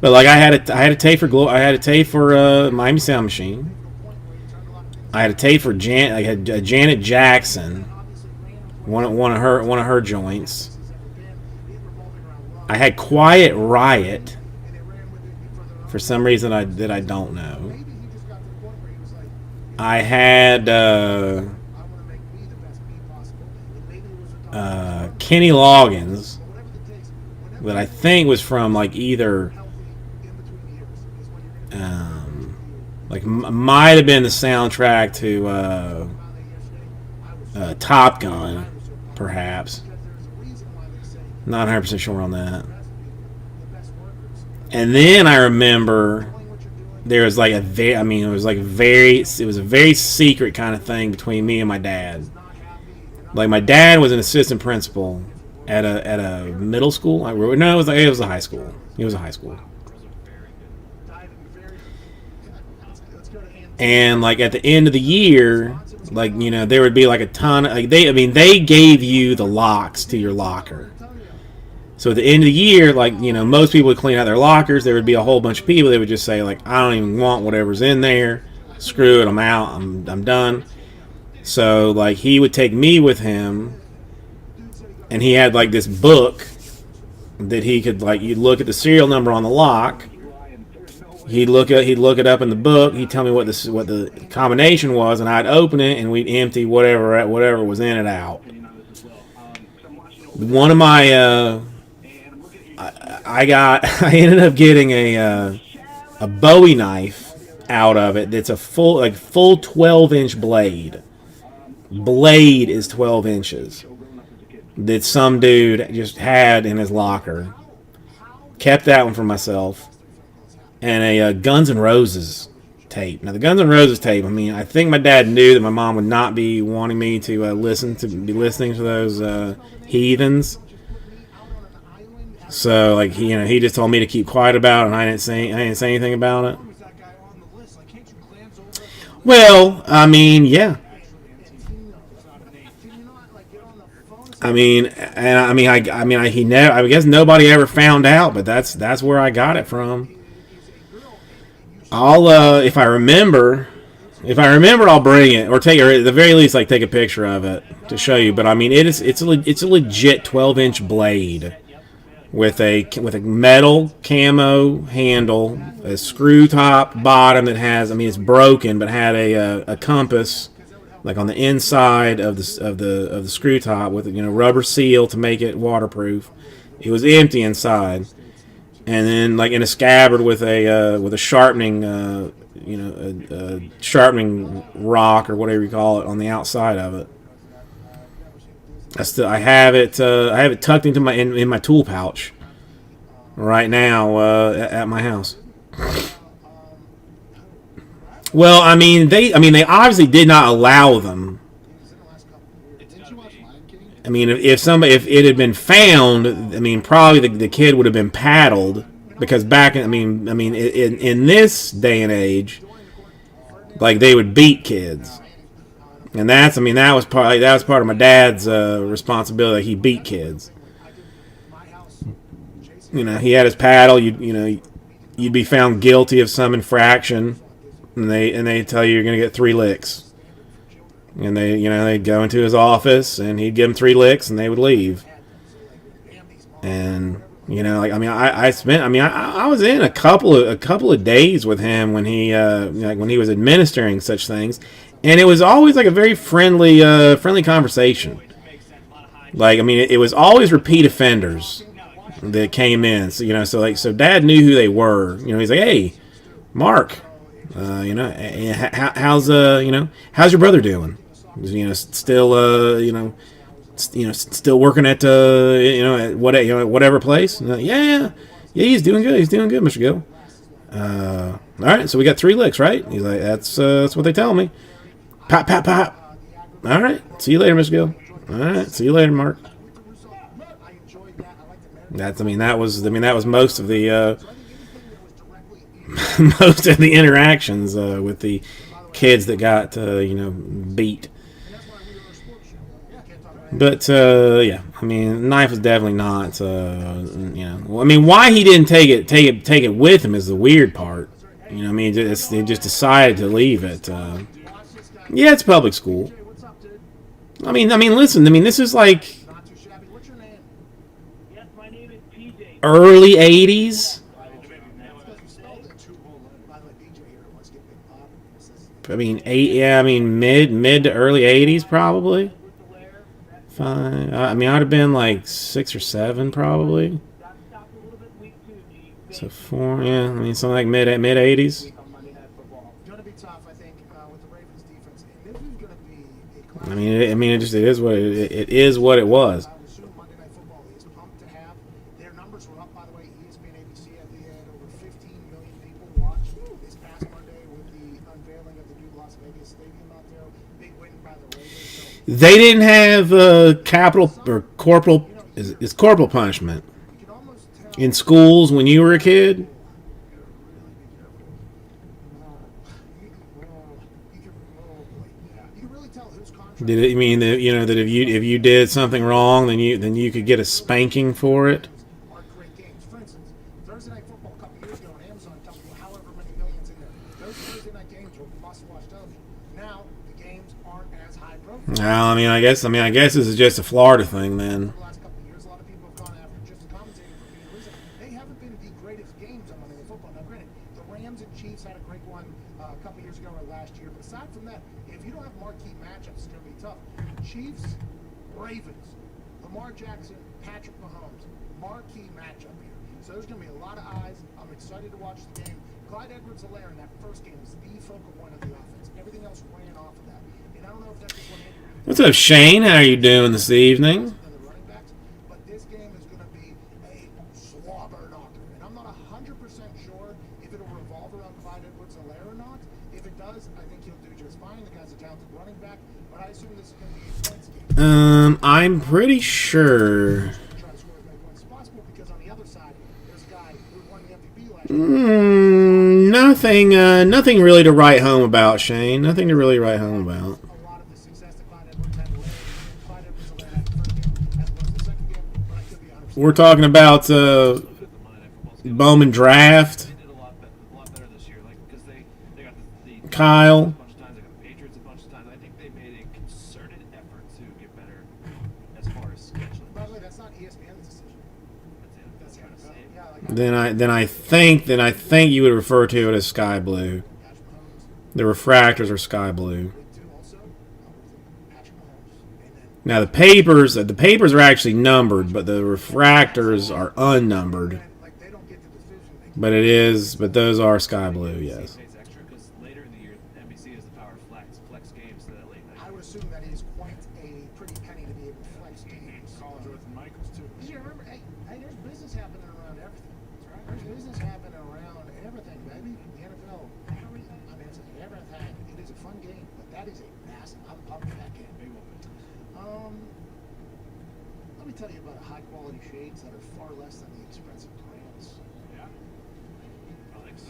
But like I had a tape for Miami Sound Machine. I had a tape for Janet Jackson, one of her joints. I had Quiet Riot for some reason that I don't know. I had Kenny Loggins, that I think was from like either might have been the soundtrack to Top Gun, perhaps. Not 100% sure on that. And then I remember there was like it was a very secret kind of thing between me and my dad. Like my dad was an assistant principal at a middle school. It was a high school. It was a high school. And like at the end of the year, like, you know, there would be like a ton of, like, they gave you the locks to your locker. So at the end of the year, like, you know, most people would clean out their lockers. There would be a whole bunch of people that would just say like, I don't even want whatever's in there. Screw it, I'm out. I'm done. So like he would take me with him, and he had like this book that he could like. You'd look at the serial number on the lock. He'd look it up in the book. He'd tell me what the combination was, and I'd open it, and we'd empty whatever was in it out. One of my I ended up getting a Bowie knife out of it. That's a full 12-inch blade. Blade is 12 inches. That some dude just had in his locker. Kept that one for myself. And a Guns N' Roses tape. Now the Guns N' Roses tape, I mean, I think my dad knew that my mom would not be wanting me to be listening to those heathens. So like he just told me to keep quiet about it, and I didn't say anything about it. Well, I mean, yeah. I guess nobody ever found out, but that's where I got it from. I'll if I remember, I'll bring it or at the very least take a picture of it to show you. But I mean, it's a legit 12-inch blade with a metal camo handle, a screw top bottom that has, I mean, it's broken, but had a compass like on the inside of the screw top with rubber seal to make it waterproof. It was empty inside. And then, like in a scabbard with a sharpening, a sharpening rock or whatever you call it on the outside of it. I have it tucked into in my tool pouch right now at my house. Well, I mean they obviously did not allow them. I mean, if it had been found, I mean, probably the kid would have been paddled, because back in this day and age, like they would beat kids, and that was part of my dad's responsibility. He beat kids. He had his paddle. You'd be found guilty of some infraction, and they tell you you're going to get 3 licks. And they'd go into his office, and he'd give them 3 licks, and they would leave. And I was in a couple of days with him when he when he was administering such things, and it was always like a very friendly conversation. Like, I mean, it was always repeat offenders that came in. So Dad knew who they were. He's like, hey, Mark, how's your brother doing? Still still working at at whatever place. Yeah, he's doing good. Mr. Gill. All right, so we got 3 licks, right? He's like, that's what they tell me. Pop, pop, pop. All right, see you later, Mr. Gill. All right, see you later, Mark. That was most of the most of the interactions with the kids that got beat. But yeah, I mean, knife was definitely not. I mean, why he didn't take it with him is the weird part. I mean, they just decided to leave it. Yeah, it's public school. I mean, listen. I mean, this is like early '80s. I mean, mid to early '80s probably. Fine. I mean, I'd have been like 6 or 7 probably. So 4, yeah. I mean, something like mid '80s. I mean, it is what it was. Their numbers were up, by the way. ESPN, ABC, they had over 15 million people watch this past Monday with the unveiling of the new Las Vegas Stadium out there. Big win by the Raiders. They didn't have capital or corporal. Is corporal punishment in schools when you were a kid? Did it mean that that if you did something wrong, then you could get a spanking for it? Great games. For instance, Thursday Night Football a couple years ago on Amazon dumped however many millions in there. Those Thursday night games were must-watch television. Now the games aren't as high Well, I guess this is just a Florida thing then. The last couple of years, a lot of people have gone after just the commentating for being a reason. They haven't been the greatest games on Monday Night Football. Now, granted, the Rams and Chiefs had a great one a couple years ago or last year, but aside from that, if you don't have marquee matchups, it's going to be tough. Chiefs, Ravens, Lamar Jackson, Patrick Mahomes, marquee matchup here. So there's going to be a lot of eyes. I'm excited to watch the game. Clyde Edwards-Helaire in that first game was the focal point of the offense. Everything else ran off of that. And I don't know if that's just what Andy Reid. What's up, Shane? How are you doing this evening? And the running backs, but this game is going to be a slobber knocker. And I'm not 100% sure if it'll revolve around Clyde Edwards-Helaire or not. If it does, I think he'll do just fine. The guy's a talented running back, but I assume this is going to be a points game. I'm pretty sure. Try to score as many points as possible because on the other side, there's a guy who won the MVP last year. Nothing really to write home about, Shane. Nothing to really write home about. A lot of the success that Clyde Edwards had late. Clyde Edwards-Helaire had the first game as opposed to the second game, but I could be 100%. We're talking about Bowman draft. They did a lot better this year, like because they got the Kyle. a bunch of times, they got the Patriots a bunch of times. I think they made a concerted effort to get better as far as scheduling. By the way, that's not ESPN's decision. That's it. I'm trying to say. Yeah, like Then I think you would refer to it as sky blue. Patrick Mahomes. The refractors are sky blue. Week 2 also, Patrick Mahomes. And then Now the papers are actually numbered, but the refractors are unnumbered. like they don't get the decision. But those are sky blue, yes. It's extra because later in the year, NBC has the power to flex games to that late night. I would assume that is quite a pretty penny to be able to flex games. College with Michaels too. You remember, hey, there's business happening around everything. There's business happening around everything, baby. The NFL, I mean, it's everything. It is a fun game, but that is a massive. I'm pumped for that game. Let me tell you about high quality shades that are far less than the expensive brands. Yeah. I like those.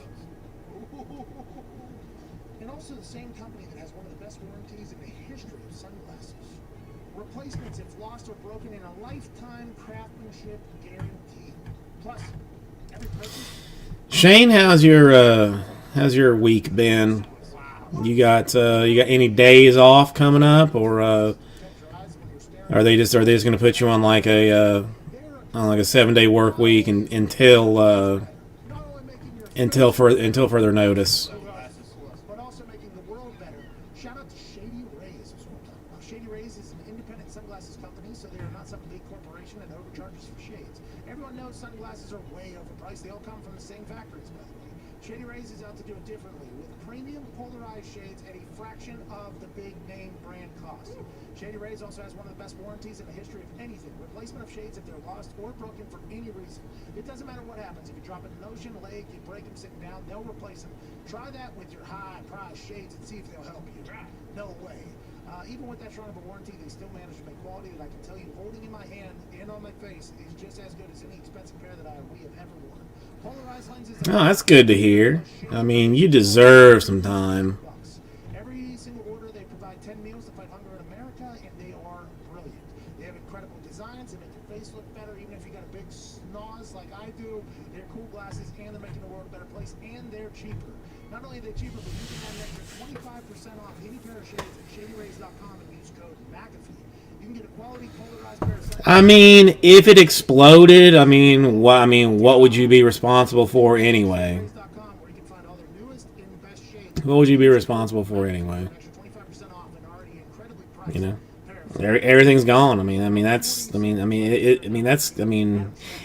And also the same company that has one of the best warranties in the history of sunglasses. Replacements if lost or broken in a lifetime craftsmanship guarantee. Plus, every purchase. Shane, how's your week been? You got any days off coming up, or are they just going to put you on like a 7-day work week until further notice? But also making the world better. Shout out to Shady Rays. Is what I'm talking about. Shady Rays is an independent sunglasses company, so they are not some big corporation that overcharges for shades. Everyone knows sunglasses are way overpriced. They all come from the same factories, by the way. Shady Rays is out to do it differently with premium polarized shades at a fraction of the big name brand cost. Shady Rays also has one of the best warranties in the history of anything. Replacement of shades if they're lost or broken for any reason. It doesn't matter what happens. If you drop an ocean leg, you break them sitting down, they'll replace them. Try that with your high-priced shades and see if they'll help you. No way. Even with that strong of a warranty, they still manage to make quality that I can tell you holding in my hand and on my face is just as good as any expensive pair that we have ever worn. Polarized lenses. Oh, that's good to hear. I mean, you deserve some time. Every single order, they provide 10 meals to fight hunger in America, and they are brilliant. They have incredible designs. They make your face look better, even if you got a big snoz like I do. They're cool glasses, and they're making the world a better place, and they're cheaper. Not only are they cheaper, but you can have an extra 25% off any pair of shades at ShadyRays.com and use code McAfee. You can get a quality polarized pair of sunglasses. I mean, if it exploded, what would you be responsible for anyway? ShadyRays.com, where you can find all their newest and best shades. What would you be responsible for anyway? An extra 25% off an already incredibly priced You know, pair of everything's gone.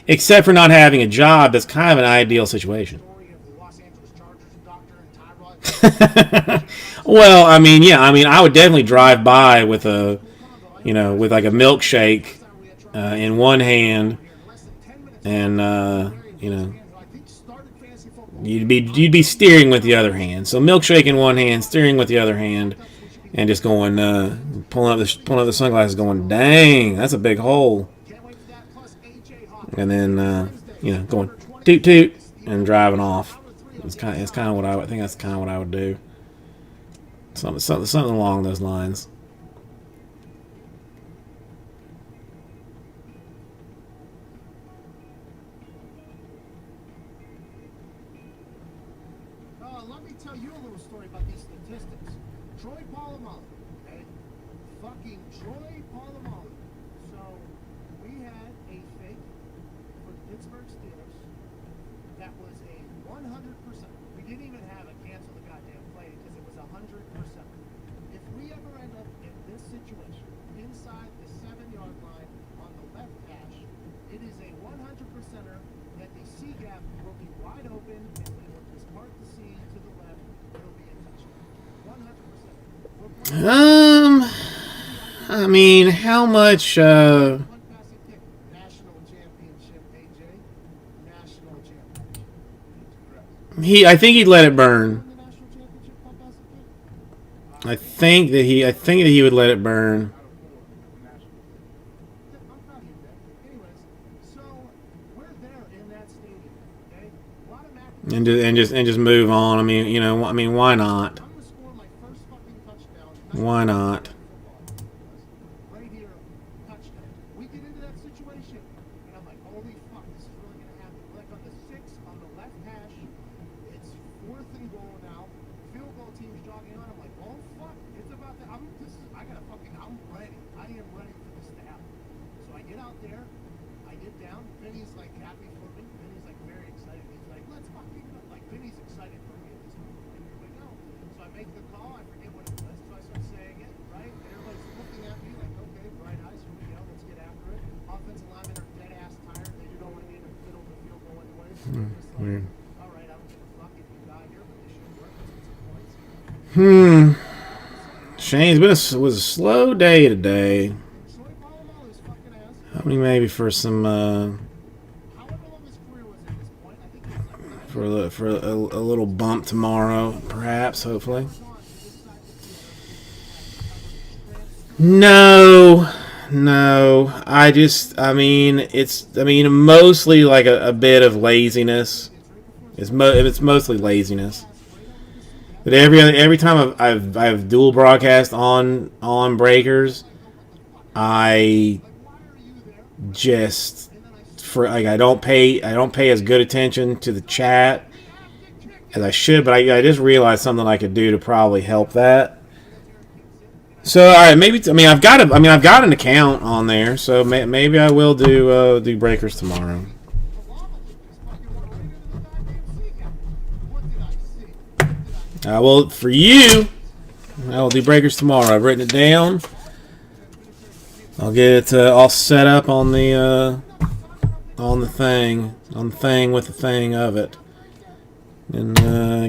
Except for not having a job, that's kind of an ideal situation. story of the Los Angeles Chargers doctor and Tyrod. Well, I would definitely drive by with a, with like a milkshake in one hand, and you'd be steering with the other hand. So milkshake in one hand, steering with the other hand, and just going pulling up the sunglasses, going, dang, that's a big hole, and then going toot toot and driving off. It's kind of what I would think. That's kind of what I would do. Something along those lines. Let me tell you a little story about these statistics. Troy Polamalu, okay? fucking Troy Polamalu. So we had a fake for the Pittsburgh Steelers that was a 100%. We didn't even have a cancel the goddamn play because it was 100%. If we ever end up in this situation inside the 7-yard line on the left hash, it is a 100%er that the C gap will be wide open and we will just part the C to the left. It'll be a touchdown. 100%. I mean, how much? One passing kick. National championship, AJ. National championship. Correct. I think he'd let it burn. Won the national championship one passing kick? I think that he would let it burn. I'm proud of you, man. Anyways, so we're there in that stadium, okay? A lot of Mac. And just move on. I mean, you know, why not? I'm gonna score my first fucking touchdown. Why not? Right here, touchdown. We get into that situation, and I'm like, holy fuck, this is really gonna happen. Like on the 6 on the left hash, it's 4th and goal now. Field goal team's jogging on. I'm like, oh fuck, it's about to. I'm ready. I am ready for this to happen. So I get out there, I get down. Vinny's like happy for me. Vinny's like very excited. He's like, let's fucking go. Like Vinny's excited for me at this point. Like, here we go. So I make the call. I forget what it was. So I start saying it, right? And everybody's looking at me like, okay, bright eyes. Here we go. Let's get after it. Offensive linemen are dead ass tired. They don't want to be in the middle of the field goal anyway. So they're just like, Weird. all right, I don't give a fuck if you die here, but this should work. Let's get some points. Shane's was a slow day today. Troy Polamalu's fucking ass. Hoping maybe for some However long his career was at this point, I think it was like for a little bump tomorrow, perhaps, hopefully. No. I mean, mostly like a bit of laziness. It's mostly laziness. But every time I've dual broadcast on Breakers, I just I don't pay as good attention to the chat as I should. But I just realized something I could do to probably help that. So all right, maybe I've got an account on there, so maybe I will do Breakers tomorrow. Well, for you, I'll do Breakers tomorrow. I've written it down. I'll get it all set up on the thing with the thing of it, and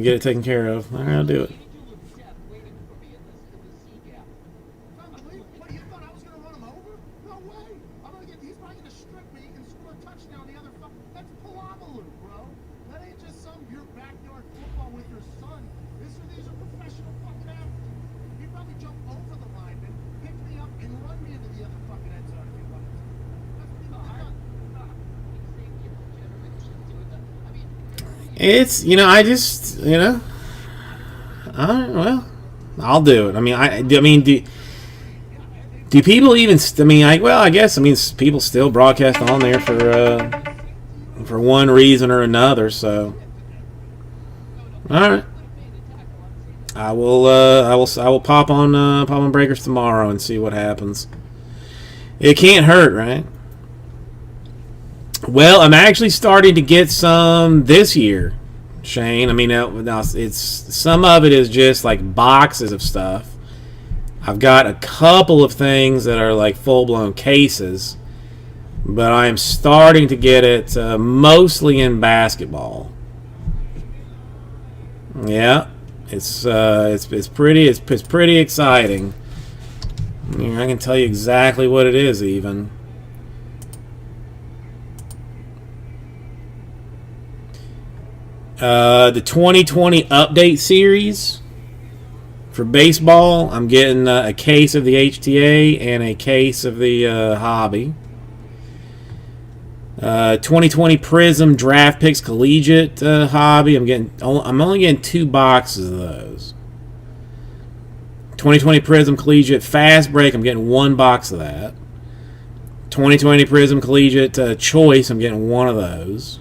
get it taken care of. All right, I'll do it. What, you thought I was gonna run him over? No way! He's probably gonna strip me and score a touchdown the other fuck. That's Polamalu, bro. That ain't just some your backyard football with your son. These are professional fucking athletes. He'd probably jump over the lineman, pick me up, and run me into the other fucking end zone if he wanted to. That's what he's done. It's well, I'll do it. I mean, do people even? I guess people still broadcast on there for one reason or another. So, all right, I will pop on Breakers tomorrow and see what happens. It can't hurt, right? Well, I'm actually starting to get some this year, Shane. I mean, now it's some of it is just like boxes of stuff. I've got a couple of things that are like full-blown cases, but I am starting to get it mostly in basketball. Yeah, it's pretty exciting. I can tell you exactly what it is, even. The 2020 update series for baseball, I'm getting a case of the HTA and a case of the hobby. 2020 Prism Draft Picks Collegiate hobby, I'm only getting 2 boxes of those. 2020 Prism Collegiate Fast Break, I'm getting 1 box of that. 2020 Prism Collegiate Choice, I'm getting 1 of those.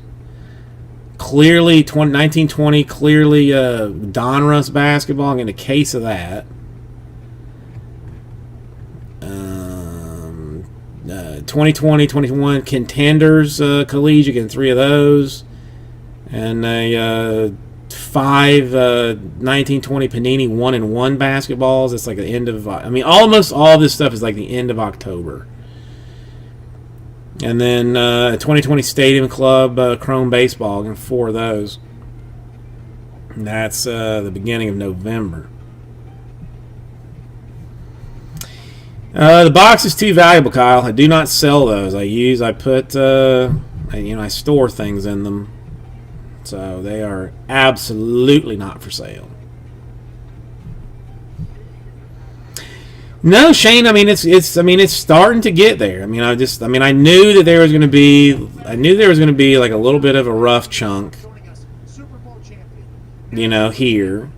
Clearly, 1920, clearly Donruss basketball. I'm getting a case of that. 2020-21 contenders collegiate, getting 3 of those, and a 5 19-20 Panini 1-in-1 basketballs. It's like the end of, I mean, almost all this stuff is like the end of October. And then 2020 Stadium Club Chrome Baseball, getting 4 of those. And that's the beginning of November. The box is too valuable, Kyle. I do not sell those. I put, I store things in them. So they are absolutely not for sale. No, Shane. I mean, it's starting to get there. I mean, I knew that there was going to be, like a little bit of a rough chunk, here.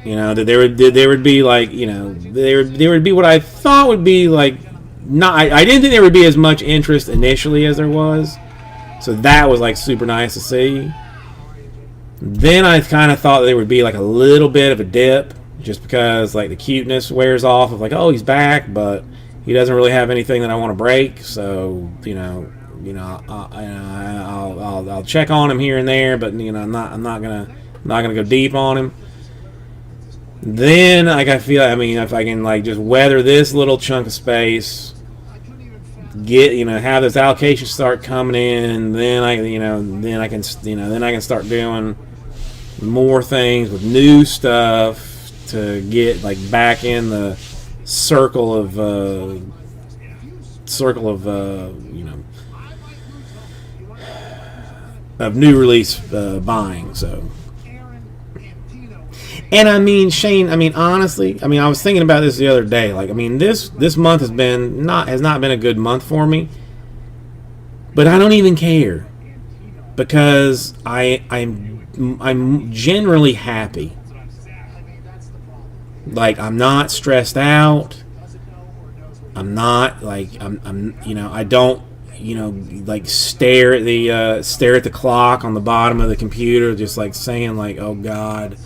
That there would be like, there would be what I thought would be like, I didn't think there would be as much interest initially as there was. So that was like super nice to see. Then I kind of thought there would be like a little bit of a dip, just because like the cuteness wears off of like, oh, he's back, but he doesn't really have anything that I want to break. So I'll check on him here and there, but I'm not gonna go deep on him. Then like I feel, I mean, if I can like just weather this little chunk of space, get have those allocations start coming in, then I can start doing more things with new stuff to get like back in the circle of of new release buying. So, and I mean, Shane, I mean, honestly, I mean, I was thinking about this the other day. Like, I mean, this month has not been a good month for me, but I don't even care because I'm generally happy. Like, I'm not stressed out. I'm not like I don't like stare at the clock on the bottom of the computer, just like saying like, oh God,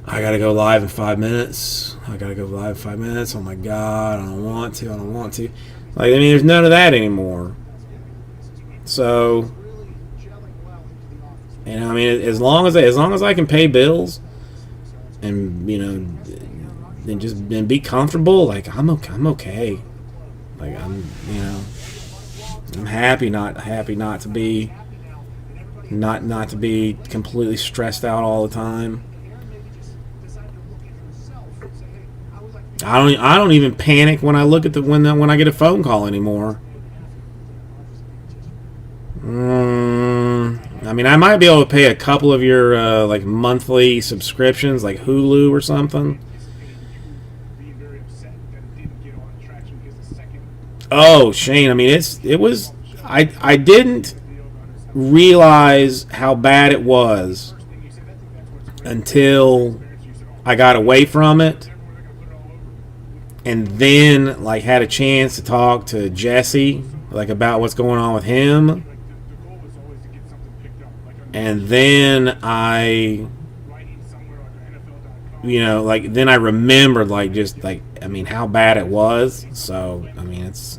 I gotta go live in 5 minutes. Oh my God, I don't want to. Like, I mean, there's none of that anymore. So, I mean, as long as I can pay bills, and and be comfortable, like I'm okay. Like I'm happy not to be completely stressed out all the time. I don't even panic when I look at when I get a phone call anymore. I mean, I might be able to pay a couple of your like monthly subscriptions, like Hulu or something. Oh, Shane, I mean, I didn't realize how bad it was until I got away from it, and then like had a chance to talk to Jesse like about what's going on with him. And then I then I remembered I mean, how bad it was. So, I mean, it's...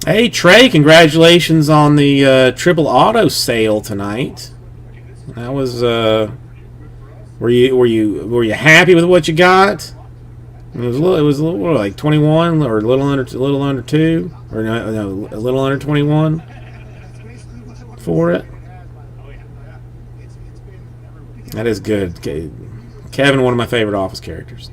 Hey, Trey, congratulations on the triple auto sale tonight. That was, were you happy with what you got? It was a little like 21 or a little under 2, or no, a little under 21 for it. That is good. Kevin, one of my favorite Office characters.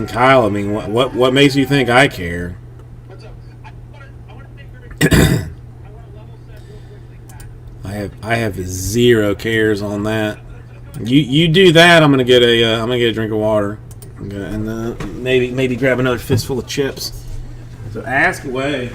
Kyle, I mean, what makes you think I care? I have zero cares on that. You do that, I'm gonna get a drink of water, and maybe grab another fistful of chips. So ask away.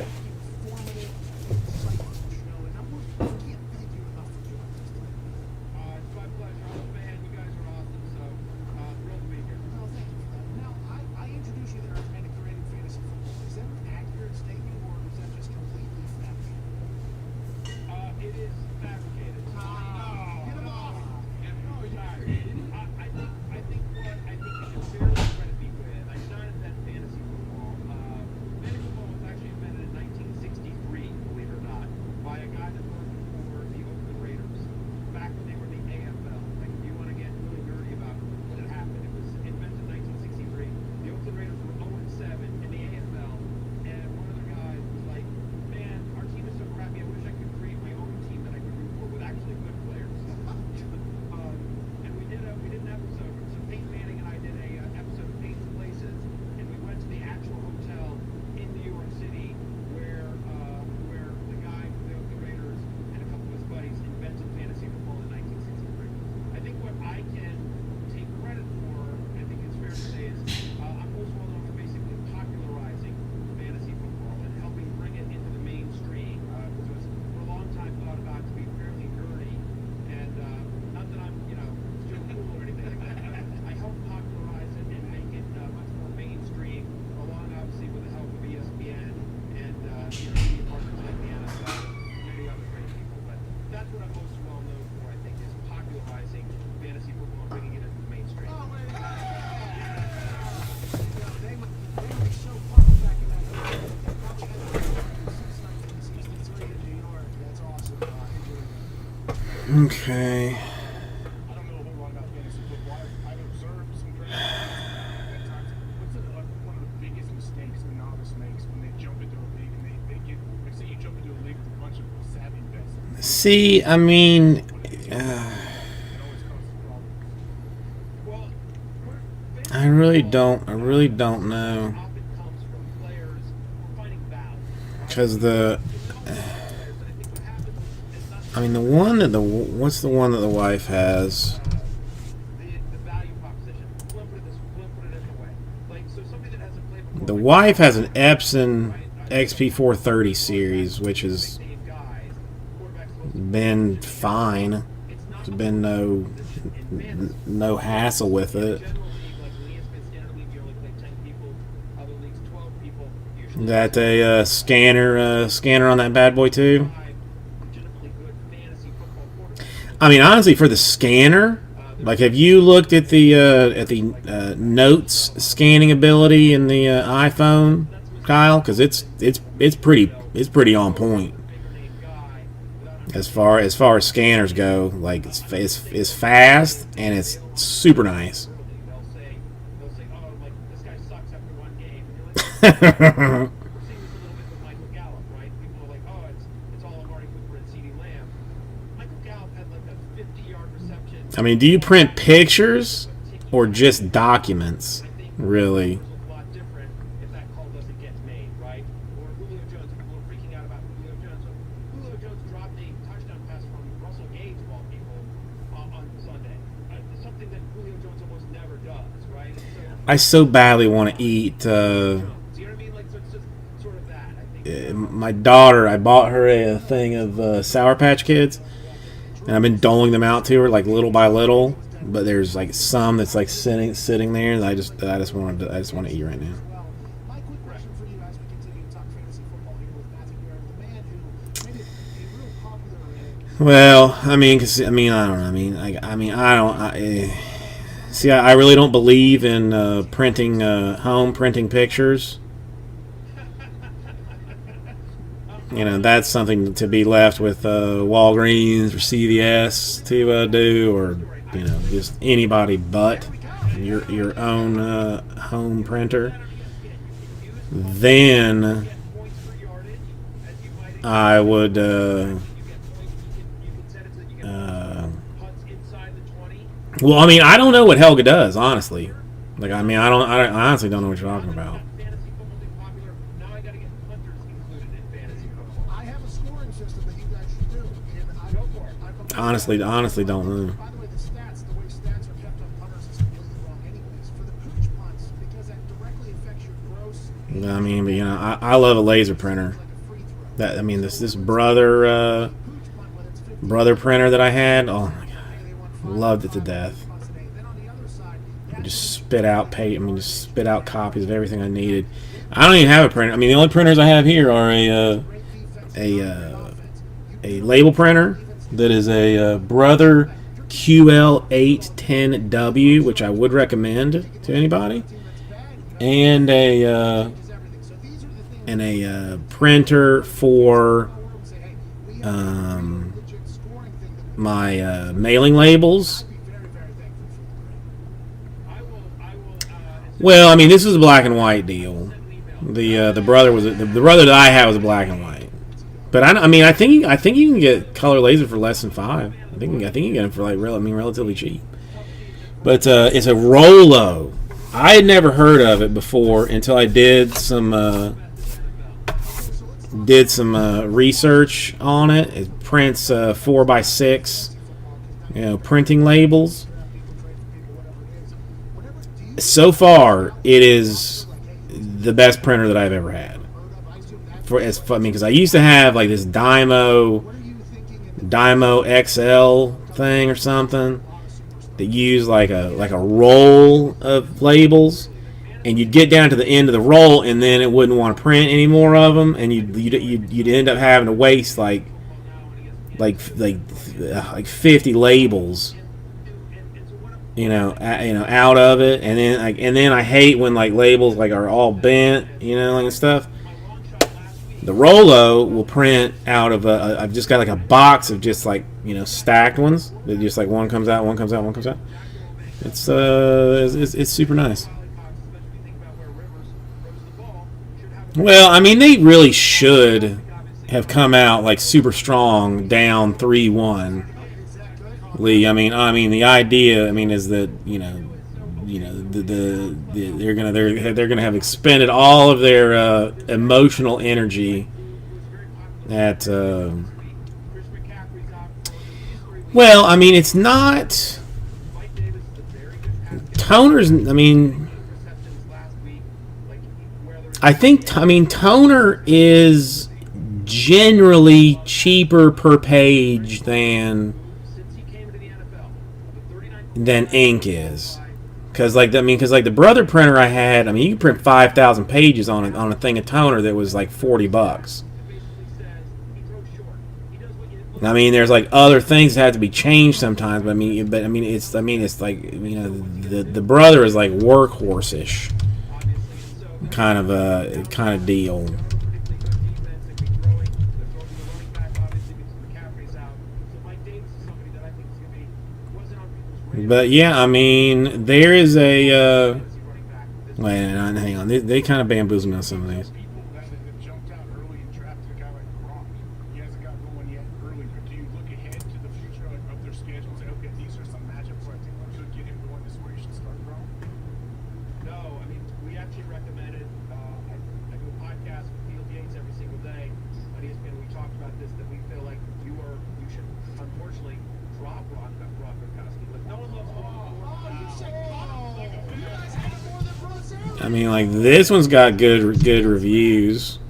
Okay. I don't know a whole lot about fantasy football. I've observed some great at times. What's one of the biggest mistakes a novice makes when they jump into a league and they get, like, say you jump into a league with a bunch of savvy vets? See, I mean, It always causes problems. Well, I really don't know. often comes from players finding value. Because the, I think what happens is not I mean, the one that what's the one that the wife has? the value proposition. We'll put it this way. Like, so somebody that hasn't played before. The wife has an Epson XP430 series, which has Same guys, quarterbacks supposed to been fine. it's not There's been no hassle with it. general league like the ESPN standard league. You only play 10 people. Other leagues, 12 people. Usually, That a scanner on that bad boy too. 5 legitimately good fantasy football quarterbacks. I mean, honestly, for the scanner, like, have you looked at the notes scanning ability in the iPhone, Kyle? Because it's pretty on point as far as scanners go. Like, it's fast and it's super nice. They'll say, oh, like this guy sucks after one game. And you're like, we're seeing this a little bit with Michael Gallup, right? People are like, oh, it's all Amari Cooper and CeeDee Lamb. Michael Gallup had like a 50-yard reception. I mean, do you print pictures or just documents? Really? It's a lot different if that call doesn't get made, right? Or Julio Jones, people are freaking out about Julio Jones. So Julio Jones dropped a touchdown pass from Russell Gage, of all people, on Sunday. Something that Julio Jones almost never does, right? So, I so badly want to eat. do you know what I mean? Like, so it's just sort of that. I think. My daughter, I bought her a thing of Sour Patch Kids, and I've been doling them out to her like little by little. But there's like some that's like sitting there, and I just want to eat right now. Well, my quick question for you as we continue to talk fantasy football here with Matthew Garrett, the man who made it a real popular Well, I mean, I don't know. See, I really don't believe in printing printing pictures. You know, that's something to be left with Walgreens or CVS to do, or just anybody but your own home printer. Then I would. Well, I mean, I don't know what Helga does, honestly. Like, I mean, I honestly don't know what you're talking about. I have a scoring system that you guys should do. And Honestly, don't know. By the way, the way stats are kept on punters is completely wrong anyways. For the pooch punts, because that directly affects your gross I mean, but I love a laser printer. like a free throw. That, I mean, this brother Pooch punt, whether it's 50 brother printer that I had. Oh my god, they want loved it to death. punts a day. Then on the other side, I just spit out copies of everything I needed. I don't even have a printer. I mean, the only printers I have here are a label printer that is a Brother QL810W, which I would recommend to anybody, and a printer for my mailing labels. Well, I mean, this was a black and white deal. The brother that I had was a black and white. But I think you can get color laser for less than $5. I think you can get them for like relatively cheap. But it's a Rollo. I had never heard of it before until I did some research on it. It prints 4x6, printing labels. So far, it is the best printer that I've ever had. Because I used to have like this Dymo XL thing or something that used like a roll of labels, and you'd get down to the end of the roll, and then it wouldn't want to print any more of them, and you'd end up having to waste like 50 labels, out of it, and then I hate when like labels like are all bent, and stuff. The Rolo will print out of I've just got like a box of just like, you know, stacked ones. They just like one comes out, one comes out, one comes out. It's super nice. Well, I mean, they really should have come out like super strong, down 3-1. Lee, I mean, the idea, I mean, is that they're gonna have expended all of their emotional energy at. Well, I mean, it's not. Toner's. I mean, I think. I mean, Toner is generally cheaper per page than ink is. Because like the Brother printer I had, I mean, you can print 5,000 pages on a thing of Toner that was like $40. I mean, there's like other things that have to be changed sometimes, but I mean, it's like, you know, the Brother is like workhorse-ish kind of deal. But yeah, I mean, there is a. Wait, hang on. They kind of bamboozled me on some of these. That jumped out early and drafted a guy like Gronk. He hasn't got going yet early, but do you look ahead to the future of their schedule and say, okay, these are some matchups where I think we could get him going. This is where you should start from? No, I mean, we actually recommended, I do a podcast with Field Yates every single day on ESPN. We talked about this, that we feel like you should unfortunately drop Gronkowski. Like, no one loves I mean, like this one's got good reviews.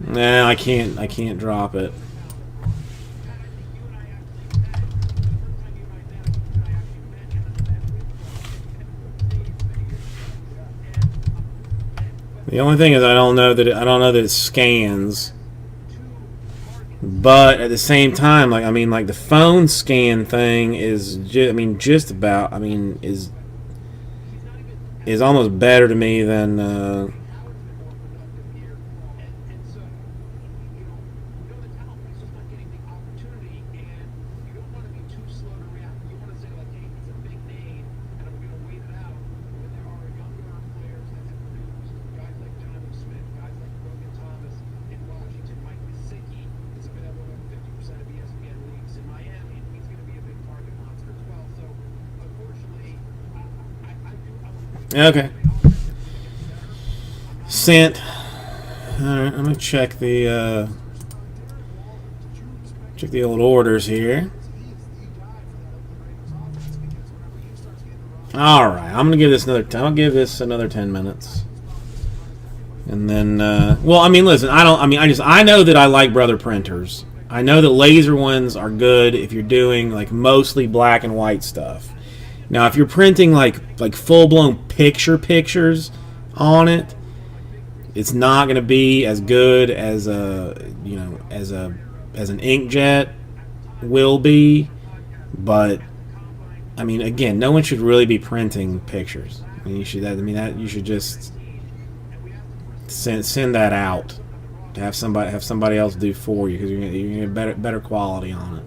Nah, I can't drop it. The only thing is I don't know that it scans. But at the same time, like I mean, like the phone scan thing is just about is almost better to me than. Okay. Sent. Alright, I'm gonna check the old orders here. Alright, I'm gonna give this another 10 minutes. And then well, I mean listen, I know that I like Brother printers. I know that laser ones are good if you're doing like mostly black and white stuff. Now, if you're printing like full-blown pictures on it, it's not going to be as good as an inkjet will be. But I mean, again, no one should really be printing pictures. I mean, you should just send that out to have somebody else do for you because you're going to get better quality on it.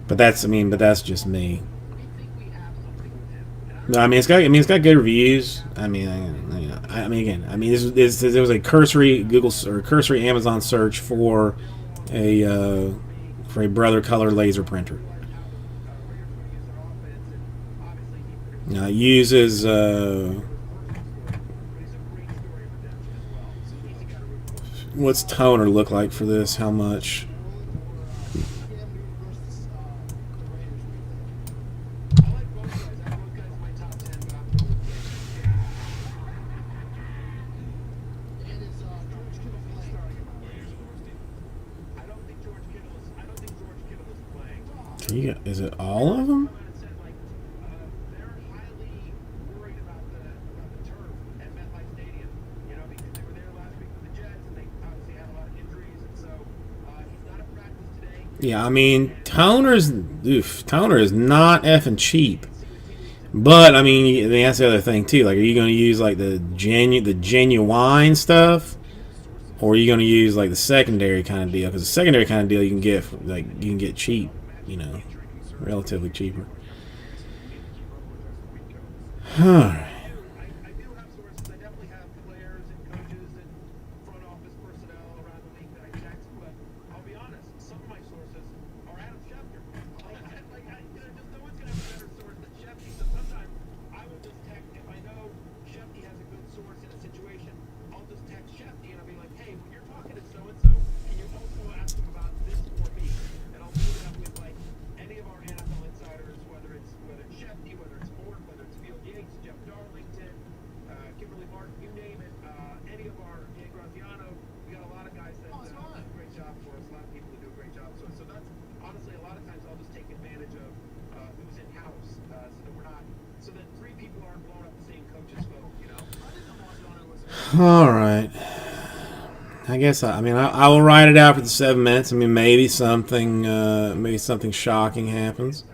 But that's just me. No, I mean it's got good reviews. There was a cursory Google or cursory Amazon search for a Brother color laser printer. Now it uses what's toner look like for this? How much? Is it all of them? Yeah, I mean, Toner is not effing cheap. But I mean, that's the other thing too. Like, are you going to use like the genuine stuff, or are you going to use like the secondary kind of deal? Because the secondary kind of deal you can get cheap, relatively cheaper. All right. I do have sources. I definitely have players and coaches and front office personnel around the league that I text. But I'll be honest, some of my sources are Adam Schefter. Just no one's gonna have a better source than Shefty. So sometimes I will just text if I know Shefty has a good source in a situation. I'll just text Shefty and I'll be like, hey, when you're talking to so and so, can you also ask him about this for me? And I'll do that with like any of our NFL insiders, whether it's Shefty, whether it's Mort, whether it's Field Yates, Jeff Darlington, Kimberly Martin, you name it. Any of our Jay Graziano, we got a lot of guys that do a great job for us. A lot of people that do a great job. So that's honestly a lot of times I'll just take advantage of who's in house, so that three people aren't blowing up the same coach's phone. All right. I guess I will write it out for the 7 minutes. I mean, maybe something shocking happens.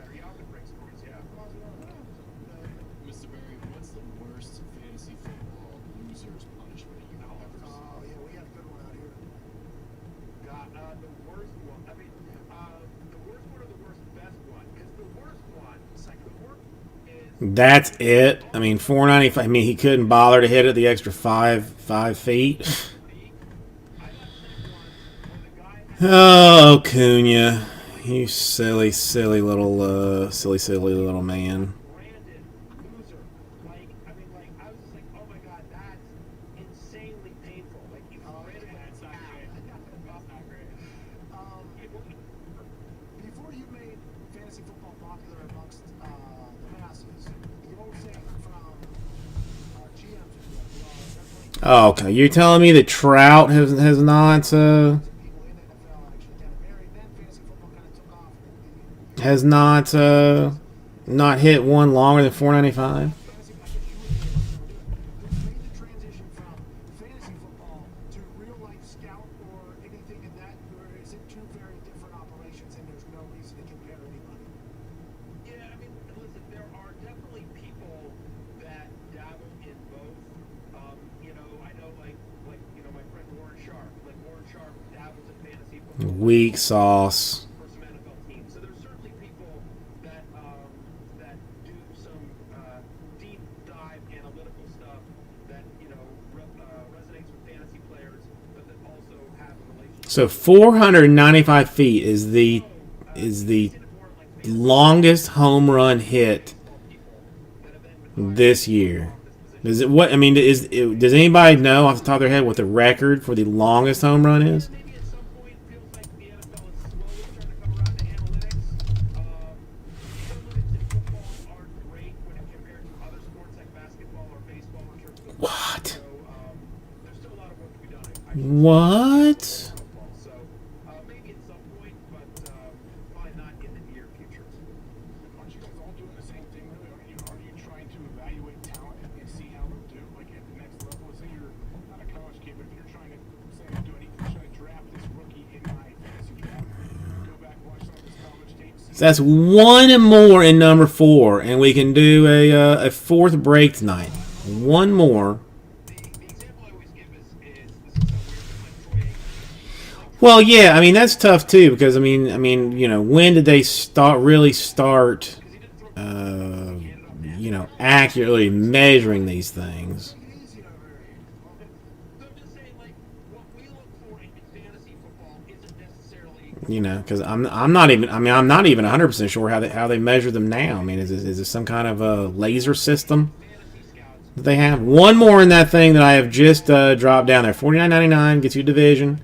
Mr. Barry, what's the worst fantasy football loser's punishment you've ever seen? Oh, yeah, we have a good one out here. God, the worst one. I mean, the worst one or the worst best one? Because the worst one, the worst is. That's it. I mean, 495. I mean, he couldn't bother to hit it the extra 5 feet. Oh, Cunha, you silly little man. Brandon, loser. I was just like, oh my God, that's insanely painful. Like, you Brandon, that's not great. That's not great. Before you made fantasy football popular amongst the masses, the old saying from our GMs was Oh, okay. You're telling me that Trout has not people in the NFL actually kind of married. Then fantasy football kind of took off. has not hit one longer than 495? Fantasy, I guess you made the transition from fantasy football to real life scout or anything in that, or is it two very different operations and there's no reason to compare anybody? Yeah, I mean, listen, there are definitely people that dabble in both. I know, like my friend Warren Sharp. Like, Warren Sharp dabbles in fantasy football. Weak sauce. For some NFL teams. So there's certainly people that do some deep dive analytical stuff that resonates with fantasy players, but that also have a relationship. So 495 feet is the longest home run hit this year. Does anybody know off the top of their head what the record for the longest home run is? Maybe at some point it feels like the NFL is slowly starting to come around to analytics. Analytics in football aren't great when it compared to other sports like basketball or baseball in terms of What? So there's still a lot of work to be done. What? Football. So maybe at some point, but probably not in the near future. Aren't you guys all doing the same thing, really? Are you trying to evaluate talent and see how they'll do, like, at the next level? Say you're not a college kid, but if you're trying to draft this rookie in my fantasy draft, go back, watch some of his college tape, see So that's one more in number 4, and we can do a fourth break tonight. One more. The example I always give is this is so weird, but like Troy Aikman. Well, yeah, I mean that's tough too because I mean, when did they really start, accurately measuring these things? So I'm just saying, like, what we look for in fantasy football isn't necessarily. Because I'm not even 100% sure how they measure them now. I mean, is this some kind of a laser system that they have? One more in that thing that I have just dropped down there. $49.99 gets you a division.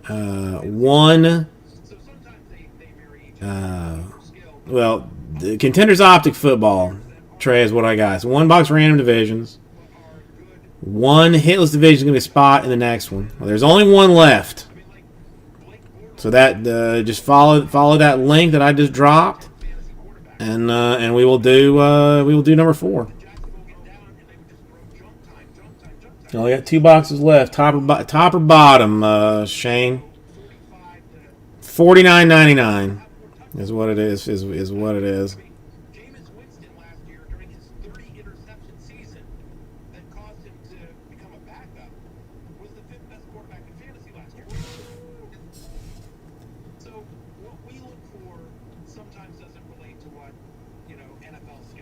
One. So sometimes they vary skill. Well, the Contenders Optic Football, Trey, is what I got. So one box random divisions. One hitless division is going to be a spot in the next one. Well, there's only one left. So that just follow that link that I just dropped, and we will do number 4. Only got 2 boxes left. Top or bottom, Shane. $49.99 is what it is. Is what it is. Jameis Winston last year during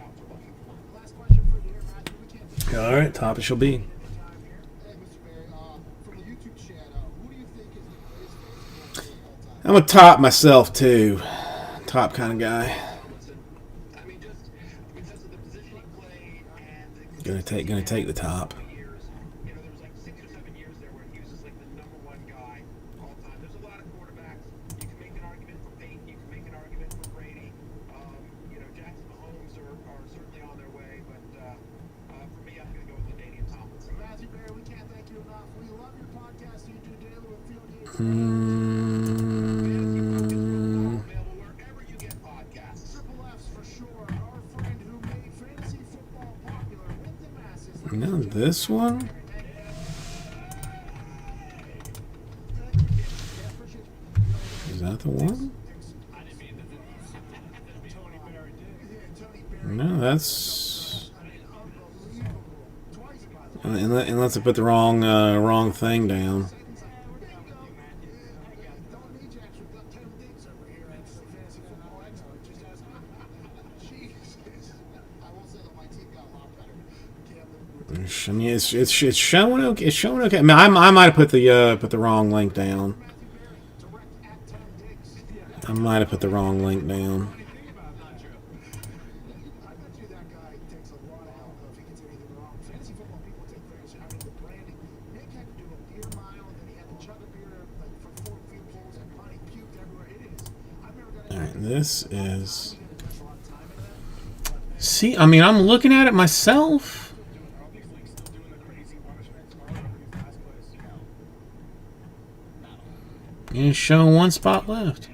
scouts are looking for. Last question for you here, Matthew. We can't take All right, top it shall be. time here. Hey, Mr. Barry, from the YouTube chat, who do you think is the greatest fantasy football player of all time? I'm a top myself too. Top kind of guy. I mean, just because of the position he played and Gonna take the top. years, you know, there was like 6 or 7 years there where he was just like the number one guy all time. There's a lot of quarterbacks. You can make an argument for Peyton. You can make an argument for Brady. You know, Jackson Mahomes are certainly on their way, but for me, I'm going to go with LaDainian Tomlinson. Matthew Barry, we can't thank you enough. We love your podcast you do daily with Field Games. Available wherever you get podcasts. Triple F's for sure. Our friend who made fantasy football popular with the masses. No, this one. Is that the one? I didn't mean that Tony Barry did. No, that's. Unless I put the wrong thing down. I mean, it's showing okay. It's showing okay. I mean, I might have put the wrong link down. I might have put the wrong link down. All right, this is. See, I mean, I'm looking at it myself. And it's showing one spot left.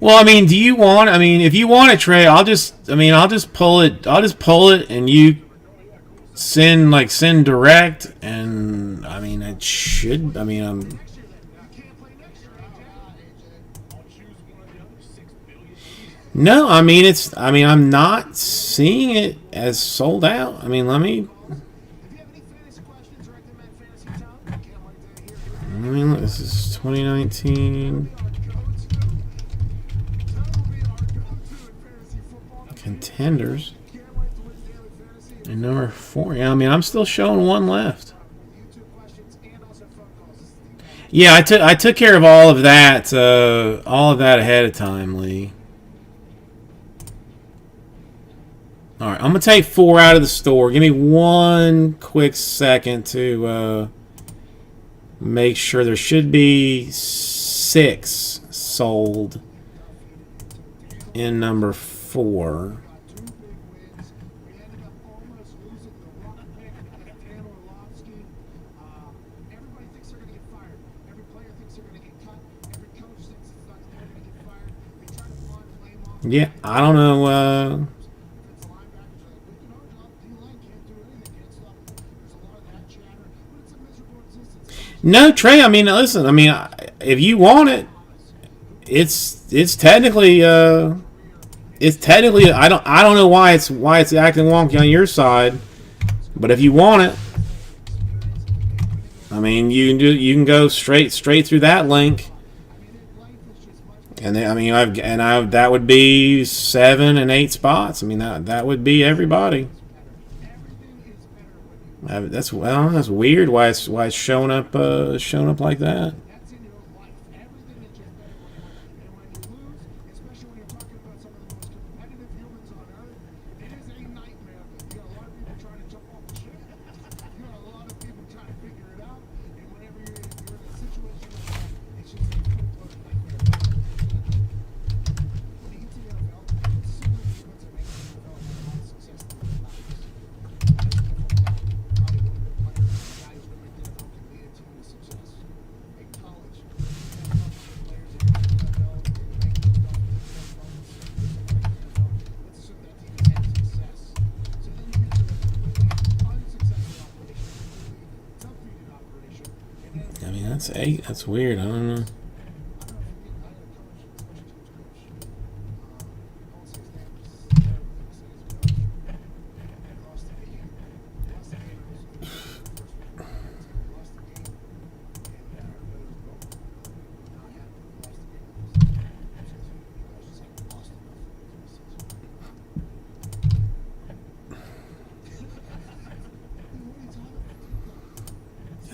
Well, I mean, do you want? I mean, if you want it, Trey, I'll just pull it. I'll just pull it, and you send direct. And I mean, it should. I mean, I'm. No, I mean it's. I mean, I'm not seeing it as sold out. I mean, let me. I mean, look, this is 2019 contenders and number 4. Yeah, I mean, I'm still showing one left. Yeah, I took care of all of that ahead of time, Lee. All right, I'm gonna take 4 out of the store. Give me one quick second to make sure. There should be 6 sold in number 4. Yeah, I don't know. No, Trey. I mean, listen. I mean, if you want it, it's technically. It's technically. I don't know why it's acting wonky on your side, but if you want it, I mean, you can go straight through that link, and then, I mean, that would be 7 and 8 spots. I mean, that would be everybody. That's weird. Why it's showing up like that. I mean, that's 8. That's weird. I don't know.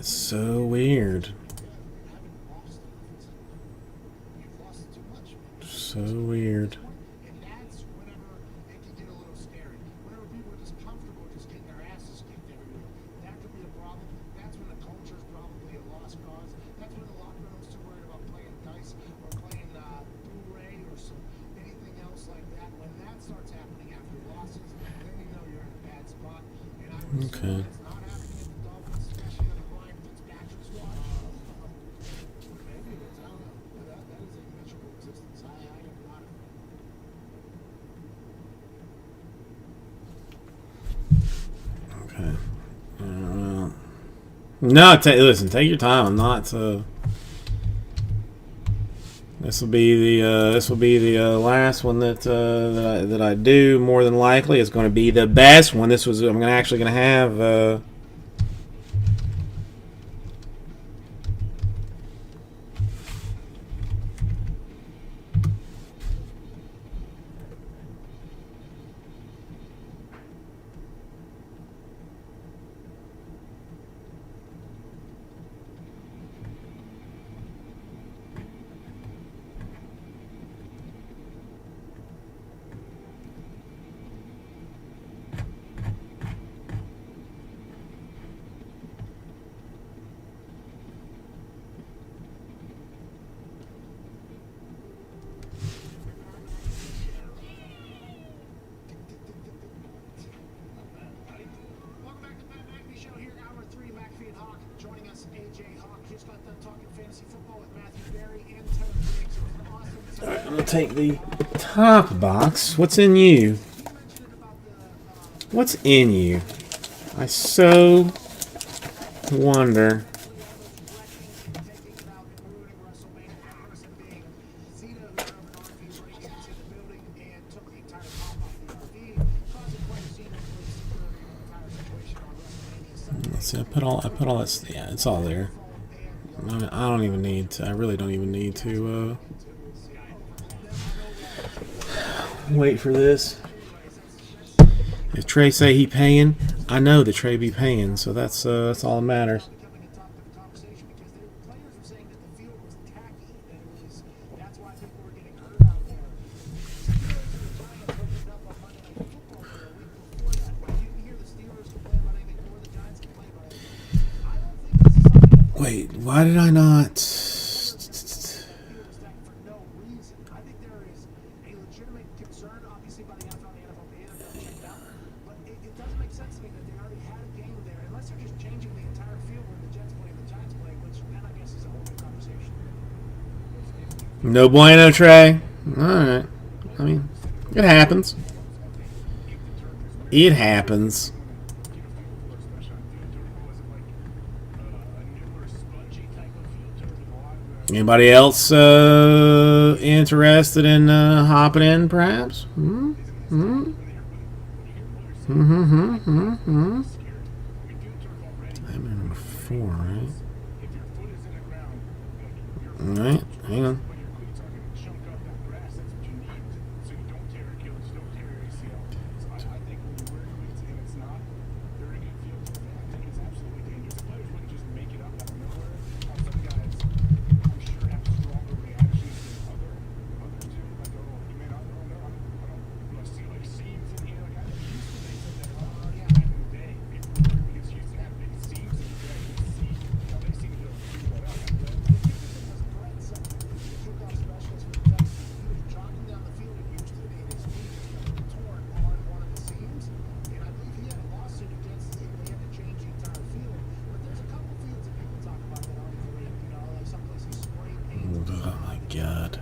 That's so weird. You've lost too much, man. So weird. And that's whenever it can get a little scary. Whenever people are just comfortable just getting their asses kicked every week, that could be a problem. That's when the culture is probably a lost cause. That's when the locker room's too worried about playing dice or playing Blu-ray or anything else like that. When that starts happening after losses, then you know you're in a bad spot. And I would assume it's not happening at the Dolphins, especially under Ryan Fitzpatrick's watch. Maybe it is. I don't know. But that is a miserable existence. I am not a fan. Okay. No, listen. Take your time. I'm not. This will be the last one that I do. More than likely, it's going to be the best one. I'm actually going to have. Welcome back to Pat McAfee Show here, hour 3, McAfee and Hawk. Joining us, AJ Hawk. Just got done talking fantasy football with Matthew Berry and Taylor Diggs. It was an awesome Alright, I'm going to take the top box. What's in you? What's in you? I so wonder. Let's see. I put all that. Yeah, it's all there. I don't even need to. I really don't even need to wait for this. If Trey say he paying, I know that Trey be paying, so that's all that matters. Wait, why did I not? No bueno, Trey. Alright. I mean, it happens. It happens. Anybody else interested in hopping in, perhaps? Diamond number 4, right? Alright, hang on. Oh my God.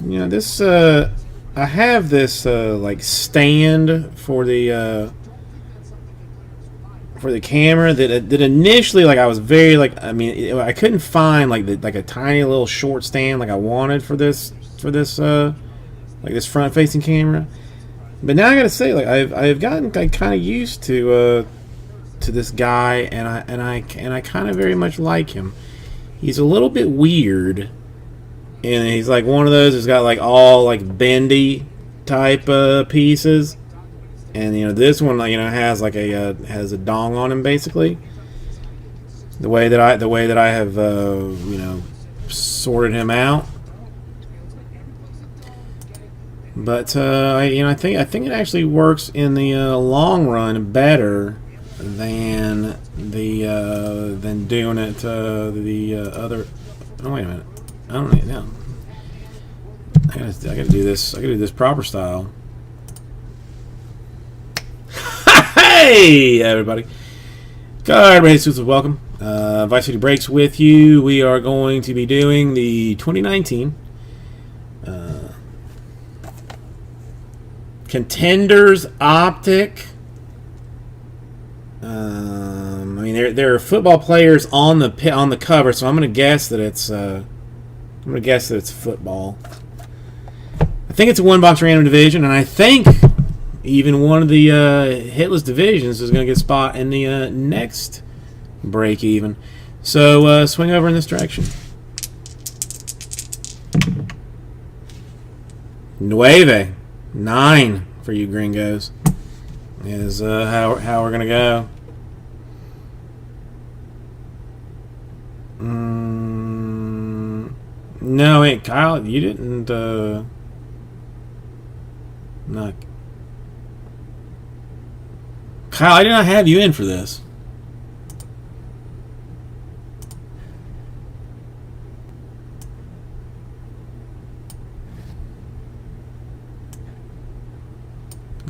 You know, this I have this like stand for the camera that initially, like, I was very, like, I mean, I couldn't find like a tiny little short stand like I wanted for this like this front facing camera. But now I gotta say, like, I've gotten kind of used to this guy, and I kind of very much like him. He's a little bit weird. and he's like one of those who's got like all like bendy type pieces, and you know this one has like a has a dong on him basically. The way that I have sorted him out, but I think it actually works in the long run better than doing it the other. Oh wait a minute, I don't know. I gotta do this. I gotta do this proper style. Hey everybody! God, everybody, welcome. Vice City Breaks with you. We are going to be doing the 2019 Contenders Optic. I mean, there are football players on the cover, so I'm going to guess that it's football. I think it's a one-box random division, and I think even one of the hitless divisions is going to get a spot in the next break even. So swing over in this direction. 9 for you gringos is how we're gonna go. No, wait, Kyle, you didn't. Not Kyle. I did not have you in for this.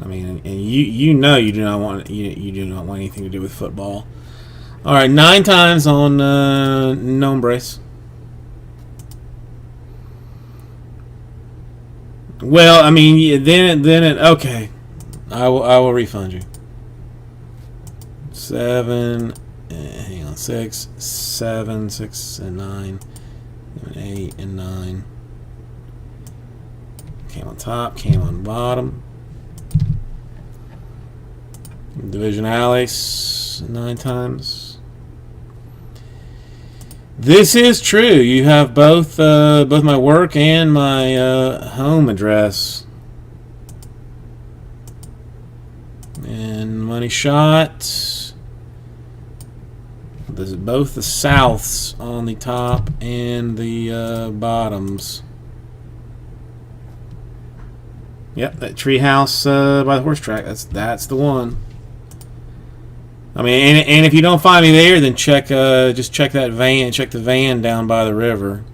I mean, and you know you do not want anything to do with football. All right, 9 times on Nombres. Well, I mean, then okay, I will refund you. 7, hang on, 6, 7, 6, and 9, 8 and 9. Came on top, came on bottom. Division Alex 9 times. This is true. You have both my work and my home address. And money shot. There's both the Souths on the top and the bottoms. Yep, that treehouse by the horse track. That's the one. I mean, and if you don't find me there, then just check that van. Check the van down by the river.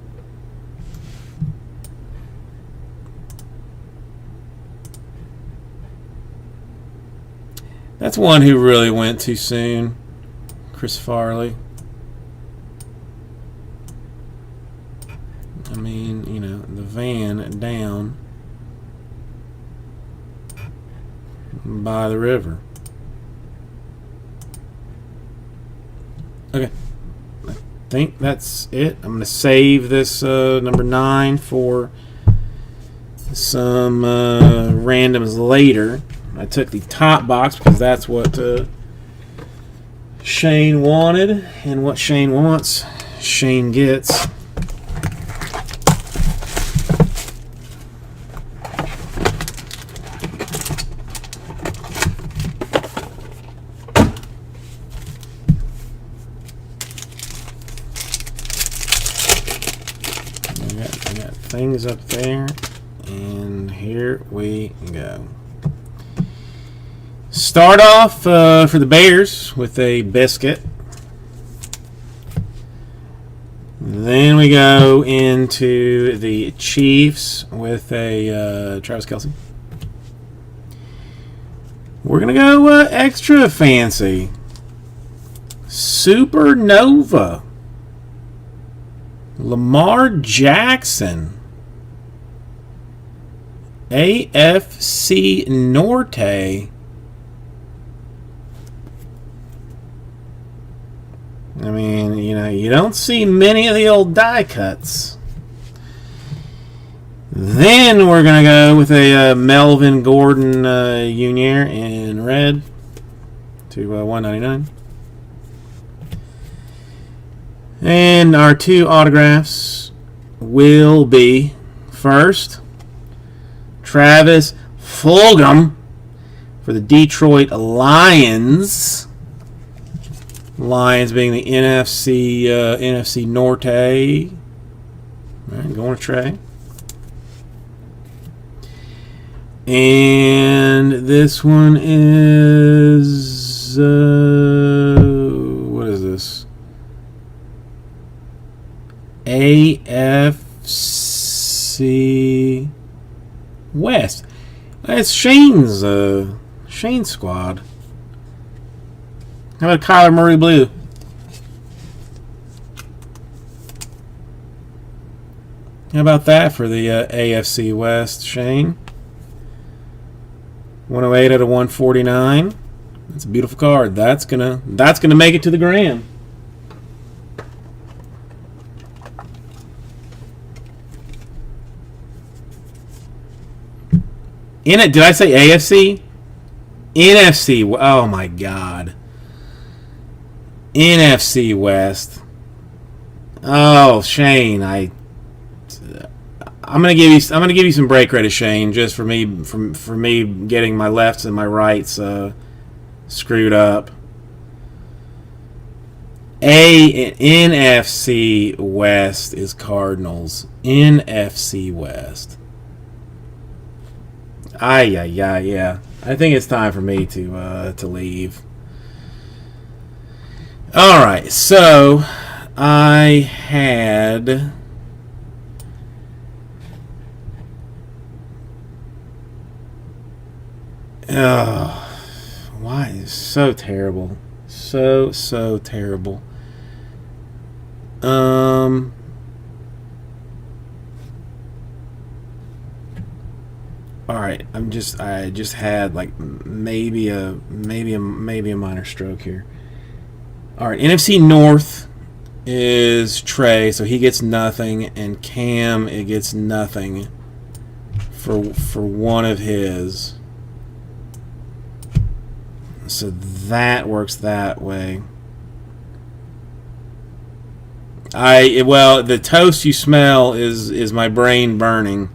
That's one who really went too soon, Chris Farley. I mean, the van down by the river. Okay, I think that's it. I'm going to save this number 9 for some randoms later. I took the top box because that's what Shane wanted, and what Shane wants, Shane gets. I got things up there, and here we go. Start off for the Bears with a biscuit. Then we go into the Chiefs with a Travis Kelce. We're going to go extra fancy. Supernova. Lamar Jackson. AFC Norte. I mean, you don't see many of the old die cuts. Then we're going to go with a Melvin Gordon Jr. in red to $1.99. And our 2 autographs. will be first Travis Fulgham for the Detroit Lions. Lions being the NFC Norte. All right, going to Trey. And this one is what is this? AFC West. It's Shane's squad. How about Kyler Murray Blue? How about that for the AFC West, Shane? 108 out of 149. That's a beautiful card. That's gonna make it to the Gram. In it, did I say AFC? NFC. Oh my God. NFC West. Oh, Shane, I'm gonna give you some break credit, Shane, just for me getting my lefts and my rights screwed up. NFC West is Cardinals. NFC West. Yeah. I think it's time for me to leave. All right, so I had. Oh, why is so terrible? So terrible. All right, I just had like maybe a minor stroke here. All right, NFC North is Trey, so he gets nothing, and Cam, it gets nothing for one of his. So that works that way. Well, the toast you smell is my brain burning.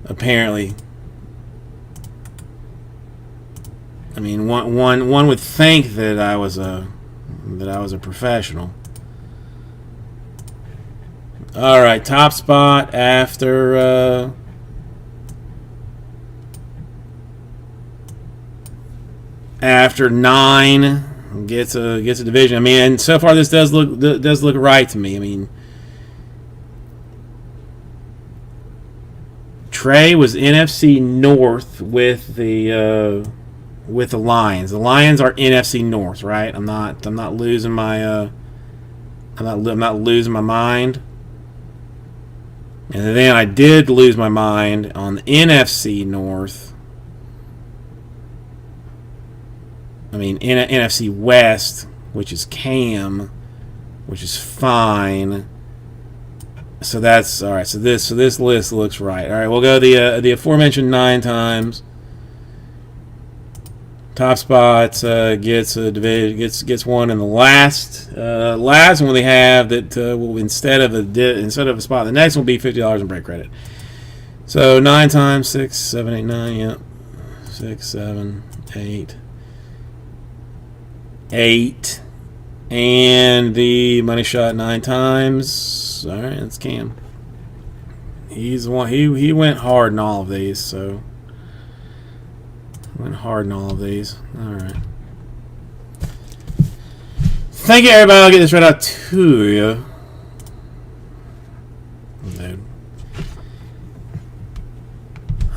Apparently. I mean, one would think that I was a professional. All right, top spot after after 9 gets a division. I mean, and so far this does look right to me. I mean, Trey was NFC North with the Lions. The Lions are NFC North, right? I'm not losing my I'm not losing my mind. And then I did lose my mind on the NFC North. I mean, NFC West, which is Cam, which is fine. So that's all right. So this list looks right. All right, we'll go the aforementioned 9 times. Top spots gets a division, gets one in the last one they have that will instead of a spot, the next one will be $50 in break credit. So 9 times 6, 7, 8, 9. Yep, 6, 7, 8, and the money shot 9 times. All right, that's Cam. He's the one. He went hard in all of these. So went hard in all of these. All right. Thank you, everybody. I'll get this right out to you. Dude.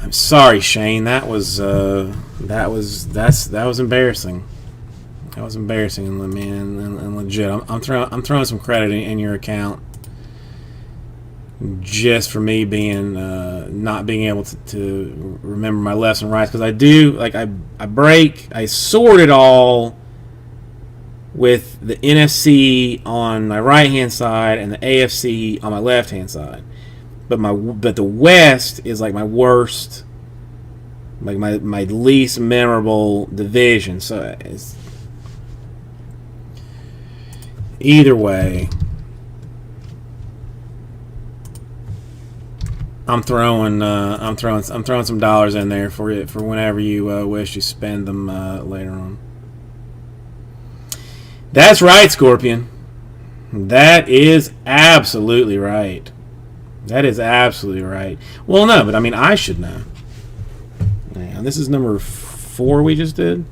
I'm sorry, Shane. That was embarrassing. That was embarrassing, man, and legit. I'm throwing some credit in your account just for me being not being able to remember my lefts and rights, because I do I sort it all with the NFC on my right hand side and the AFC on my left hand side, but the West is like my worst, like my least memorable division. So it's, either way, I'm throwing some dollars in there for it for whenever you wish to spend them later on. That's right, Scorpion. That is absolutely right. That is absolutely right. Well, no, but I mean, I should know. Yeah, this is number 4 we just did.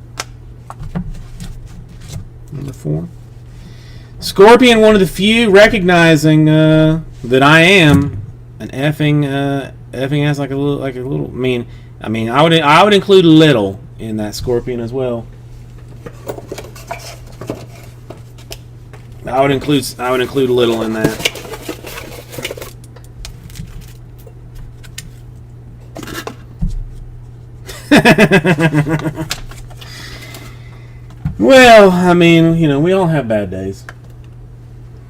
Number 4. Scorpion, one of the few recognizing that I am an effing ass like a little. I mean, I would include little in that, Scorpion, as well. I would include little in that. Well, I mean, you know, we all have bad days.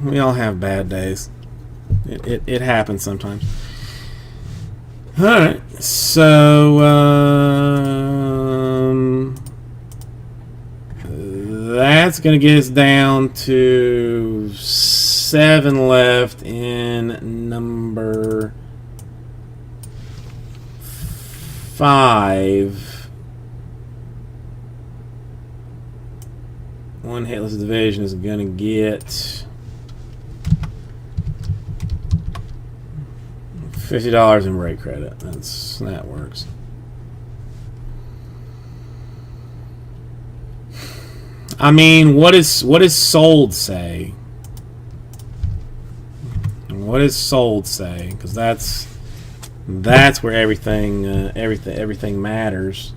We all have bad days. It happens sometimes. All right, so that's gonna get us down to 7 left in number 5. One hitless division is gonna get $50 in break credit. That works. I mean, what is sold say? What does sold say? Because that's where everything matters.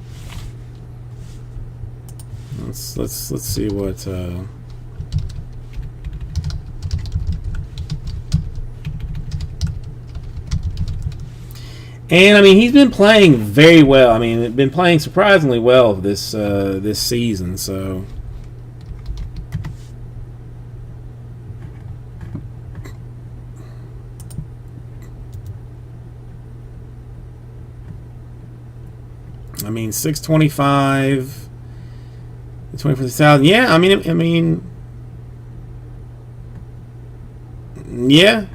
Let's see what. And I mean, he's been playing very well. I mean, been playing surprisingly well this season. So. I mean, 625, 24,000. Yeah, I mean, yeah.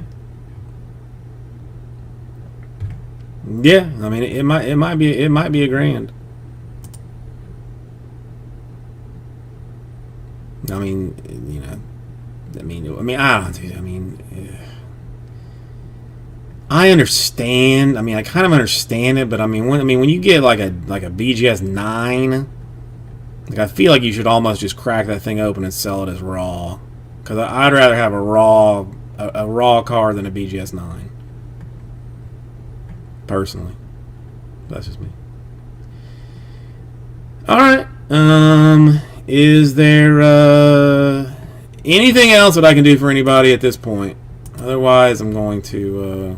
Yeah, I mean, it might be a grand. I mean, you know, I don't know. I mean, I understand. I mean, I kind of understand it, but I mean, when you get like a BGS 9, like I feel like you should almost just crack that thing open and sell it as raw, because I'd rather have a raw card than a BGS 9. Personally, that's just me. All right. Is there anything else that I can do for anybody at this point? Otherwise, I'm going to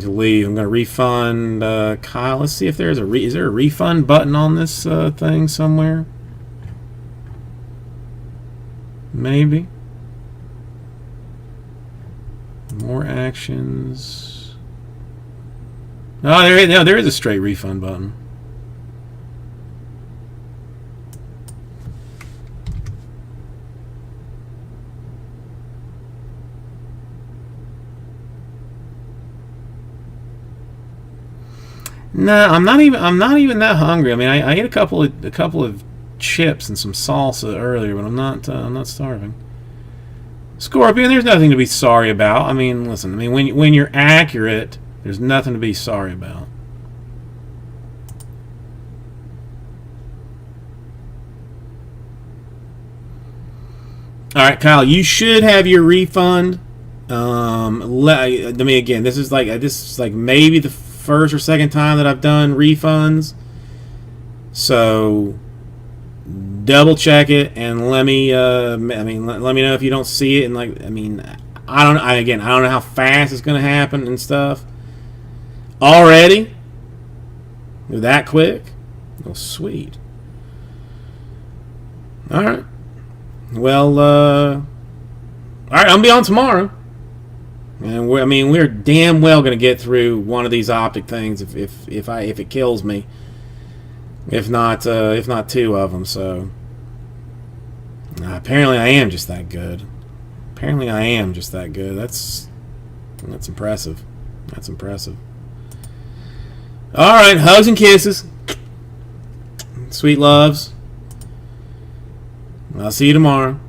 leave. I'm going to refund Kyle. Let's see if there's is there a refund button on this thing somewhere? Maybe. More actions. Oh, there is a straight refund button. No, I'm not even that hungry. I mean, I ate a couple of chips and some salsa earlier, but I'm not starving. Scorpion, there's nothing to be sorry about. I mean, listen. I mean, when you're accurate, there's nothing to be sorry about. All right, Kyle, you should have your refund. I mean, again, this is like maybe the first or second time that I've done refunds. So double check it and let me let me know if you don't see it. And I don't know how fast it's gonna happen and stuff. Already? That quick? Oh, sweet. All right. Well, all right. I'll be on tomorrow, and we're damn well gonna get through one of these optic things if it kills me. If not 2 of them. So apparently I am just that good. That's That's impressive. That's impressive. All right, hugs and kisses. Sweet loves. I'll see you tomorrow.